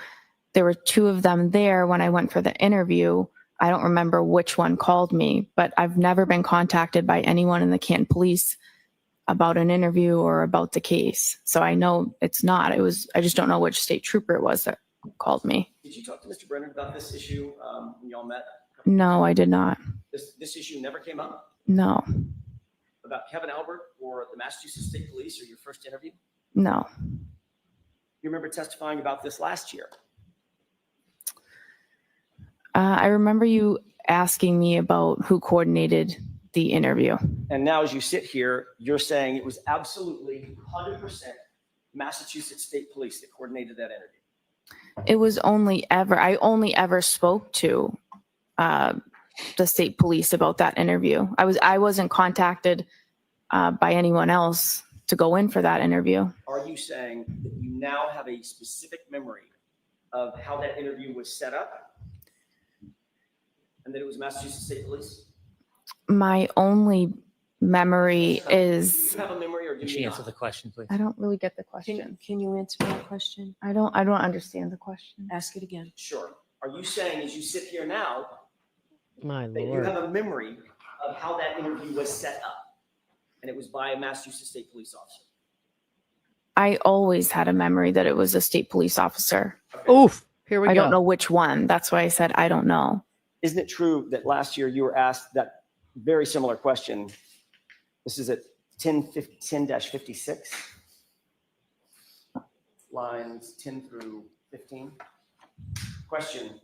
there were two of them there when I went for the interview. I don't remember which one called me, but I've never been contacted by anyone in the Canton Police about an interview or about the case. So I know it's not. I just don't know which state trooper it was that called me. Did you talk to Mr. Brennan about this issue when y'all met? No, I did not. This issue never came up No, about Kevin Albert or the Massachusetts State Police or your first interview? no. You remember testifying about this last year? I remember you asking me about who coordinated the interview. And now as you sit here, you're saying it was absolutely 100% Massachusetts State Police that coordinated that interview. It was I only ever spoke to the state police about that interview. I wasn't contacted by anyone else to go in for that interview. Are you saying that you now have a specific memory of how that interview was set up And that it was Massachusetts State Police? My only memory Do is you have a memory or do Can you she not? answer the question, please? I don't really get the question. Can you answer that question? I don't understand the question. Ask it again. Sure. Are you saying as you sit here now My that you lord. have a memory of how that interview was set up? And it was by a Massachusetts State Police officer? I always had a memory that it was a state police officer. Oof. Here we I go. don't know which one. That's why I said I don't know. Isn't it true that last year you were asked that very similar question? This is at 10-56, lines 10 through 15. Question,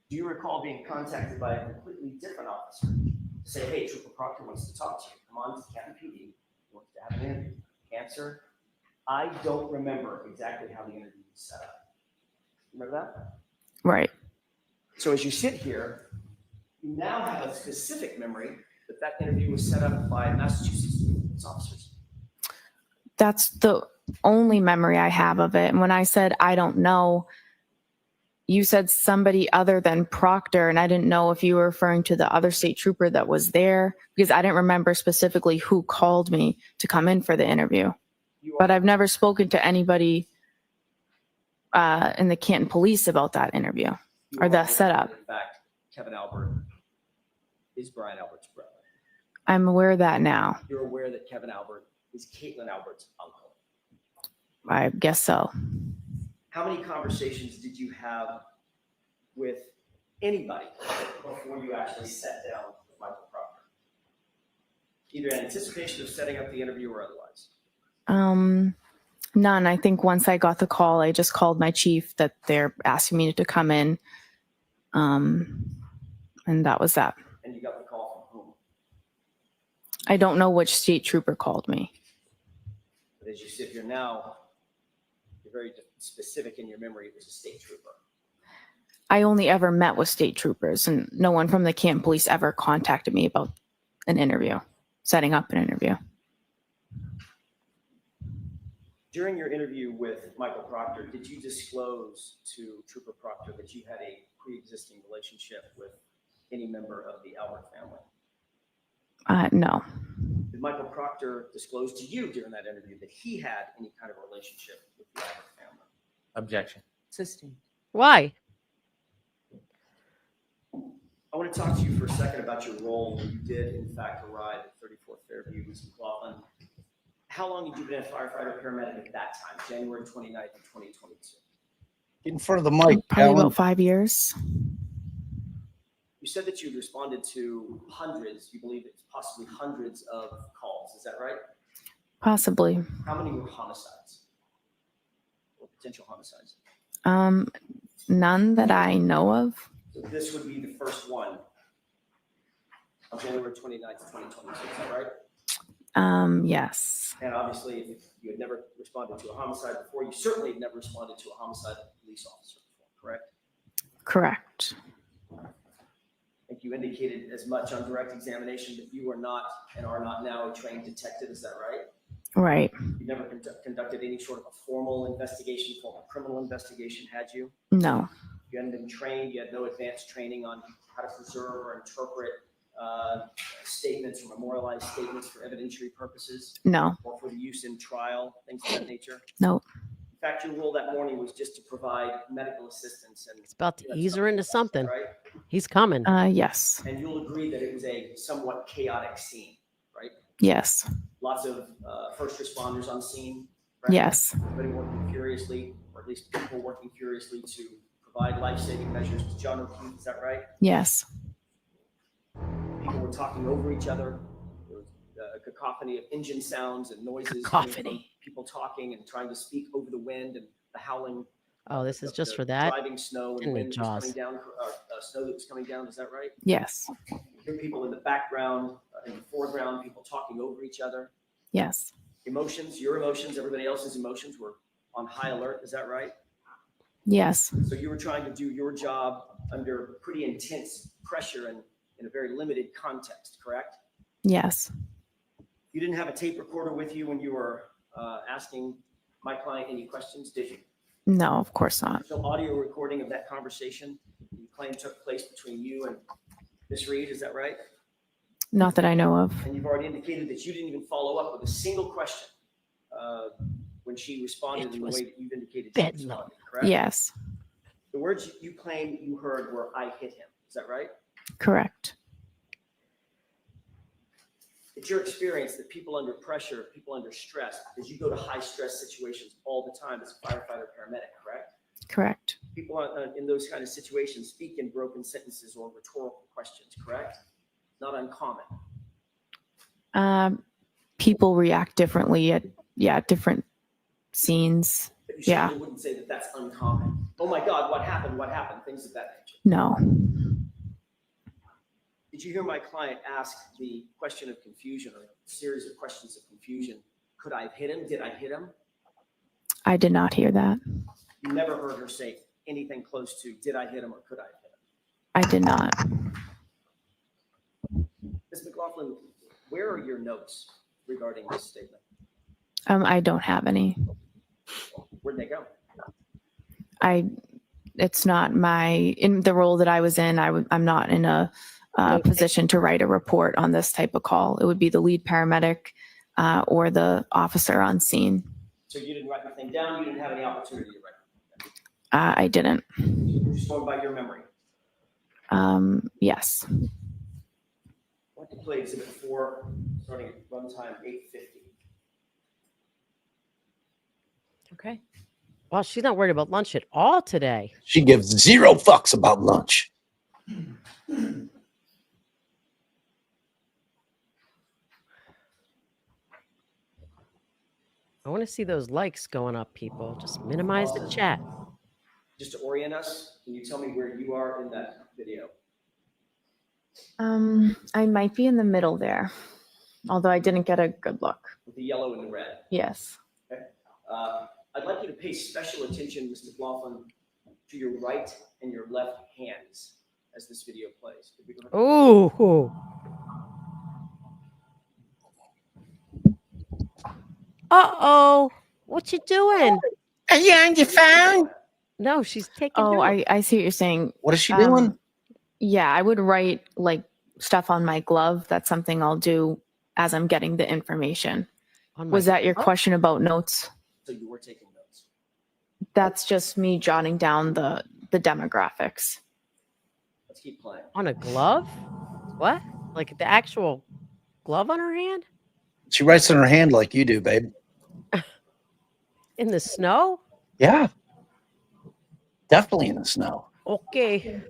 do you recall being contacted by a completely different officer to say, hey, Trooper Proctor wants to talk to you. Come on to Canton PD. He wants to have an interview. Answer, I don't remember exactly how the interview was set up. Remember that? Right. So as you sit here, you now have a specific memory that that interview was set up by Massachusetts police officers. That's the only memory I have of it. And when I said I don't know, you said somebody other than Proctor, and I didn't know if you were referring to the other state trooper that was there, because I didn't remember specifically who called me to come in for the interview. But I've never spoken to anybody in the Canton police about that interview or that setup. In fact, Kevin Albert is Brian Albert's brother. I'm aware of that now. You're aware that Kevin Albert is Caitlin Albert's uncle. I guess so. How many conversations did you have with anybody before you actually sat down with Michael Proctor? Either in anticipation of setting up the interview or otherwise? None. I think once I got the call, I just called my chief that they're asking me to come in. And that was that. And you got the call from whom? I don't know which state trooper called me. But as you sit here now, you're very specific in your memory. It was a state trooper. I only ever met with state troopers, and no one from the Canton police ever contacted me about an interview, setting up an interview. During your interview with Michael Proctor, did you disclose to Trooper Proctor that you had a pre-existing relationship with any member of the Albert family? No. Did Michael Proctor disclose to you during that interview that he had any kind of relationship with the Albert family? Objection. Sustained. Why? I want to talk to you for a second about your role when you did, in fact, arrive at 34 Fairview, East McLaughlin. How long had you been a firefighter paramedic at that time, January 29th of 2022? Get in front of the mic, Probably Alan. about 5 years. You said that you'd responded to hundreds, you believe it's possibly hundreds of calls. Is that right? Possibly. How many were homicides or potential homicides? None that I know of. So this would be the first one on January 29th, 2022. Is that right? Yes. And obviously, if you had never responded to a homicide before, you certainly had never responded to a homicide of a police officer before, correct? Correct. I think you indicated as much on direct examination that you are not and are not now a trained detective. Is that right? Right. You never conducted any sort of a formal investigation, formal criminal investigation, had you? No. You hadn't been trained. You had no advanced training on how to preserve or interpret statements or memorialized statements for evidentiary purposes? No. Or for the use in trial, things of that nature? No. In fact, your role that morning was just to provide medical assistance. And It's about to ease her into something. right? He's coming. Yes. And you'll agree that it was a somewhat chaotic scene, right? Yes. Lots of first responders on scene. Right? Yes. Everybody working furiously, or at least people working furiously to provide life-saving measures to John O'Keefe. Is that right? Yes. People were talking over each other. There was a cacophony of engine sounds and noises. coming from Cacophony. People talking and trying to speak over the wind and the howling. Oh, this is of just the for that? Driving snow and In the wind that was coming jaws. down, snow that was coming down. Is that right? Yes. You hear people in the background, in the foreground, people talking over each other. Yes. Emotions, your emotions, everybody else's emotions were on high alert. Is that right? Yes. So you were trying to do your job under pretty intense pressure and in a very limited context, correct? Yes. You didn't have a tape recorder with you when you were asking my client any questions, did you? No, of course not. There's no audio recording of that conversation you claim took place between you and Ms. Reed, is that right? Not that I know of. And you've already indicated that you didn't even follow up with a single question when she responded in the way that you've indicated she responded, correct? Yes, The words you claim you heard were, "I hit him." Is that right? correct. It's your experience that people under pressure, people under stress, because you go to high stress situations all the time as a firefighter, paramedic, correct? Correct. People in those kind of situations speak in broken sentences or rhetorical questions, correct? Not uncommon. People react differently at different scenes. But you Yeah. certainly wouldn't say that that's uncommon. Oh my God, what happened? What happened? Things of that nature. No. Did you hear my client ask the question of confusion, or a series of questions of confusion? Could I have hit him? Did I hit him? I did not hear that. You never heard her say anything close to, did I hit him or could I have hit him? I did not. Ms. McLaughlin, where are your notes regarding this statement? I don't have any. Where'd they go? It's not in the role that I was in. I'm not in a position to write a report on this type of call. It would be the lead paramedic or the officer on scene. So you didn't write anything down. You didn't have any opportunity to write. I didn't. You're just going by your memory. Yes. I want to play exhibit 4, starting at runtime 8:50. Okay. Well, she's not worried about lunch at all today. She gives 0 fucks about lunch. I want to see those likes going up, people. Just minimize the chat. Just to orient us, can you tell me where you are in that video? I might be in the middle there, although I didn't get a good look. With the yellow and the red. Yes. Okay. I'd like you to pay special attention, Ms. McLaughlin, to your right and your left hands as this video plays. Could we go ahead? Ooh. Uh-oh. What you doing? Are you on your phone? No, she's taking Oh, notes. I see what you're saying. What is she doing? Yeah, I would write like stuff on my glove. That's something I'll do as I'm getting the information. Was that your question about notes? So you were taking notes. That's just me jotting down the demographics. Let's keep playing. On a glove? What? Like the actual glove on her hand? She writes in her hand like you do, babe. In the snow? Yeah. Definitely in the snow. Okay.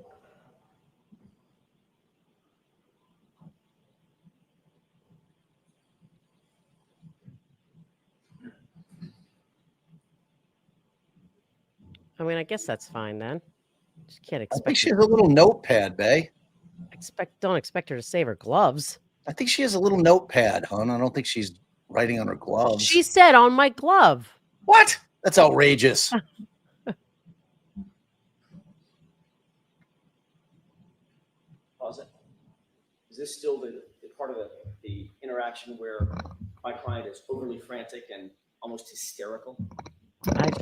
I mean, I guess that's fine then. Just can't I expect. think she has a little notepad, babe. Don't expect her to save her gloves. I think she has a little notepad, hon. I don't think she's writing on her gloves. She said on my glove. What? That's outrageous. Pause it. Is this still the part of the interaction where my client is overly frantic and almost hysterical?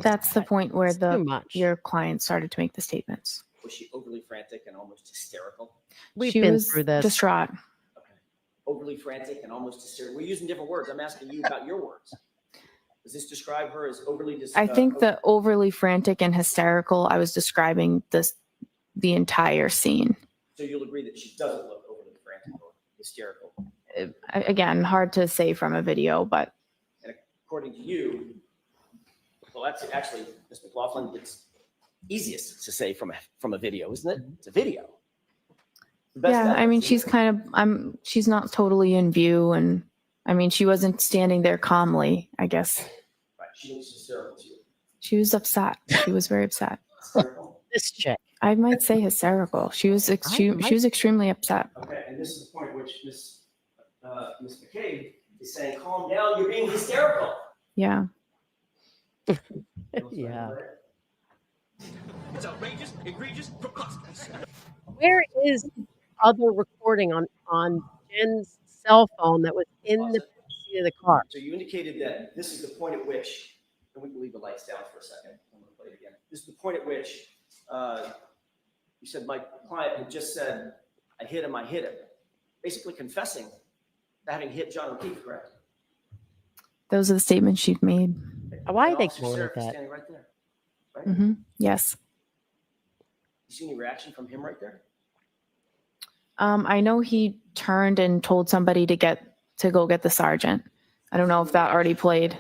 That's the point where too much. your client started to make the statements. Was she overly frantic and almost hysterical? We've She been was through this. distraught. Overly frantic and almost hysterical. We're using different words. I'm asking you about your words. Does this describe her as overly I think the overly frantic and hysterical, I was describing the entire scene. So you'll agree that she doesn't look overly frantic or hysterical. Again, hard to say from a video, but And according to you, well, that's actually, Ms. McLaughlin, it's easiest to say from a video, isn't it? It's a video. The best yeah, I evidence, mean, isn't it? she's not totally in view, and I mean, she wasn't standing there calmly, I guess. Right, she looks hysterical to you. She was upset. She was very upset. This chick. I might say hysterical. She was she was extremely upset. Okay, and this is the point which Ms. McCabe is saying, calm down, you're being hysterical. Yeah. Yeah. It's outrageous, egregious, preposterous. Where is the other recording on Jen's cell phone that was in the seat of the car? So you indicated that this is the point at which, and we can leave the lights down for a second. I'm going to play it again. This is the point at which you said my client had just said, I hit him, I hit him. Basically confessing to having hit John O'Keefe, correct? Those are the statements she'd made. Why And are they Officer calling it Seraph is that? standing right there. Right? Yes. You see any reaction from him right there? I know he turned and told somebody to go get the sergeant. I don't know if that already played.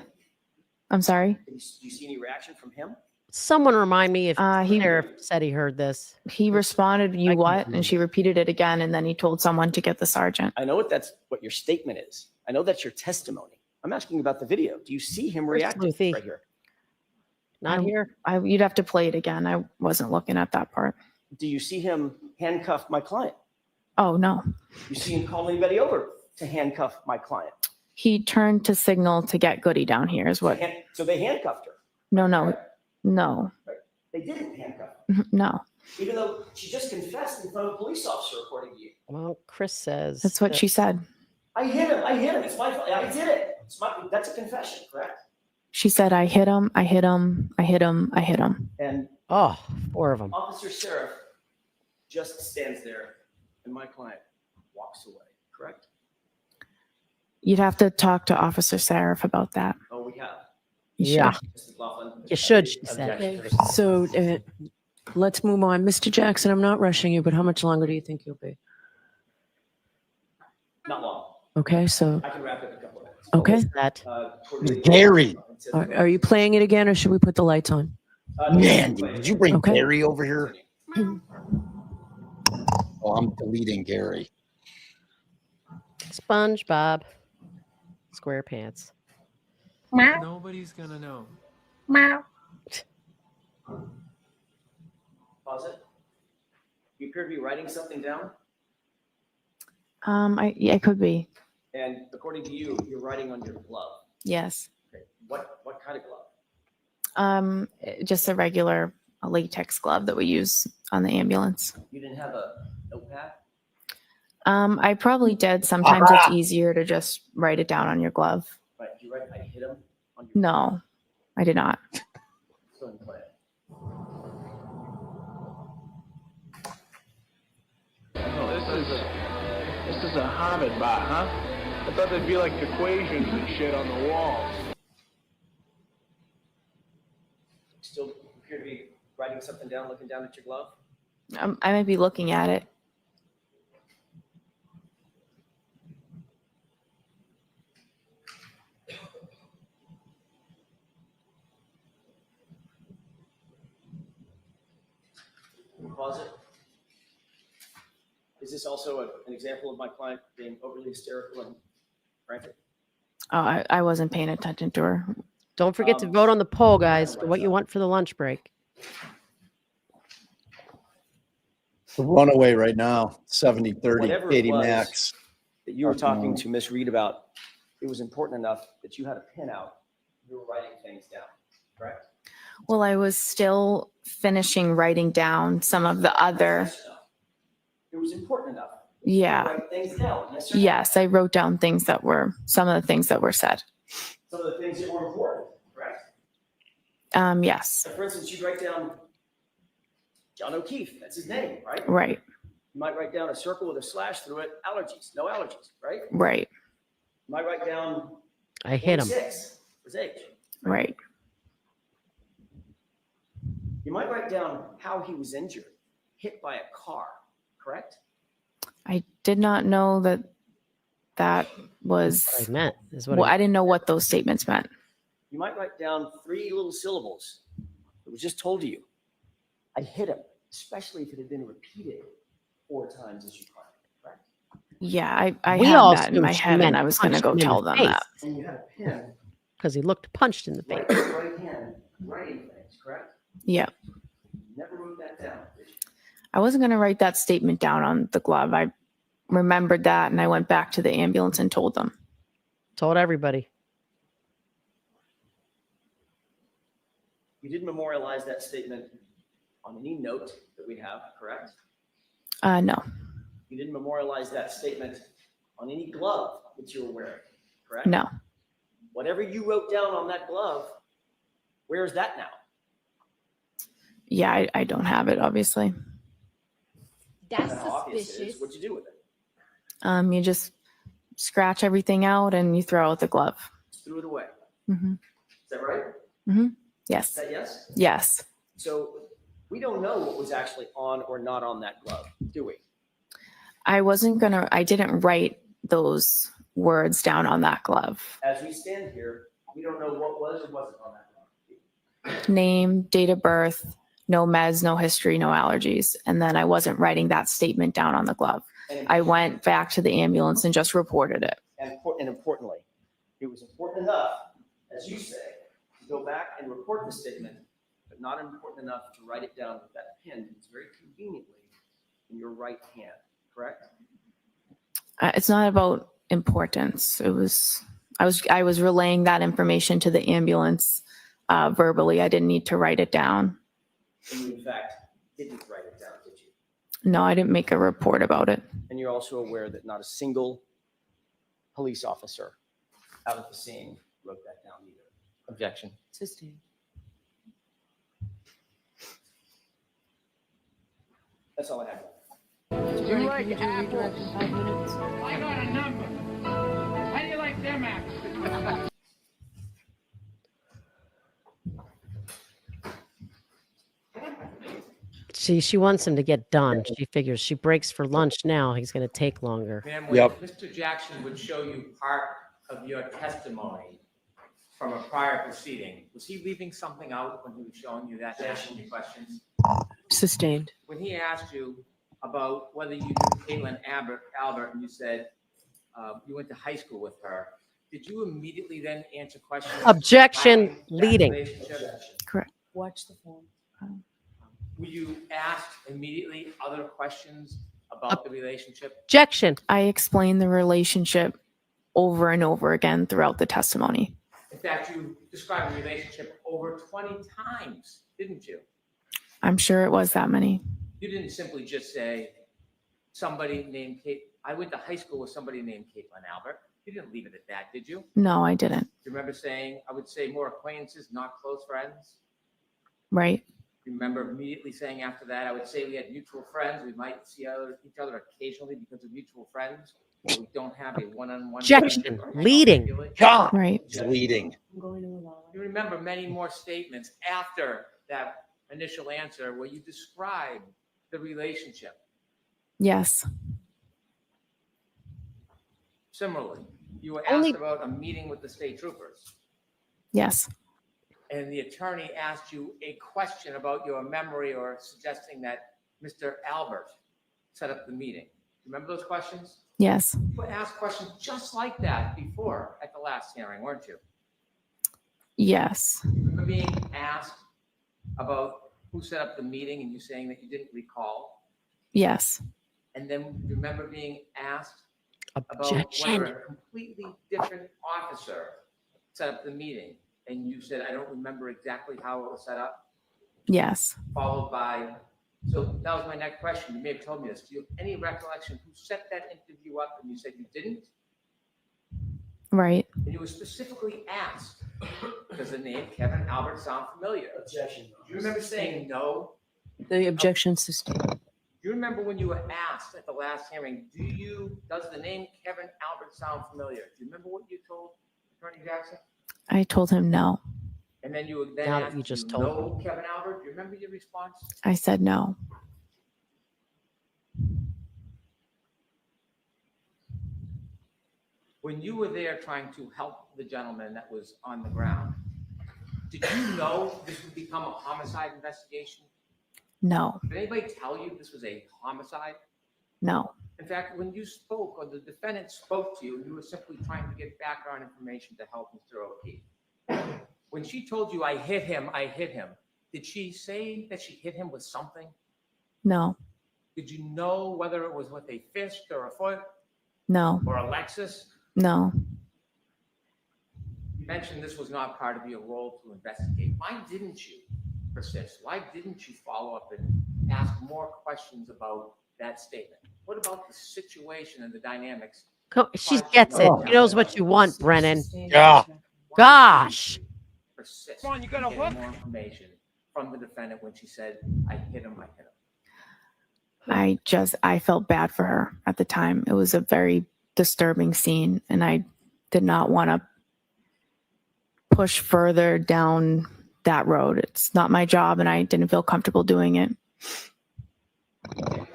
I'm sorry. Do you see any reaction from him? Someone remind me if He Sheriff said he heard this. he responded, "You what?" And she repeated it again, and then he told someone to get the sergeant. I know that's what your statement is. I know that's your testimony. I'm asking about the video. Do you see him Where's reacting Sleuthie? right here? Not here. You'd have to play it again. I wasn't looking at that part. Do you see him handcuff my client? Oh no. You see him call anybody over to handcuff my client? He turned to signal to get Goody down here. Is what? So they handcuffed her. No. They didn't handcuff her, No. even though she just confessed in front of a police officer, according to you. Well, Chris says That's what she said. I hit him. It's my fault. I did it. That's a confession, correct? She said, "I hit him. I hit him. I hit him. I hit him." And 4 of them. Officer Seraph just stands there, and my client walks away, correct? You'd have to talk to Officer Seraph about that. Oh, we have. Yeah. Mrs. McLaughlin. You should, she said. Objection. So let's move on. Mr. Jackson, I'm not rushing you, but how much longer do you think you'll be? Not long. Okay, so, I can wrap it in a couple of minutes. okay. That. Gary. Are you playing it again or should we put the lights on? Man, did you bring Okay. Gary over here? Oh, I'm deleting Gary. SpongeBob SquarePants. Nobody's gonna know. Pause it. You appear to be writing something down, I could be. and according to you, you're writing on your glove. Yes. Okay. What kind of glove? Just a regular latex glove that we use on the ambulance. You didn't have a notepad? I probably did. Sometimes it's easier to just write it down on your glove. Right. Did you write, I hit him on your No, I did not. Go ahead and play it. This is a Hobbit bot, huh? I thought there'd be like equations and shit on the walls. Still appear to be writing something down, looking down at your glove? I might be looking at it. Pause it. Is this also an example of my client being overly hysterical and frantic? Oh, I wasn't paying attention to her. Don't forget to vote on the poll, guys, for what you want for the lunch break. The runaway right now, 70-30, Whatever it 80 was max. that you were talking to Miss Reed about, it was important enough that you had a pin out. You were writing things down, correct? Well, I was still finishing writing down some of the other. Yes or no? It was important enough. Yeah. To write things down. Yes or no? Yes, I wrote down some of the things that were said. Some of the things that were important, correct? Yes. So for instance, you write down John O'Keefe. That's his name, right? Right. You might write down a circle with a slash through it. Allergies. No allergies, right? Right. You might write down I hit him. 46, his age. Right. You might write down how he was injured, hit by a car, correct? I did not know that was. What I meant is what Well, I I didn't know what those statements meant. You might write down 3 little syllables. It was just told to you. I hit him, especially if it had been repeated 4 times as you claimed, correct? Yeah, I We had all that in assumed my she head, meant and I was going to punch go him in tell the them face. that. And you had a pen, because he looked punched in the face. right with your right hand, writing things, correct? Yeah. You never wrote that down, did you? I wasn't going to write that statement down on the glove. I remembered that, and I went back to the ambulance and told them. Told everybody. You didn't memorialize that statement on any note that we have, correct? No. You didn't memorialize that statement on any glove that you were wearing, correct? No. Whatever you wrote down on that glove, where is that now? Yeah, I don't have it, obviously. That's How obvious it is, suspicious. what'd you do with it? You just scratch everything out and you throw out the glove. Just threw it away. Hmm. Is that right? Hmm. Is Yes. that yes? Yes. So we don't know what was actually on or not on that glove, do we? I didn't write those words down on that glove. As we stand here, we don't know what was or wasn't on that glove. Name, date of birth, no meds, no history, no allergies. And then I wasn't writing that statement down on the glove. I went back to the ambulance and just reported it. And importantly, it was important enough, as you say, to go back and report the statement, but not important enough to write it down with that pen. It's very conveniently in your right hand, correct? It's not about importance. I was relaying that information to the ambulance verbally. I didn't need to write it down. And you, in fact, didn't write it down, did you? No, I didn't make a report about it. And you're also aware that not a single police officer out at the scene wrote that down either. Objection. Sustained. That's all I have. You like apples? I got a number. How do you like them apples? She wants him to get done. She figures she breaks for lunch now. He's going to take longer. Ma'am, when Mr. Jackson would show you part of your testimony from a prior proceeding, was he leaving something out when he was showing you that, asking you questions? Sustained. When he asked you about whether you knew Caitlin Albert, and you said you went to high school with her, did you immediately then answer questions? Objection, regarding that leading. relationship? Correct. Watch the phone. Were you asked immediately other questions about the relationship? Objection. I explained the relationship over and over again throughout the testimony. In fact, you described the relationship over 20 times, didn't you? I'm sure it was that many. You didn't simply just say somebody named Kate. I went to high school with somebody named Caitlin Albert. You didn't leave it at that, did you? No, I didn't. You remember saying, I would say more acquaintances, not close friends? Right. You remember immediately saying after that, I would say we had mutual friends. We might see each other occasionally because of mutual friends. But we don't have a one-on-one. Objection. Leading. God. Right. He's leading. I'm going to allow it. You remember many more statements after that initial answer where you described the relationship. Yes. Similarly, you were asked about a meeting with the state troopers, Yes. and the attorney asked you a question about your memory or suggesting that Mr. Albert set up the meeting. Remember those questions? Yes. You were asked questions just like that before at the last hearing, weren't you? Yes. You remember being asked about who set up the meeting and you saying that you didn't recall? Yes. And then you remember being asked about Objection. whether a completely different officer set up the meeting, and you said, I don't remember exactly how it was set up, Yes. followed by, so that was my next question. You may have told me this. Do you have any recollection who set that interview up? And you said you didn't? Right. And you were specifically asked, does the name Kevin Albert sound familiar? Objection. Do you remember saying no? The objection sustained. Do you remember when you were asked at the last hearing, does the name Kevin Albert sound familiar? Do you remember what you told Attorney Jackson? I told him no. And then you were then Now that asked, you just do you told know Kevin Albert? Do you remember your response? I said no. When you were there trying to help the gentleman that was on the ground, did you know this would become a homicide investigation? No. Did anybody tell you this was a homicide? No. In fact, when you spoke, or the defendant spoke to you, you were simply trying to get background information to help Mr. O'Keefe. When she told you, I hit him, did she say that she hit him with something? No. Did you know whether it was with a fist or a foot No. or a Lexus? No. You mentioned this was not part of your role to investigate. Why didn't you persist? Why didn't you follow up and ask more questions about that statement? What about the situation and the dynamics? She gets it. She knows what you want, Brennan. Yeah. Gosh. Persist. Come on, you got a hook? More information from the defendant when she said, I hit him. I felt bad for her at the time. It was a very disturbing scene, and I did not want to push further down that road. It's not my job, and I didn't feel comfortable doing it.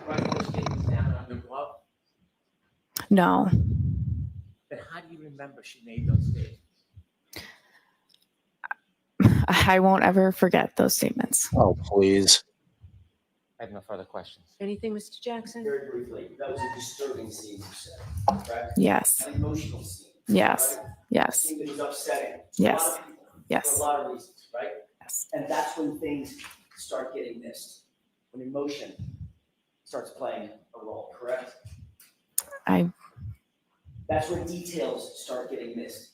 Write those statements down on your glove. No. Then how do you remember she made those statements? I won't ever forget those statements. Oh, please. I have no further questions. Anything, Mr. Jackson? Very briefly, that was a disturbing scene, you said, correct? Yes. An emotional scene. Yes. Right? Yes. A scene that was upsetting. Yes. A lot of people, Yes. for a lot of reasons, right? Yes. And that's when things start getting missed. When emotion starts playing a role, correct? That's when details start getting missed.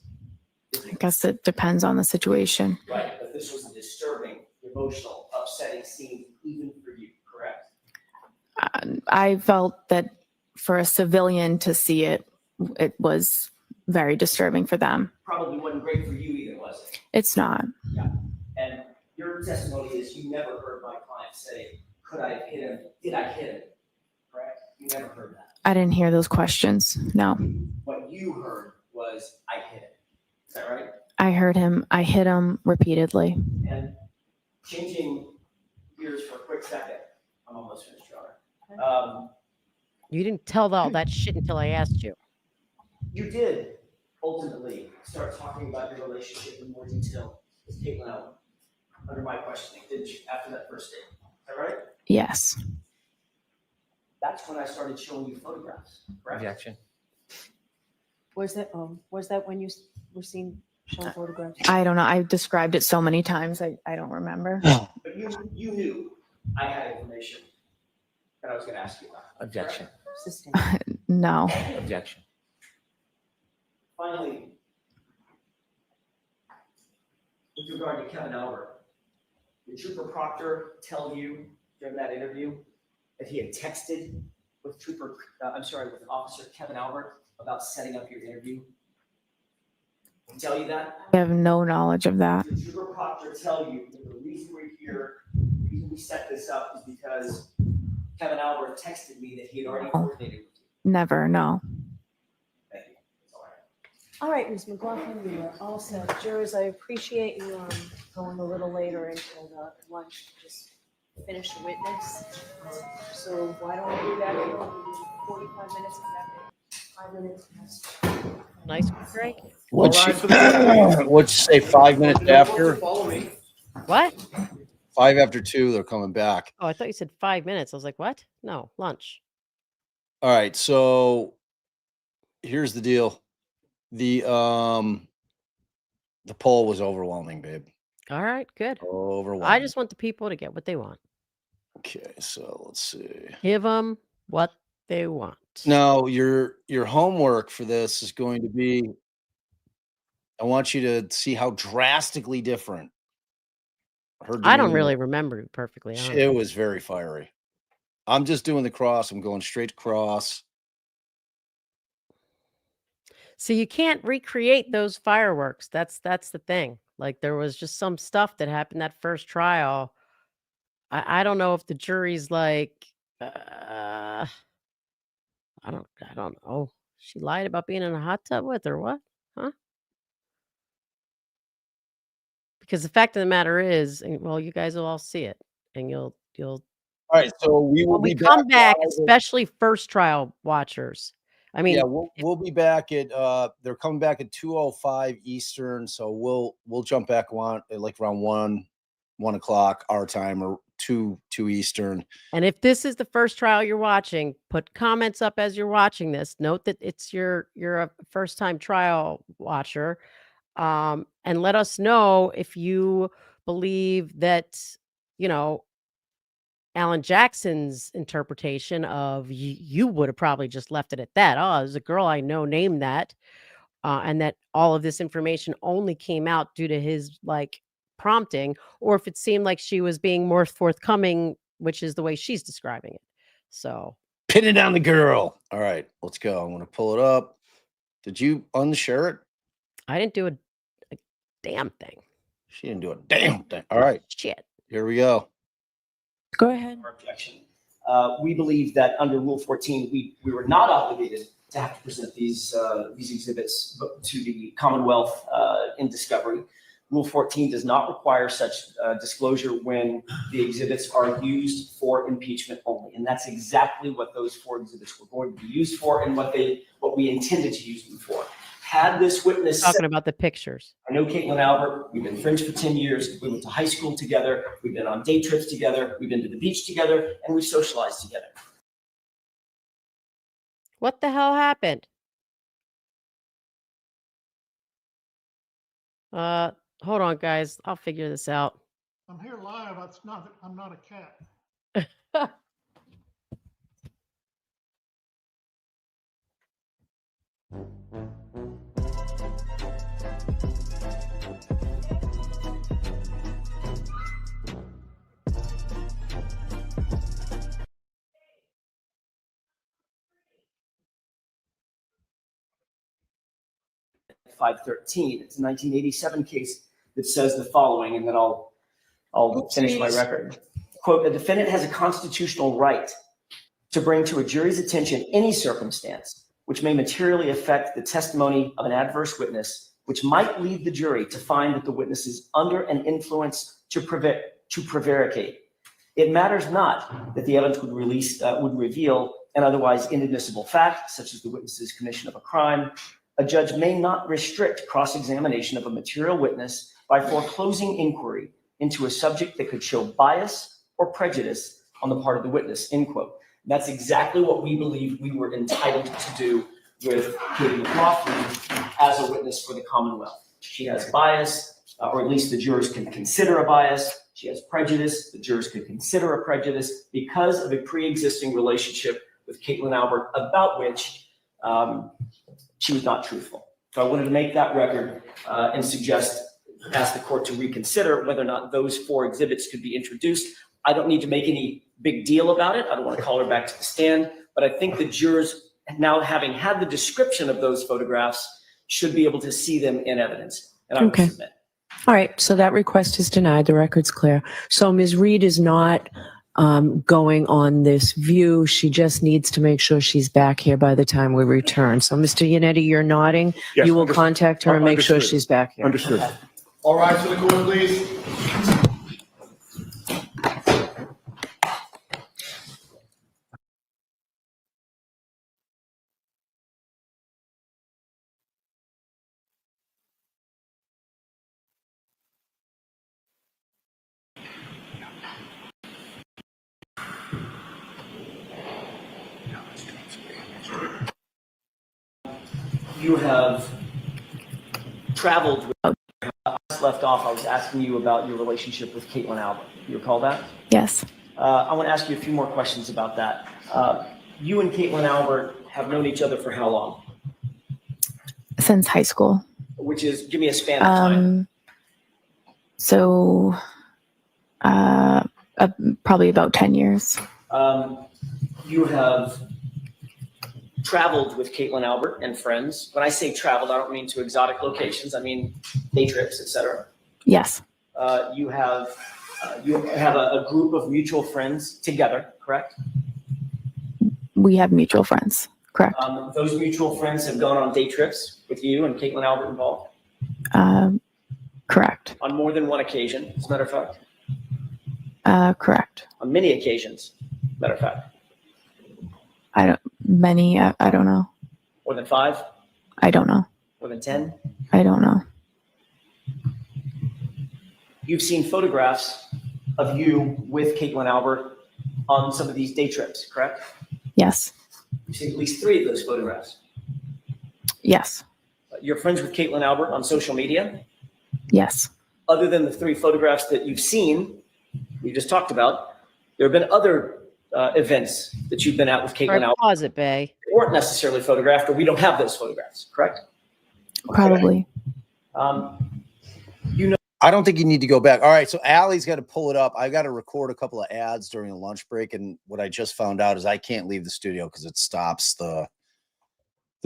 I guess it depends on the situation. Right, but this was a disturbing, emotional, upsetting scene even for you, correct? I felt that for a civilian to see it, it was very disturbing for them. Probably wasn't great for you either, was it? It's not. Yeah. And your testimony is you never heard my client say, could I have hit him? Did I hit him? Correct? You never heard that. I didn't hear those questions. No. What you heard was, I hit him. Is that right? I heard him. I hit him repeatedly. And changing gears for a quick second, I'm almost finished, Your Honor. You didn't tell all that shit until I asked you. You did ultimately start talking about your relationship in more detail with Caitlin Allen under my questioning, didn't you, after that first date? Is that right? Yes. That's when I started showing you photographs, correct? Objection. Was that when you were seen showing photographs? I don't know. I described it so many times. I don't remember. But you knew I had information that I was going to ask you about. Objection. No. Objection. Finally, with regard to Kevin Albert, did Trooper Proctor tell you during that interview that he had texted with with Officer Kevin Albert about setting up your interview? Did he tell you that? I have no knowledge of that. Did Trooper Proctor tell you that the reason we're here, the reason we set this up is because Kevin Albert texted me that he had already coordinated with you? Never. No. Thank you. That's all I have. All right, Ms. McLaughlin, you are all set. Jurors, I appreciate you going a little later into the lunch to just finish the witness. So why don't we do that in 45 minutes and that 5 minutes? Nice break. What'd you say, 5 minutes after? Follow me. What? 5 after 2, they're coming back. Oh, I thought you said 5 minutes. I was like, what? No, lunch. All right, so here's the deal. The poll was overwhelming, babe. All right, good. Overwhelming. I just want the people to get what they want. Okay, so let's see. Give them what they want. Now, your homework for this is going to be, I want you to see how drastically different her I don't demeanor- really remember it perfectly. It was very fiery. I'm just doing the cross. I'm going straight to cross. So you can't recreate those fireworks. That's the thing. Like there was just some stuff that happened that first trial. I don't know if the jury's like, I don't know. She lied about being in a hot tub with her. What? Huh? Because the fact of the matter is, well, you guys will all see it, and you'll. All right, so we will When we be come back, live at- especially first trial watchers. I mean, yeah, we'll be back at they're coming back at 2:05 Eastern, so we'll jump back on at like around 1 o'clock our time, or 2 Eastern. and if this is the first trial you're watching, put comments up as you're watching this. Note that you're a first time trial watcher, and let us know if you believe that Alan Jackson's interpretation of you would have probably just left it at that. Oh, there's a girl I know named that, and that all of this information only came out due to his prompting, or if it seemed like she was being more forthcoming, which is the way she's describing it. So Pinning down the girl. All right, let's go. I'm going to pull it up. Did you unshare it? I didn't do a damn thing. She didn't do a damn thing. All right. Shit. Here we go. Go ahead. Objection. We believe that under Rule 14, we were not obligated to have to present these exhibits to the Commonwealth in discovery. Rule 14 does not require such disclosure when the exhibits are used for impeachment only. And that's exactly what those 4 exhibits were going to be used for and what we intended to use them for. Had this witness Talking about the pictures. I know Caitlin Albert. We've been friends for 10 years. We went to high school together. We've been on day trips together. We've been to the beach together, and we've socialized together. What the hell happened? Hold on, guys. I'll figure this out. I'm here live. I'm not a cat. 513. It's a 1987 case that says the following, and then I'll finish my record. Quote, a defendant has a constitutional right to bring to a jury's attention any circumstance which may materially affect the testimony of an adverse witness, which might lead the jury to find that the witness is under an influence to prevaricate. It matters not that the evidence would reveal an otherwise inadmissible fact, such as the witness's commission of a crime. A judge may not restrict cross-examination of a material witness by foreclosing inquiry into a subject that could show bias or prejudice on the part of the witness, end quote. That's exactly what we believe we were entitled to do with Katie McLaughlin as a witness for the Commonwealth. She has bias, or at least the jurors can consider a bias. She has prejudice, the jurors could consider a prejudice because of a pre-existing relationship with Caitlin Albert about which she was not truthful. So I wanted to make that record and ask the court to reconsider whether or not those 4 exhibits could be introduced. I don't need to make any big deal about it. I don't want to call her back to the stand, but I think the jurors, now having had the description of those photographs, should be able to see them in evidence. And I will submit. All right, so that request is denied. The record's clear. So Ms. Reed is not going on this view. She just needs to make sure she's back here by the time we return. So Mr. Yannetti, you're nodding. Yes, you will contact her and make sure she's back here. Understood. All rise for the court, please. You have traveled with left off. I was asking you about your relationship with Caitlin Albert. You recall that? Yes. I want to ask you a few more questions about that. You and Caitlin Albert have known each other for how long? Since high school. Which is, give me a span of time. So probably about 10 years. You have traveled with Caitlin Albert and friends. When I say traveled, I don't mean to exotic locations. I mean day trips, etc. Yes. You have a group of mutual friends together, correct? We have mutual friends, correct? Those mutual friends have gone on day trips with you and Caitlin Albert involved? Correct. On more than one occasion, as a matter of fact? Correct. On many occasions, as a matter of fact? I don't know. More than 5? I don't know. More than 10? I don't know. You've seen photographs of you with Caitlin Albert on some of these day trips, correct? Yes. You've seen at least 3 of those photographs. Yes. You're friends with Caitlin Albert on social media? Yes. Other than the 3 photographs that you've seen, we just talked about, there have been other events that you've been at with Caitlin Albert. Pause it, Bay. They weren't necessarily photographed, or we don't have those photographs, correct? Probably. I don't think you need to go back. All right, so Allie's got to pull it up. I got to record a couple of ads during a lunch break, and what I just found out is I can't leave the studio because it stops the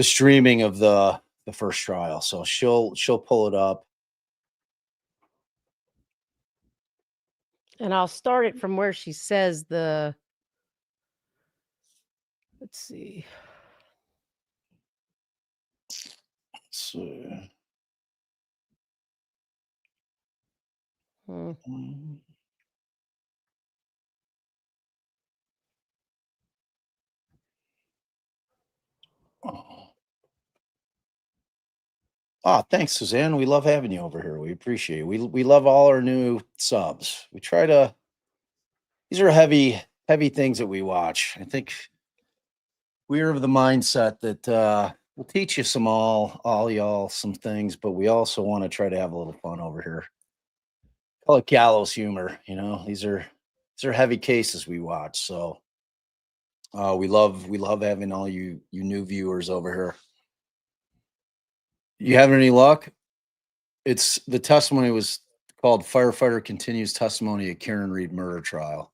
streaming of the first trial. So she'll pull it up. And I'll start it from where she says the Let's see. So, thanks, Suzanne. We love having you over here. We appreciate it. We love all our new subs. We try to. These are heavy things that we watch. I think we're of the mindset that we'll teach you all y'all some things, but we also want to try to have a little fun over here. Call it gallows humor. You know, these are heavy cases we watch. So we love having all you new viewers over here. You having any luck? It's the testimony was called "Firefighter Continues Testimony at Karen Reed Murder Trial."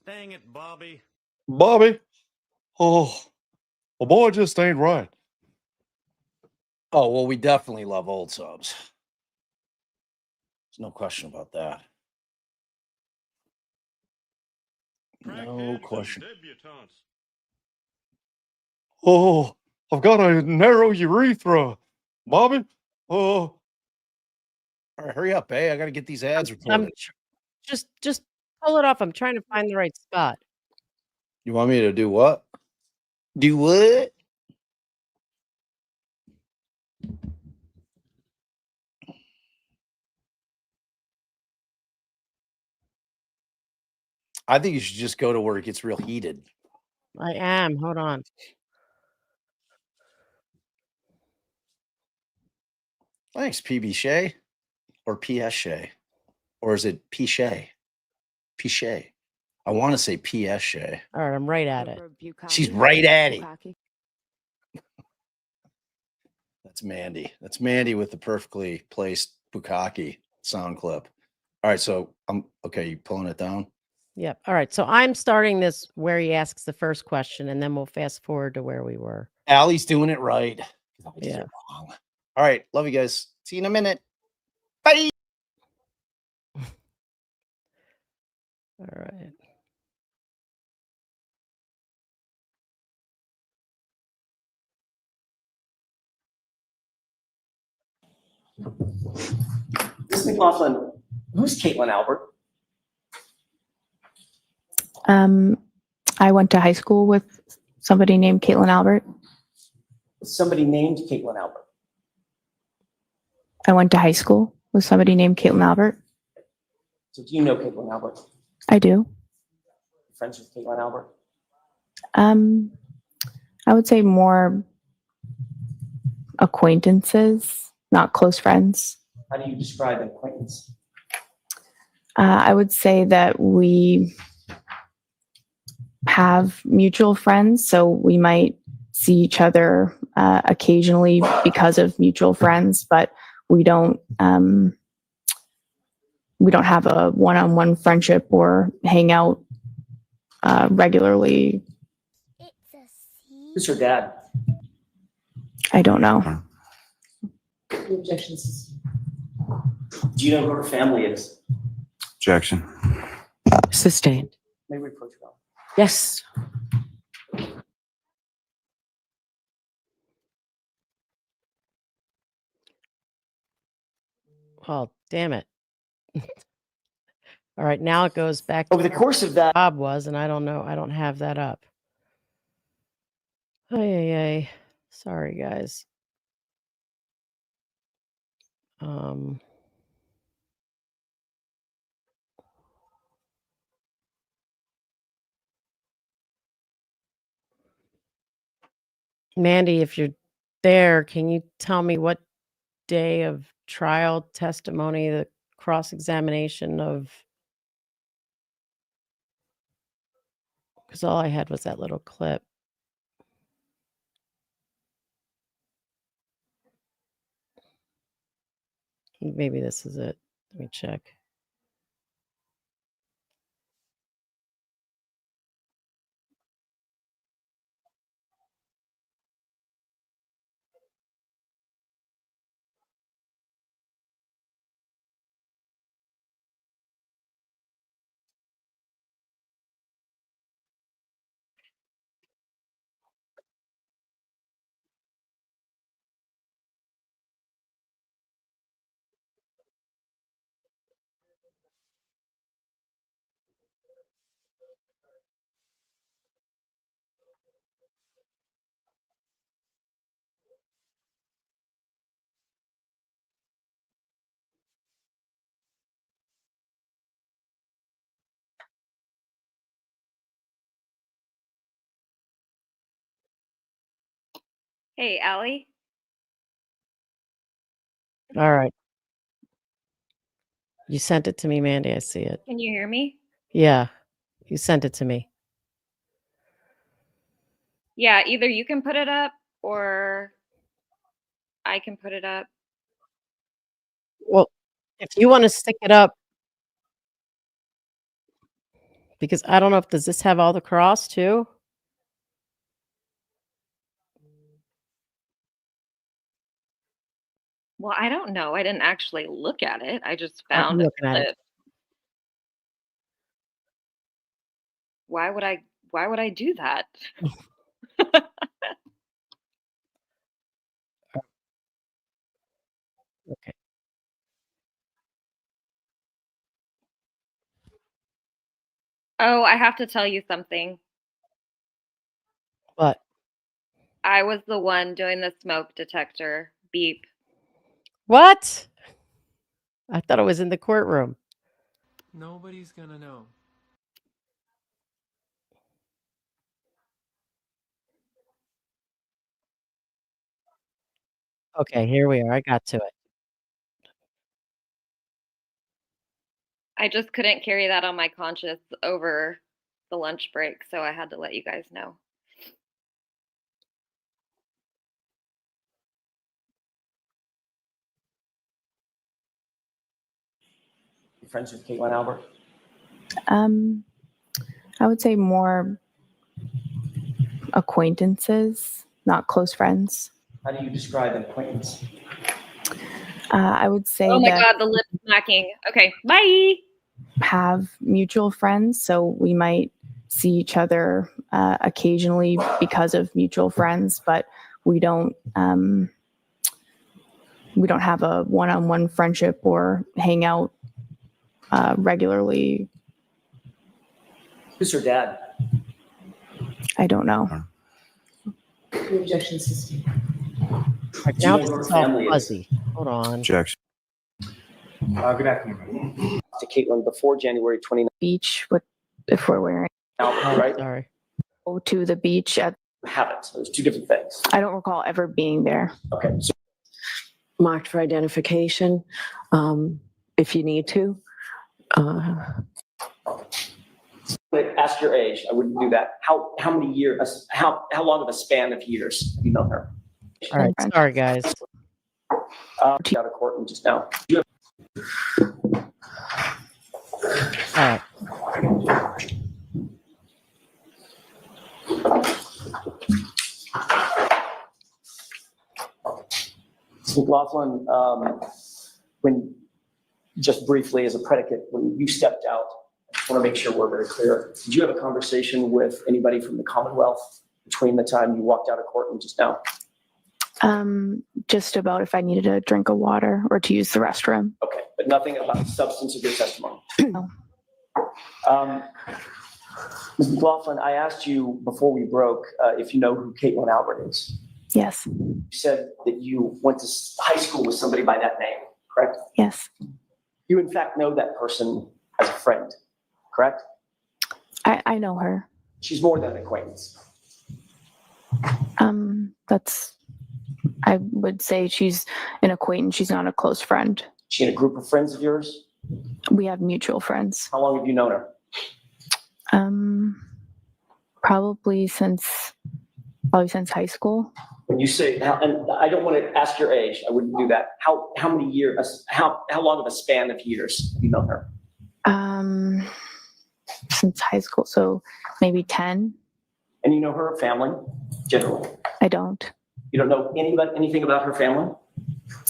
Dang it, Bobby. Bobby, oh, a boy just ain't right. Oh well, we definitely love old subs. There's no question about that. No question. Debutantes. Oh, I've got a narrow urethra, Bobby. Oh, all right, hurry up, I got to get these ads recorded. Just pull it off. I'm trying to find the right spot. You want me to do what? Do what? I think you should just go to where it gets real heated. I am. Hold on. Thanks, PB Shay or PS Shay. Or is it P Shay? P Shay. I want to say PS Shay. All right, I'm right at it. She's right at it. That's Mandy. That's Mandy with the perfectly placed bukkake sound clip. All right, so I'm okay. You pulling it down? Yep. All right. So I'm starting this where he asks the first question, and then we'll fast forward to where we were. Allie's doing it right. Yeah. Wrong. All right. Love you guys. See you in a minute. Bye. All right. Ms. McLaughlin, who's Caitlin Albert? I went to high school with somebody named Caitlin Albert. Somebody named Caitlin Albert. I went to high school with somebody named Caitlin Albert. So do you know Caitlin Albert? I do. Friends with Caitlin Albert? I would say more acquaintances, not close friends. How do you describe an acquaintance? I would say that we have mutual friends, so we might see each other occasionally because of mutual friends, but we don't have a one-on-one friendship or hang out regularly. Who's her dad? I don't know. Objections. Do you know who her family is? Objection. Sustained. May we approach her? Yes. Oh, damn it. All right, now it goes back Over the course of that, Bob was, and I don't know. I don't have that up. Ay. Sorry, guys. Mandy, if you're there, can you tell me what day of trial testimony, the cross-examination of, because all I had was that little clip. Maybe this is it. Let me check. Hey, Allie. All right. You sent it to me, Mandy. I see it. Can you hear me? Yeah. You sent it to me. Yeah, either you can put it up or I can put it up. Well, if you want to stick it up, because I don't know if does this have all the cross too? Well, I don't know. I didn't actually look at it. I just I'm found looking at it. that. Why would I do that? Okay. Oh, I have to tell you something. What? I was the one doing the smoke detector beep. What? I thought it was in the courtroom. Nobody's gonna know. Okay, here we are. I got to it. I just couldn't carry that on my conscience over the lunch break, so I had to let you guys know. You friends with Caitlin Albert? I would say more acquaintances, not close friends. How do you describe an acquaintance? I would say Oh my that God, the lip smacking. Okay, bye. have mutual friends, so we might see each other occasionally because of mutual friends, but we don't have a one-on-one friendship or hang out regularly. Who's her dad? I don't know. The objection system. Right, Do you now know this who her is all family is? fuzzy. Hold on. Objection. Good afternoon. To Caitlin before January 29th, Beach, if we're wearing right? Sorry. go to the beach at. Habits. Those two different things. I don't recall ever being there. Okay. So Marked for identification, if you need to. ask your age. I wouldn't do that. How many years? How long of a span of years have you known her? All right. Sorry, guys. Out of court and just now. All right. McLaughlin, when just briefly as a predicate, when you stepped out, I want to make sure we're very clear. Did you have a conversation with anybody from the Commonwealth between the time you walked out of court and just now? Just about if I needed a drink of water or to use the restroom. Okay, but nothing about the substance of your testimony. No. Ms. McLaughlin, I asked you before we broke if you know who Caitlin Albert is. Yes. You said that you went to high school with somebody by that name, correct? Yes. You in fact know that person as a friend, correct? I know her. She's more than an acquaintance. I would say she's an acquaintance. She's not a close friend. She in a group of friends of yours? We have mutual friends. How long have you known her? Probably since high school. When you say, and I don't want to ask your age, I wouldn't do that. How many years, how long of a span of years have you known her? Since high school, so maybe 10. And you know her family, generally? I don't. You don't know anything about her family?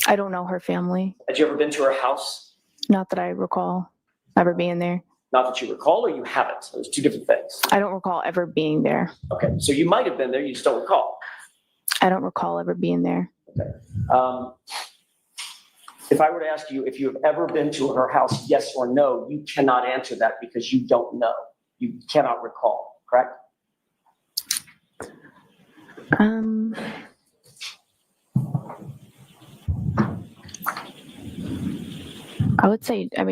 I don't know her family. Had you ever been to her house? Not that I recall ever being there. Not that you recall, or you haven't? Those two different things. I don't recall ever being there. Okay, so you might have been there, you just don't recall. I don't recall ever being there. Okay. If I were to ask you if you have ever been to her house, yes or no, you cannot answer that because you don't know. You cannot recall, correct? I would say, I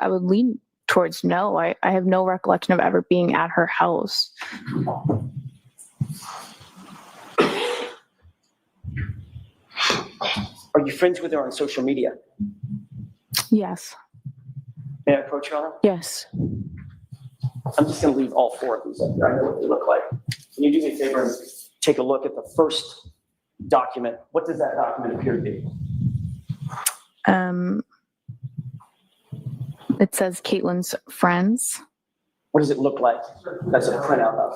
would lean towards no. I have no recollection of ever being at her house. Are you friends with her on social media? Yes. May I approach you on her? Yes. I'm just going to leave all 4 of these up there. I know what they look like. Can you do me a favor and take a look at the first document? What does that document appear to be? It says Caitlin's friends. What does it look like? That's a printout of.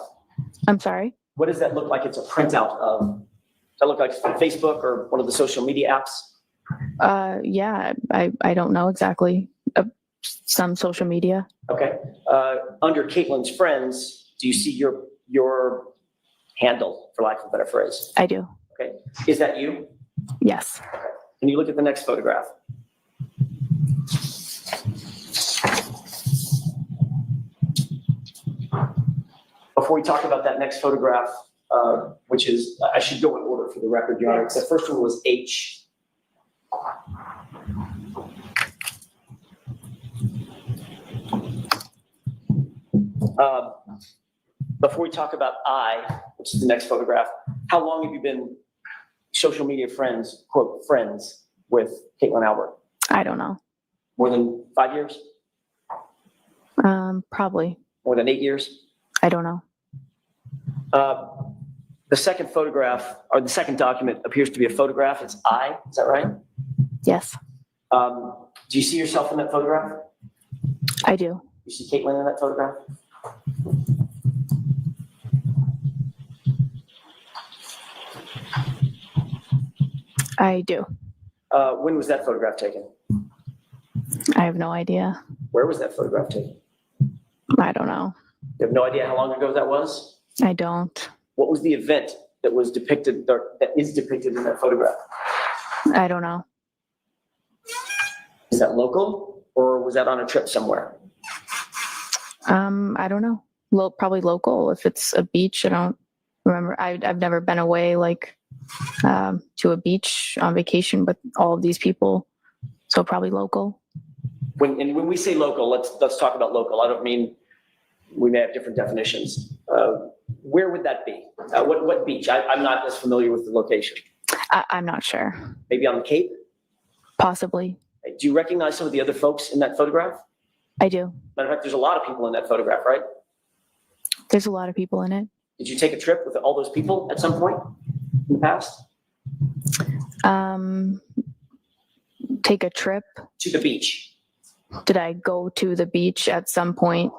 I'm sorry? What does that look like? It's a printout of. Does that look like it's from Facebook or one of the social media apps? Yeah, I don't know exactly. Some social media. Okay. Under Caitlin's friends, do you see your handle, for lack of a better phrase? I do. Okay. Is that you? Yes. Okay. Can you look at the next photograph? Before we talk about that next photograph, which is, I should go in order for the record, Your Honor. The first one was H. Before we talk about I, which is the next photograph, how long have you been social media friends, quote, friends with Caitlin Albert? I don't know. More than 5 years? Probably. More than 8 years? I don't know. The second photograph, or the second document, appears to be a photograph. It's I, is that right? Yes. Do you see yourself in that photograph? I do. You see Caitlin in that photograph? I do. When was that photograph taken? I have no idea. Where was that photograph taken? I don't know. You have no idea how long ago that was? I don't. What was the event that was depicted, or that is depicted in that photograph? I don't know. Is that local, or was that on a trip somewhere? I don't know. Probably local. If it's a beach, I don't remember. I've never been away to a beach on vacation with all of these people, so probably local. When we say local, let's talk about local. I don't mean, we may have different definitions. Where would that be? What beach? I'm not as familiar with the location. I'm not sure. Maybe on the Cape? Possibly. Do you recognize some of the other folks in that photograph? I do. Matter of fact, there's a lot of people in that photograph, right? There's a lot of people in it. Did you take a trip with all those people at some point in the past? Take a trip? To the beach. Did I go to the beach at some point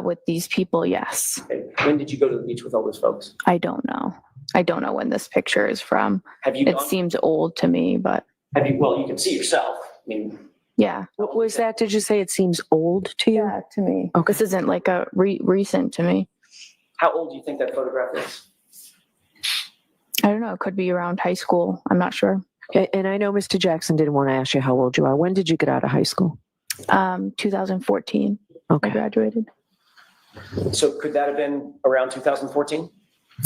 with these people? Yes. Okay. When did you go to the beach with all those folks? I don't know. I don't know when this picture is from. Have you It gone? seems old to me, but Have you? Well, you can see yourself. I mean, yeah. What was that? Did you say it seems old to you? Yeah, to me. Okay. This isn't like a recent to me. how old do you think that photograph is? I don't know. It could be around high school. I'm not sure. And I know Mr. Jackson didn't want to ask you how old you are. When did you get out of high school? 2014. Okay. I graduated. So could that have been around 2014?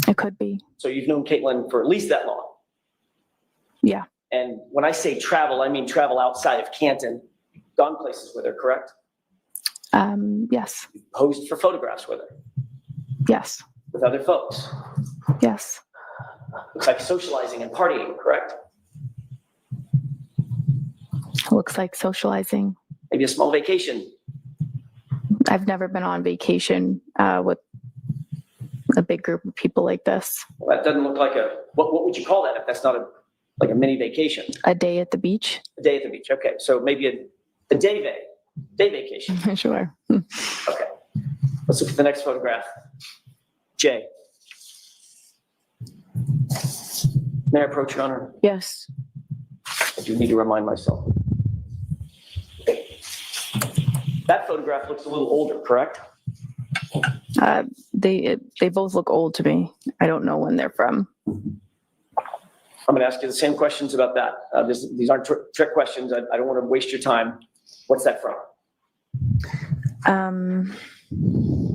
It could be. So you've known Caitlin for at least that long. Yeah. And when I say travel, I mean travel outside of Canton. You've gone places with her, correct? Yes. You've posed for photographs with her, Yes. with other folks. Yes. Looks like socializing and partying, correct? Looks like socializing. Maybe a small vacation. I've never been on vacation with a big group of people like this. Well, that doesn't look like what would you call that if that's not like a mini vacation? A day at the beach? A day at the beach, okay. So maybe a day vacation. Sure. Okay. Let's look at the next photograph. Jay. May I approach, Your Honor? Yes. I do need to remind myself. That photograph looks a little older, correct? They both look old to me. I don't know when they're from. I'm going to ask you the same questions about that. These aren't trick questions. I don't want to waste your time. What's that from?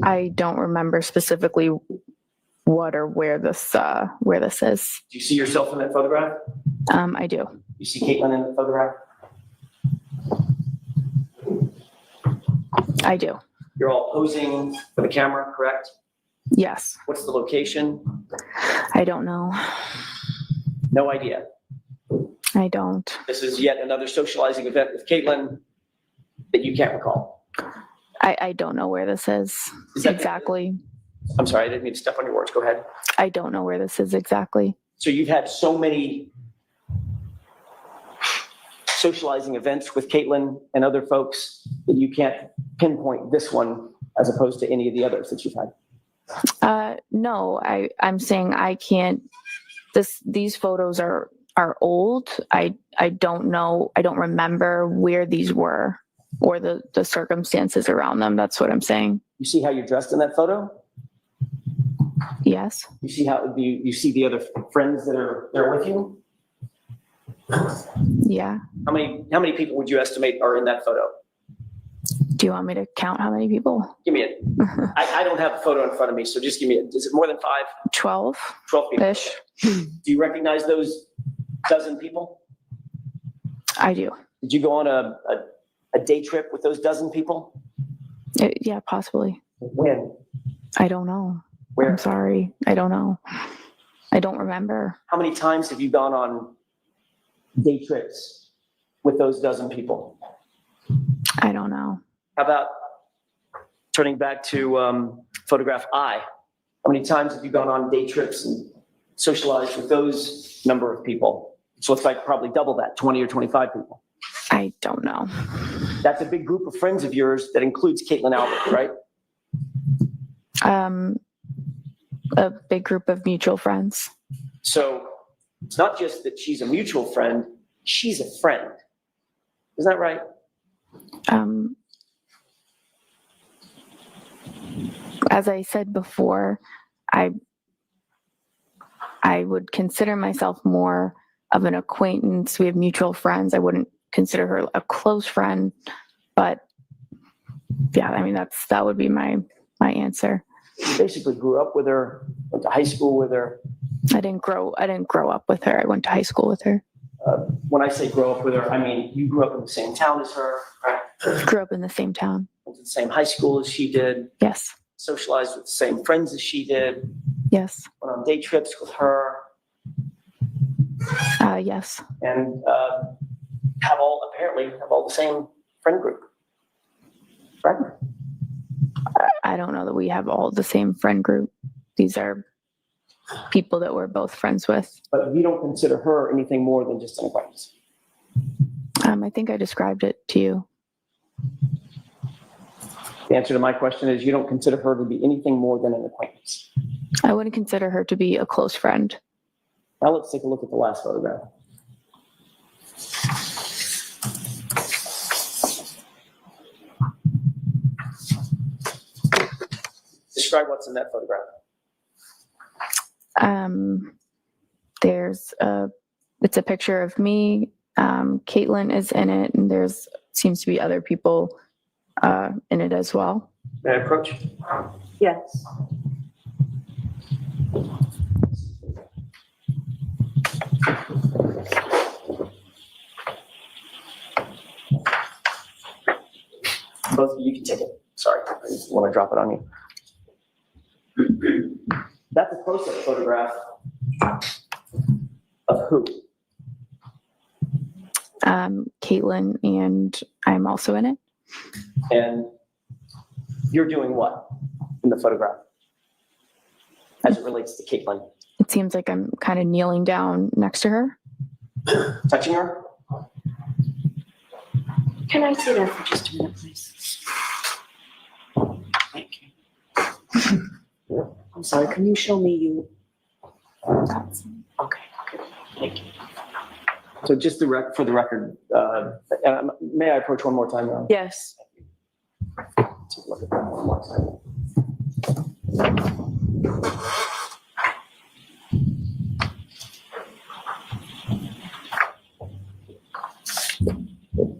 I don't remember specifically what or where this is. Do you see yourself in that photograph? I do. You see Caitlin in the photograph? I do. You're all posing for the camera, correct? Yes. What's the location? I don't know. No idea. I don't. This is yet another socializing event with Caitlin that you can't recall. I don't know where this is exactly. I'm sorry, I didn't mean to step on your words. Go ahead. I don't know where this is exactly. So you've had so many socializing events with Caitlin and other folks that you can't pinpoint this one as opposed to any of the others that you've had? No, I'm saying I can't. These photos are old. I don't know. I don't remember where these were or the circumstances around them. That's what I'm saying. You see how you're dressed in that photo? Yes. You see how you see the other friends that are there with you? Yeah. How many people would you estimate are in that photo? Do you want me to count how many people? Give me it. I don't have a photo in front of me, so just give me it. Is it more than 5? 12. 12 people. Ish. Do you recognize those dozen people? I do. Did you go on a day trip with those dozen people? Yeah, possibly. When? I don't know. Where? I'm sorry. I don't know. I don't remember. How many times have you gone on day trips with those dozen people? I don't know. How about turning back to photograph I? How many times have you gone on day trips and socialized with those number of people? So it's like probably double that, 20 or 25 people. I don't know. That's a big group of friends of yours that includes Caitlin Albert, right? A big group of mutual friends. So it's not just that she's a mutual friend, she's a friend. Isn't that right? As I said before, I would consider myself more of an acquaintance. We have mutual friends. I wouldn't consider her a close friend, but yeah, I mean, that would be my answer. You basically grew up with her, went to high school with her. I didn't grow up with her. I went to high school with her. When I say grow up with her, I mean you grew up in the same town as her, right? Grew up in the same town. Went to the same high school as she did. Yes. Socialized with the same friends as she did. Yes. Went on day trips with her. Yes. And have all the same friend group, right? I don't know that we have all the same friend group. These are people that we're both friends with. But you don't consider her anything more than just an acquaintance? I think I described it to you. The answer to my question is you don't consider her to be anything more than an acquaintance. I wouldn't consider her to be a close friend. Now let's take a look at the last photograph. Describe what's in that photograph. It's a picture of me. Caitlin is in it, and there's seems to be other people in it as well. May I approach? Yes. Both of you can take it. Sorry, I just want to drop it on you. That's a close-up photograph of who? Caitlin, and I'm also in it. And you're doing what in the photograph as it relates to Caitlin? It seems like I'm kind of kneeling down next to her. Touching her? Can I see that for just a minute, please? Thank you. I'm sorry, can you show me you? Okay, thank you. So just for the record, may I approach one more time now? Yes. Take a look at that one more time.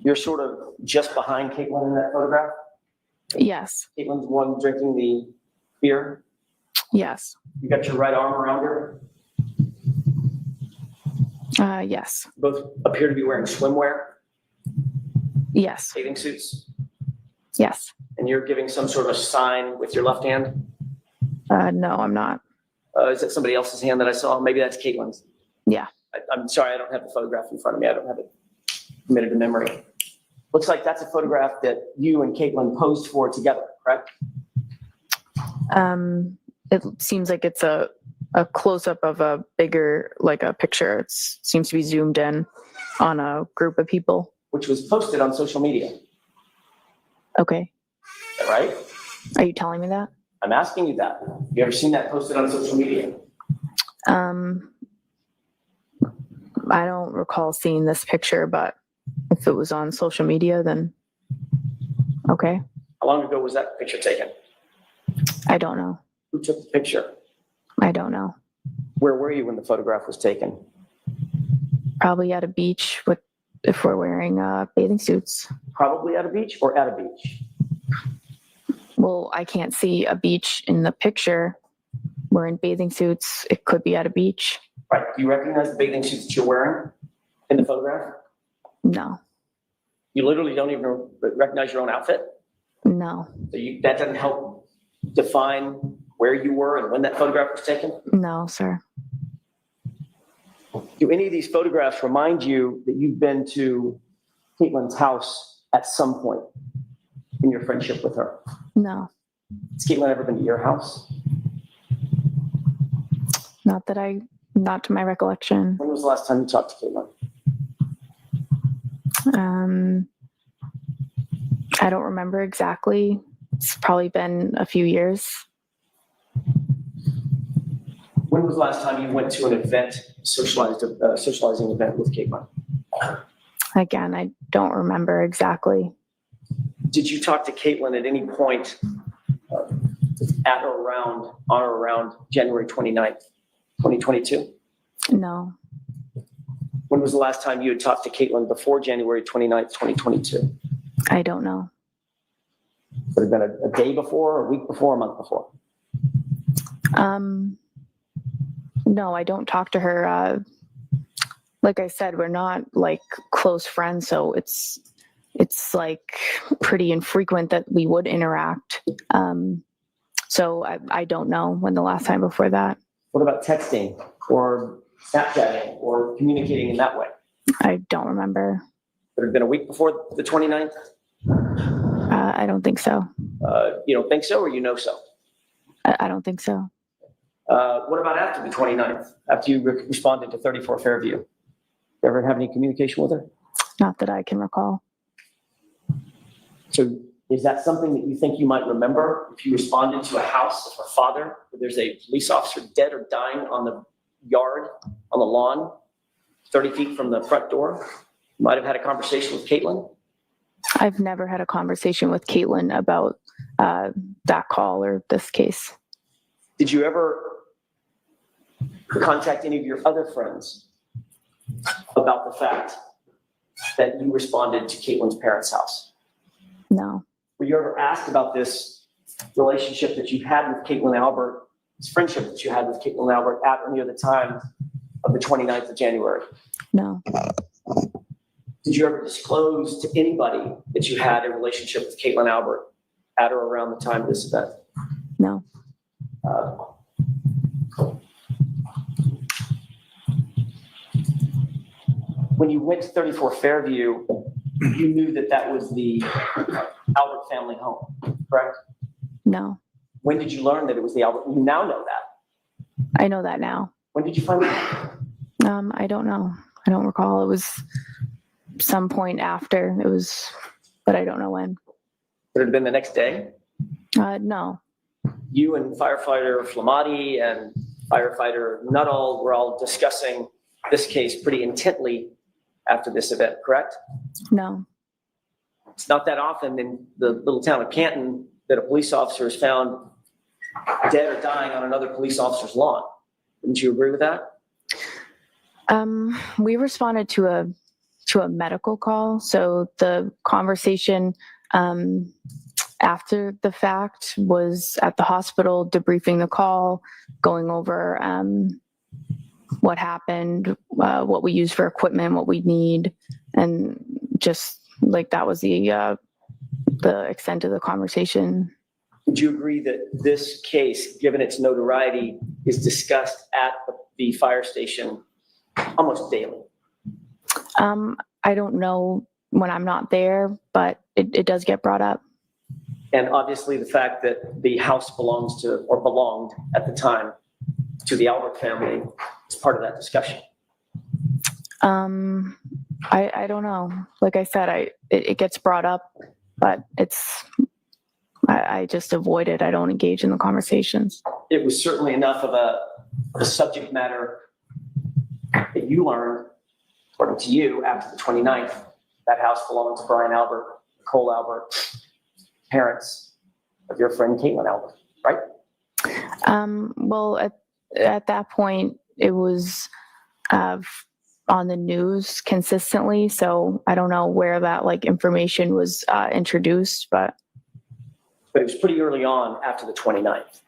You're sort of just behind Caitlin in that photograph? Yes. Caitlin's the one drinking the beer? Yes. You got your right arm around her? Yes. Both appear to be wearing swimwear? Yes. Bathing suits? Yes. And you're giving some sort of sign with your left hand? No, I'm not. Is that somebody else's hand that I saw? Maybe that's Caitlin's. Yeah. I'm sorry, I don't have the photograph in front of me. I don't have it committed to memory. Looks like that's a photograph that you and Caitlin posed for together, correct? It seems like it's a close-up of a bigger, like a picture. It seems to be zoomed in on a group of people. Which was posted on social media. Okay. Is that right? Are you telling me that? I'm asking you that. You ever seen that posted on social media? I don't recall seeing this picture, but if it was on social media, then okay. How long ago was that picture taken? I don't know. Who took the picture? I don't know. Where were you when the photograph was taken? Probably at a beach if we're wearing bathing suits. Probably at a beach or at a beach? Well, I can't see a beach in the picture. We're in bathing suits. It could be at a beach. Right. Do you recognize the bathing suits that you're wearing in the photograph? No. You literally don't even recognize your own outfit? No. So that doesn't help define where you were and when that photograph was taken? No, sir. Do any of these photographs remind you that you've been to Caitlin's house at some point in your friendship with her? No. Has Caitlin ever been to your house? Not to my recollection. When was the last time you talked to Caitlin? I don't remember exactly. It's probably been a few years. When was the last time you went to an event, socializing event with Caitlin? Again, I don't remember exactly. Did you talk to Caitlin at any point on or around January 29th, 2022? No. When was the last time you had talked to Caitlin before January 29th, 2022? I don't know. Would it have been a day before, a week before, a month before? No, I don't talk to her. Like I said, we're not like close friends, so it's like pretty infrequent that we would interact. So I don't know when the last time before that. What about texting or Snapchatting or communicating in that way? I don't remember. Would it have been a week before the 29th? I don't think so. You don't think so, or you know so? I don't think so. What about after the 29th, after you responded to 34 Fairview? You ever have any communication with her? Not that I can recall. So is that something that you think you might remember if you responded to a house of her father, where there's a police officer dead or dying on the yard, on the lawn, 30 feet from the front door? You might have had a conversation with Caitlin? I've never had a conversation with Caitlin about that call or this case. Did you ever contact any of your other friends about the fact that you responded to Caitlin's parents' house? No. Were you ever asked about this relationship that you had with Caitlin Albert, this friendship that you had with Caitlin Albert at or near the time of the 29th of January? No. Did you ever disclose to anybody that you had a relationship with Caitlin Albert at or around the time of this event? No. When you went to 34 Fairview, you knew that that was the Albert family home, correct? No. When did you learn that it was the Albert? You now know that. I know that now. When did you find out? I don't know. I don't recall. It was some point after. But I don't know when. Would it have been the next day? No. You and firefighter Flamati and firefighter Nuttall were all discussing this case pretty intently after this event, correct? No. It's not that often in the little town of Canton that a police officer is found dead or dying on another police officer's lawn. Wouldn't you agree with that? We responded to a medical call. So the conversation after the fact was at the hospital, debriefing the call, going over what happened, what we use for equipment, what we need, and just like that was the extent of the conversation. Would you agree that this case, given its notoriety, is discussed at the fire station almost daily? I don't know when I'm not there, but it does get brought up. And obviously the fact that the house belongs to, or belonged at the time, to the Albert family is part of that discussion. I don't know. Like I said, it gets brought up, but I just avoid it. I don't engage in the conversations. It was certainly enough of a subject matter that you learned, according to you, after the 29th, that house belonged to Brian Albert, Nicole Albert, parents of your friend Caitlin Albert, right? Well, at that point, it was on the news consistently, so I don't know where that information was introduced, but it was pretty early on after the 29th.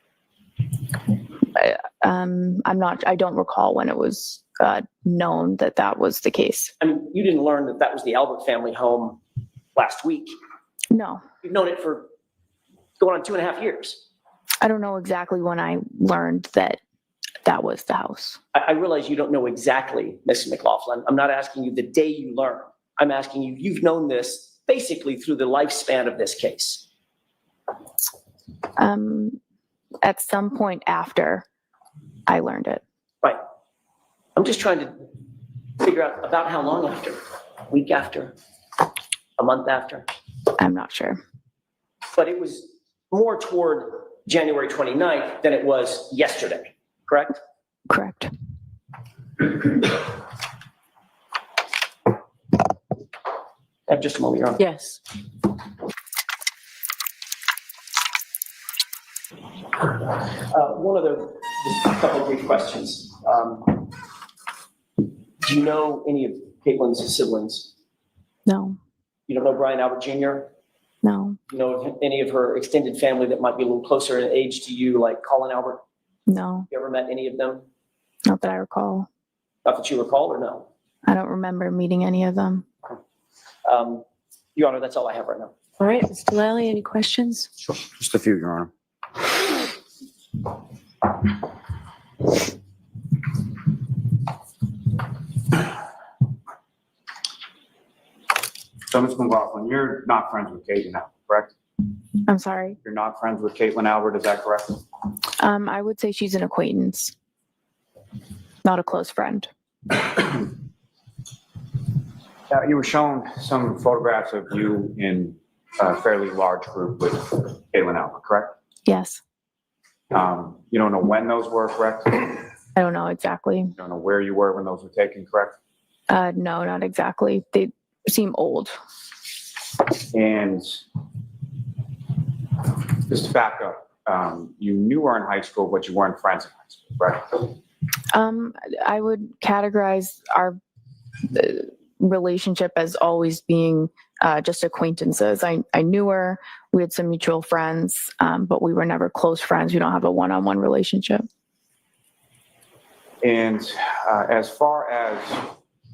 I don't recall when it was known that was the case. I mean, you didn't learn that was the Albert family home last week. No. You've known it for going on 2.5 years. I don't know exactly when I learned that was the house. I realize you don't know exactly, Ms. McLaughlin. I'm not asking you the day you learned. I'm asking you, you've known this basically through the lifespan of this case. At some point after I learned it. Right. I'm just trying to figure out about how long after, a week after, a month after. I'm not sure. But it was more toward January 29th than it was yesterday, correct? Correct. Just a moment, Your Honor. Yes. One other, just a couple of brief questions. Do you know any of Caitlin's siblings? No. You don't know Brian Albert Jr.? No. You know any of her extended family that might be a little closer in age to you, like Colin Albert? No. You ever met any of them? Not that I recall. Not that you recall, or no? I don't remember meeting any of them. Your Honor, that's all I have right now. All right, Mr. Lally, any questions? Sure. Just a few, Your Honor. So, Ms. McLaughlin, you're not friends with Caitlin Albert, correct? I'm sorry. You're not friends with Caitlin Albert, is that correct? I would say she's an acquaintance, not a close friend. You were shown some photographs of you in a fairly large group with Caitlin Albert, correct? Yes. You don't know when those were, correct? I don't know exactly. You don't know where you were when those were taken, correct? No, not exactly. They seem old. And just to back up, you knew her in high school, but you weren't friends in high school, right? I would categorize our relationship as always being just acquaintances. I knew her. We had some mutual friends, but we were never close friends. We don't have a one-on-one relationship. And as far as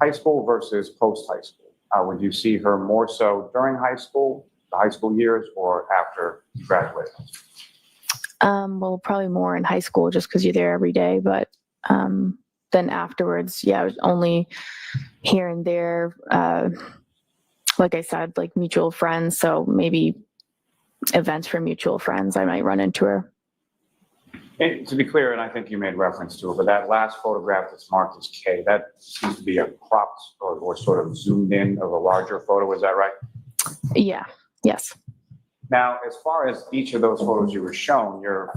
high school versus post-high school, would you see her more so during high school, the high school years, or after you graduated? Well, probably more in high school just because you're there every day. But then afterwards, yeah, it was only here and there. Like I said, like mutual friends. So maybe events for mutual friends, I might run into her. And to be clear, and I think you made reference to it, but that last photograph that's marked as K, that seems to be a cropped or sort of zoomed in of a larger photo. Is that right? Yeah. Yes. Now, as far as each of those photos you were shown, you're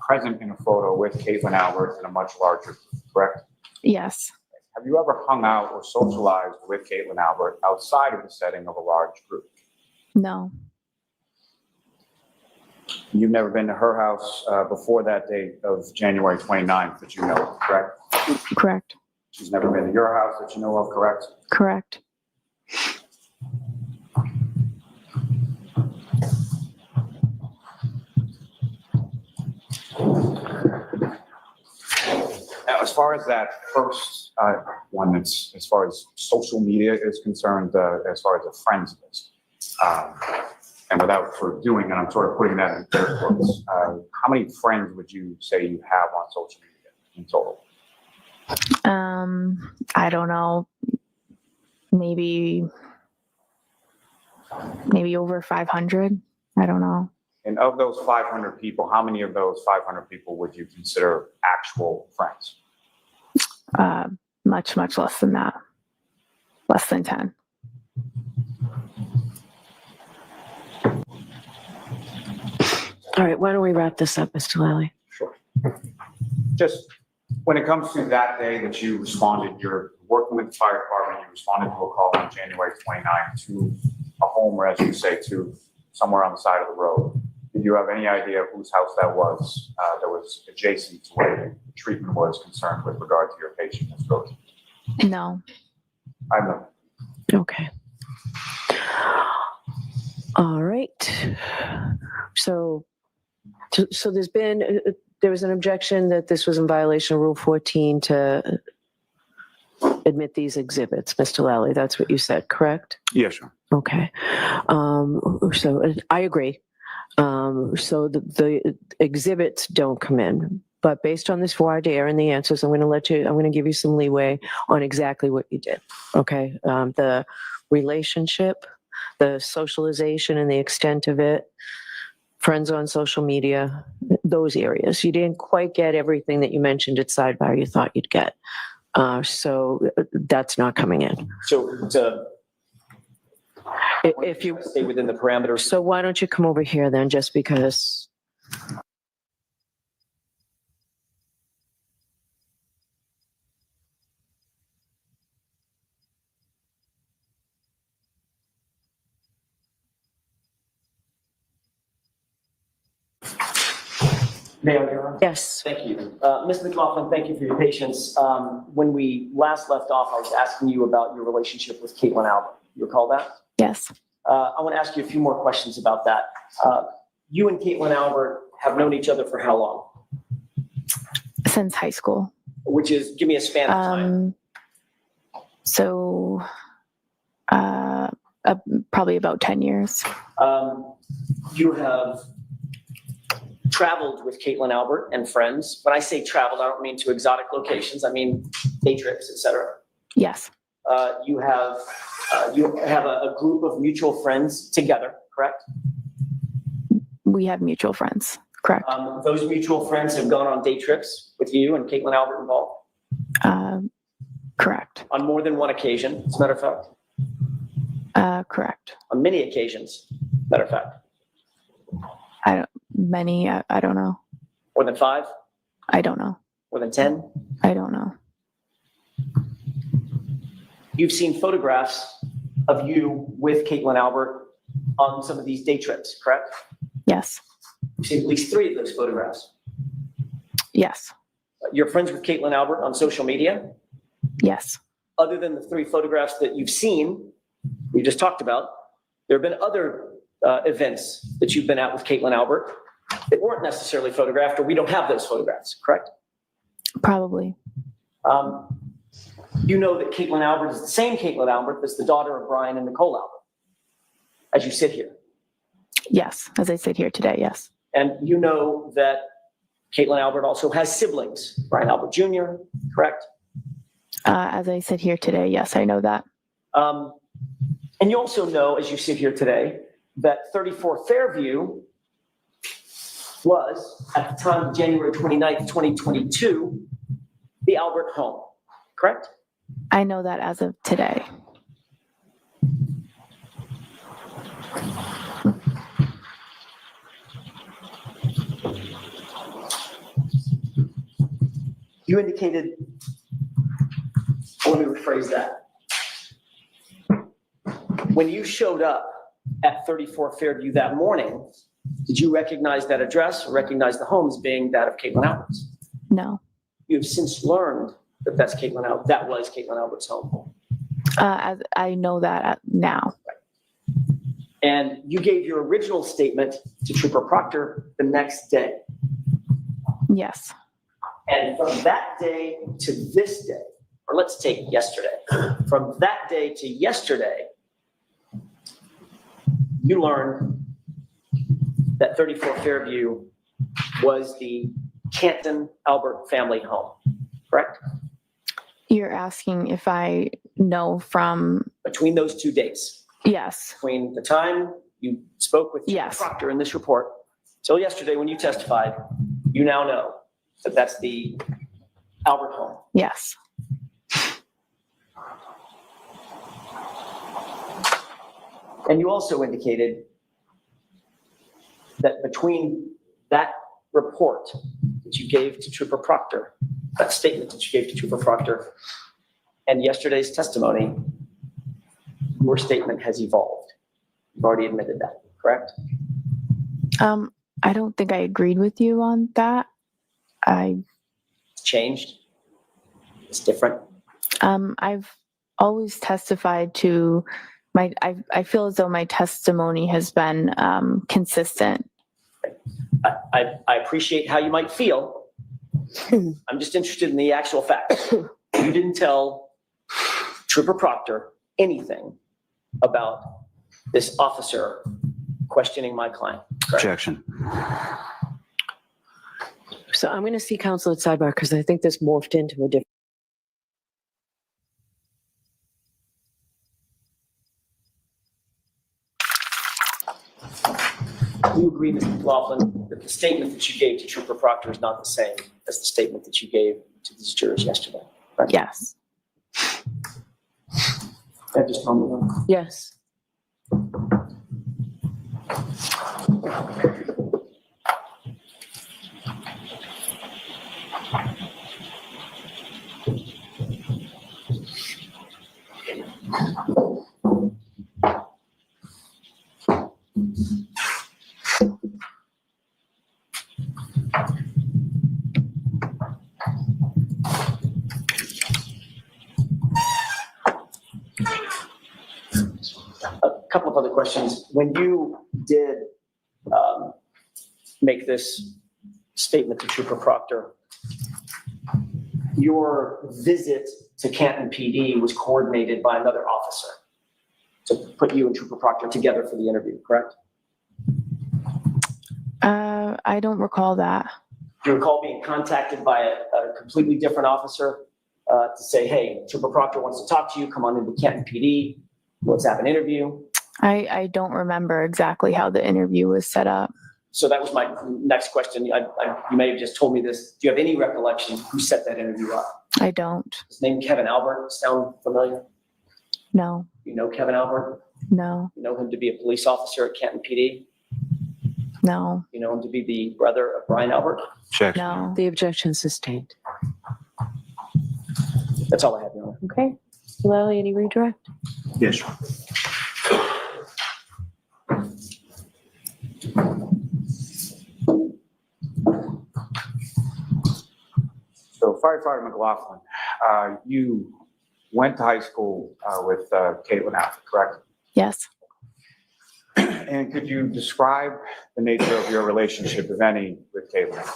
present in a photo with Caitlin Albert in a much larger group, correct? Yes. Have you ever hung out or socialized with Caitlin Albert outside of the setting of a large group? No. You've never been to her house before that date of January 29th that you know of, correct? Correct. She's never been to your house that you know of, correct? Correct. Now, as far as that first one, that's as far as social media is concerned, as far as a friends list, and without sort of doing, and I'm sort of putting that in air quotes, how many friends would you say you have on social media in total? I don't know, maybe over 500. I don't know. And of those 500 people, how many of those 500 people would you consider actual friends? Much less than that. Less than 10. All right, why don't we wrap this up, Mr. Lally? Sure. Just when it comes to that day that you responded, you're working with the fire department, you responded to a call on January 29th to a home, or as you say, to somewhere on the side of the road. Did you have any idea whose house that was adjacent to where the treatment was concerned with regard to your patient, Ms. Rose? No. I know. Okay. All right. So there was an objection that this was in violation of Rule 14 to admit these exhibits, Mr. Lally. That's what you said, correct? Yeah, sure. Okay. So I agree. So the exhibits don't come in, but based on this voir dire and the answers, I'm going to give you some leeway on exactly what you did. Okay. The relationship, the socialization and the extent of it, friends on social media, those areas. You didn't quite get everything that you mentioned at sidebar you thought you'd get. So that's not coming in. So If you stay within the parameters. So why don't you come over here then, just because. Mayor? Yes. Thank you. Ms. McLaughlin, thank you for your patience. When we last left off, I was asking you about your relationship with Caitlin Albert. You recall that? Yes. I want to ask you a few more questions about that. You and Caitlin Albert have known each other for how long? Since high school. Which is, give me a span of time. So probably about 10 years. You have traveled with Caitlin Albert and friends. When I say traveled, I don't mean to exotic locations. I mean day trips, etc. Yes. You have a group of mutual friends together, correct? We have mutual friends, correct? Those mutual friends have gone on day trips with you and Caitlin Albert involved? Correct. On more than one occasion, as a matter of fact? Correct. On many occasions, matter of fact? I don't know. More than 5? I don't know. More than 10? I don't know. You've seen photographs of you with Caitlin Albert on some of these day trips, correct? Yes. You've seen at least 3 of those photographs. Yes. You're friends with Caitlin Albert on social media? Yes. Other than the 3 photographs that you've seen, we just talked about, there have been other events that you've been at with Caitlin Albert that weren't necessarily photographed, or we don't have those photographs, correct? Probably. You know that Caitlin Albert is the same Caitlin Albert that's the daughter of Brian and Nicole Albert, as you sit here. Yes, as I sit here today, yes. And you know that Caitlin Albert also has siblings, Brian Albert Jr., correct? As I sit here today, yes, I know that. And you also know, as you sit here today, that 34 Fairview was, at the time of January 29th, 2022, the Albert home, correct? I know that as of today. You indicated, let me rephrase that. When you showed up at 34 Fairview that morning, did you recognize that address or recognize the home as being that of Caitlin Albert's? No. You have since learned that that was Caitlin Albert's home. As I know that now. Right. And you gave your original statement to Trooper Proctor the next day. Yes. And from that day to this day, or let's take yesterday, from that day to yesterday, you learned that 34 Fairview was the Canton Albert family home, correct? You're asking if I know from, Between those 2 dates, yes, between the time you spoke with Yes. Proctor in this report till yesterday when you testified, you now know that that's the Albert home. yes. And you also indicated that between that report that you gave to Trooper Proctor, that statement that you gave to Trooper Proctor, and yesterday's testimony, your statement has evolved. You've already admitted that, correct? I don't think I agreed with you on that. It's changed. It's different. I've always testified to I feel as though my testimony has been consistent. I appreciate how you might feel. I'm just interested in the actual facts. You didn't tell Trooper Proctor anything about this officer questioning my client. Correct? Objection. So I'm going to see counsel at sidebar because I think this morphed into a different. Do you agree, Mr. McLaughlin, that the statement that you gave to Trooper Proctor is not the same as the statement that you gave to these jurors yesterday? Right? Yes. That just told me that. Yes. A couple of other questions. When you did make this statement to Trooper Proctor, your visit to Canton PD was coordinated by another officer to put you and Trooper Proctor together for the interview, correct? I don't recall that. Do you recall being contacted by a completely different officer to say, hey, Trooper Proctor wants to talk to you, come on into Canton PD, let's have an interview? I don't remember exactly how the interview was set up. So that was my next question. You may have just told me this. Do you have any recollection who set that interview up? I don't. His name Kevin Albert sound familiar? No. You know Kevin Albert? No. You know him to be a police officer at Canton PD? No. You know him to be the brother of Brian Albert? Objection. No. The objection sustained. That's all I have, Your Honor. Okay. Lally, any redirect? Yes. So Firefighter McLaughlin, you went to high school with Caitlin Alford, correct? Yes. And could you describe the nature of your relationship, if any, with Caitlin?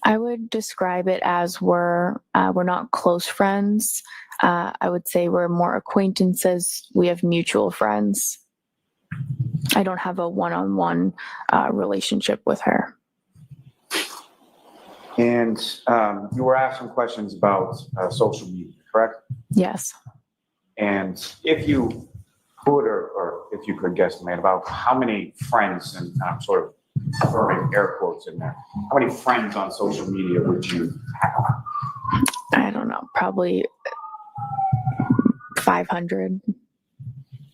I would describe it as we're not close friends. I would say we're more acquaintances. We have mutual friends. I don't have a one-on-one relationship with her. And you were asked some questions about social media, correct? Yes. And if you could, or if you could guesstimate about how many friends, and I'm sort of throwing air quotes in there, how many friends on social media would you have? I don't know, probably 500.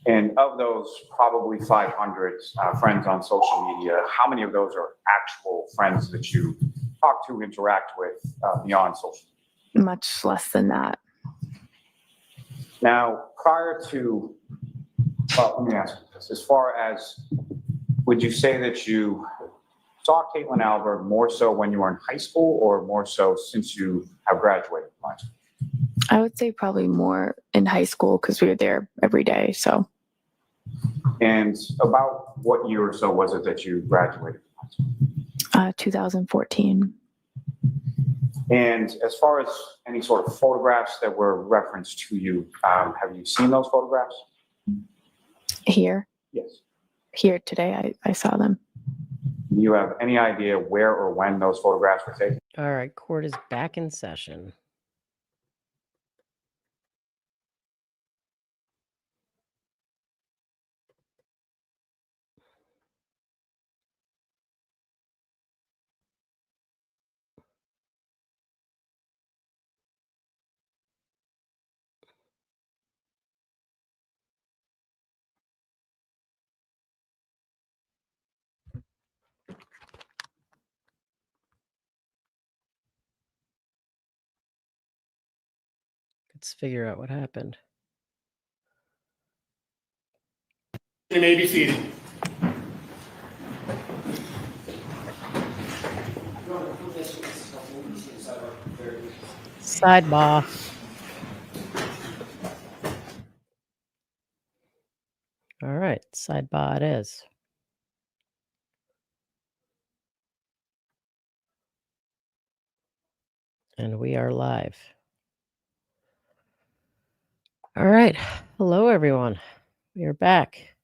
And of those probably 500 friends on social media, how many of those are actual friends that you talk to, interact with beyond social media? Much less than that. Now, prior to, well, let me ask you this. As far as, would you say that you saw Caitlin Albert more so when you were in high school or more so since you have graduated from high school? I would say probably more in high school because we were there every day. So. And about what year or so was it that you graduated from high school? 2014. And as far as any sort of photographs that were referenced to you, have you seen those photographs? Here? Yes. Here today, I saw them. Do you have any idea where or when those photographs were taken? All right, court is back in session. Let's figure out what happened. You may be seated. Sidebar. All right, sidebar it is. And we are live. All right. Hello, everyone. We are back.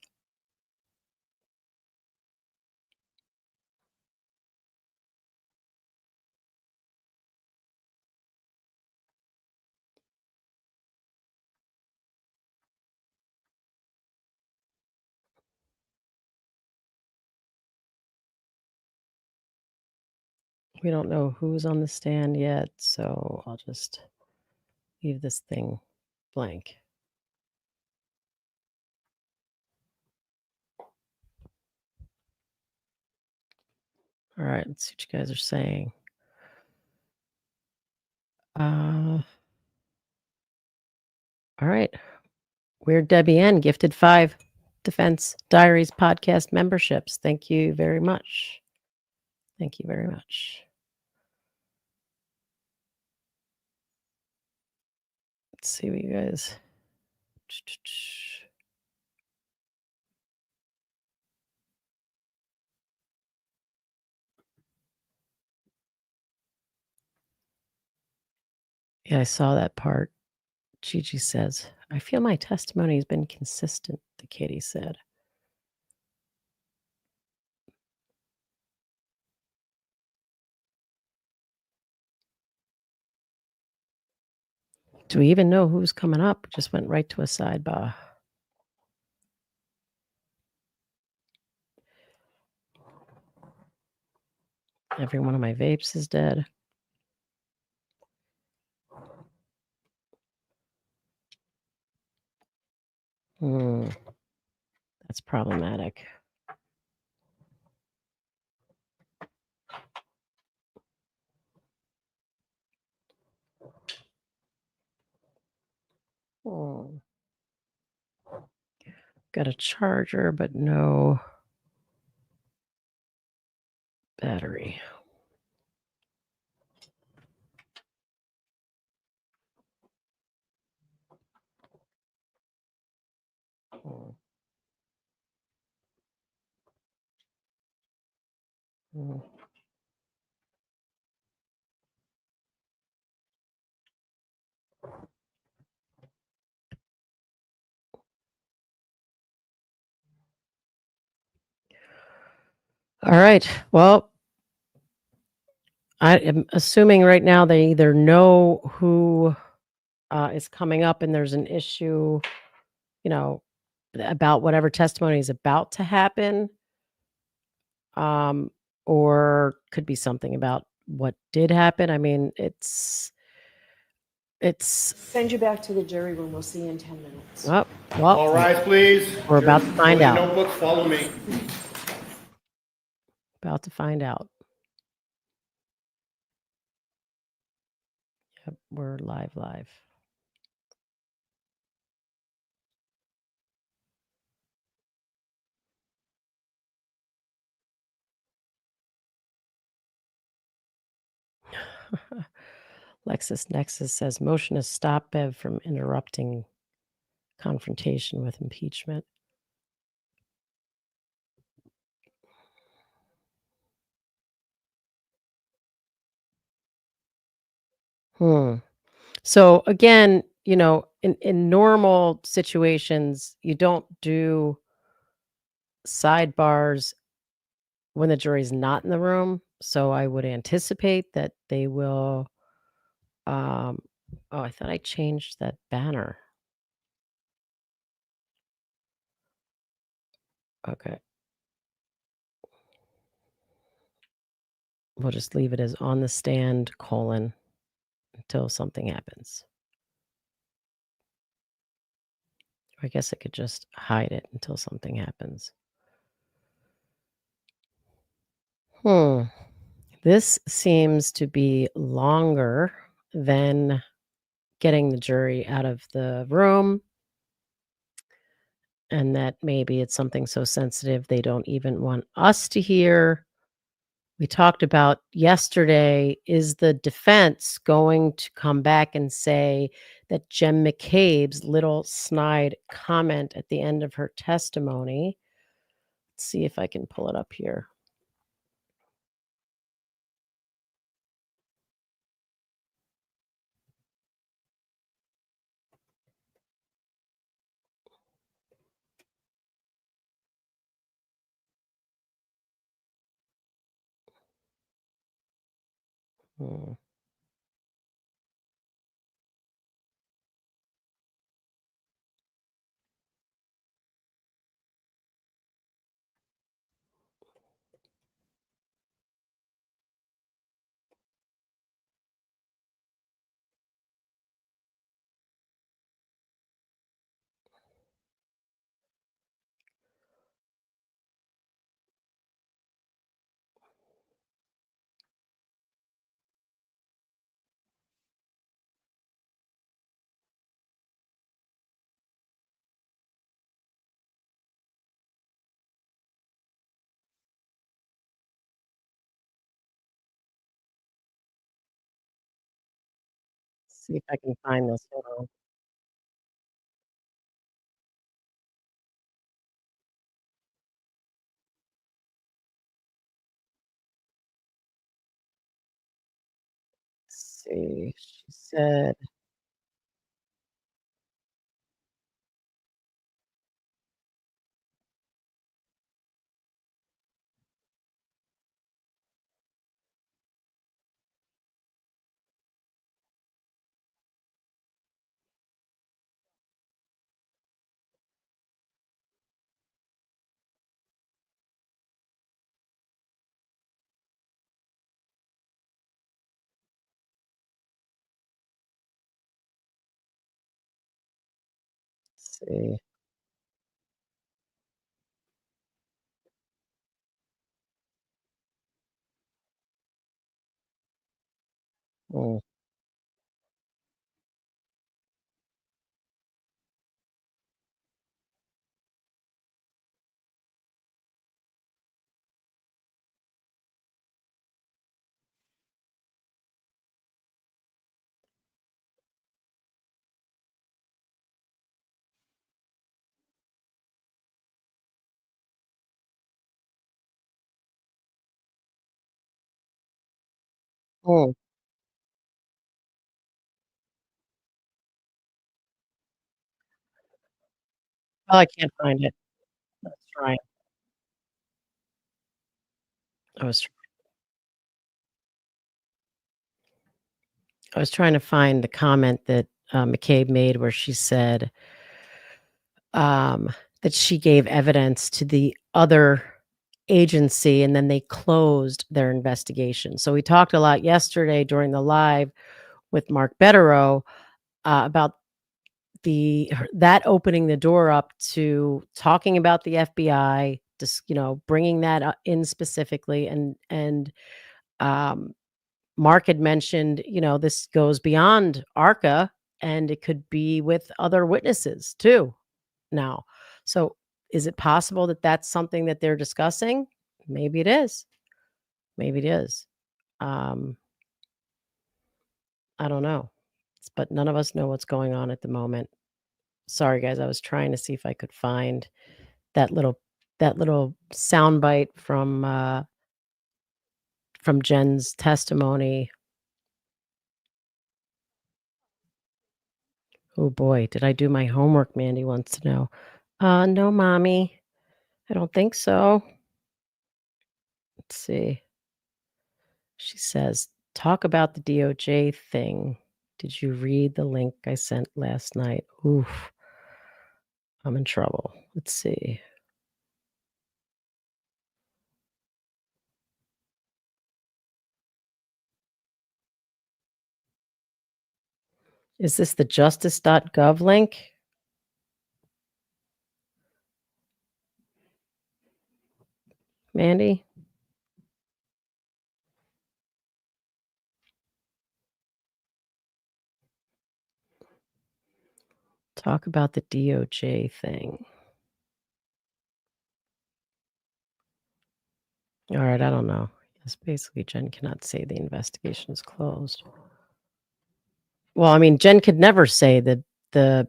We don't know who's on the stand yet, so I'll just leave this thing blank. All right, let's see what you guys are saying. All right. Weird Debbie N gifted 5 Defense Diaries podcast memberships. Thank you very much. Thank you very much. Let's see what you guys. Yeah, I saw that part. Gigi says, I feel my testimony has been consistent, the Katie said. Do we even know who's coming up? Just went right to a sidebar. Every one of my vapes is dead. That's problematic. Got a charger, but no battery. All right. Well, I am assuming right now they either know who is coming up and there's an issue, about whatever testimony is about to happen, or could be something about what did happen. I mean, it's Send you back to the jury room. We'll see you in 10 minutes. well, All rise, please. We're about to find Close your out. notebooks, follow me. About to find out. Yep, we're live. LexisNexis says motion to stop Bev from interrupting confrontation with impeachment. So again, in normal situations, you don't do sidebars when the jury's not in the room. So I would anticipate that they will. Oh, I thought I changed that banner. Okay. We'll just leave it as on the stand : until something happens. I guess I could just hide it until something happens. This seems to be longer than getting the jury out of the room, and that maybe it's something so sensitive they don't even want us to hear. We talked about yesterday, is the defense going to come back and say that Jem McCabe's little snide comment at the end of her testimony? Let's see if I can pull it up here. Hmm. See if I can find this. Hold on. Let's see. She said, let's see. Hmm. Hmm. Oh, I can't find it. Let's try. I was I was trying to find the comment that McCabe made where she said um, that she gave evidence to the other agency and then they closed their investigation. So we talked a lot yesterday during the live with Mark Betterow about that opening the door up to talking about the FBI, just bringing that in specifically, and um, Mark had mentioned, this goes beyond ARCA and it could be with other witnesses too now. So is it possible that that's something that they're discussing? Maybe it is. Maybe it is. Um, I don't know. But none of us know what's going on at the moment. Sorry, guys. I was trying to see if I could find that little soundbite from Jen's testimony. Oh boy, did I do my homework? Mandy wants to know. No, mommy. I don't think so. Let's see. She says, talk about the DOJ thing. Did you read the link I sent last night? Oof. I'm in trouble. Let's see. Is this the justice.gov link? Mandy? Talk about the DOJ thing. All right, I don't know. Yes, basically, Jen cannot say the investigation is closed. Well, I mean, Jen could never say that the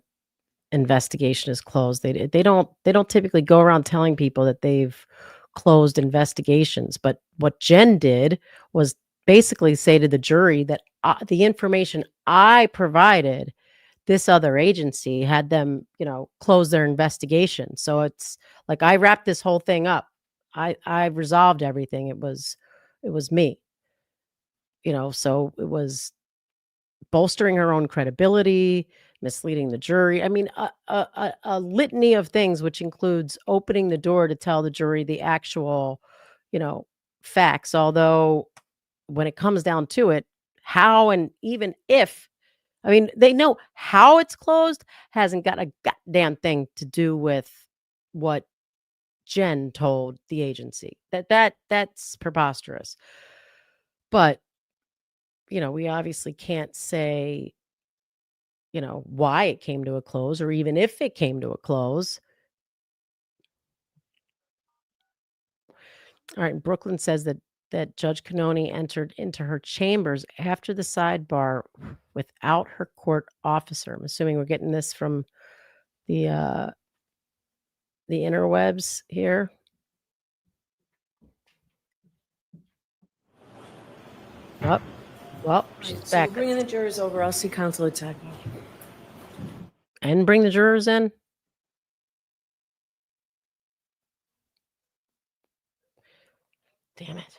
investigation is closed. They don't typically go around telling people that they've closed investigations. But what Jen did was basically say to the jury that the information I provided this other agency had them, close their investigation. So it's like I wrapped this whole thing up. I resolved everything. It was me. So it was bolstering her own credibility, misleading the jury. I mean, a litany of things, which includes opening the door to tell the jury the actual, facts. Although when it comes down to it, how and even if, I mean, they know how it's closed hasn't got a goddamn thing to do with what Jen told the agency. That's preposterous. But we obviously can't say why it came to a close or even if it came to a close. All right, Brooklyn says that Judge Cannoni entered into her chambers after the sidebar without her court officer. I'm assuming we're getting this from the interwebs here. Oh, well, she's So back. we're bringing the jurors over. I'll see Counselor Tucker. And bring the jurors in. Damn it.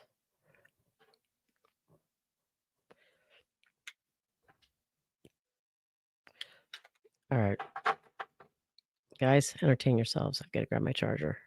All right. Guys, entertain yourselves. I've got to grab my charger.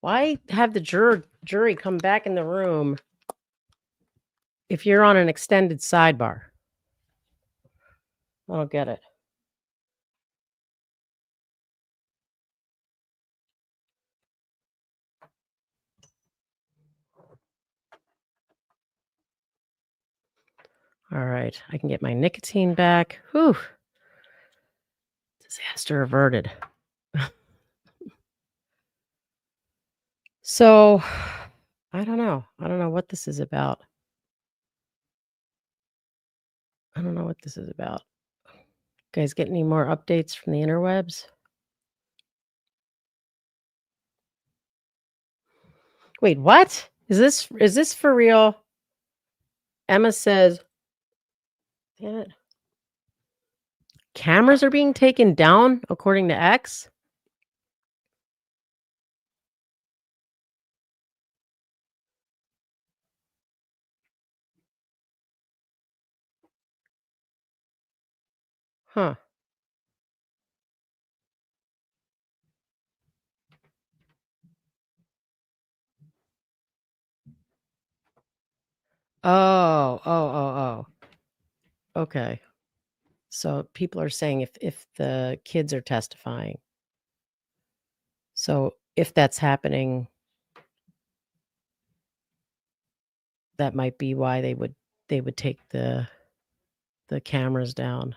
Why have the jury come back in the room if you're on an extended sidebar? I don't get it. All right, I can get my nicotine back. Whew. Disaster averted. So, I don't know. I don't know what this is about. Guys, get any more updates from the interwebs? Wait, what? Is this for real? Emma says, damn it. Cameras are being taken down according to X? Huh. Oh. Okay. So people are saying if the kids are testifying. So if that's happening, that might be why they would take the cameras down.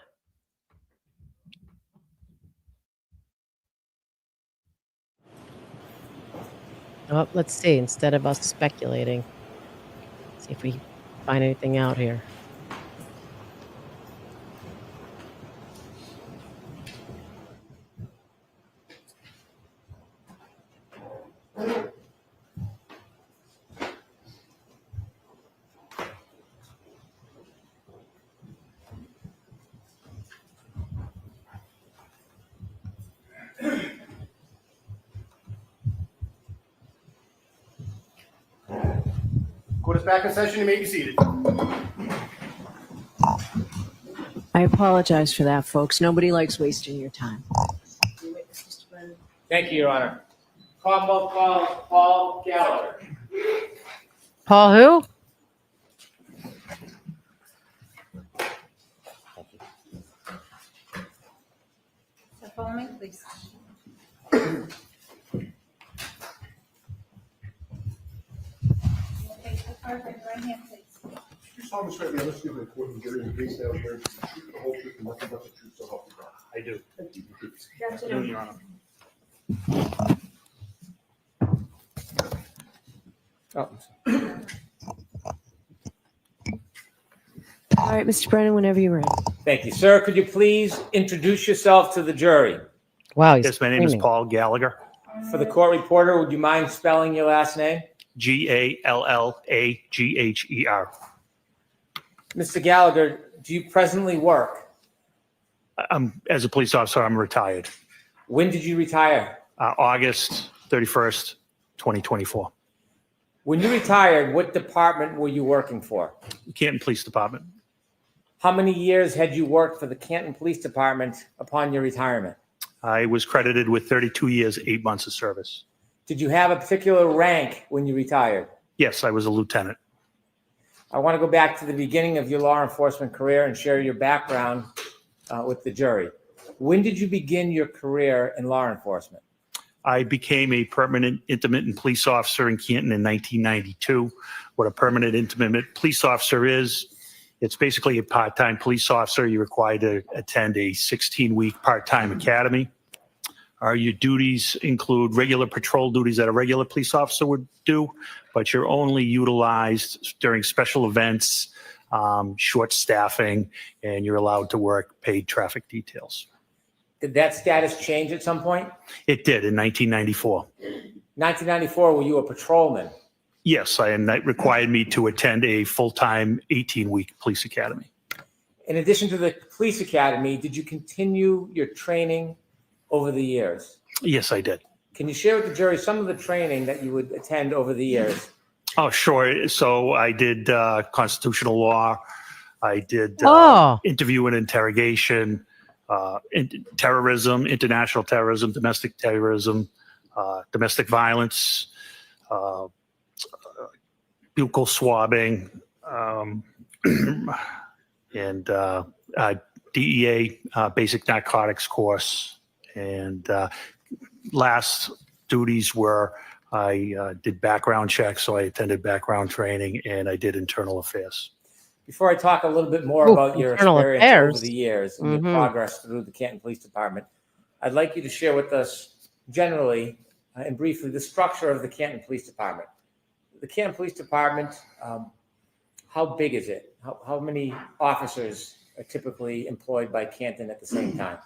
Oh, let's see. Instead of us speculating, see if we find anything out here. Court is back in session. You may be seated. I apologize for that, folks. Nobody likes wasting your time. Thank you, Your Honor. Paul Gallagher. Paul who? So follow me, please. Okay, so far, raise your right hand, please. You solemnly swear the honesty of the court and jury in the case now hearing to the truth, the whole truth, and nothing but the truth, so help you God. I do. Thank you. Gotcha. Do, Your Honor. Oh. All right, Mr. Brennan, whenever you're ready. Thank you, sir. Could you please introduce yourself to the jury? Wow. Yes, my name is Paul Gallagher. For the court reporter, would you mind spelling your last name? Gallagher. Mr. Gallagher, do you presently work? As a police officer, I'm retired. When did you retire? August 31st, 2024. When you retired, what department were you working for? Canton Police Department. How many years had you worked for the Canton Police Department upon your retirement? I was credited with 32 years, 8 months of service. Did you have a particular rank when you retired? Yes, I was a lieutenant. I want to go back to the beginning of your law enforcement career and share your background with the jury. When did you begin your career in law enforcement? I became a permanent intermittent police officer in Canton in 1992. What a permanent intermittent police officer is, it's basically a part-time police officer. You're required to attend a 16-week part-time academy. Your duties include regular patrol duties that a regular police officer would do, but you're only utilized during special events, short staffing, and you're allowed to work paid traffic details. Did that status change at some point? It did in 1994. 1994, were you a patrolman? Yes, and that required me to attend a full-time 18-week police academy. In addition to the police academy, did you continue your training over the years? Yes, I did. Can you share with the jury some of the training that you would attend over the years? Oh, sure. So I did constitutional law. I did interview and interrogation, terrorism, international terrorism, domestic violence, buccal swabbing, and DEA basic narcotics course. And last duties were I did background checks, so I attended background training, and I did internal affairs. Before I talk a little bit more about your experience over the years and your progress through the Canton Police Department, I'd like you to share with us generally and briefly the structure of the Canton Police Department. The Canton Police Department, how big is it? How many officers are typically employed by Canton at the same time?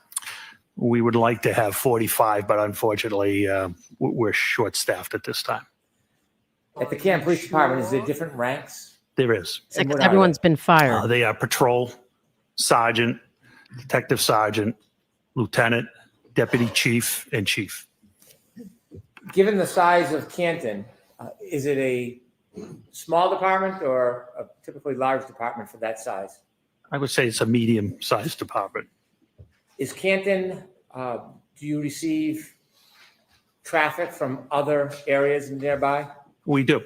We would like to have 45, but unfortunately, we're short-staffed at this time. At the Canton Police Department, is there different ranks? There is. Everyone's been fired. They are patrol, sergeant, detective sergeant, lieutenant, deputy chief, and chief. Given the size of Canton, is it a small department or a typically large department for that size? I would say it's a medium-sized department. Is Canton, do you receive traffic from other areas nearby? We do.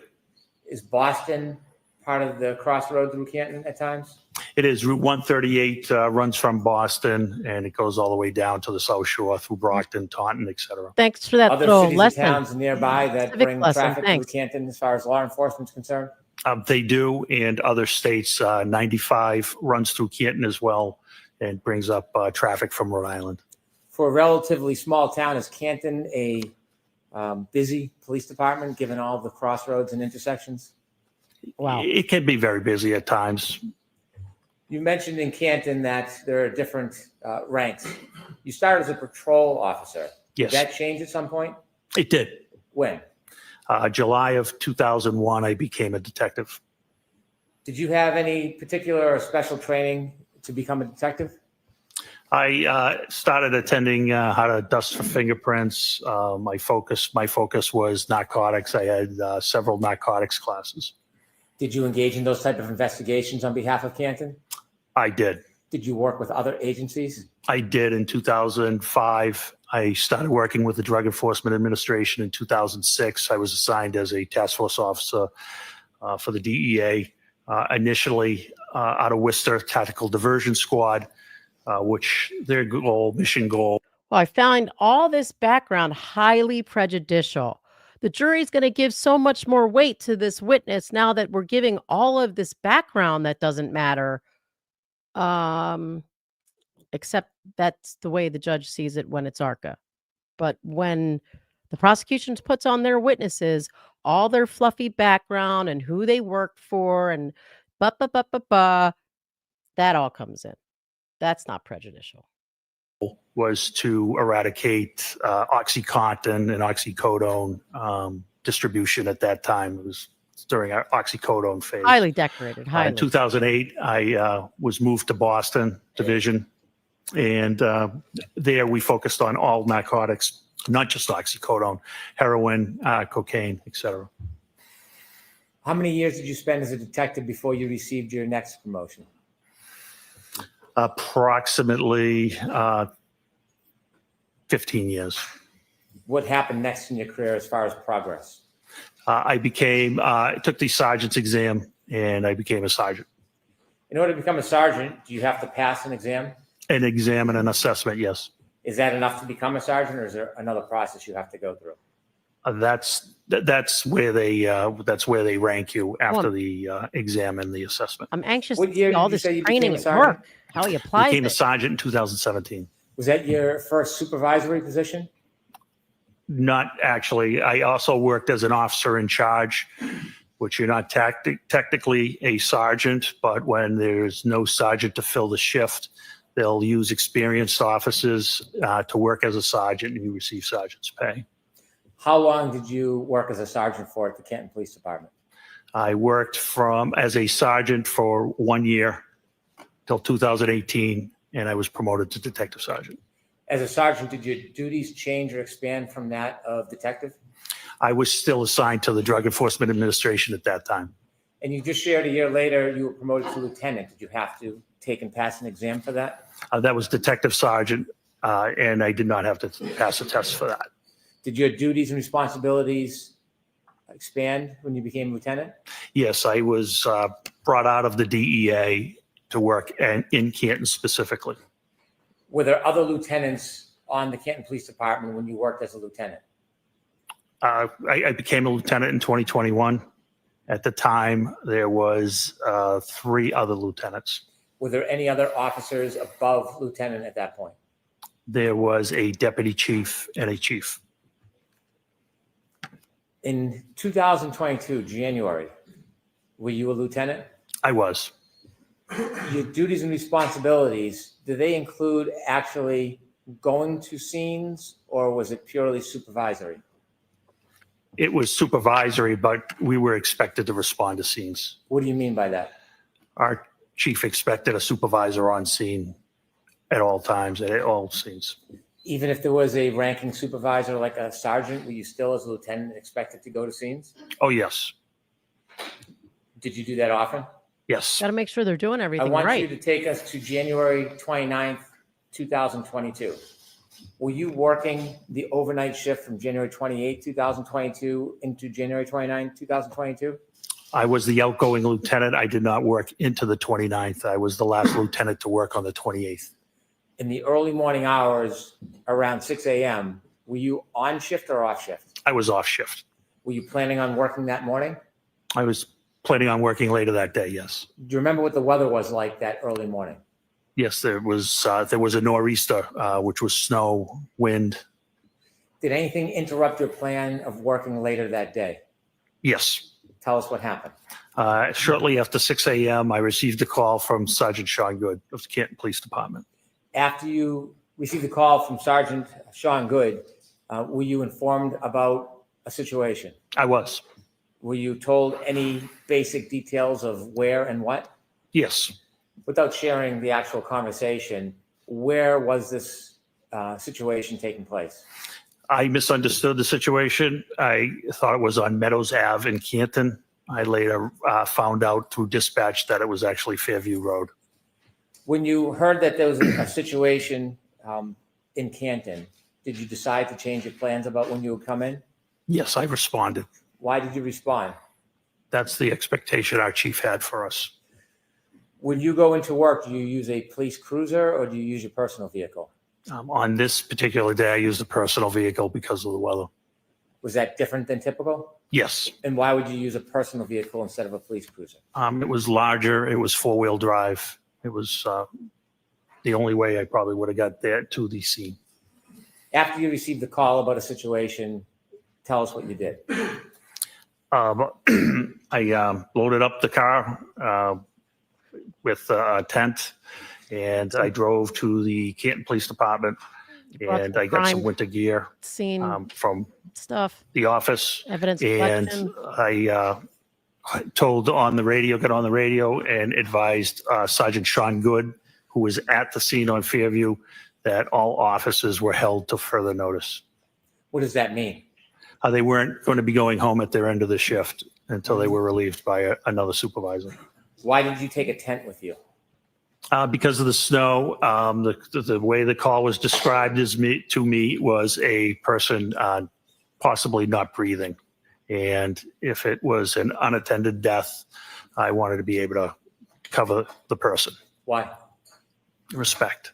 Is Boston part of the crossroad through Canton at times? It is. Route 138 runs from Boston, and it goes all the way down to the South Shore through Brockton, Taunton, et cetera. Thanks for that Other little cities lesson. and towns nearby that Civic bring lesson, traffic thanks. through Canton as far as law enforcement is concerned? They do, and other states. 95 runs through Canton as well and brings up traffic from Rhode Island. For a relatively small town, is Canton a busy police department given all the crossroads and intersections? Wow. It can be very busy at times. You mentioned in Canton that there are different ranks. You started as a patrol officer. Yes. Did that change at some point? It did. When? July of 2001, I became a detective. Did you have any particular or special training to become a detective? I started attending how to dust for fingerprints. My focus was narcotics. I had several narcotics classes. Did you engage in those type of investigations on behalf of Canton? I did. Did you work with other agencies? I did in 2005. I started working with the Drug Enforcement Administration in 2006. I was assigned as a task force officer for the DEA, initially out of Worcester Tactical Diversion Squad, which their mission goal. Well, I found all this background highly prejudicial. The jury's going to give so much more weight to this witness now that we're giving all of this background that doesn't matter. Except that's the way the judge sees it when it's ARCA. But when the prosecution puts on their witnesses all their fluffy background and who they worked for and that all comes in. That's not prejudicial. Was to eradicate OxyContin and oxycodone distribution at that time. It was during our oxycodone phase. Highly decorated. Highly. In 2008, I was moved to Boston Division, and there we focused on all narcotics, not just oxycodone, heroin, cocaine, etc. How many years did you spend as a detective before you received your next promotion? Approximately 15 years. What happened next in your career as far as progress? I took the sergeant's exam, and I became a sergeant. In order to become a sergeant, do you have to pass an exam? An exam and an assessment, yes. Is that enough to become a sergeant, or is there another process you have to go through? That's where they rank you after the exam and the assessment. I'm anxious What to year see did you this say you training became a at sergeant? work, how he applies Became a it. sergeant in 2017. Was that your first supervisory position? Not actually. I also worked as an officer in charge, which you're not technically a sergeant, but when there's no sergeant to fill the shift, they'll use experienced officers to work as a sergeant, and you receive sergeant's pay. How long did you work as a sergeant for at the Canton Police Department? I worked as a sergeant for 1 year till 2018, and I was promoted to detective sergeant. As a sergeant, did your duties change or expand from that of detective? I was still assigned to the Drug Enforcement Administration at that time. And you just shared a year later, you were promoted to lieutenant. Did you have to take and pass an exam for that? That was detective sergeant, and I did not have to pass a test for that. Did your duties and responsibilities expand when you became lieutenant? Yes, I was brought out of the DEA to work in Canton specifically. Were there other lieutenants on the Canton Police Department when you worked as a lieutenant? I became a lieutenant in 2021. At the time, there was 3 other lieutenants. Were there any other officers above lieutenant at that point? There was a deputy chief and a chief. In 2022, January, were you a lieutenant? I was. Your duties and responsibilities, do they include actually going to scenes, or was it purely supervisory? It was supervisory, but we were expected to respond to scenes. What do you mean by that? Our chief expected a supervisor on scene at all times, at all scenes. Even if there was a ranking supervisor like a sergeant, were you still as a lieutenant expected to go to scenes? Oh, yes. Did you do that often? Yes. Got to make sure they're doing I everything want right. you to take us to January 29th, 2022. Were you working the overnight shift from January 28th, 2022 into January 29th, 2022? I was the outgoing lieutenant. I did not work into the 29th. I was the last lieutenant to work on the 28th. In the early morning hours around 6 a.m., were you on shift or off shift? I was off shift. Were you planning on working that morning? I was planning on working later that day, yes. Do you remember what the weather was like that early morning? Yes, there was a nor'easter, which was snow, wind. Did anything interrupt your plan of working later that day? Yes. Tell us what happened. Shortly after 6 a.m., I received a call from Sergeant Sean Good of the Canton Police Department. After you received a call from Sergeant Sean Good, were you informed about a situation? I was. Were you told any basic details of where and what? Yes. Without sharing the actual conversation, where was this situation taking place? I misunderstood the situation. I thought it was on Meadows Ave in Canton. I later found out through dispatch that it was actually Fairview Road. When you heard that there was a situation in Canton, did you decide to change your plans about when you would come in? Yes, I responded. Why did you respond? That's the expectation our chief had for us. When you go into work, do you use a police cruiser or do you use your personal vehicle? On this particular day, I used a personal vehicle because of the weather. Was that different than typical? Yes. And why would you use a personal vehicle instead of a police cruiser? It was larger. It was four-wheel drive. It was the only way I probably would have got there to the scene. After you received the call about a situation, tell us what you did. I loaded up the car with a tent, and I drove to the Canton Police Department, and I got some crime winter gear scene from stuff, the office, evidence and collection. I told on the radio, got on the radio and advised Sergeant Sean Good, who was at the scene on Fairview, that all officers were held to further notice. What does that mean? They weren't going to be going home at their end of the shift until they were relieved by another supervisor. Why did you take a tent with you? Because of the snow, the way the call was described to me was a person possibly not breathing. And if it was an unattended death, I wanted to be able to cover the person. Why? Respect.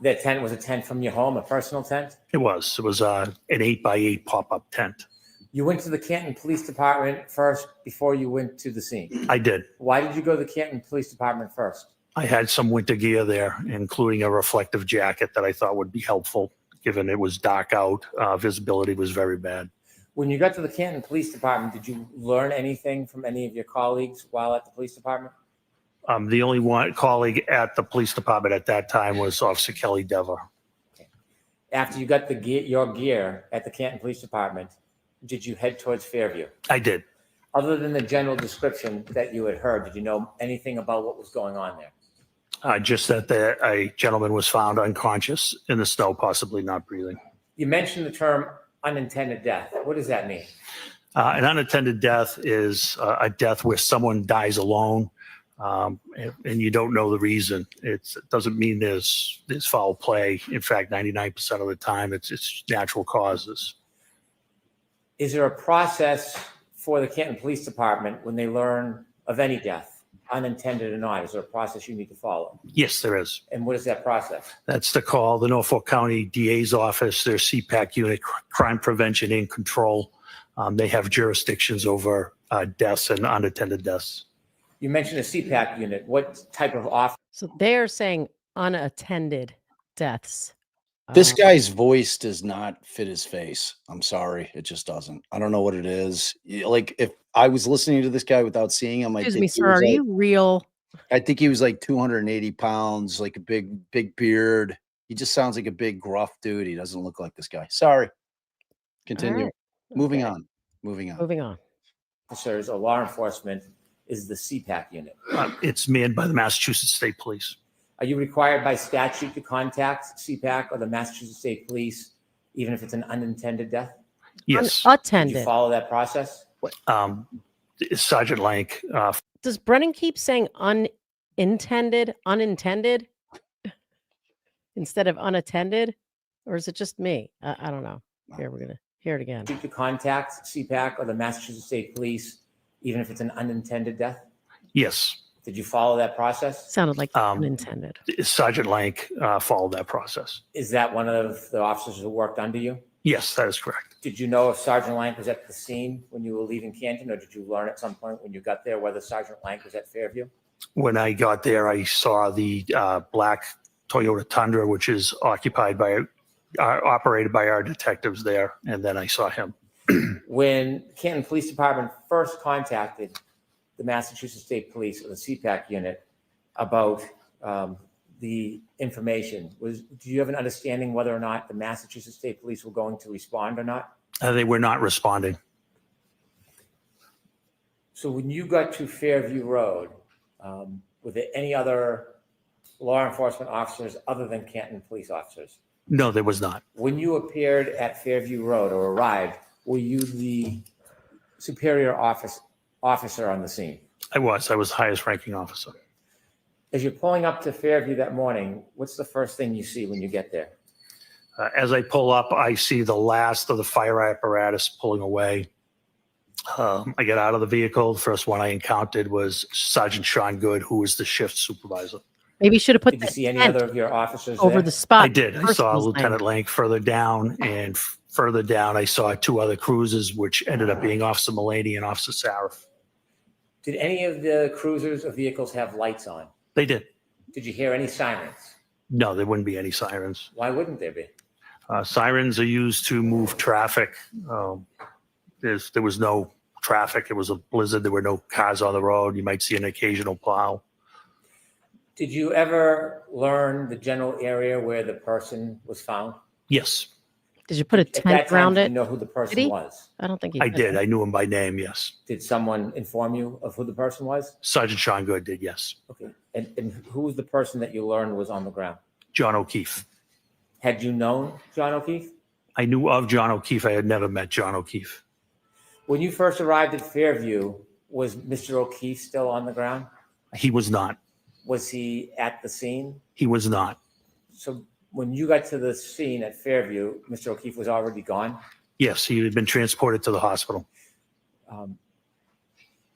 That tent was a tent from your home, a personal tent? It was. It was an 8x8 pop-up tent. You went to the Canton Police Department first before you went to the scene? I did. Why did you go to the Canton Police Department first? I had some winter gear there, including a reflective jacket that I thought would be helpful, given it was dark out. Visibility was very bad. When you got to the Canton Police Department, did you learn anything from any of your colleagues while at the police department? The only one colleague at the police department at that time was Officer Kelly Dever. After you got your gear at the Canton Police Department, did you head towards Fairview? I did. Other than the general description that you had heard, did you know anything about what was going on there? Just that a gentleman was found unconscious in the snow, possibly not breathing. You mentioned the term unintended death. What does that mean? An unattended death is a death where someone dies alone, and you don't know the reason. It doesn't mean there's foul play. In fact, 99% of the time, it's natural causes. Is there a process for the Canton Police Department when they learn of any death, unintended or not? Is there a process you need to follow? Yes, there is. And what is that process? That's to call the Norfolk County DA's office, their CPAC unit, Crime Prevention and Control. They have jurisdictions over deaths and unattended deaths. You mentioned a CPAC unit. What type of office? So they're saying unattended deaths. This guy's voice does not fit his face. I'm sorry. It just doesn't. I don't know what it is. Like, if I was listening to this guy without seeing him, Excuse me, sir. Are you real? I think he was like 280 pounds, like a big beard. He just sounds like a big gruff dude. He doesn't look like this guy. Sorry. Continue. right. Moving Okay. on. Moving on. Moving on. Officers or law enforcement is the CPAC unit. It's manned by the Massachusetts State Police. Are you required by statute to contact CPAC or the Massachusetts State Police, even if it's an unintended death? Yes. Did Unattended. you follow that process? Sergeant Lank. Does Brennan keep saying unintended instead of unattended? Or is it just me? I don't know. Here, we're going to hear it again. To contact CPAC or the Massachusetts State Police, even if it's an unintended death? Yes. Did you follow that process? Sounded like unintended. Sergeant Lank followed that process. Is that one of the officers who worked under you? Yes, that is correct. Did you know if Sergeant Lank was at the scene when you were leaving Canton, or did you learn at some point when you got there whether Sergeant Lank was at Fairview? When I got there, I saw the black Toyota Tundra, which is operated by our detectives there, and then I saw him. When Canton Police Department first contacted the Massachusetts State Police or the CPAC unit about the information, do you have an understanding whether or not the Massachusetts State Police were going to respond or not? They were not responding. So when you got to Fairview Road, were there any other law enforcement officers other than Canton police officers? No, there was not. When you appeared at Fairview Road or arrived, were you the superior officer on the scene? I was the highest ranking officer. As you're pulling up to Fairview that morning, what's the first thing you see when you get there? As I pull up, I see the last of the fire apparatus pulling away. I get out of the vehicle. The first one I encountered was Sergeant Sean Good, who was the shift supervisor. Maybe you should have put Did you that see any tent other of your officers over there? the spot. I did. I the person saw was Lieutenant laying. Lank further down, and further down, I saw 2 other cruisers, which ended up being Officer Mullaney and Officer Sarif. Did any of the cruisers or vehicles have lights on? They did. Did you hear any sirens? No, there wouldn't be any sirens. Why wouldn't there be? Sirens are used to move traffic. There was no traffic. It was a blizzard. There were no cars on the road. You might see an occasional plow. Did you ever learn the general area where the person was found? Yes, Did you put a At that tent time, around did it? you know who the person Did he? was? I don't think he I did. I knew him by name, yes. Did someone inform you of who the person was? Sergeant Sean Good did, yes. Okay. And who was the person that you learned was on the ground? John O'Keefe. Had you known John O'Keefe? I knew of John O'Keefe. I had never met John O'Keefe. When you first arrived at Fairview, was Mr. O'Keefe still on the ground? He was not. Was he at the scene? He was not. So when you got to the scene at Fairview, Mr. O'Keefe was already gone? Yes, he had been transported to the hospital.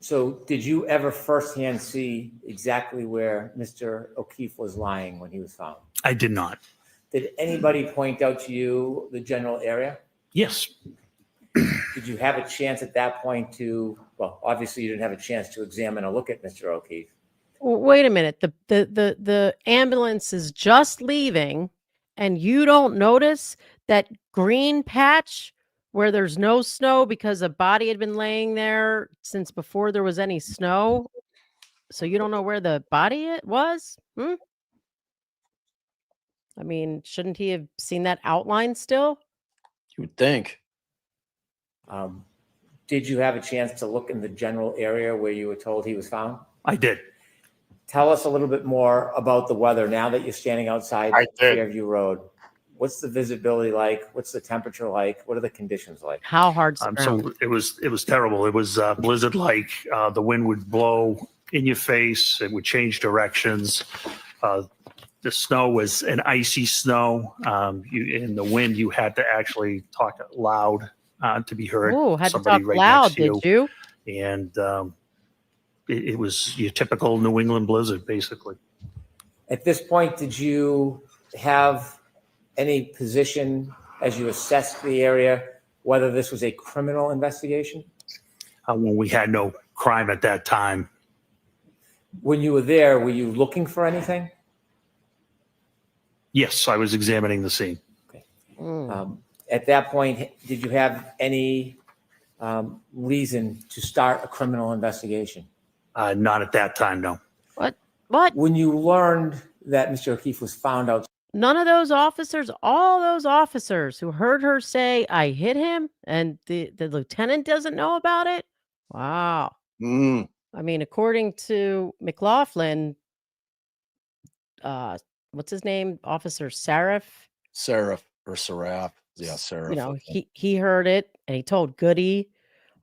So did you ever firsthand see exactly where Mr. O'Keefe was lying when he was found? I did not. Did anybody point out to you the general area? Yes. Did you have a chance at that point to, well, obviously you didn't have a chance to examine or look at Mr. O'Keefe. Wait a minute. The ambulance is just leaving, and you don't notice that green patch where there's no snow because a body had been laying there since before there was any snow. So you don't know where the body was? I mean, shouldn't he have seen that outline still? You would think. Did you have a chance to look in the general area where you were told he was found? I did. Tell us a little bit more about the weather now that you're standing outside Fairview Road. What's the visibility like? What's the temperature like? What are the conditions like? How hard's the ground? So it was terrible. It was blizzard-like. The wind would blow in your face. It would change directions. The snow was an icy snow. In the wind, you had to actually talk loud to be heard. Oh, had to Somebody talk right loud, next to did you? And it was your typical New England blizzard, basically. At this point, did you have any position as you assessed the area, whether this was a criminal investigation? When we had no crime at that time. When you were there, were you looking for anything? Yes, I was examining the scene. At that point, did you have any reason to start a criminal investigation? Not at that time, no. What? When you learned that Mr. O'Keefe was found out, None of those officers, all those officers who heard her say, I hit him, and the lieutenant doesn't know about it? Wow. I mean, according to McLaughlin, what's his name? Officer Sarif? Sarif or Saraf. Yeah, Sarif. You know, he heard it and he told Goody.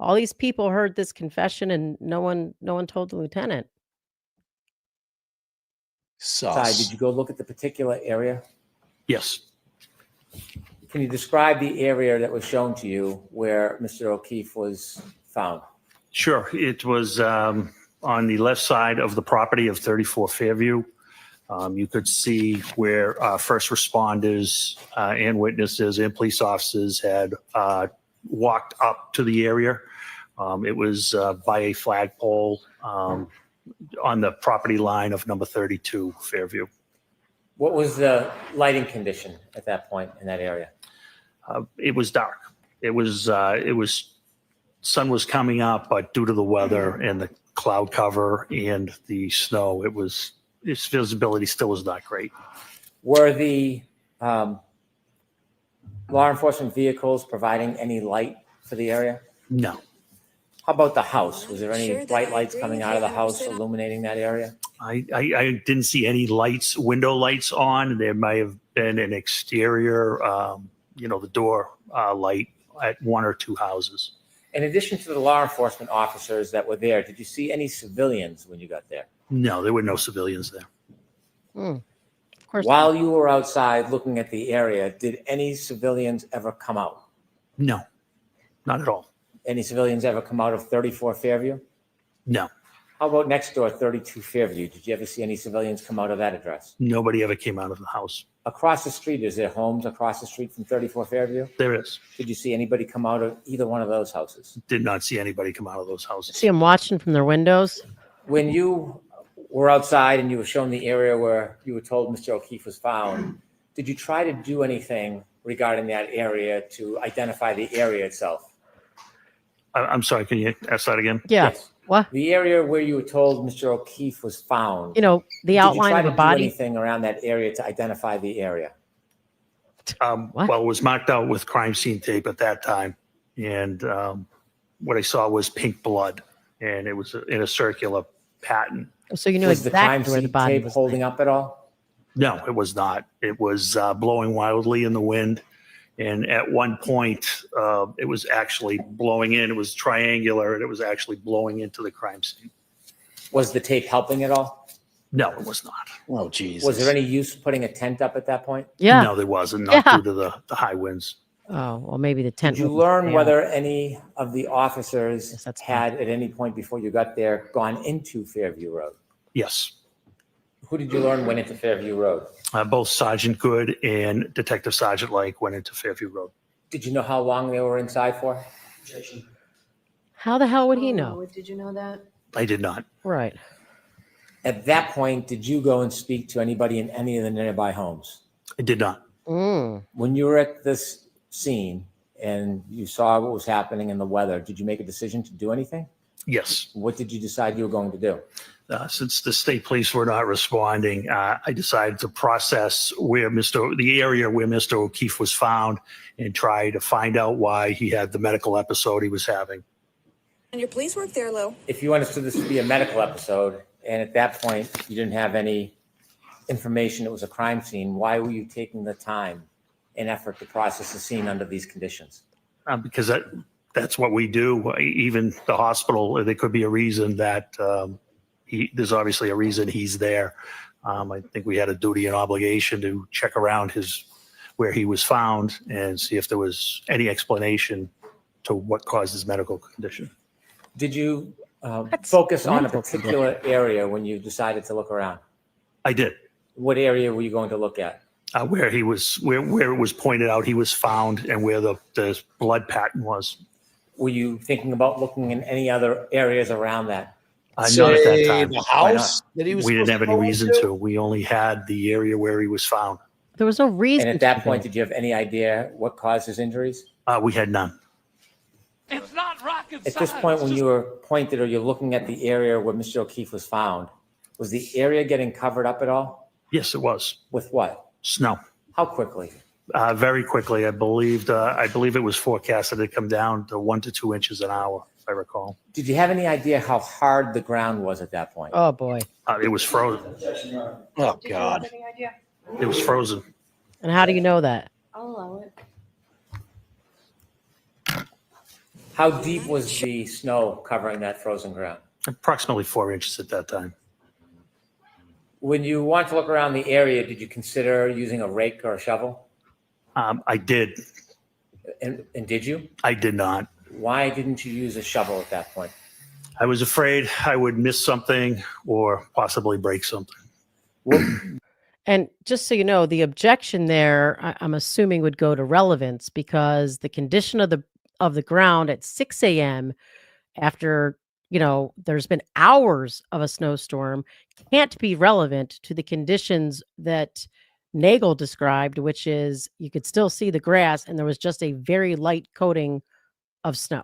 All these people heard this confession and no one told the lieutenant. Ty, did you go look at the particular area? Yes. Can you describe the area that was shown to you where Mr. O'Keefe was found? Sure. It was on the left side of the property of 34 Fairview. You could see where first responders and witnesses and police officers had walked up to the area. It was by a flagpole on the property line of number 32 Fairview. What was the lighting condition at that point in that area? It was dark. It was sun was coming up, but due to the weather and the cloud cover and the snow, its visibility still was not great. Were the law enforcement vehicles providing any light for the area? No. How about the house? Was there any bright lights coming out of the house illuminating that area? I didn't see any lights, window lights on. There may have been an exterior, the door light at one or two houses. In addition to the law enforcement officers that were there, did you see any civilians when you got there? No, there were no civilians there. Of course. While you were outside looking at the area, did any civilians ever come out? No, not at all. Any civilians ever come out of 34 Fairview? No, How about next door, 32 Fairview? Did you ever see any civilians come out of that address? nobody ever came out of the house. Across the street, is there homes across the street from 34 Fairview? There is. Did you see anybody come out of either one of those houses? Did not see anybody come out of those houses. See them watching from their windows. When you were outside and you were shown the area where you were told Mr. O'Keefe was found, did you try to do anything regarding that area to identify the area itself? I'm sorry, can you ask that again? Yeah. Yes. What? The area where you were told Mr. O'Keefe was found. You know, the outline of a Did you try to do body. anything around that area to identify the area? Well, it was marked out with crime scene tape at that time. And what I saw was pink blood, and it was in a circular pattern. So you know Was the crime exactly where the scene body tape was. holding up at all? No, it was not. It was blowing wildly in the wind. And at one point, it was actually blowing in. It was triangular, and it was actually blowing into the crime scene. Was the tape helping at all? No, it was not. Oh, Jesus. Was there any use putting a tent up at that point? Yeah. No, there wasn't. Not Yeah. due to the high winds. Oh, well, maybe the tent. Did you wasn't learn down. whether any of the officers Yes, that's had at any point before you got there gone into Fairview Road? Yes. Who did you learn went into Fairview Road? Both Sergeant Good and Detective Sergeant Lake went into Fairview Road. Did you know how long they were inside for? How the hell would he know? Oh, did you know that? I did not. Right. At that point, did you go and speak to anybody in any of the nearby homes? I did not. When you were at this scene and you saw what was happening in the weather, did you make a decision to do anything? Yes. What did you decide you were going to do? Since the state police were not responding, I decided to process the area where Mr. O'Keefe was found and try to find out why he had the medical episode he was having. And your police work there, Lou. If you understood this to be a medical episode, and at that point you didn't have any information it was a crime scene, why were you taking the time and effort to process the scene under these conditions? Because that's what we do. Even the hospital, there could be a reason that there's obviously a reason he's there. I think we had a duty and obligation to check around where he was found and see if there was any explanation to what caused his medical condition. Did you focus on a particular area when you decided to look around? I did. What area were you going to look at? Where it was pointed out he was found and where the blood pattern was. Were you thinking about looking in any other areas around that? Not at that time. The house that he was We didn't supposed have to any go reason into? to. We only had the area where he was found. There was no reason. And at that point, did you have any idea what caused his injuries? We had none. It's not rocket At this point, when you were pointed or you're looking at the area where Mr. O'Keefe was found, was the area getting covered up at all? Yes, it was. With what? Snow. How quickly? Very quickly. I believe it was forecasted to come down to 1 to 2 inches an hour, if I recall. Did you have any idea how hard the ground was at that point? Oh boy. It was frozen. Oh, God. Any idea? It was frozen. And how do you know that? I'll allow it. How deep was the snow covering that frozen ground? Approximately 4 inches at that time. When you wanted to look around the area, did you consider using a rake or a shovel? I did. And did you? I did not. Why didn't you use a shovel at that point? I was afraid I would miss something or possibly break something. And just so you know, the objection there, I'm assuming, would go to relevance because the condition of the ground at 6 a.m. after, there's been hours of a snowstorm can't be relevant to the conditions that Nagel described, which is you could still see the grass and there was just a very light coating of snow.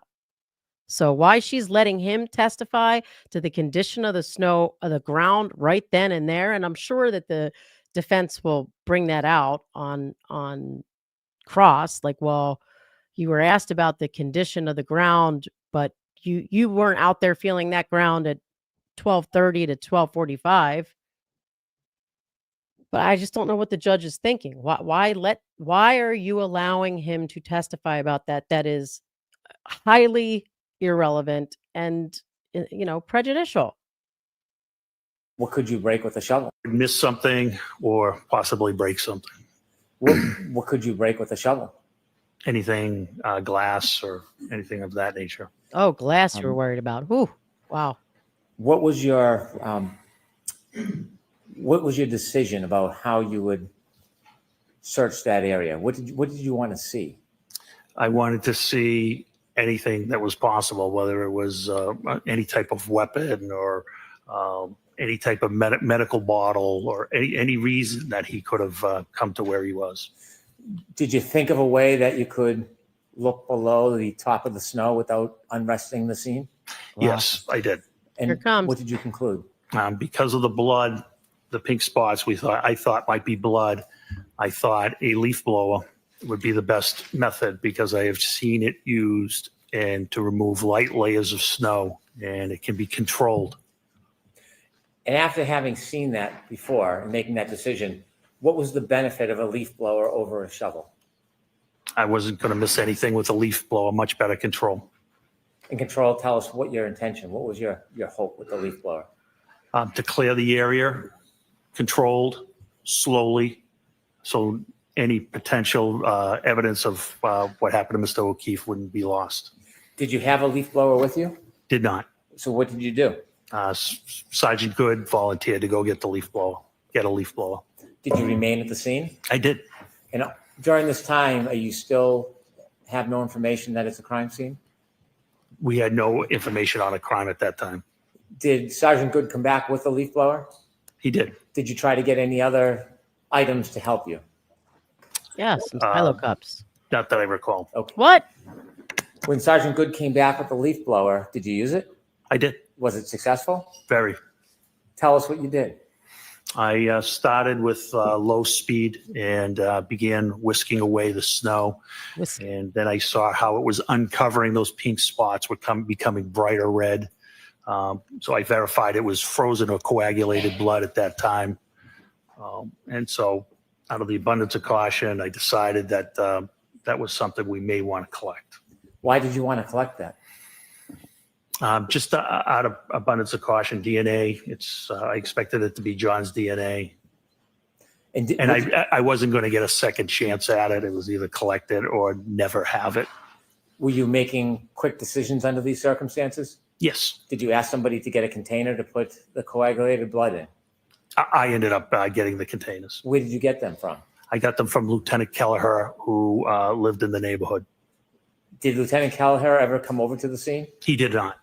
So why she's letting him testify to the condition of the snow of the ground right then and there, and I'm sure that the defense will bring that out on cross, like, well, you were asked about the condition of the ground, but you weren't out there feeling that ground at 12:30 to 12:45. But I just don't know what the judge is thinking. Why are you allowing him to testify about that? That is highly irrelevant and prejudicial. What could you break with a shovel? Miss something or possibly break something. What could you break with a shovel? Anything, glass or anything of that nature. Oh, glass you were worried about. Whew. Wow. What was your decision about how you would search that area? What did you want to see? I wanted to see anything that was possible, whether it was any type of weapon or any type of medical bottle or any reason that he could have come to where he was. Did you think of a way that you could look below the top of the snow without unresting the scene? Yes, I did. And Here it comes. what did you conclude? Because of the blood, the pink spots I thought might be blood. I thought a leaf blower would be the best method because I have seen it used and to remove light layers of snow, and it can be controlled. And after having seen that before and making that decision, what was the benefit of a leaf blower over a shovel? I wasn't going to miss anything with a leaf blower, much better control. And control, tell us what your intention, what was your hope with the leaf blower? To clear the area, controlled, slowly, so any potential evidence of what happened to Mr. O'Keefe wouldn't be lost. Did you have a leaf blower with you? Did not. So what did you do? Sergeant Good volunteered to go get a leaf blower. Did you remain at the scene? I did. And during this time, are you still have no information that it's a crime scene? We had no information on a crime at that time. Did Sergeant Good come back with a leaf blower? He did. Did you try to get any other items to help you? Yeah, some silo cups. Not that I recall. Okay. What? When Sergeant Good came back with the leaf blower, did you use it? I did. Was it successful? Very. Tell us what you did. I started with low speed and began whisking away the snow. And then I saw how it was uncovering those pink spots were becoming brighter red. So I verified it was frozen or coagulated blood at that time. And so out of the abundance of caution, I decided that that was something we may want to collect. Why did you want to collect that? Just out of abundance of caution, DNA. I expected it to be John's DNA. And I wasn't going to get a second chance at it. It was either collect it or never have it. Were you making quick decisions under these circumstances? Yes. Did you ask somebody to get a container to put the coagulated blood in? I ended up getting the containers. Where did you get them from? I got them from Lieutenant Kelleher, who lived in the neighborhood. Did Lieutenant Kelleher ever come over to the scene? He did not.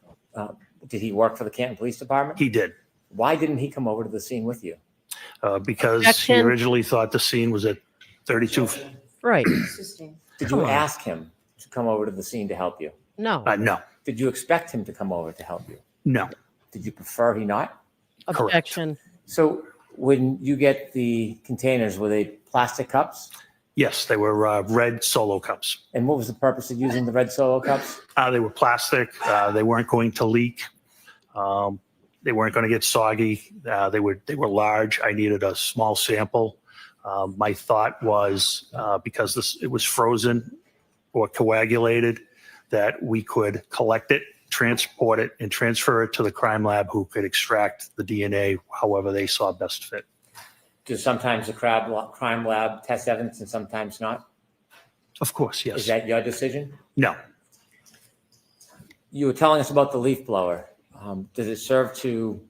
Did he work for the Canton Police Department? He did. Why didn't he come over to the scene with you? Because he originally thought the scene was at 32. Right. Did you ask him to come over to the scene to help you? No. No. Did you expect him to come over to help you? No. Did you prefer he not? Objection. So when you get the containers, were they plastic cups? Yes, they were red Solo cups. And what was the purpose of using the red Solo cups? They were plastic. They weren't going to leak. They weren't going to get soggy. They were large. I needed a small sample. My thought was because it was frozen or coagulated, that we could collect it, transport it, and transfer it to the crime lab, who could extract the DNA however they saw best fit. Do sometimes the crime lab test evidence and sometimes not? Of course, yes. Is that your decision? No. You were telling us about the leaf blower. Did it serve to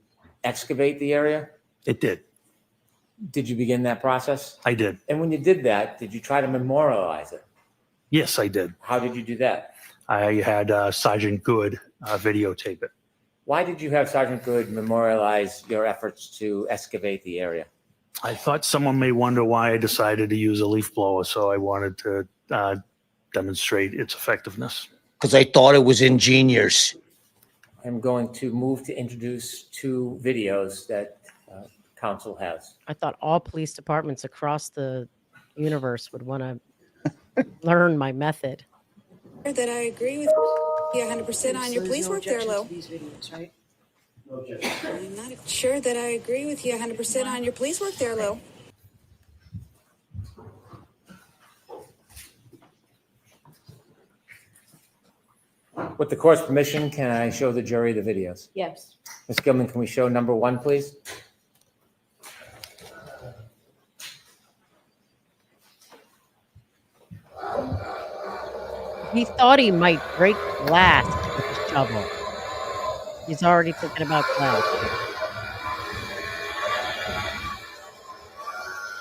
excavate the area? It did. Did you begin that process? I did. And when you did that, did you try to memorialize it? Yes, I did. How did you do that? I had Sergeant Good videotape it. Why did you have Sergeant Good memorialize your efforts to excavate the area? I thought someone may wonder why I decided to use a leaf blower, so I wanted to demonstrate its effectiveness. Because I thought it was ingenious. I'm going to move to introduce two videos that council has. I thought all police departments across the universe would want to learn my method. That I agree with you 100% on your police work there, Lou. Right? I'm not sure that I agree with you 100% on your police work there, Lou. With the court's permission, can I show the jury the videos? Yes. Ms. Gilman, can we show number one, please? He thought he might break glass with a shovel. He's already thinking about glass.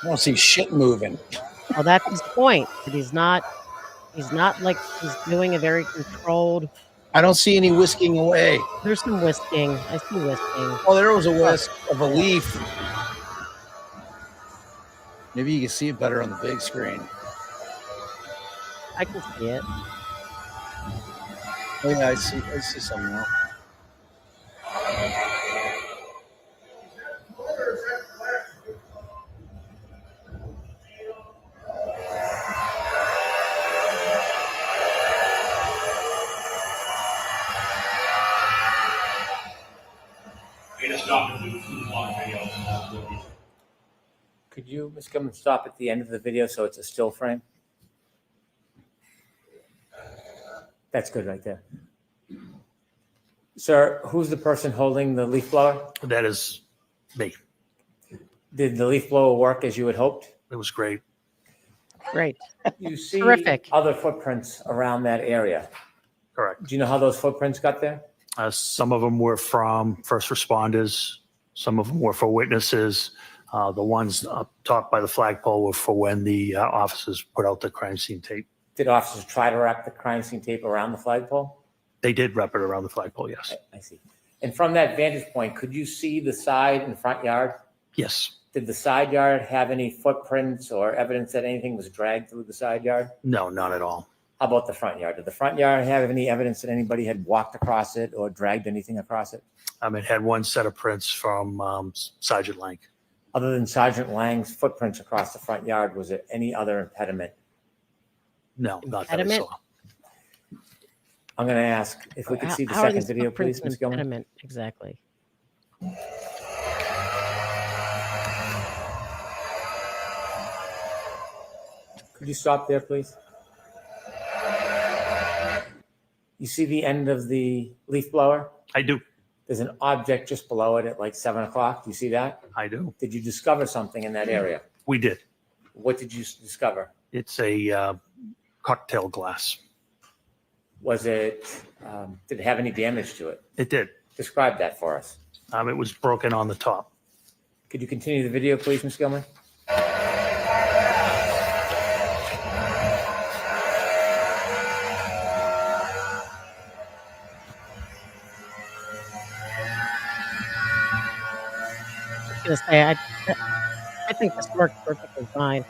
I don't see shit moving. Well, that's his point, that he's not like he's doing a very controlled. I don't see any whisking away. There's some whisking. I see whisking. Oh, there was a whisk of a leaf. Maybe you can see it better on the big screen. I can see it. Oh yeah, I see something now. Could you, Ms. Gilman, stop at the end of the video so it's a still frame? That's good right there. Sir, who's the person holding the leaf blower? That is me. Did the leaf blower work as you had hoped? It was great. Great. You see Terrific. other footprints around that area. Correct. Do you know how those footprints got there? Some of them were from first responders. Some of them were for witnesses. The ones up top by the flagpole were for when the officers put out the crime scene tape. Did officers try to wrap the crime scene tape around the flagpole? They did wrap it around the flagpole, yes. I see. And from that vantage point, could you see the side and front yard? Yes. Did the side yard have any footprints or evidence that anything was dragged through the side yard? No, not at all. How about the front yard? Did the front yard have any evidence that anybody had walked across it or dragged anything across it? It had one set of prints from Sergeant Lang. Other than Sergeant Lang's footprints across the front yard, was there any other impediment? No, not that I saw. I'm going to ask if we could see the How are second these video, footprints please, an Ms. Gilman. impediment? Exactly. Could you stop there, please? You see the end of the leaf blower? I do. There's an object just below it at like 7 o'clock. Do you see that? I do. Did you discover something in that area? We did. What did you discover? It's a cocktail glass. Was it, did it have any damage to it? It did. Describe that for us. It was broken on the top. Could you continue the video, please, Ms. Gilman? I was gonna say, I think this worked perfectly fine.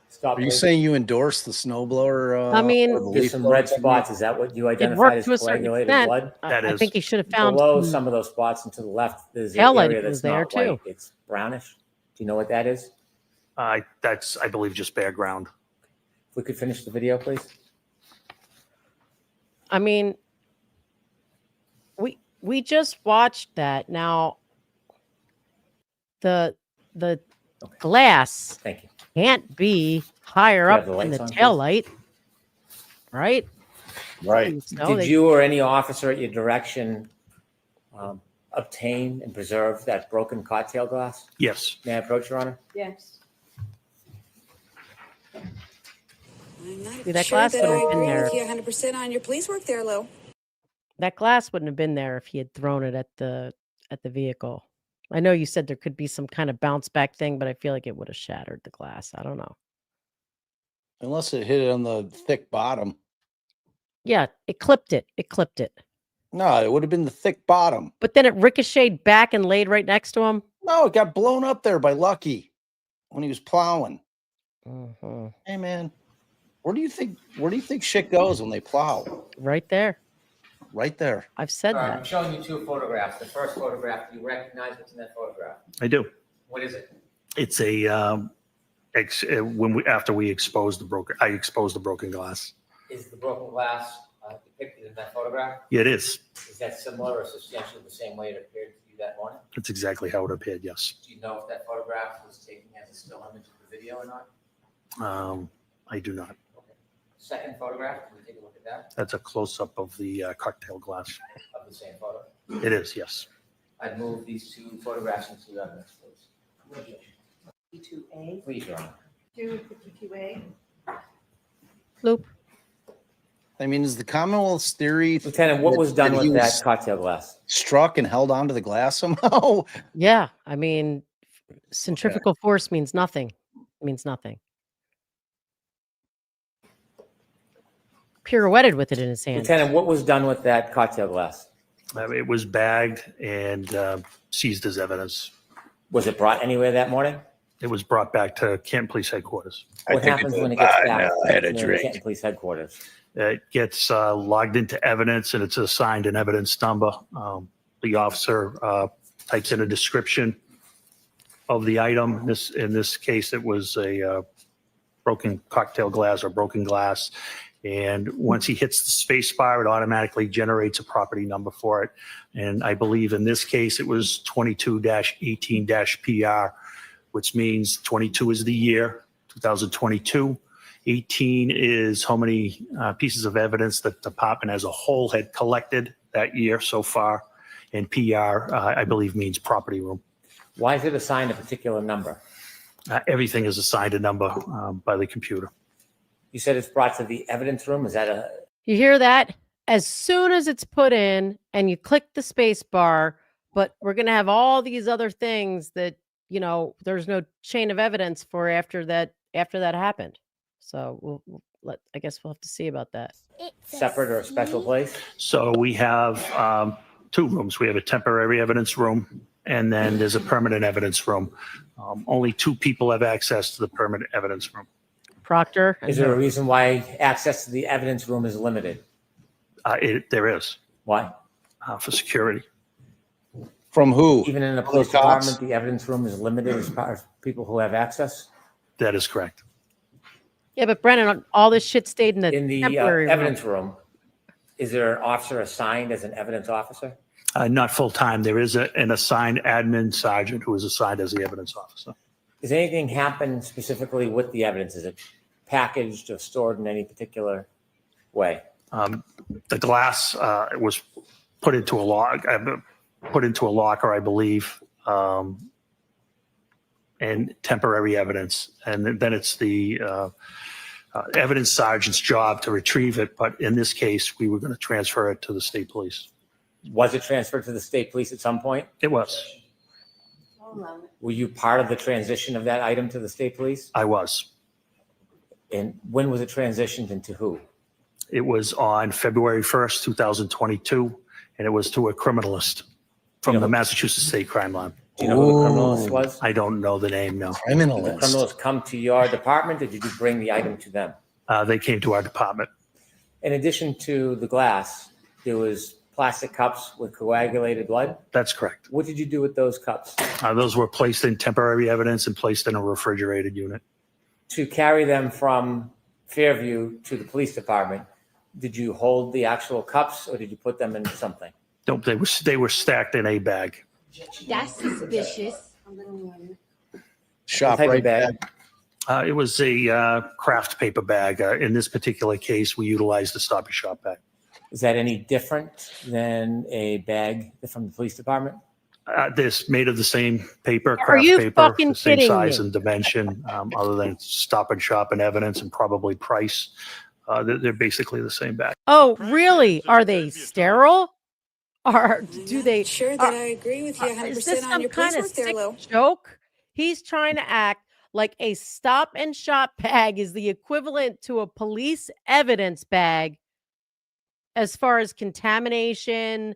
Stop. Are you saying you endorse the snowblower? I mean, or the There's leaf some blower red technique? spots. Is that what you It identified worked as to a certain coagulated extent. blood? I think he should have found Below some of those spots and to the left, there's an tail light area was that's there not too. white. It's brownish. Do you know what that is? That's, I believe, just bare ground. If we could finish the video, please. I mean, we just watched that. Now, the glass Thank you. can't be higher Do you up have the than lights the on, tail please? light, right? Right. So Did you or any officer at your direction obtain and preserve that broken cocktail glass? Yes. May I approach, Your Honor? Yes. I'm not See, that sure glass that would I have been agree there. with you 100% on your police work there, Lou. That glass wouldn't have been there if he had thrown it at the vehicle. I know you said there could be some kind of bounce back thing, but I feel like it would have shattered the glass. I don't know. Unless it hit it on the thick bottom. Yeah, it clipped it. It clipped it. No, it would have been the thick bottom. But then it ricocheted back and laid right next to him. No, it got blown up there by Lucky when he was plowing. Mhm. Hey man, where do you think shit goes when they plow? Right there. Right there. I've said All right, that. I'm showing you two photographs. The first photograph, do you recognize what's in that photograph? I do. What is it? It's a after we exposed the broken, I exposed the broken glass. Is the broken glass depicted in that photograph? Yeah, it is. Is that similar or substantially the same way it appeared to you that morning? It's exactly how it appeared. Yes. Do you know if that photograph was taken as a still image of the video or not? I do not. Second photograph, can we take a look at that, That's a close up of the cocktail glass. of the same photo? It is. Yes. I'd move these two photographs into evidence, please. 52A. Please, Your Honor. 52A. Loop. I mean, is the Commonwealth's theory Lieutenant, what was done that he with that was cocktail glass? struck and held onto the glass somehow? Yeah, I mean, centrifugal force means nothing. It means nothing. Pirouetted with it in his hand. Lieutenant, what was done with that cocktail glass? It was bagged and seized as evidence. Was it brought anywhere that morning? It was brought back to Canton Police Headquarters. What happens when it gets back I had a to drink. Canton Police Headquarters? It gets logged into evidence and it's assigned an evidence number. The officer types in a description of the item. In this case, it was a broken cocktail glass or broken glass. And once he hits the space bar, it automatically generates a property number for it. And I believe in this case, it was 22-18-PR, which means 22 is the year, 2022. 18 is how many pieces of evidence that the department as a whole had collected that year so far. And PR, I believe, means property room. Why is it assigned a particular number? Everything is assigned a number by the computer. You said it's brought to the evidence room. Is that a? You hear that? As soon as it's put in and you click the space bar, but we're going to have all these other things that, you know, there's no chain of evidence for after that happened. So I guess we'll have to see about that. Separate or a special place? So we have two rooms. We have a temporary evidence room, and then there's a permanent evidence room. Only two people have access to the permanent evidence room. Proctor. Is there a reason why access to the evidence room is limited? There is. Why? For security. From who? Even in the From police the cops? department, the evidence room is limited as far as people who have access? That is correct. Yeah, but Brennan, all this shit stayed in the In temporary the evidence room, is there an officer assigned as an evidence officer? Not full time. There is an assigned admin sergeant who is assigned as the evidence officer. Does anything happen specifically with the evidence? Is it packaged or stored in any particular way? The glass was put into a locker, I believe, and temporary evidence. And then it's the evidence sergeant's job to retrieve it. But in this case, we were going to transfer it to the state police. Was it transferred to the state police at some point? It was. Were you part of the transition of that item to the state police? I was. And when was it transitioned and to who? It was on February 1st, 2022, and it was to a criminalist from the Massachusetts State Crime Line. Do you know who the criminalist was? I don't know the name, no. Did the criminalist come to your department, or did you bring the item to them? They came to our department. In addition to the glass, there was plastic cups with coagulated blood? That's correct. What did you do with those cups? Those were placed in temporary evidence and placed in a refrigerated unit. To carry them from Fairview to the police department, did you hold the actual cups or did you put them in something? Nope, they were stacked in a bag. That's suspicious. Shop What type of right bag? back. It was a craft paper bag. In this particular case, we utilized the Stop and Shop bag. Is that any different than a bag from the police department? This made of the same paper, Are craft you paper, fucking the same kidding size me? and dimension, other than Stop and Shop and evidence and probably price. They're basically the same bag. Oh, really? Are they sterile? Or do they? Sure that I agree with you 100% Is this on some your kind police of work there, sick Lou. joke? He's trying to act like a Stop and Shop bag is the equivalent to a police evidence bag as far as contamination,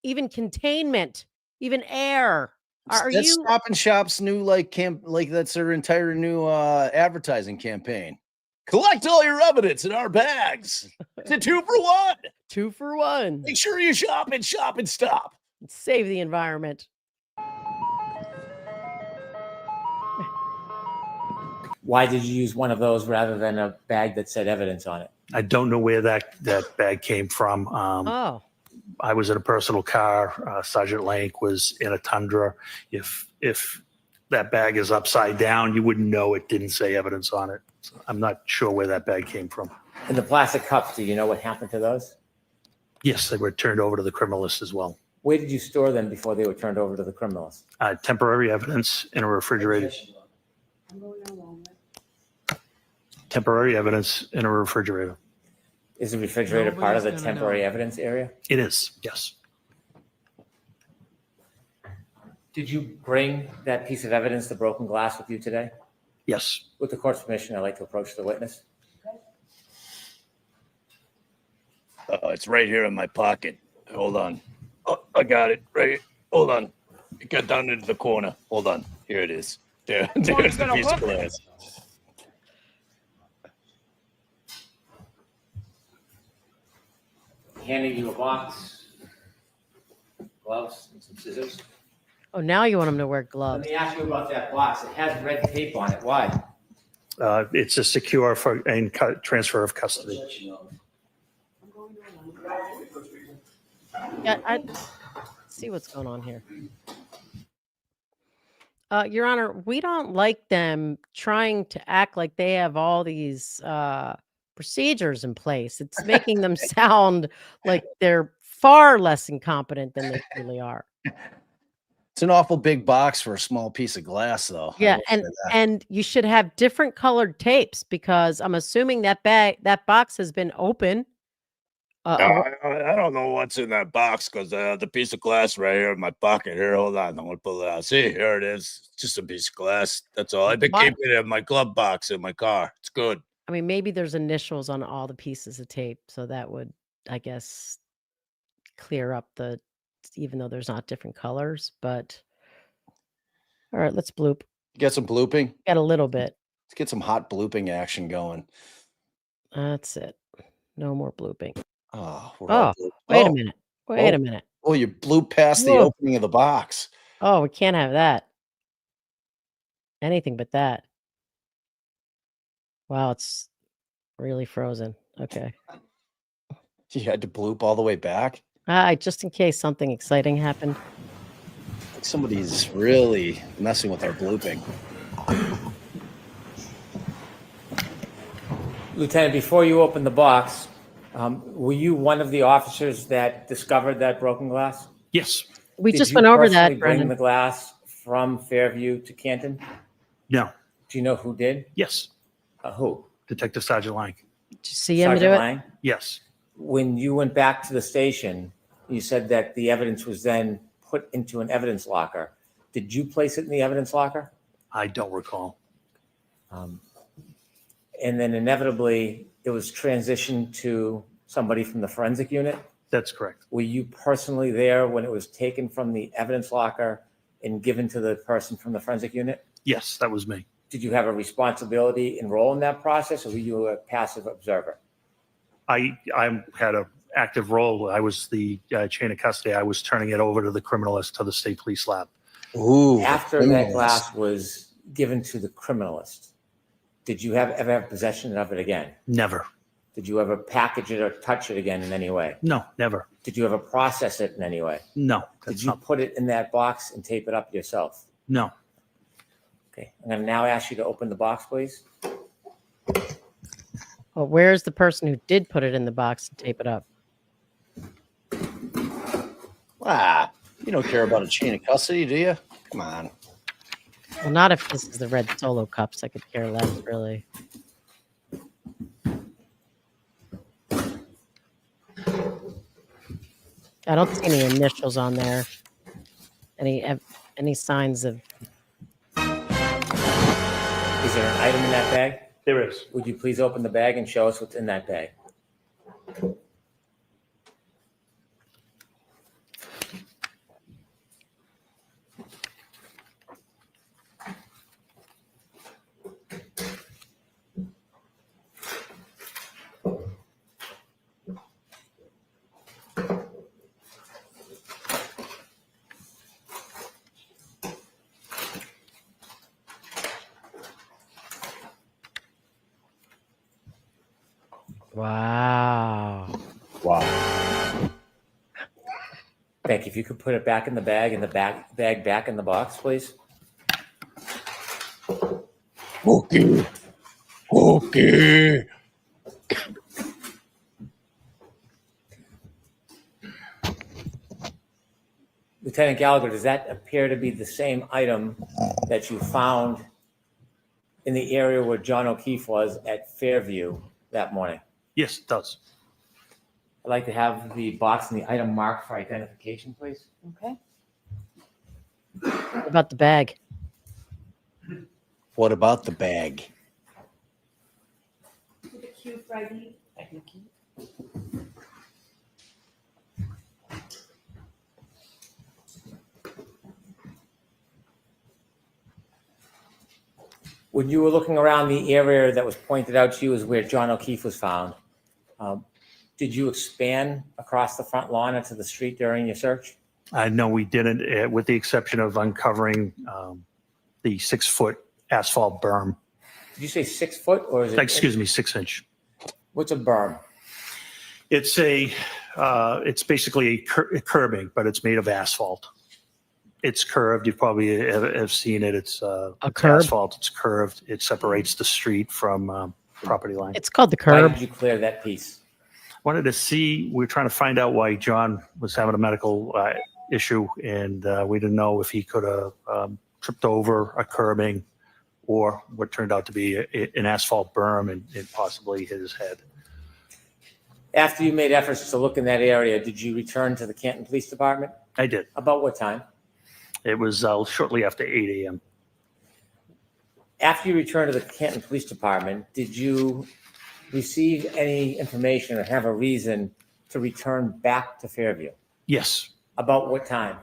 even containment, even air. Are That's you? Stop and Shop's new that's their entire new advertising campaign. Collect all your evidence in our bags. It's a 2 for 1. 2 for 1. Make sure you shop and stop. Save the environment. Why did you use one of those rather than a bag that said evidence on it? I don't know where that bag came from. Oh. I was in a personal car. Sergeant Lank was in a Tundra. If that bag is upside down, you wouldn't know it didn't say evidence on it. So I'm not sure where that bag came from. And the plastic cups, do you know what happened to those? Yes, they were turned over to the criminalist as well. Where did you store them before they were turned over to the criminals? Temporary evidence in a refrigerator. Temporary evidence in a refrigerator. Is the refrigerator part of the Nobody's gonna temporary know. evidence area? It is, yes. Did you bring that piece of evidence, the broken glass, with you today? Yes. With the court's permission, I'd like to approach the witness. It's right here in my pocket. Hold on. Oh, I got it. Right. Hold on. It got down into the corner. Hold on. Here it is. There's the piece of glass. Handing you a box, gloves, and some scissors. Oh, now you want them to wear Let gloves. me ask you about that box. It has red tape on it. Why? It's a secure and transfer of custody. Yeah, I see what's going on here. Your Honor, we don't like them trying to act like they have all these procedures in place. It's making them sound like they're far less incompetent than they really are. It's an awful big box for a small piece of glass, though. I Yeah, will say that. and you should have different colored tapes because I'm assuming that box has been open. I don't know what's in that box because the piece of glass right here in my pocket. Here, hold on. I'm going to pull it out. See, here it is. It's just a piece of glass. That's all. I've been Why- keeping it in my glove box in my car. It's good. I mean, maybe there's initials on all the pieces of tape, so that would, I guess, clear up even though there's not different colors. But all right, let's bloop. Get some blooping. Got a little bit. Let's get some hot blooping action going. That's it. No more blooping. Oh, Oh, wait a minute. Wait a minute. Oh, you blew past the Whoa. opening of the box. Oh, we can't have that. Anything but that. Wow, it's really frozen. Okay. You had to bloop all the way back. Just in case something exciting happened. Like somebody's really messing with our blooping. Lieutenant, before you open the box, were you one of the officers that discovered that broken glass? Yes. We Did just you went over personally that, bring Brendan. the glass from Fairview to Canton? No. Do you know who did? Yes. Who? Detective Sergeant Lang. Did you see him Sergeant do it? Lang? Yes. When you went back to the station, you said that the evidence was then put into an evidence locker. Did you place it in the evidence locker? I don't recall. And then inevitably, it was transitioned to somebody from the forensic unit? That's correct. Were you personally there when it was taken from the evidence locker and given to the person from the forensic unit? Yes, that was me. Did you have a responsibility and role in that process, or were you a passive observer? I had an active role. I was the chain of custody. I was turning it over to the criminalist to the state police lab. Ooh. After that glass was given to the criminalist, did you ever have possession of it again? Never. Did you ever package it or touch it again in any way? No, never. Did you ever process it in any way? No. Did you put it in that box and tape it up yourself? No. Okay, I'm going to now ask you to open the box, please. Well, where's the person who did put it in the box and tape it up? You don't care about a chain of custody, do you? Come on. Well, not if this is the red Solo cups. I could care less, really. I don't see any initials on there. Any signs of? Is there an item in that bag? There is. Would you please open the bag and show us what's in that bag? Wow. Wow. Thank you. If you could put it back in the bag and the bag back in the box, please. Okay. Okay. Lieutenant Gallagher, does that appear to be the same item that you found in the area where John O'Keefe was at Fairview that morning? Yes, it does. I'd like to have the box and the item marked for identification, please. Okay. What about the bag? What about the bag? To the queue for ID. When you were looking around the area that was pointed out to you as where John O'Keefe was found, did you expand across the front lawn into the street during your search? No, we didn't, with the exception of uncovering the 6-foot asphalt berm. Did you say 6 foot or is it? Excuse me, 6-inch. What's a berm? It's it's basically a curbing, but it's made of asphalt. It's curved. You probably have seen it. It's curb? asphalt. It's curved. It separates the street from property line. It's called the Why curb. did you clear that piece? Wanted to see, we were trying to find out why John was having a medical issue, and we didn't know if he could have tripped over a curbing or what turned out to be an asphalt berm and possibly hit his head. After you made efforts to look in that area, did you return to the Canton Police Department? I did. About what time? It was shortly after 8 a.m. After you returned to the Canton Police Department, did you receive any information or have a reason to return back to Fairview? Yes, About what time?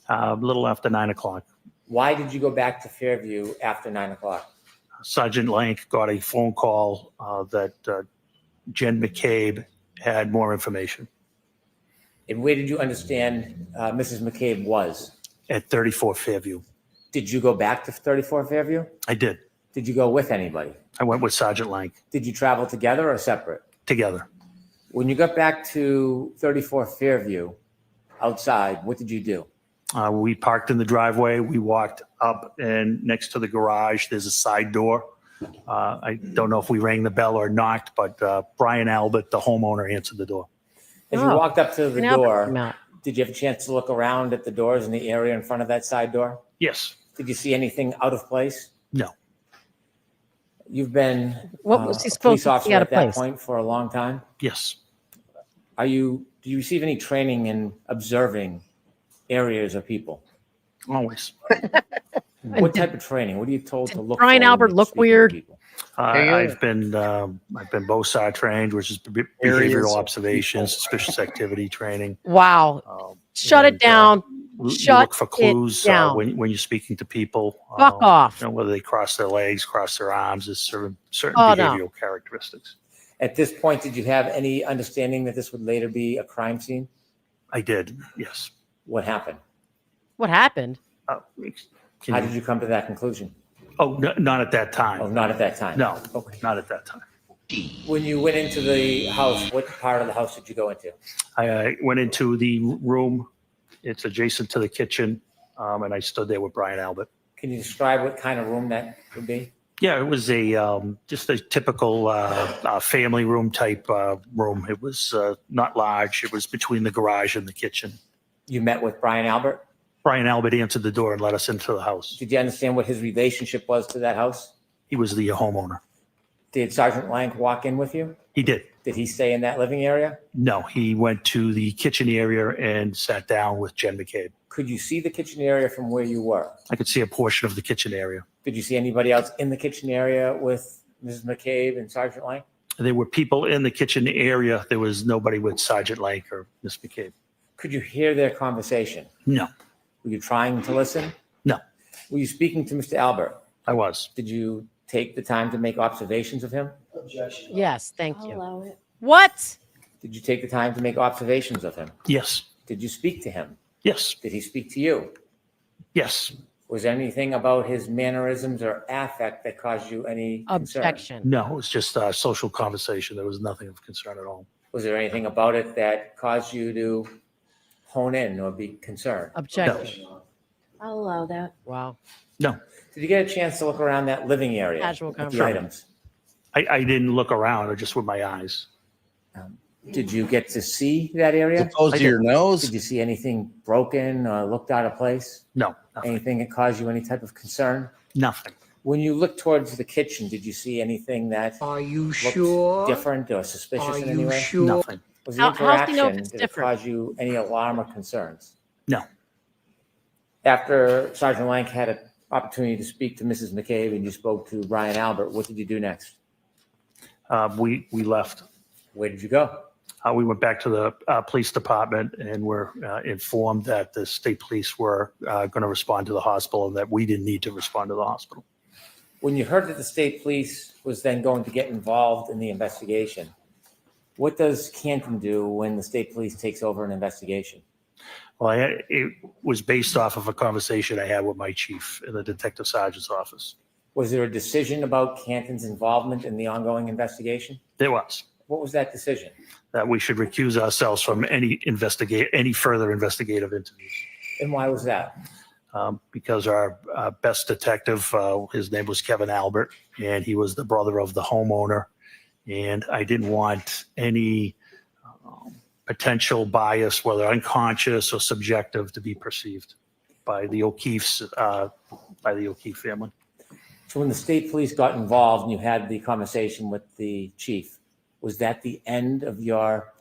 a little after 9 o'clock. Why did you go back to Fairview after 9 o'clock? Sergeant Lank got a phone call that Jen McCabe had more information And where did you understand Mrs. McCabe was? at 34 Fairview. Did you go back to 34 Fairview? I did. Did you go with anybody? I went with Sergeant Lank Did you travel together or separate? together. When you got back to 34 Fairview outside, what did you do? We parked in the driveway. We walked up, and next to the garage, there's a side door. I don't know if we rang the bell or knocked, but Brian Albert, the homeowner, answered the door. As you Oh, walked up to the Brian Albert came door, out. did you have a chance to look around at the doors in the area in front of that side door? Yes. Did you see anything out of place? No. You've been What was he a supposed police to see officer out at of that place? point for a long time. Yes. Do you receive any training in observing areas or people? Always. What type of training? What are you told to look for? Brian when Albert you're look speaking to weird? people? I've been BOSAR trained, which is behavioral observation, suspicious activity training. Wow. Shut it and, down. You Shut look for clues it down. when you're speaking to people. Fuck off. You know, whether they cross their legs, cross their arms, there's certain Oh, no. behavioral characteristics. At this point, did you have any understanding that this would later be a crime scene? I did, yes. What happened? What happened? Can How you- did you come to that conclusion? Oh, not at that time. Oh, not at that time. No, Okay. not at that time. When you went into the house, what part of the house did you go into? I went into the room. It's adjacent to the kitchen, and I stood there with Brian Albert. Can you describe what kind of room that would be? Yeah, it was just a typical family room type room. It was not large. It was between the garage and the kitchen. You met with Brian Albert? Brian Albert answered the door and let us into the house. Did you understand what his relationship was to that house? He was the homeowner. Did Sergeant Lank walk in with you? He did. Did he stay in that living area? No, he went to the kitchen area and sat down with Jen McCabe. Could you see the kitchen area from where you were? I could see a portion of the kitchen area. Did you see anybody else in the kitchen area with Mrs. McCabe and Sergeant Lank? There were people in the kitchen area. There was nobody with Sergeant Lank or Miss McCabe. Could you hear their conversation? No, Were you trying to listen? no, Were you speaking to Mr. Albert? I was. Did you take the time to make observations of him? Yes, thank I'll you. allow it. What? Did you take the time to make observations of him? Yes, Did you speak to him? yes, Did he speak to you? yes. Was there anything about his mannerisms or affect that caused you any concern? Objection. No, it was just a social conversation. There was nothing of concern at all. Was there anything about it that caused you to hone in or be concerned? Objection. I'll allow that. Wow. No, Did you get a chance to look around that living area? Casual at the conversation. items? I didn't look around, or just with my eyes. Did you get to see that area? As opposed to your nose? Did you see anything broken or looked out of place? No, nothing. Anything that caused you any type of concern? Nothing. When you looked towards the kitchen, did you see anything that looked different or suspicious in any way? Nothing. Was the How do you know if interaction, it's did it different? cause you any alarm or concerns? No. After Sergeant Lank had an opportunity to speak to Mrs. McCabe and you spoke to Brian Albert, what did you do next? We left. Where did you go? We went back to the police department and were informed that the state police were going to respond to the hospital and that we didn't need to respond to the hospital. When you heard that the state police was then going to get involved in the investigation, what does Canton do when the state police takes over an investigation? Well, it was based off of a conversation I had with my chief in the detective sergeant's office. Was there a decision about Canton's involvement in the ongoing investigation? There was. What was that decision? That we should recuse ourselves from any further investigative interviews. And why was that? Because our best detective, his name was Kevin Albert, and he was the brother of the homeowner. And I didn't want any potential bias, whether unconscious or subjective, to be perceived by the O'Keefe's, by the O'Keefe family. So when the state police got involved and you had the conversation with the chief, was that the end of your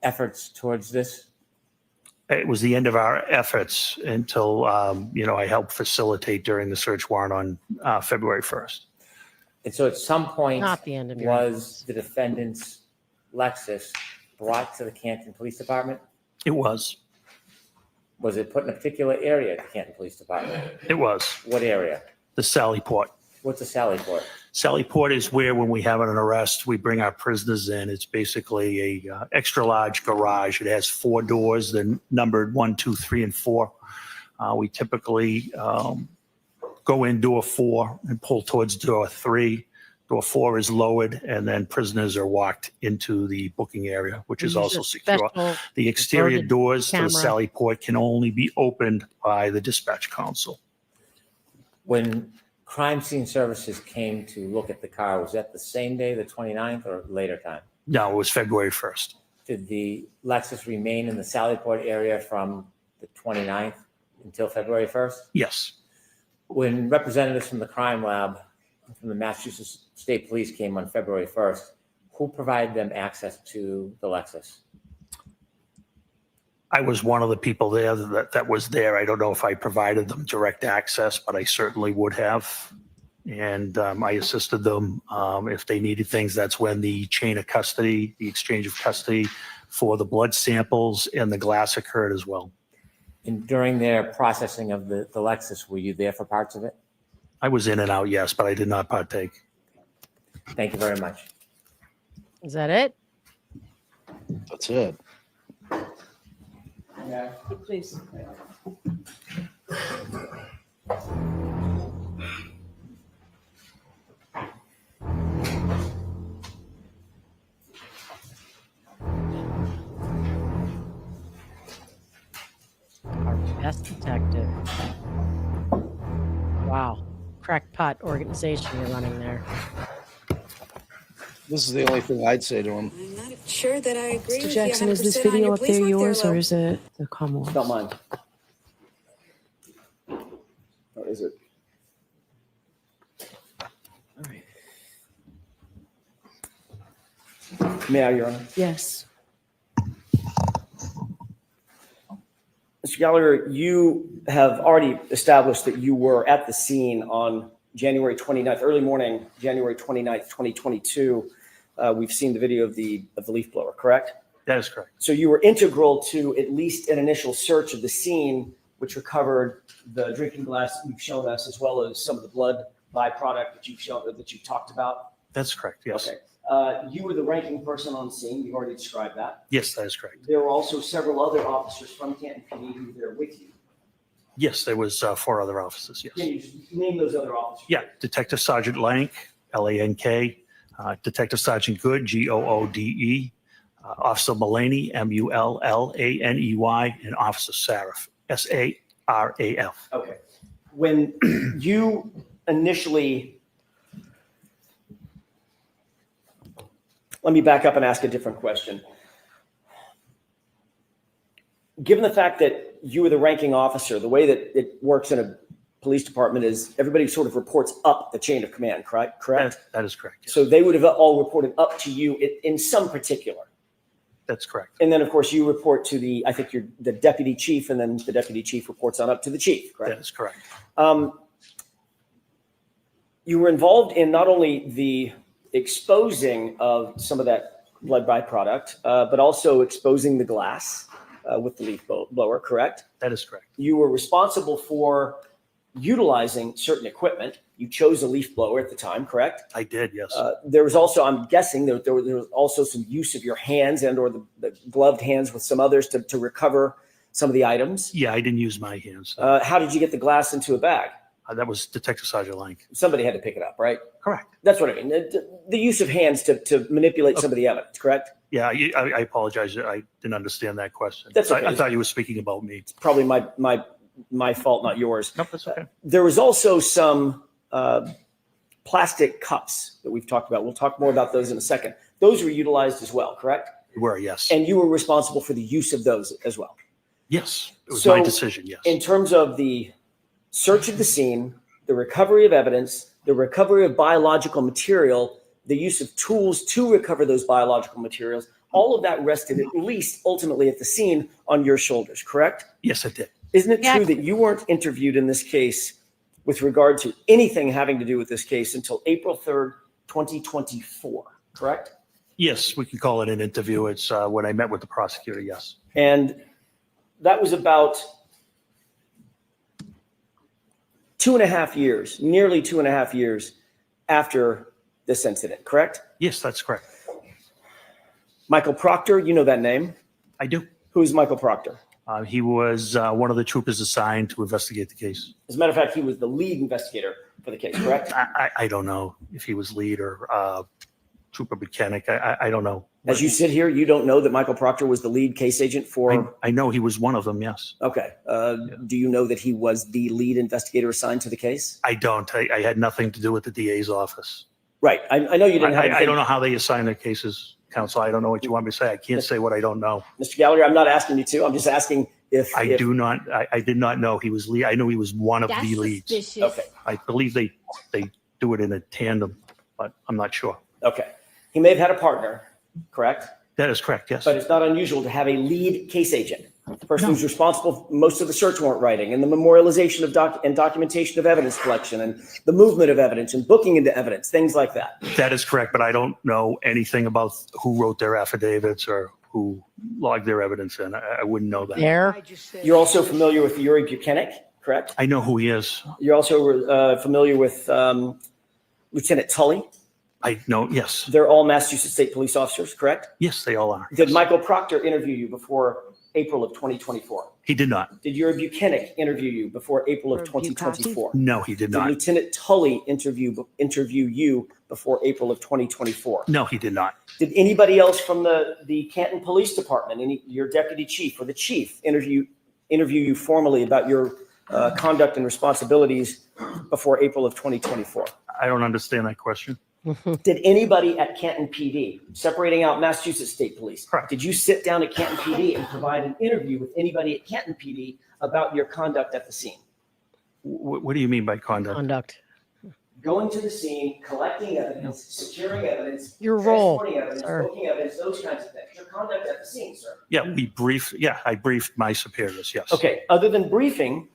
efforts towards this? It was the end of our efforts until, I helped facilitate during the search warrant on February 1st. And so at some point, Not the end of your was the defendant's Lexus brought to the Canton Police Department? It was. Was it put in a particular area at the Canton Police Department? It was. What area? The Sally Port. What's a Sally Port? Sally Port is where, when we have an arrest, we bring our prisoners in. It's basically a extra large garage. It has 4 doors. They're numbered 1, 2, 3, and 4. We typically go in door 4 and pull towards door 3. Door 4 is lowered, and then prisoners are walked into the booking area, which is also secure. The exterior doors to the Sally Port can only be opened by the dispatch council. When crime scene services came to look at the car, was that the same day, the 29th, or later time? No, it was February 1st. Did the Lexus remain in the Sally Port area from the 29th until February 1st? Yes. When representatives from the crime lab from the Massachusetts State Police came on February 1st, who provided them access to the Lexus? I was one of the people there that was there. I don't know if I provided them direct access, but I certainly would have. And I assisted them if they needed things. That's when the chain of custody, the exchange of custody for the blood samples and the glass occurred as well. And during their processing of the Lexus, were you there for parts of it? I was in and out, yes, but I did not partake. Thank you very much. Is that it? That's it. Yeah. Please. Our best detective. Wow. Crackpot organization you're running there. This is the only thing I'd say to him. I'm not sure that I agree Mr. with Jackson, you 100% is this on video your up there police work yours there, or Lou. is it the Commonwealth? Not mine. Or is it? All right. May I, Your Honor? Yes. Mr. Gallagher, you have already established that you were at the scene on January 29th, early morning, January 29th, 2022. We've seen the video of the leaf blower, correct? That is correct. So you were integral to at least an initial search of the scene, which recovered the drinking glass that you've shown us, as well as some of the blood byproduct that you've talked about. That's correct, yes. Okay. You were the ranking person on scene. You've already described that. Yes, that is correct. There were also several other officers from Canton PD who were there with you. Yes, there was 4 other officers, yes. Can you just name those other officers? Yeah, Detective Sergeant Lank, Lank, Detective Sergeant Good, Goode, Officer Mullaney, Mullaney, and Officer Saraf, Saraf. Okay. When you initially, let me back up and ask a different question. Given the fact that you were the ranking officer, the way that it works in a police department is everybody sort of reports up the chain of command, correct? That is correct. Yes. So they would have all reported up to you in some particular. That's correct. And then, of course, you report to I think you're the deputy chief, and then the deputy chief reports on up to the chief, correct? That is correct. You were involved in not only the exposing of some of that blood byproduct, but also exposing the glass with the leaf blower, correct? That is correct. You were responsible for utilizing certain equipment. You chose a leaf blower at the time, correct? I did, yes. There was also, I'm guessing, there was also some use of your hands and or the gloved hands with some others to recover some of the items. Yeah, I didn't use my hands. How did you get the glass into a bag? That was Detective Sergeant Lang. Somebody had to pick it up, right? Correct. That's what I mean. The use of hands to manipulate some of the evidence, correct? Yeah, I apologize. I didn't understand that question. That's okay. I thought you were speaking about me. It's probably my fault, not yours. No, that's okay. There was also some plastic cups that we've talked about. We'll talk more about those in a second. Those were utilized as well, correct? They were, yes. And you were responsible for the use of those as well. Yes, it was my decision, yes. In terms of the search of the scene, the recovery of evidence, the recovery of biological material, the use of tools to recover those biological materials, all of that rested at least ultimately at the scene on your shoulders, correct? Yes, it did. Isn't it true that you weren't interviewed in this case with regard to anything having to do with this case until April 3rd, 2024, correct? Yes, we can call it an interview. It's when I met with the prosecutor, yes. And that was about 2.5 years, nearly 2.5 years after this incident, correct? Yes, that's correct. Michael Proctor, you know that name? I do. Who's Michael Proctor? He was one of the troopers assigned to investigate the case. As a matter of fact, he was the lead investigator for the case, correct? I don't know if he was lead or trooper mechanic. I don't know. As you sit here, you don't know that Michael Proctor was the lead case agent for... I know he was one of them, yes. Okay. Do you know that he was the lead investigator assigned to the case? I don't. I had nothing to do with the DA's office. Right. I know you didn't have... I don't know how they assign their cases, counsel. I don't know what you want me to say. I can't say what I don't know. Mr. Gallagher, I'm not asking you to. I'm just asking if... I did not know he was lead. I know he was one of the leads. Suspicious. Okay. I believe they do it in a tandem, but I'm not sure. Okay. He may have had a partner, correct? That is correct, yes. But it's not unusual to have a lead case agent, the person who's responsible for most of the search warrant writing and the memorialization of documentation of evidence collection and the movement of evidence and booking into evidence, things like that. That is correct, but I don't know anything about who wrote their affidavits or who logged their evidence in. I wouldn't know that. You're also familiar with Yuri Buchanan, correct? I know who he is. You're also familiar with Lieutenant Tully? I know, yes. They're all Massachusetts State Police officers, correct? Yes, they all are. Did Michael Proctor interview you before April of 2024? He did not. Did Yuri Buchanan interview you before April of 2024? No, he did not. Did Lieutenant Tully interview you before April of 2024? No, he did not. Did anybody else from the Canton Police Department, your deputy chief or the chief, interview you formally about your conduct and responsibilities before April of 2024? I don't understand that question. Did anybody at Canton PD, separating out Massachusetts State Police, did you sit down at Canton PD and provide an interview with anybody at Canton PD about your conduct at the scene? What do you mean by conduct? Going to the scene, collecting evidence, securing evidence, Your role, transporting evidence, sir. booking evidence, those kinds of things. Your conduct at the scene, sir. Yeah, I briefed my superiors, yes. Okay, other than briefing,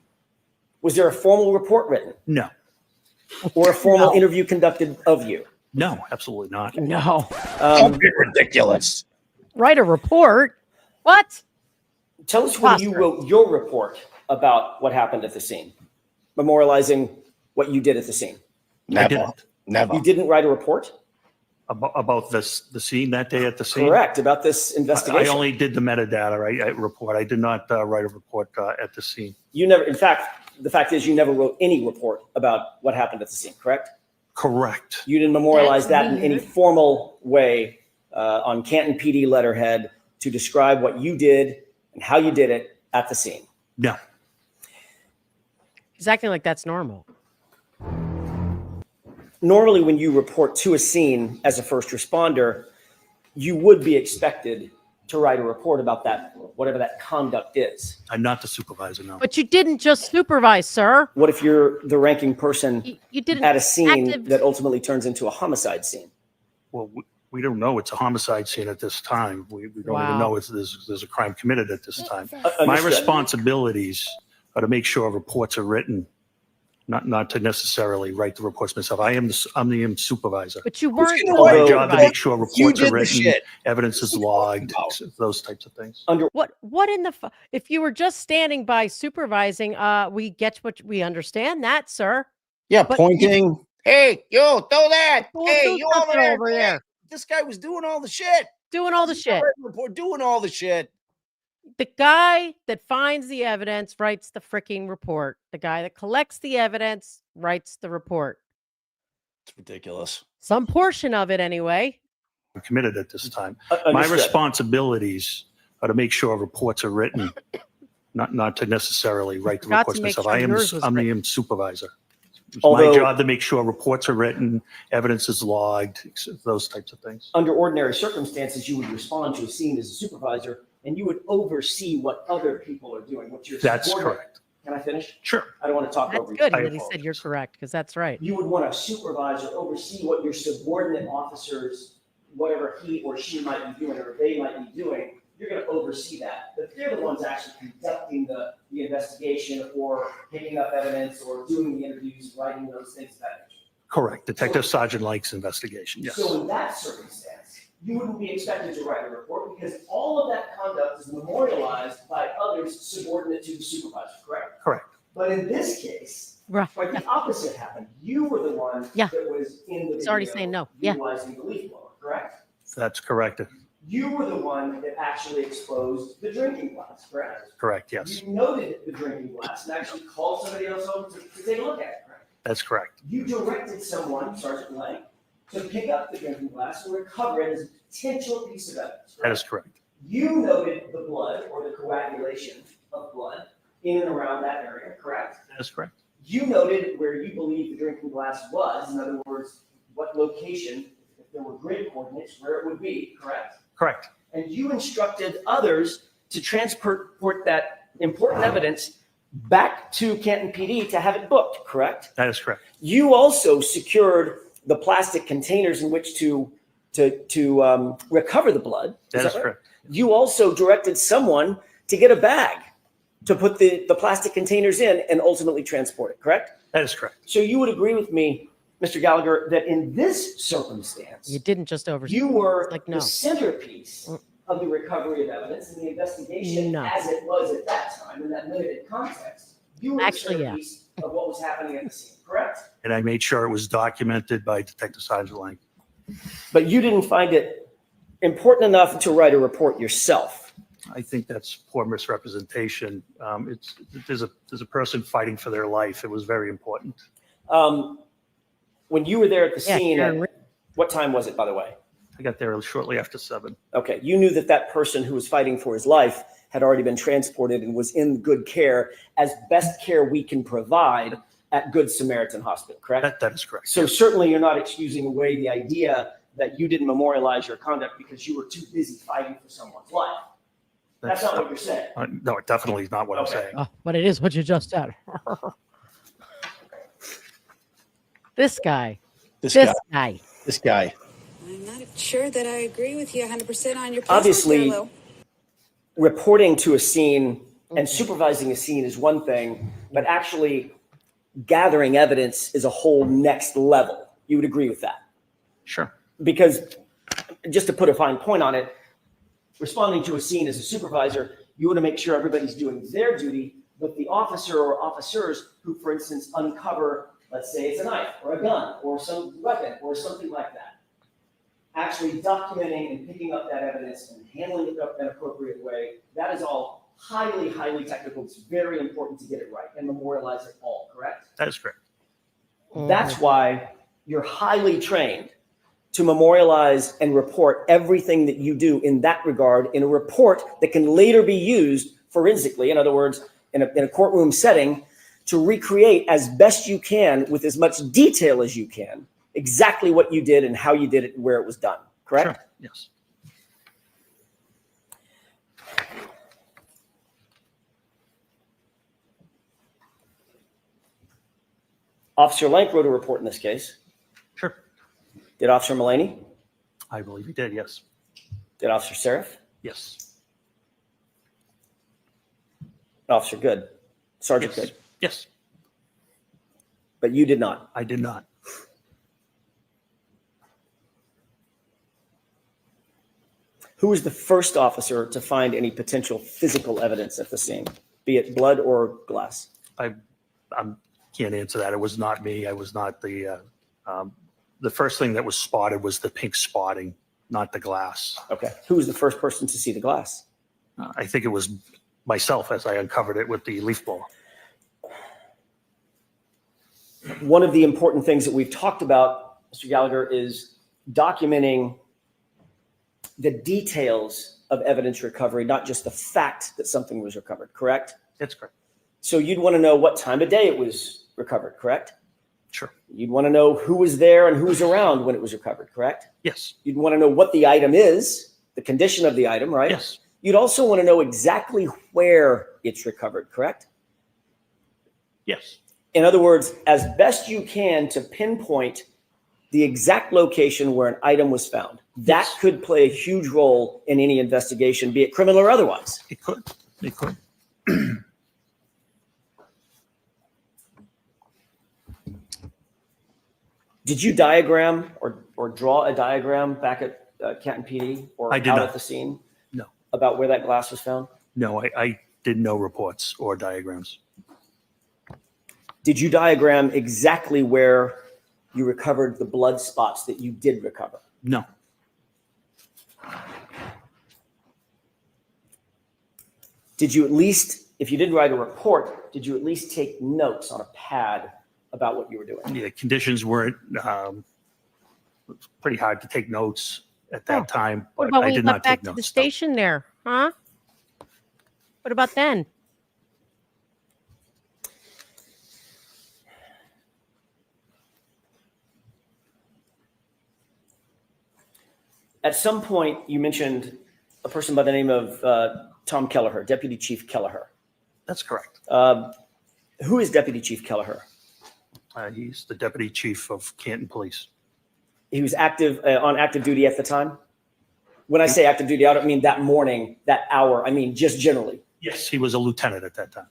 was there a formal report written? No. Or a formal interview conducted of you? No, absolutely not. No. Don't be ridiculous. Write a report? What? Tell us when you wrote your report about what happened at the scene, memorializing what you did at the scene. Never. You didn't write a report? About the scene that day at the scene? Correct, about this investigation. I only did the metadata report. I did not write a report at the scene. You never, in fact, the fact is you never wrote any report about what happened at the scene, correct? Correct. You didn't memorialize that in any formal way on Canton PD letterhead to describe what you did and how you did it at the scene? No. He's acting like that's normal. Normally, when you report to a scene as a first responder, you would be expected to write a report about that, whatever that conduct is. I'm not the supervisor, no. But you didn't just supervise, sir. What if you're the ranking person You didn't at a scene active- that ultimately turns into a homicide scene? Well, we don't know it's a homicide scene at this time. We don't even Wow. know there's a crime committed at this time. My Understood. responsibilities are to make sure reports are written, not to necessarily write the reports myself. I'm the supervisor. But you weren't. It's my job to make sure You reports did are the written, shit. evidence is logged, those types of things. What in the if you were just standing by supervising, we get what we understand that, sir. Yeah, But pointing. Hey, yo, throw that. Go Hey, do you over something there. over Hey, there. This guy was doing all the shit. Doing all the shit. Report, doing all the shit. The guy that finds the evidence writes the freaking report. The guy that collects the evidence writes the report. It's ridiculous. Some portion of it, anyway. Committed at this time. My Understood. responsibilities are to make sure reports are written, not to necessarily write the Forgot to reports make myself. sure yours was I'm written. the supervisor. It's Although- my job to make sure reports are written, evidence is logged, those types of things. Under ordinary circumstances, you would respond to a scene as a supervisor and you would oversee what other people are doing, what your That's subordinate- correct. Can I finish? Sure. I don't want to talk That's over you. good I that he said you're correct, because that's right. You would want a supervisor oversee what your subordinate officers, whatever he or she might be doing or they might be doing, you're going to oversee that. But they're the ones actually conducting the investigation or picking up evidence or doing the interviews, writing those things back. Correct. Detective Sergeant Lake's investigation, yes. So in that circumstance, you wouldn't be expected to write a report because all of that conduct is memorialized by others subordinate to the supervisor, correct? Correct. But in this case, Right. the opposite happened. You were the one Yeah. that was in the He's already video saying no. Yeah. utilizing the leaf blower, correct? That's correct. You were the one that actually exposed the drinking glass, correct? Correct, yes. You noted the drinking glass and actually called somebody else over to take a look at it, correct? That's correct. You directed someone, Sergeant Lang, to pick up the drinking glass and recover it as a potential piece of evidence, That correct? is correct. You noted the blood or the coagulation of blood in and around that area, correct? That is correct. You noted where you believe the drinking glass was, in other words, what location, if there were grid coordinates, where it would be, correct? Correct. And you instructed others to transport that important evidence back to Canton PD to have it booked, correct? That is correct. You also secured the plastic containers in which to recover the blood. That is right? correct. You also directed someone to get a bag to put the plastic containers in and ultimately transport it, correct? That is correct. So you would agree with me, Mr. Gallagher, that in this circumstance, You didn't just oversee. you were Like, no. the centerpiece of the recovery of evidence and the investigation No. as it was at that time in that limited context. You were Actually, the yeah. centerpiece of what was happening at the scene, correct? And I made sure it was documented by Detective Sergeant Lang. But you didn't find it important enough to write a report yourself. I think that's poor misrepresentation. There's a person fighting for their life. It was very important. When you were there at the Yeah, scene, Karen what time was it, by the way? I got there shortly after 7. Okay, you knew that that person who was fighting for his life had already been transported and was in good care, as best care we can provide at Good Samaritan Hospital, correct? That is correct. So certainly you're not excusing away the idea that you didn't memorialize your conduct because you were too busy fighting for someone's life. That's not what you're saying. No, it definitely is not what I'm Okay. saying. Oh, but it is what you just said. This guy. This This guy. guy. This guy. I'm not sure that I agree with you 100% on your placement Obviously, there, Lou. reporting to a scene and supervising a scene is one thing, but actually gathering evidence is a whole next level. You would agree with that? Sure. Because just to put a fine point on it, responding to a scene as a supervisor, you want to make sure everybody's doing their duty, but the officer or officers who, for instance, uncover, let's say it's a knife or a gun or some weapon or something like that, actually documenting and picking up that evidence and handling it up in an appropriate way, that is all highly, highly technical. It's very important to get it right and memorialize it all, correct? That is correct. That's why you're highly trained to memorialize and report everything that you do in that regard in a report that can later be used forensically, in other words, in a courtroom setting, to recreate as best you can with as much detail as you can exactly what you did and how you did it and where it was done, correct? Sure. Yes. Officer Lank wrote a report in this case. Sure. Did Officer Mullaney? I believe he did, yes. Did Officer Seraph? Yes. Officer Good? Sergeant Yes. Good? Yes, But you did not. I did not. Who was the first officer to find any potential physical evidence at the scene, be it blood or glass? I can't answer that. It was not me. I was not the first thing that was spotted was the pink spotting, not the glass. Okay. Who was the first person to see the glass? I think it was myself as I uncovered it with the leaf blower. One of the important things that we've talked about, Mr. Gallagher, is documenting the details of evidence recovery, not just the fact that something was recovered, correct? That's correct. So you'd want to know what time of day it was recovered, correct? Sure. You'd want to know who was there and who was around when it was recovered, correct? Yes. You'd want to know what the item is, the condition of the item, right? Yes. You'd also want to know exactly where it's recovered, correct? Yes. In other words, as best you can to pinpoint the exact location where an item was found. That could play a huge role in any investigation, be it criminal or otherwise. It could. It could. Did you diagram or draw a diagram back at Canton PD or I did out not. at the scene? No. About where that glass was found? No, I did no reports or diagrams. Did you diagram exactly where you recovered the blood spots that you did recover? No. Did you at least, if you didn't write a report, did you at least take notes on a pad about what you were doing? The conditions weren't, it was pretty hard to take notes at that time, What but about I when you did got not back take to the notes. station there, huh? What about then? At some point, you mentioned a person by the name of Tom Kelleher, Deputy Chief Kelleher. That's correct. Who is Deputy Chief Kelleher? He's the deputy chief of Canton Police. He was active on active duty at the time? When I say active duty, I don't mean that morning, that hour. I mean just generally. Yes, he was a lieutenant at that time.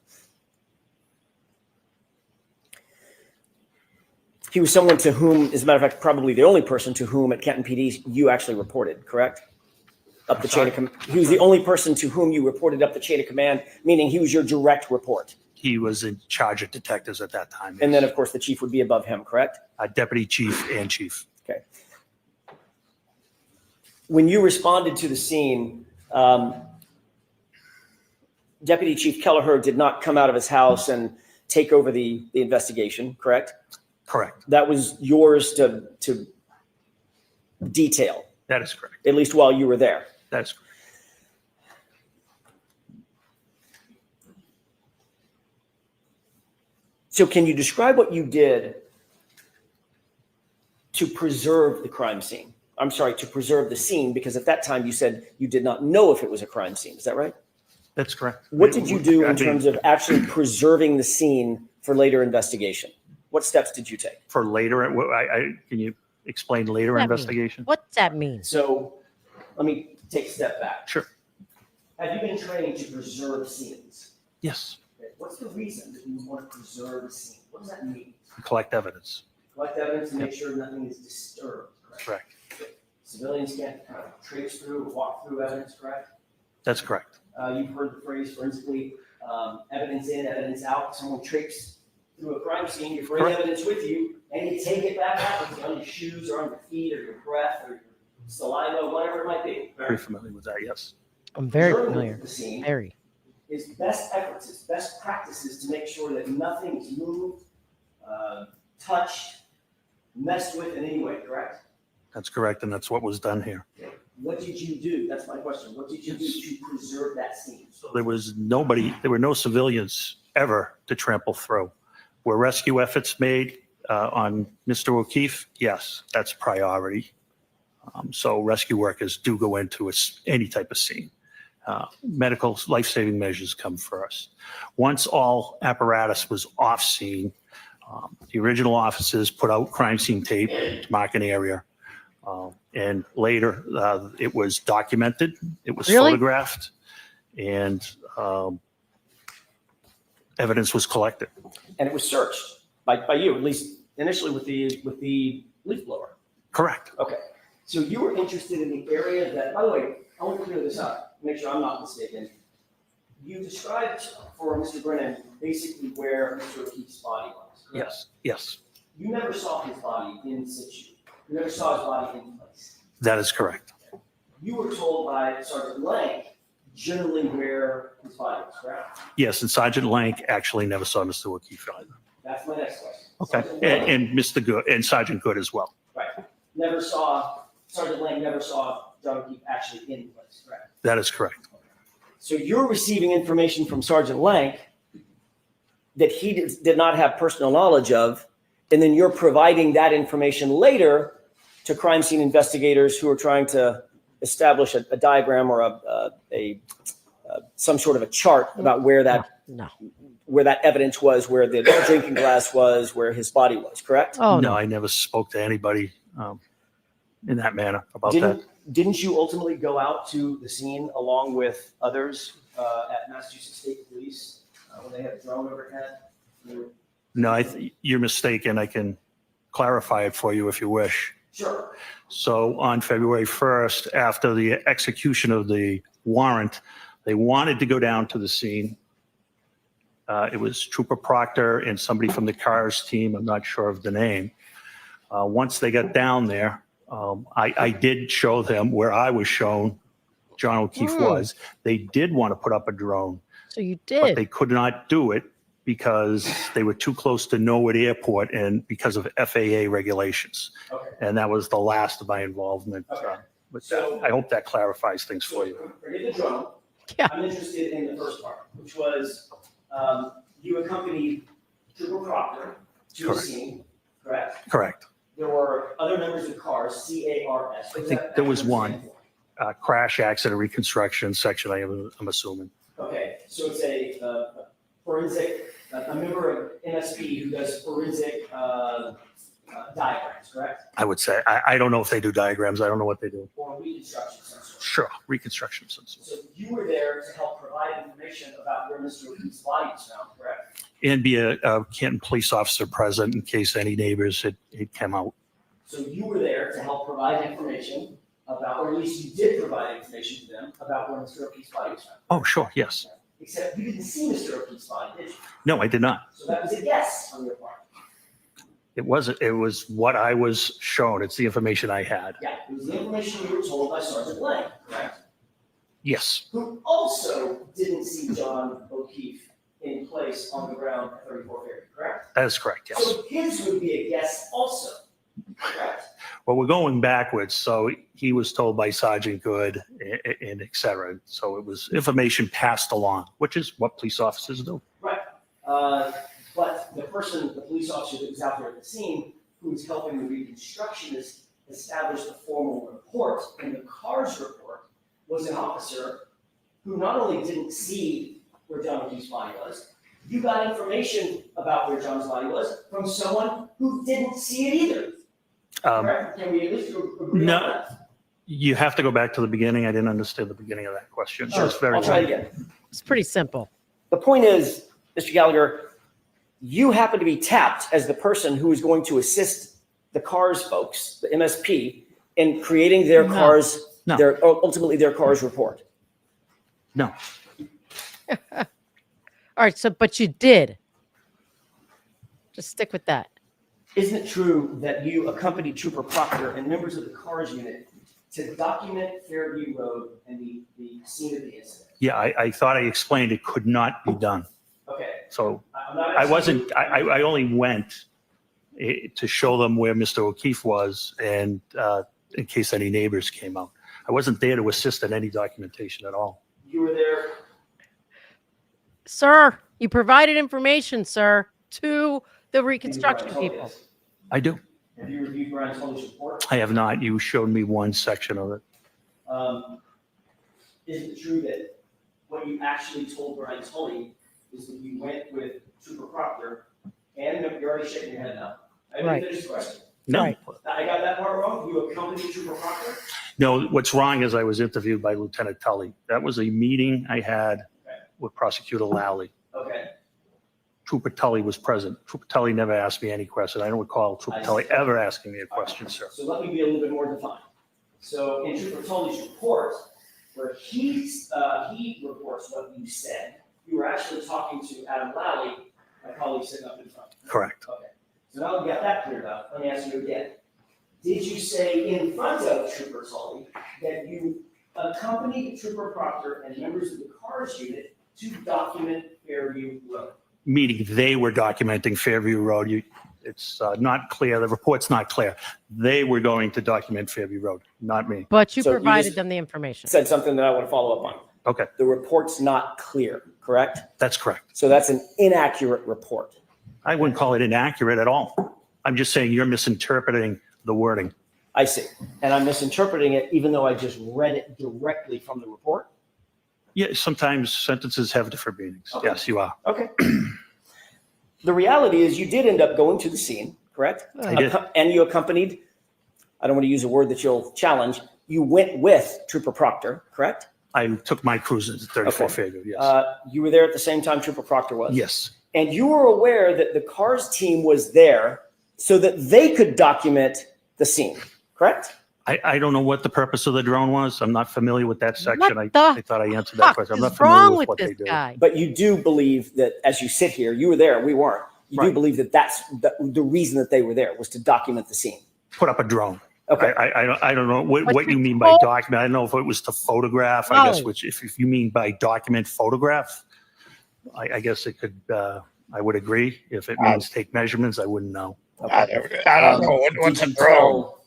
He was someone to whom, as a matter of fact, probably the only person to whom at Canton PD you actually reported, correct? Up the chain of command. He was the only person to whom you reported up the chain of command, meaning he was your direct report. He was in charge of detectives at that time. And then, of course, the chief would be above him, correct? Deputy chief and chief. Okay. When you responded to the scene, Deputy Chief Kelleher did not come out of his house and take over the investigation, correct? Correct. That was yours to detail. That is correct. At least while you were there. That is correct. So can you describe what you did to preserve the crime scene? I'm sorry, to preserve the scene, because at that time you said you did not know if it was a crime scene. Is that right? That's correct. What did you do in terms of actually preserving the scene for later investigation? What steps did you take? For later, can you explain later investigation? What's that mean? So let me take a step back. Sure. Have you been trained to preserve scenes? Yes. Okay. What's the reason that you want to preserve a scene? What does that mean? Collect evidence. Collect evidence to make sure nothing is disturbed, correct? Correct. Civilians can't kind of traipse through or walk through evidence, correct? That's correct. You've heard the phrase forensically, evidence in, evidence out. Someone traipses through a crime scene, you bring Correct. evidence with you, and you take it back out with you on your shoes or on your feet or your breath or your saliva, whatever it might be. Very familiar with that, yes. I'm very Preserving familiar. the scene Very. is best efforts, it's best practices to make sure that nothing is moved, touched, messed with in any way, correct? That's correct, and that's what was done here. What did you do? That's my question. What did you do to preserve that scene? So there were no civilians ever to trample through. Were rescue efforts made on Mr. O'Keefe? Yes, that's priority. So rescue workers do go into any type of scene. Medical life-saving measures come first. Once all apparatus was off scene, The original officers put out crime scene tape to mark an area. And later, it was documented, it was Really? photographed, and evidence was collected. And it was searched by you, at least initially with the leaf blower. Correct. Okay. So you were interested in the area that, by the way, I want to clear this up, make sure I'm not mistaken. You described for Mr. Brennan basically where Mr. O'Keefe's body was. Correct? Yes, yes, You never saw his body in situ. You never saw his body in place. that is correct. You were told by Sergeant Lang generally where his body was, correct? Yes, and Sergeant Lank actually never saw Mr. O'Keefe either. That's my next question. Okay, Sergeant Lang, and Mr. Good, and Sergeant Good as well. right. Sergeant Lang never saw John O'Keefe actually in place, correct? That is correct. So you're receiving information from Sergeant Lang that he did not have personal knowledge of, and then you're providing that information later to crime scene investigators who are trying to establish a diagram or some sort of a chart about where that evidence was, where the drinking glass was, where his body was, correct? Oh, No, I never spoke to anybody in that manner about that. Didn't you ultimately go out to the scene along with others at Massachusetts State Police when they had a drone overhead? No, you're mistaken. I can clarify it for you if you wish. Sure. So on February 1st, after the execution of the warrant, they wanted to go down to the scene. It was Trooper Proctor and somebody from the CARS team. I'm not sure of the name. Once they got down there, I did show them where I was shown John O'Keefe was. They did want to put up a drone. So you But did. they could not do it because they were too close to Norwood Airport and because of FAA regulations. Okay. And that was the last of my involvement with that. I hope that clarifies things for you. Forget the drone. Yeah. I'm interested in the first part, which was you accompanied Trooper Proctor to the Correct. scene, correct? Correct. There were other members of CARS, CARS. I think there was one crash accident reconstruction section, I'm assuming. Okay, so it's a forensic, a member of MSP who does forensic diagrams, correct? I would say, I don't know if they do diagrams. I don't know what they do. Or reconstruction of some sort. Sure, reconstruction of some sort. So you were there to help provide information about where Mr. O'Keefe's body was found, correct? And be a Canton police officer present in case any neighbors had come out. So you were there to help provide information about, or at least you did provide information to them about where Mr. O'Keefe's body was found. Oh, sure, yes. Except you didn't see Mr. O'Keefe's body, did you? No, I did not. So that was a guess on your part. It was what I was shown. It's the information I had. Yeah, it was the information you were told by Sergeant Lang, correct? Yes, Who also didn't see John O'Keefe in place on the ground at 34 Fairview, correct? that is correct, yes. So his would be a guess also, correct? Well, we're going backwards. So he was told by Sergeant Good and et cetera. So it was information passed along, which is what police officers do. Right. But the police officer that was out there at the scene, who was helping the reconstructionist establish the formal report, and the CARS report was an officer who not only didn't see where John O'Keefe's body was, you got information about where John's body was from someone who didn't see it either. Correct? Can we at least agree no. on that? You have to go back to the beginning. I didn't understand the beginning of that question. Sure. It's very I'll try it long. again. It's pretty simple. The point is, Mr. Gallagher, you happen to be tapped as the person who is going to assist the CARS folks, the MSP, in creating their No. CARS, No. ultimately their CARS report. No, All right. So, but you did. Just stick with that. Isn't it true that you accompanied Trooper Proctor and members of the CARS unit to document Fairview Road and the scene of the incident? yeah, I thought I explained it could not be done. Okay. So I'm not I wasn't, I only went to show them where Mr. O'Keefe was and in case any neighbors came out. I wasn't there to assist in any documentation at all. You were there. Sir, you provided information, sir, to the reconstruction Brian Tully's. people. I do. Have you reviewed Brian Tully's report? I have not. You showed me one section of it. Is it true that what you actually told Brian Tully is that you went with Trooper Proctor And you're already shaking your head now. I didn't Right. finish the question. No. Right. I got that part wrong. You accompanied Trooper Proctor? No, what's wrong is I was interviewed by Lieutenant Tully. That was a meeting I had with Prosecutor Lally. Okay. Trooper Tully was present. Trooper Tully never asked me any question. I don't recall Trooper Tully ever asking me a question, sir. So let me be a little bit more defined. So in Trooper Tully's report, where he reports what you said, you were actually talking to Adam Lally, my colleague sitting up in front. Correct. Okay. So now we got that cleared up. Let me ask you again. Did you say in front of Trooper Tully that you accompanied Trooper Proctor and members of the CARS unit to document Fairview Road? Meeting, they were documenting Fairview Road. It's not clear. The report's not clear. They were going to document Fairview Road, not me. But you So you provided just them the information. Said something that I want to follow up on. Okay. The report's not clear, correct? That's correct. So that's an inaccurate report. I wouldn't call it inaccurate at all. I'm just saying you're misinterpreting the wording. I see. And I'm misinterpreting it even though I just read it directly from the report? Yeah, sometimes sentences have different meanings. Okay. Yes, you are. Okay. The reality is you did end up going to the scene, correct? I did. And you accompanied, I don't want to use a word that you'll challenge, you went with Trooper Proctor, correct? I took my cruiser to 34 Okay. Fairview, yes. You were there at the same time Trooper Proctor was? Yes. And you were aware that the CARS team was there so that they could document the scene, correct? I don't know what the purpose of the drone was. I'm not familiar with that section. I thought I answered that question. I'm not familiar with what they do. But you do believe that as you sit here, you were there, we weren't. You do Right. believe that that's the reason that they were there was to document the scene. Put up a drone. Okay. I don't know what But you you mean by told- document. I don't know if it was to photograph, I guess, Ollie. which if you mean by document photograph, I guess it could, I would agree. If it means take measurements, I wouldn't know. I don't know what's Did a you drone. tell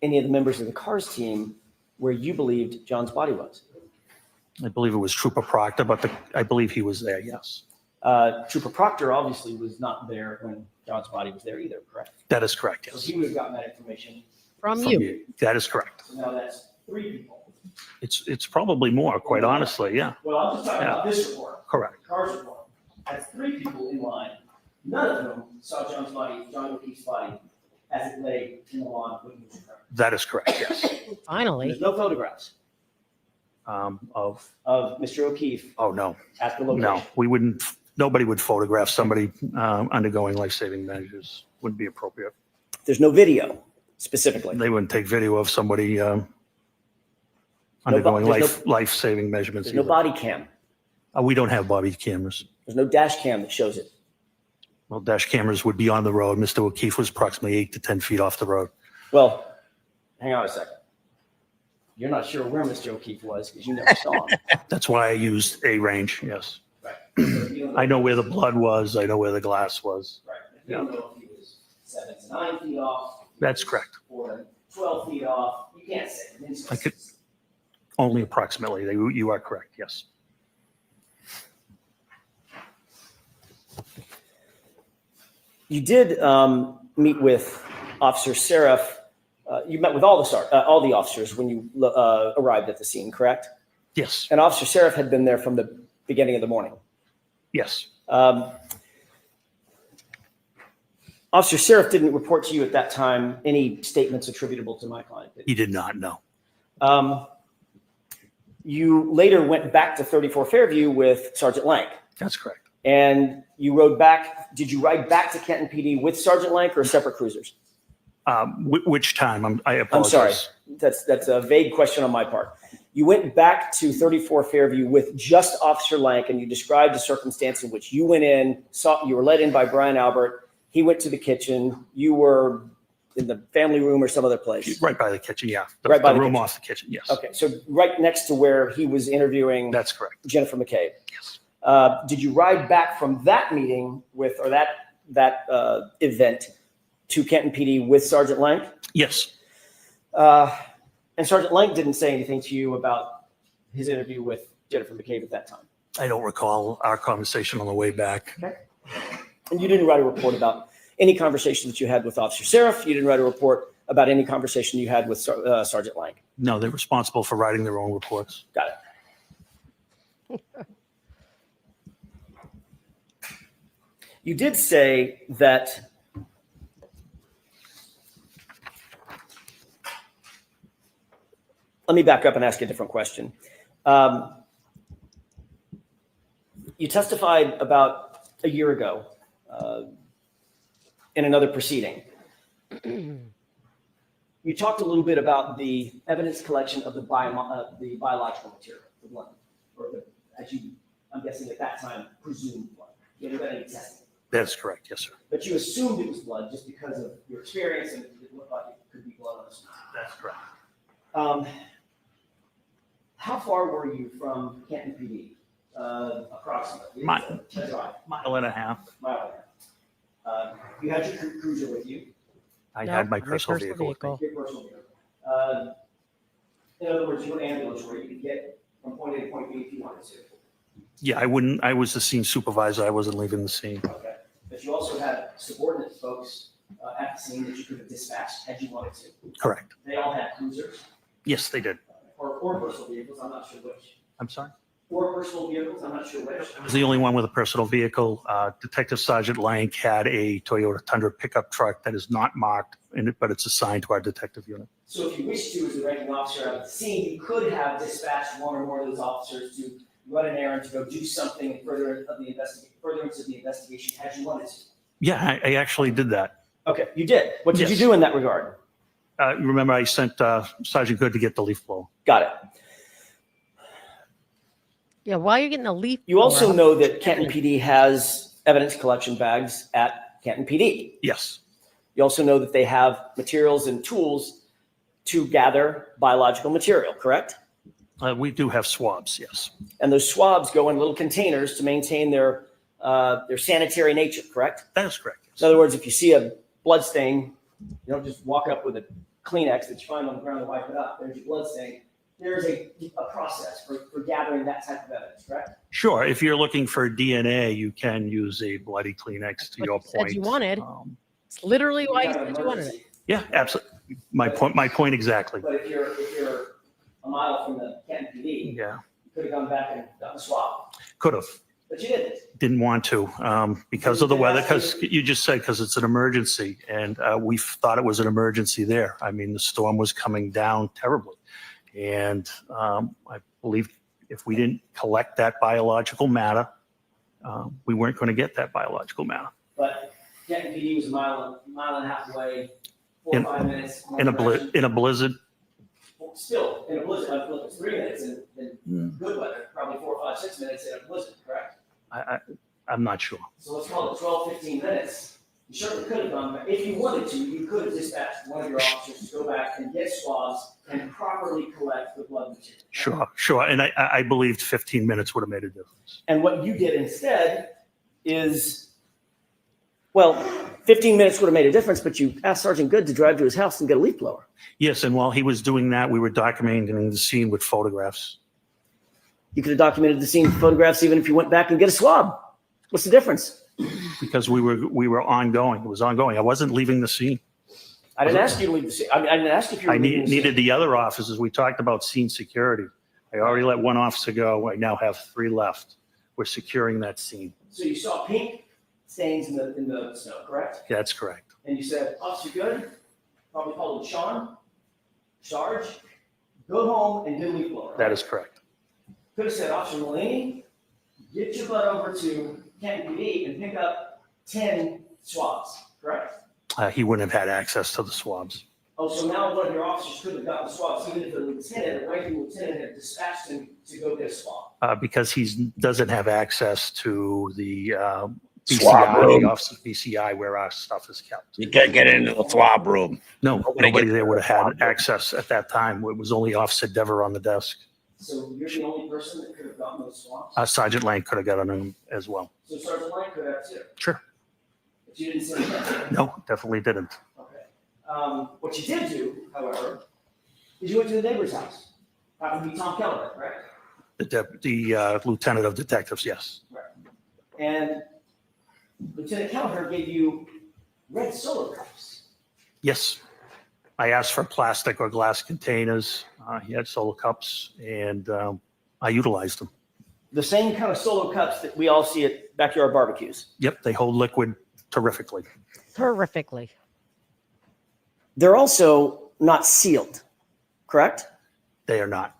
any of the members of the CARS team where you believed John's body was? I believe it was Trooper Proctor, but I believe he was there, yes. Trooper Proctor obviously was not there when John's body was there either, correct? That is correct, So yes. he would have gotten that information. From From you. you. That is correct. So now that's 3 people. It's probably more, quite honestly, yeah. Well, I'm just talking Yeah. about this report. Correct. CARS report. That's 3 people in line. None of whom saw John's body, John O'Keefe's body, as it lay in the lawn when he was recovered. That is correct, yes. Finally. There's no photographs Of, of Mr. O'Keefe oh, no, at the location. no, we wouldn't, nobody would photograph somebody undergoing life-saving measures. Wouldn't be appropriate. There's no video specifically. They wouldn't take video of somebody undergoing there's life-saving measurements There's no either. body cam. We don't have body cameras. There's no dash cam that shows it. Well, dash cameras would be on the road. Mr. O'Keefe was approximately 8 to 10 feet off the road. Well, hang on a second. You're not sure where Mr. O'Keefe was because you never saw him. That's why I used a range, yes. Right. So you don't know- I know where the blood was. I know where the glass was. Right. You don't know if he was 7 to 9 feet off. That's correct. Or 12 feet off. You can't say. I mean, it's I could, only approximately. You are correct, yes. You did meet with Officer Seraph. You met with all the officers when you arrived at the scene, correct? Yes, And Officer Seraph had been there from the beginning of the morning. yes. Officer Seraph didn't report to you at that time any statements attributable to my client. Did He did not know. he? You later went back to 34 Fairview with Sergeant Lank. That's correct. And you rode back. Did you ride back to Canton PD with Sergeant Lank or separate cruisers? Which time? I I'm apologize. sorry. That's a vague question on my part. You went back to 34 Fairview with just Officer Lank, and you described a circumstance in which you went in, you were let in by Brian Albert. He went to the kitchen. You were in the family room or some other place. Right by the kitchen, yeah. Right by the the room kitchen. off the kitchen, yes. Okay, so right next to where he was interviewing That's correct. Jennifer McCabe. Yes. Did you ride back from that meeting with, or that event to Canton PD with Sergeant Lank? Yes. And Sergeant Lank didn't say anything to you about his interview with Jennifer McCabe at that time. I don't recall our conversation on the way back. Okay. And you didn't write a report about any conversation that you had with Officer Seraph. You didn't write a report about any conversation you had with Sergeant Lank. No, they're responsible for writing their own reports. Got it. You did say that let me back up and ask you a different question. You testified about a year ago in another proceeding. You talked a little bit about the evidence collection of the biological material, the blood, or I'm guessing at that time, presumed blood. You haven't done any testing. That is correct. Yes, sir. But you assumed it was blood just because of your experience and it looked like it could be blood on the street. That's correct. How far were you from Canton PD? Approximately. Mile and a half. Mile and a half. You had your cruiser with you. I had my personal vehicle. Your personal vehicle. In other words, you were an ambulance where you could get from point A to point B if you wanted to. Yeah, I was the scene supervisor. I wasn't leaving the scene. Okay. But you also had subordinate folks at the scene that you could have dispatched had you wanted to. Correct. They all had cruisers. Yes, they did. Or personal vehicles. I'm not sure which. I'm sorry? Or personal vehicles. I'm not sure which. I was the only one with a personal vehicle. Detective Sergeant Lank had a Toyota Tundra pickup truck that is not marked in it, but it's assigned to our detective unit. So if you wish to, as the ranking officer at the scene, you could have dispatched one or more of those officers to run an errand, to go do something in furtherance of the investigation had you wanted to. Yeah, I actually did that. Okay, you did. What did you do in that regard? Remember, I sent Sergeant Good to get the leaf blower. Got it. Yeah, while you're getting a leaf. You also know that Canton PD has evidence collection bags at Canton PD. Yes. You also know that they have materials and tools to gather biological material, correct? We do have swabs, yes. And those swabs go in little containers to maintain their sanitary nature, correct? That is correct. Yes. In other words, if you see a blood stain, you don't just walk up with a Kleenex that you find on the ground and wipe it up. There's your blood stain. There's a process for gathering that type of evidence, correct? Sure. If you're looking for DNA, you can use a bloody Kleenex to your point. Said you wanted. It's literally why you said you wanted it. Yeah, absolutely. My point exactly. But if you're a mile from the Canton PD, Yeah, you could have gone back and gotten a swab. could have. But you didn't. Didn't want to because of the weather, because you just said because it's an emergency, and we thought it was an emergency there. I mean, the storm was coming down terribly. And I believe if we didn't collect that biological matter, we weren't going to get that biological matter. But Canton PD was a mile and a half away, 4 or 5 minutes. In a blizzard. Still, in a blizzard, I've looked at 3 minutes in good weather, probably 4, 5, 6 minutes in a blizzard, correct? I'm not sure. So let's call it 12, 15 minutes. You certainly could have gone back. If you wanted to, you could have dispatched one of your officers to go back and get swabs and properly collect the blood material. Sure. And I believed 15 minutes would have made a difference. And what you did instead is, well, 15 minutes would have made a difference, but you asked Sergeant Good to drive to his house and get a leaf blower. Yes, and while he was doing that, we were documenting the scene with photographs. You could have documented the scene with photographs even if you went back and get a swab. What's the difference? Because we were ongoing. It was ongoing. I wasn't leaving the scene. I didn't ask you to leave the scene. I didn't ask if you were leaving the scene. Needed the other officers. We talked about scene security. I already let one officer go. I now have 3 left. We're securing that scene. So you saw pink stains in the snow, correct? Yeah, that's correct. And you said, Officer Good, probably called him Sean, Sarge, go home and get a leaf blower. That is correct. Could have said, Officer Mulaney, get your butt over to Canton PD and pick up 10 swabs, correct? He wouldn't have had access to the swabs. Oh, so now one of your officers could have gotten swabs, even if the lieutenant, the ranking lieutenant had dispatched him to go get a swab. Because he doesn't have access to the Swab BCI, room. the office of BCI, where our stuff is kept. You can't get into the swab room. No, Nobody nobody gets there would to the have swab had room. access at that time. It was only Officer Dever on the desk. So you're the only person that could have gotten those swabs? Sergeant Lang could have gotten them as well. So Sergeant Lang could have too? Sure. But you didn't say that? No, definitely didn't. Okay. What you did do, however, is you went to the neighbor's house. Happened to be Tom Keller, right? The lieutenant of detectives, yes. Right. And Lieutenant Kelleher gave you red Solo cups. Yes. I asked for plastic or glass containers. He had solo cups, and I utilized them. The same kind of solo cups that we all see at backyard barbecues. Yep, they hold liquid terrifically. Terrifically. They're also not sealed, correct? They are not.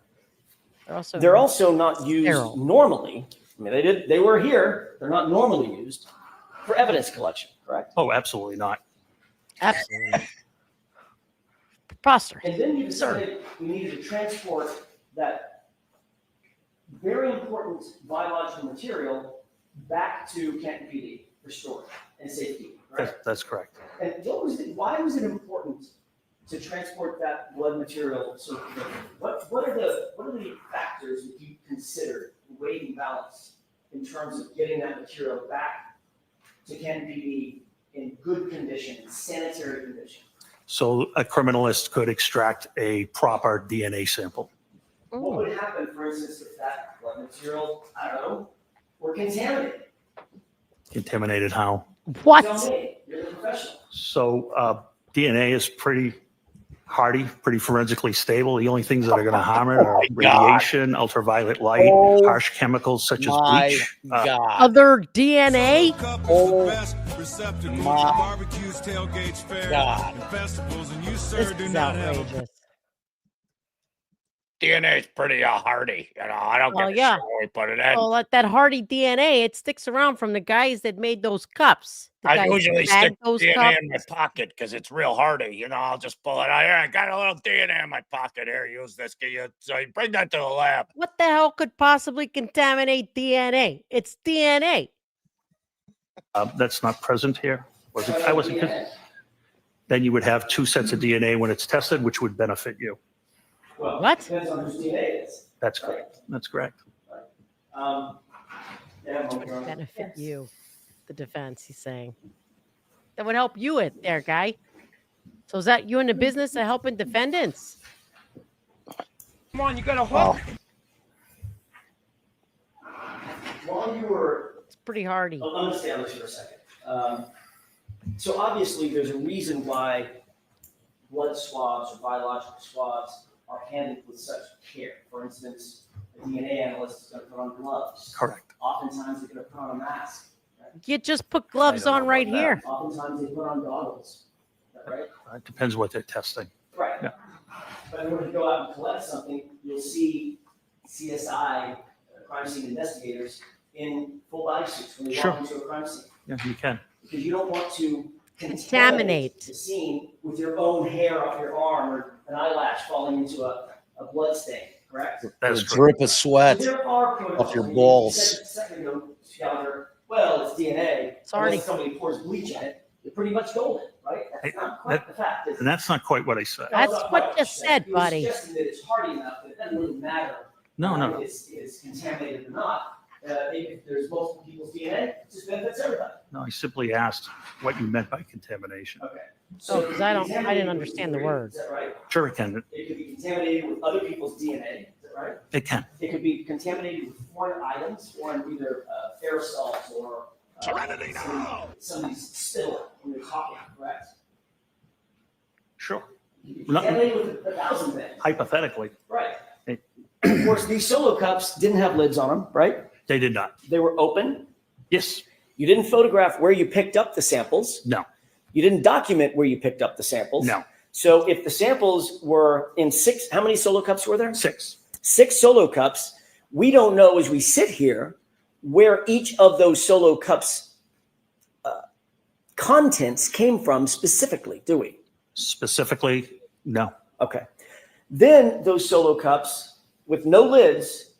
They're also not used sterile. normally. I mean, they were here. They're not normally used for evidence collection, correct? Oh, absolutely not. Absolutely not. Preposterous. And then you decided we needed to transport that very important biological material back to Canton PD for storage and safety, right? That's correct. And why was it important to transport that blood material so quickly? What are the factors that you considered weighing balance in terms of getting that material back to Canton PD in good condition, sanitary condition? So a criminalist could extract a proper DNA sample. What would happen, for instance, if that blood material, I don't know, were contaminated? Contaminated how? What? Tell me, you're the professional. So DNA is pretty hardy, pretty forensically stable. The only things that are going to harm it are radiation, ultraviolet light, harsh chemicals such as bleach. Other DNA? This is outrageous. DNA is pretty hardy. You know, I don't Well, get yeah. sure we put it in. Well, that hardy DNA, it sticks around from the guys that made those cups. The I guys that usually bagged stick those DNA cups. in my pocket because it's real hardy. You know, I'll just pull it out. Here, I got a little DNA in my pocket. Here, use this. So you bring that to the lab. What the hell could possibly contaminate DNA? It's DNA. That's not present here. I wasn't. Then you would have two sets of DNA when it's tested, which would benefit you. Well, what? Depends on whose DNA it is. That's correct. That's correct. Benefit you, the defense, he's saying. That would help you it there, guy. So is that you in the business of helping defendants? Come on, you got a hook. While you were, it's pretty hardy. I'm going to stay on this for a second. So obviously, there's a reason why blood swabs or biological swabs are handled with such care. For instance, a DNA analyst is going to put on gloves. Correct. Oftentimes, they're going to put on a mask. Right? You just put gloves on right here. Oftentimes, they put on goggles. Is that right? It depends what they're testing. Right. Yeah. But in order to go out and collect something, you'll see CSI, crime scene investigators, in full body suits when they Sure. walk into a crime scene. Yeah, you can. Because you don't want to Contaminate the scene with your own hair off your arm or an eyelash falling into a blood stain, correct? That's a drip of sweat So there are off your protocols. balls. You said a second ago, Scoundrel, well, it's DNA. Sorry. Unless somebody pours bleach in it, you're pretty much golden, right? That's not quite the fact. is it? And that's not quite what I said. That's not what quite you what said, He was buddy. suggesting that it's hardy enough that it doesn't really matter No. if it's contaminated or not. If there's multiple people's DNA, it just benefits everybody. No, I simply asked what you meant by contamination. Okay. Oh, because I didn't understand the word. Is that right? Sure, it can. It could be contaminated with other people's DNA. Is that right? It can. It could be contaminated with foreign items, foreign either aerosols or somebody's spittle when they're talking. Correct. Sure. Contaminated with 1,000 things. Hypothetically, Right. Of course, these solo cups didn't have lids on them, right? they did not. They were open. Yes. You didn't photograph where you picked up the samples. No. You didn't document where you picked up the samples. No. So if the samples were in six, how many solo cups were there? 6. 6 solo cups. We don't know as we sit here where each of those solo cups contents came from specifically, do we? Specifically, no. Okay. Then those solo cups with no lids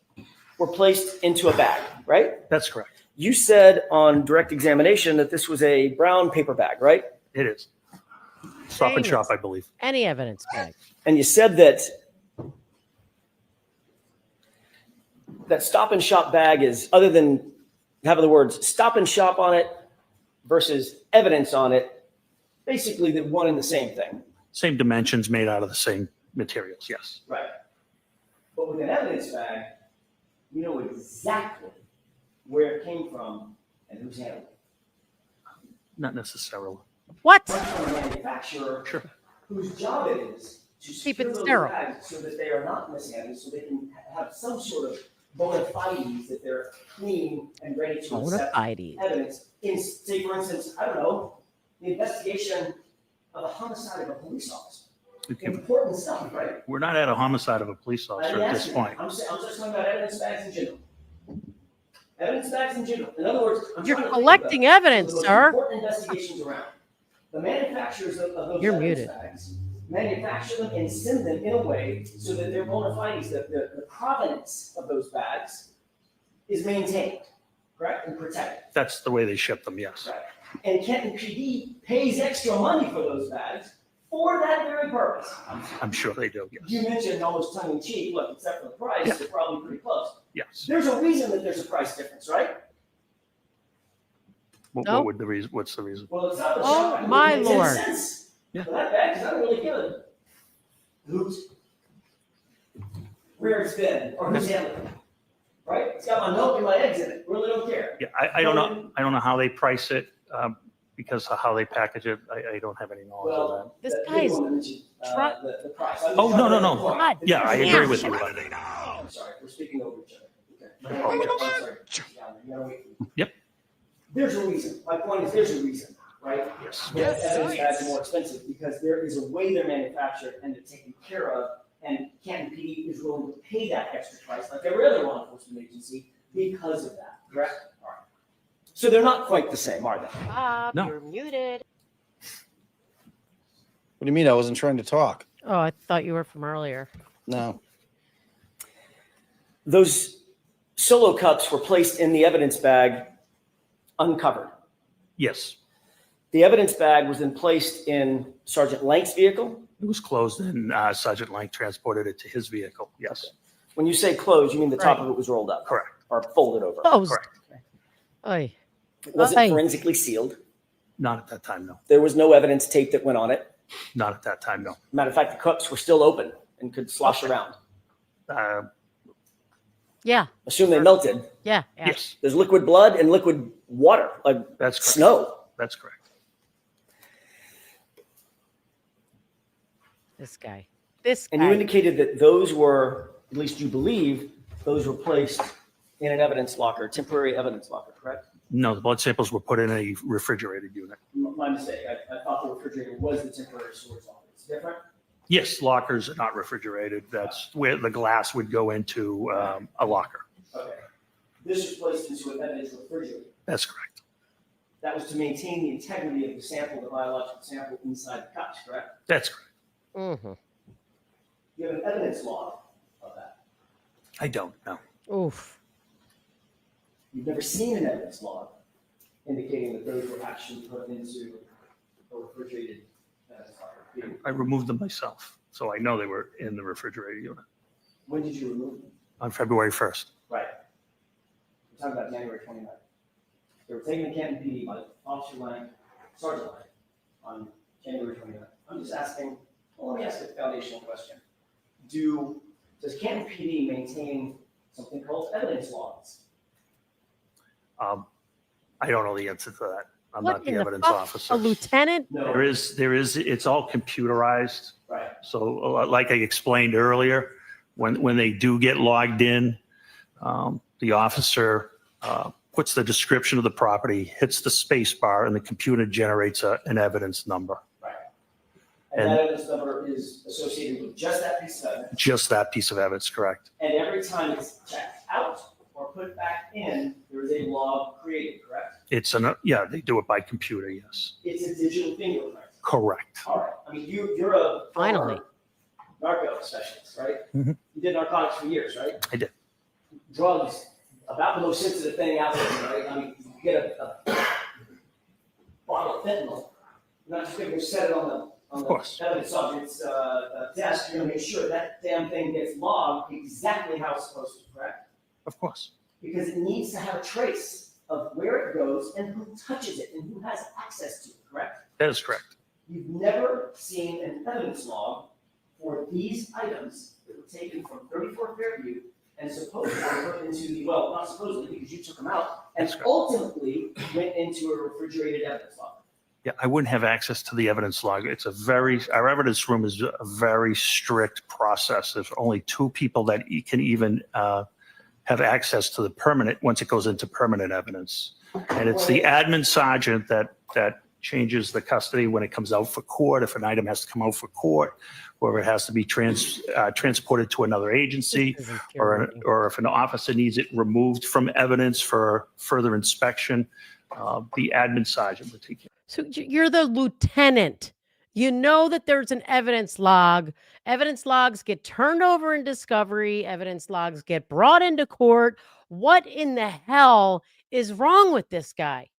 were placed into a bag, right? That's correct. You said on direct examination that this was a brown paper bag, right? It is. Stop and Dang shop, it. I believe. Any evidence bag. And you said that Stop and Shop bag is, other than having the words Stop and Shop on it versus evidence on it, basically the one and the same thing. Same dimensions, made out of the same materials, yes. Right. But with an evidence bag, you know exactly where it came from and who's handling it. Not necessarily. What? From a manufacturer whose job it is to Keep it secure those sterile. bags so that they are not mishandled, so they can have some sort of bona fides that they're clean and ready to Bona accept fides. evidence. In, say, for instance, I don't know, the investigation of a homicide of a police officer. Important stuff, right? We're not at a homicide of a police officer at this point. I'm just talking about evidence bags in general. Evidence bags in general. In other words, You're trying to think collecting about evidence, some of the most sir. important investigations around. The manufacturers of those You're evidence muted. bags manufacture them and send them in a way so that their bona fides, the provenance of those bags is maintained, correct, and protected. That's the way they ship them, yes. Right. And Canton PD pays extra money for those bags for that very purpose. I'm sure they do, yes. You mentioned almost tongue in cheek, look, except for the price, Yeah. they're probably pretty close. Yes. There's a reason that there's a price difference, right? What would the reason? What's the reason? Well, it's not the Oh, shop. I mean, my it's 10 Lord. cents Yeah. for that bag, because I don't really give a hoot where it's been or who's handling it. Right? It's got my milk and my eggs in it. Really don't care. Yeah, I don't know. I don't know how they price it because of how they package it. I don't have any knowledge of that. Well, This the guy's big one mentioned, try- the price. I'm just Oh, no, trying no, to no. make a point. God Yeah, I damn. agree with you. I'm sorry, we're speaking over each other. Okay. Oh, yes. I'm sorry. You gotta wait. Yep. There's a reason. My point is, there's a reason, right? Yes. That evidence bags are more expensive because there is a way they're manufactured and they're taken care of, and Canton PD is willing to pay that extra price, like every other law enforcement agency, because of that. Correct? All right. So they're not quite the same, are they? Bob, No. you're muted. What do you mean? I wasn't trying to talk. Oh, I thought you were from earlier. No. Those solo cups were placed in the evidence bag uncovered. Yes. The evidence bag was then placed in Sergeant Lank's vehicle. It was closed and Sergeant Lang transported it to his vehicle. Yes. When you say closed, you mean the top Right. of it was rolled up? Correct. Or folded over? Closed. Correct. Oy. It wasn't Aye. forensically sealed. Not at that time, no. There was no evidence tape that went on it. Not at that time, no. Matter of fact, the cups were still open and could slosh around. Yeah. Assume they melted. Yeah. Yes, There's liquid blood and liquid water, like that's correct. snow. That's correct. This guy. This And you guy. indicated that those were, at least you believe, those were placed in an evidence locker, temporary evidence locker, correct? No, the blood samples were put in a refrigerated unit. My mistake. I thought the refrigerator was the temporary storage locker. It's different? Yes, lockers are not refrigerated. That's where the glass would go into a locker. Okay. This was placed into an evidence refrigerator. That's correct. That was to maintain the integrity of the sample, the biological sample inside the cups, correct? That's correct. Mm-hmm. You have an evidence log of that. I don't know. Oof. You've never seen an evidence log indicating that those were actually put into a refrigerated evidence locker. I removed them myself, so I know they were in the refrigerated unit When did you remove them? on February 1st. Right. We're talking about January 29th. They were taken to Canton PD by Officer Lang, Sergeant Lang, on January 29th. I'm just asking, well, let me ask a foundational question. Does Canton PD maintain something called evidence logs? I don't know the answer to that. I'm What not the in the evidence fuck? officer. A lieutenant? No. There is, it's all computerized. Right. So like I explained earlier, when they do get logged in, the officer puts the description of the property, hits the space bar, and the computer generates an evidence number. Right. And that evidence number is associated with just that piece of evidence. Just that piece of evidence, correct? And every time it's checked out or put back in, there is a log created, correct? Yeah, they do it by computer, yes. It's a digital fingerprint. Correct. All right. I mean, you're a Finally. narco specialist, right? Mhm. You did narcotics for years, right? I did. Drugs, about the most sensitive thing out there, right? I mean, you get a bottle of fentanyl, you're not just going to set it on the course. evidence subject's desk. You're going to make sure that damn thing gets logged exactly how it's supposed to, correct? Of course. Because it needs to have a trace of where it goes and who touches it and who has access to it, correct? That is correct. You've never seen an evidence log for these items that were taken from 34 Fairview and supposedly put into the, well, not supposedly because you took them out, and ultimately went into a refrigerated evidence log. Yeah, I wouldn't have access to the evidence log. Our evidence room is a very strict process. There's only two people that can even have access to the permanent once it goes into permanent evidence. And it's the admin sergeant that changes the custody when it comes out for court, if an item has to come out for court, or if it has to be transported to another agency, or if an officer needs it removed from evidence for further inspection, the admin sergeant would take care. So you're the lieutenant. You know that there's an evidence log. Evidence logs get turned over in discovery. Evidence logs get brought into court. What in the hell is wrong with this guy?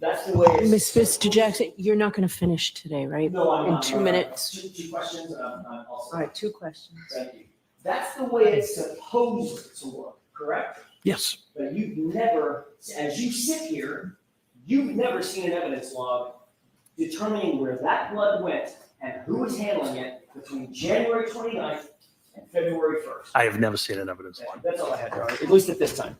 That's the way it's. Mr. Jackson, you're not going to finish today, right? No, I'm in not. 2 minutes. Two questions. I'm also. All right, 2 questions. Thank you. That's the way it's supposed to work, correct? Yes. But you've never, as you sit here, you've never seen an evidence log determining where that blood went and who was handling it between January 29th and February 1st. I have never seen an evidence log. That's all I had, Your Honor, at least at this time.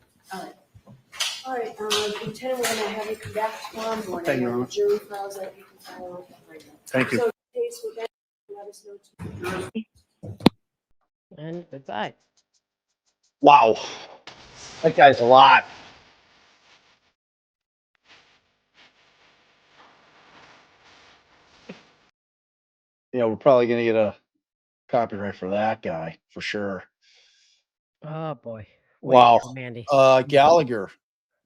All right, Lieutenant, we're gonna have you come back tomorrow morning. Thank you, Your When Honor. the jury files that you can file out right now. Thank you. So, case with that, let us know tomorrow. And goodbye. Wow. That guy's a lot. Yeah, we're probably going to get a copyright for that guy for sure. Oh boy. Wow. Mandy. Gallagher.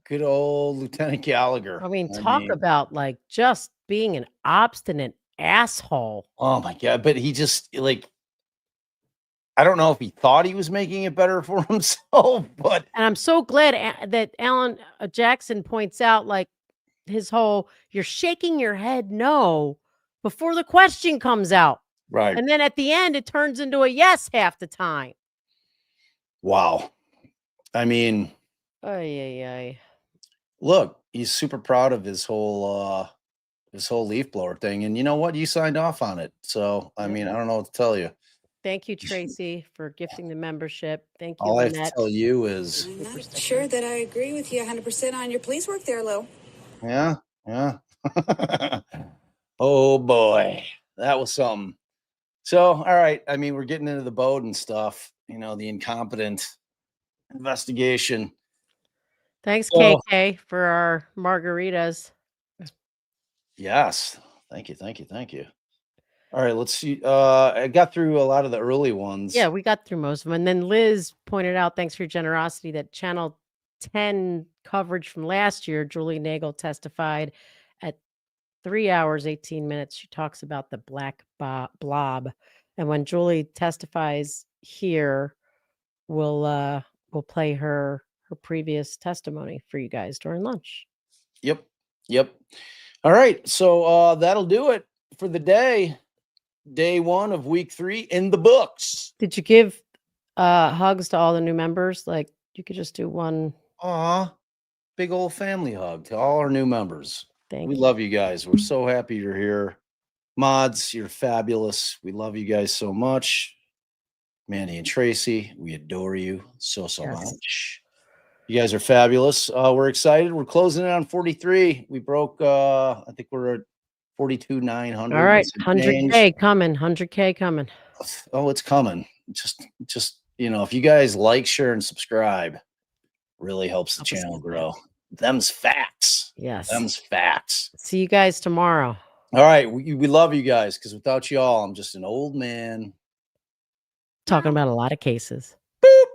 Good old Lieutenant Gallagher. I mean, talk about like just being an obstinate asshole. Oh my God. But he just like, I don't know if he thought he was making it better for himself, but. And I'm so glad that Alan Jackson points out like his whole, you're shaking your head no before the question comes out. Right. And then at the end, it turns into a yes half the time. Wow. I mean. Ay. Look, he's super proud of his whole leaf blower thing. And you know what? You signed off on it. So, I mean, I don't know what to tell you. Thank you, Tracy, for gifting the membership. Thank you, All I have Lynette. to tell you is. I'm not sure that I agree with you 100% on your police work there, Lil. Yeah. Oh boy. That was something. So, all right. I mean, we're getting into the boat and stuff, you know, the incompetent investigation. Thanks, So- KK, for our margaritas. Yes. Thank you. All right, let's see. I got through a lot of the early ones. Yeah, we got through most of them. And then Liz pointed out, thanks for your generosity, that Channel 10 coverage from last year, Julie Nagel testified at 3 hours, 18 minutes. She talks about the black blob. And when Julie testifies here, we'll play her previous testimony for you guys during lunch. Yep. All right, so that'll do it for the day. Day 1 of week 3 in the books. Did you give hugs to all the new members? Like you could just do one. Aw, big old family hug to all our new members. Thank We you. love you guys. We're so happy you're here. Mods, you're fabulous. We love you guys so much. Mandy and Tracy, we adore you so Yes. much. You guys are fabulous. We're excited. We're closing in on 43. We broke, I think we're at 42,900. All right, and some change. 100K coming, 100K coming. Oh, it's coming. Just you know, if you guys like, share, and subscribe, really helps the Help us channel get grow. Them's facts. Yes. Them's facts. See you guys tomorrow. All right, we love you guys because without y'all, I'm just an old man Talking about a lot of cases. Boop.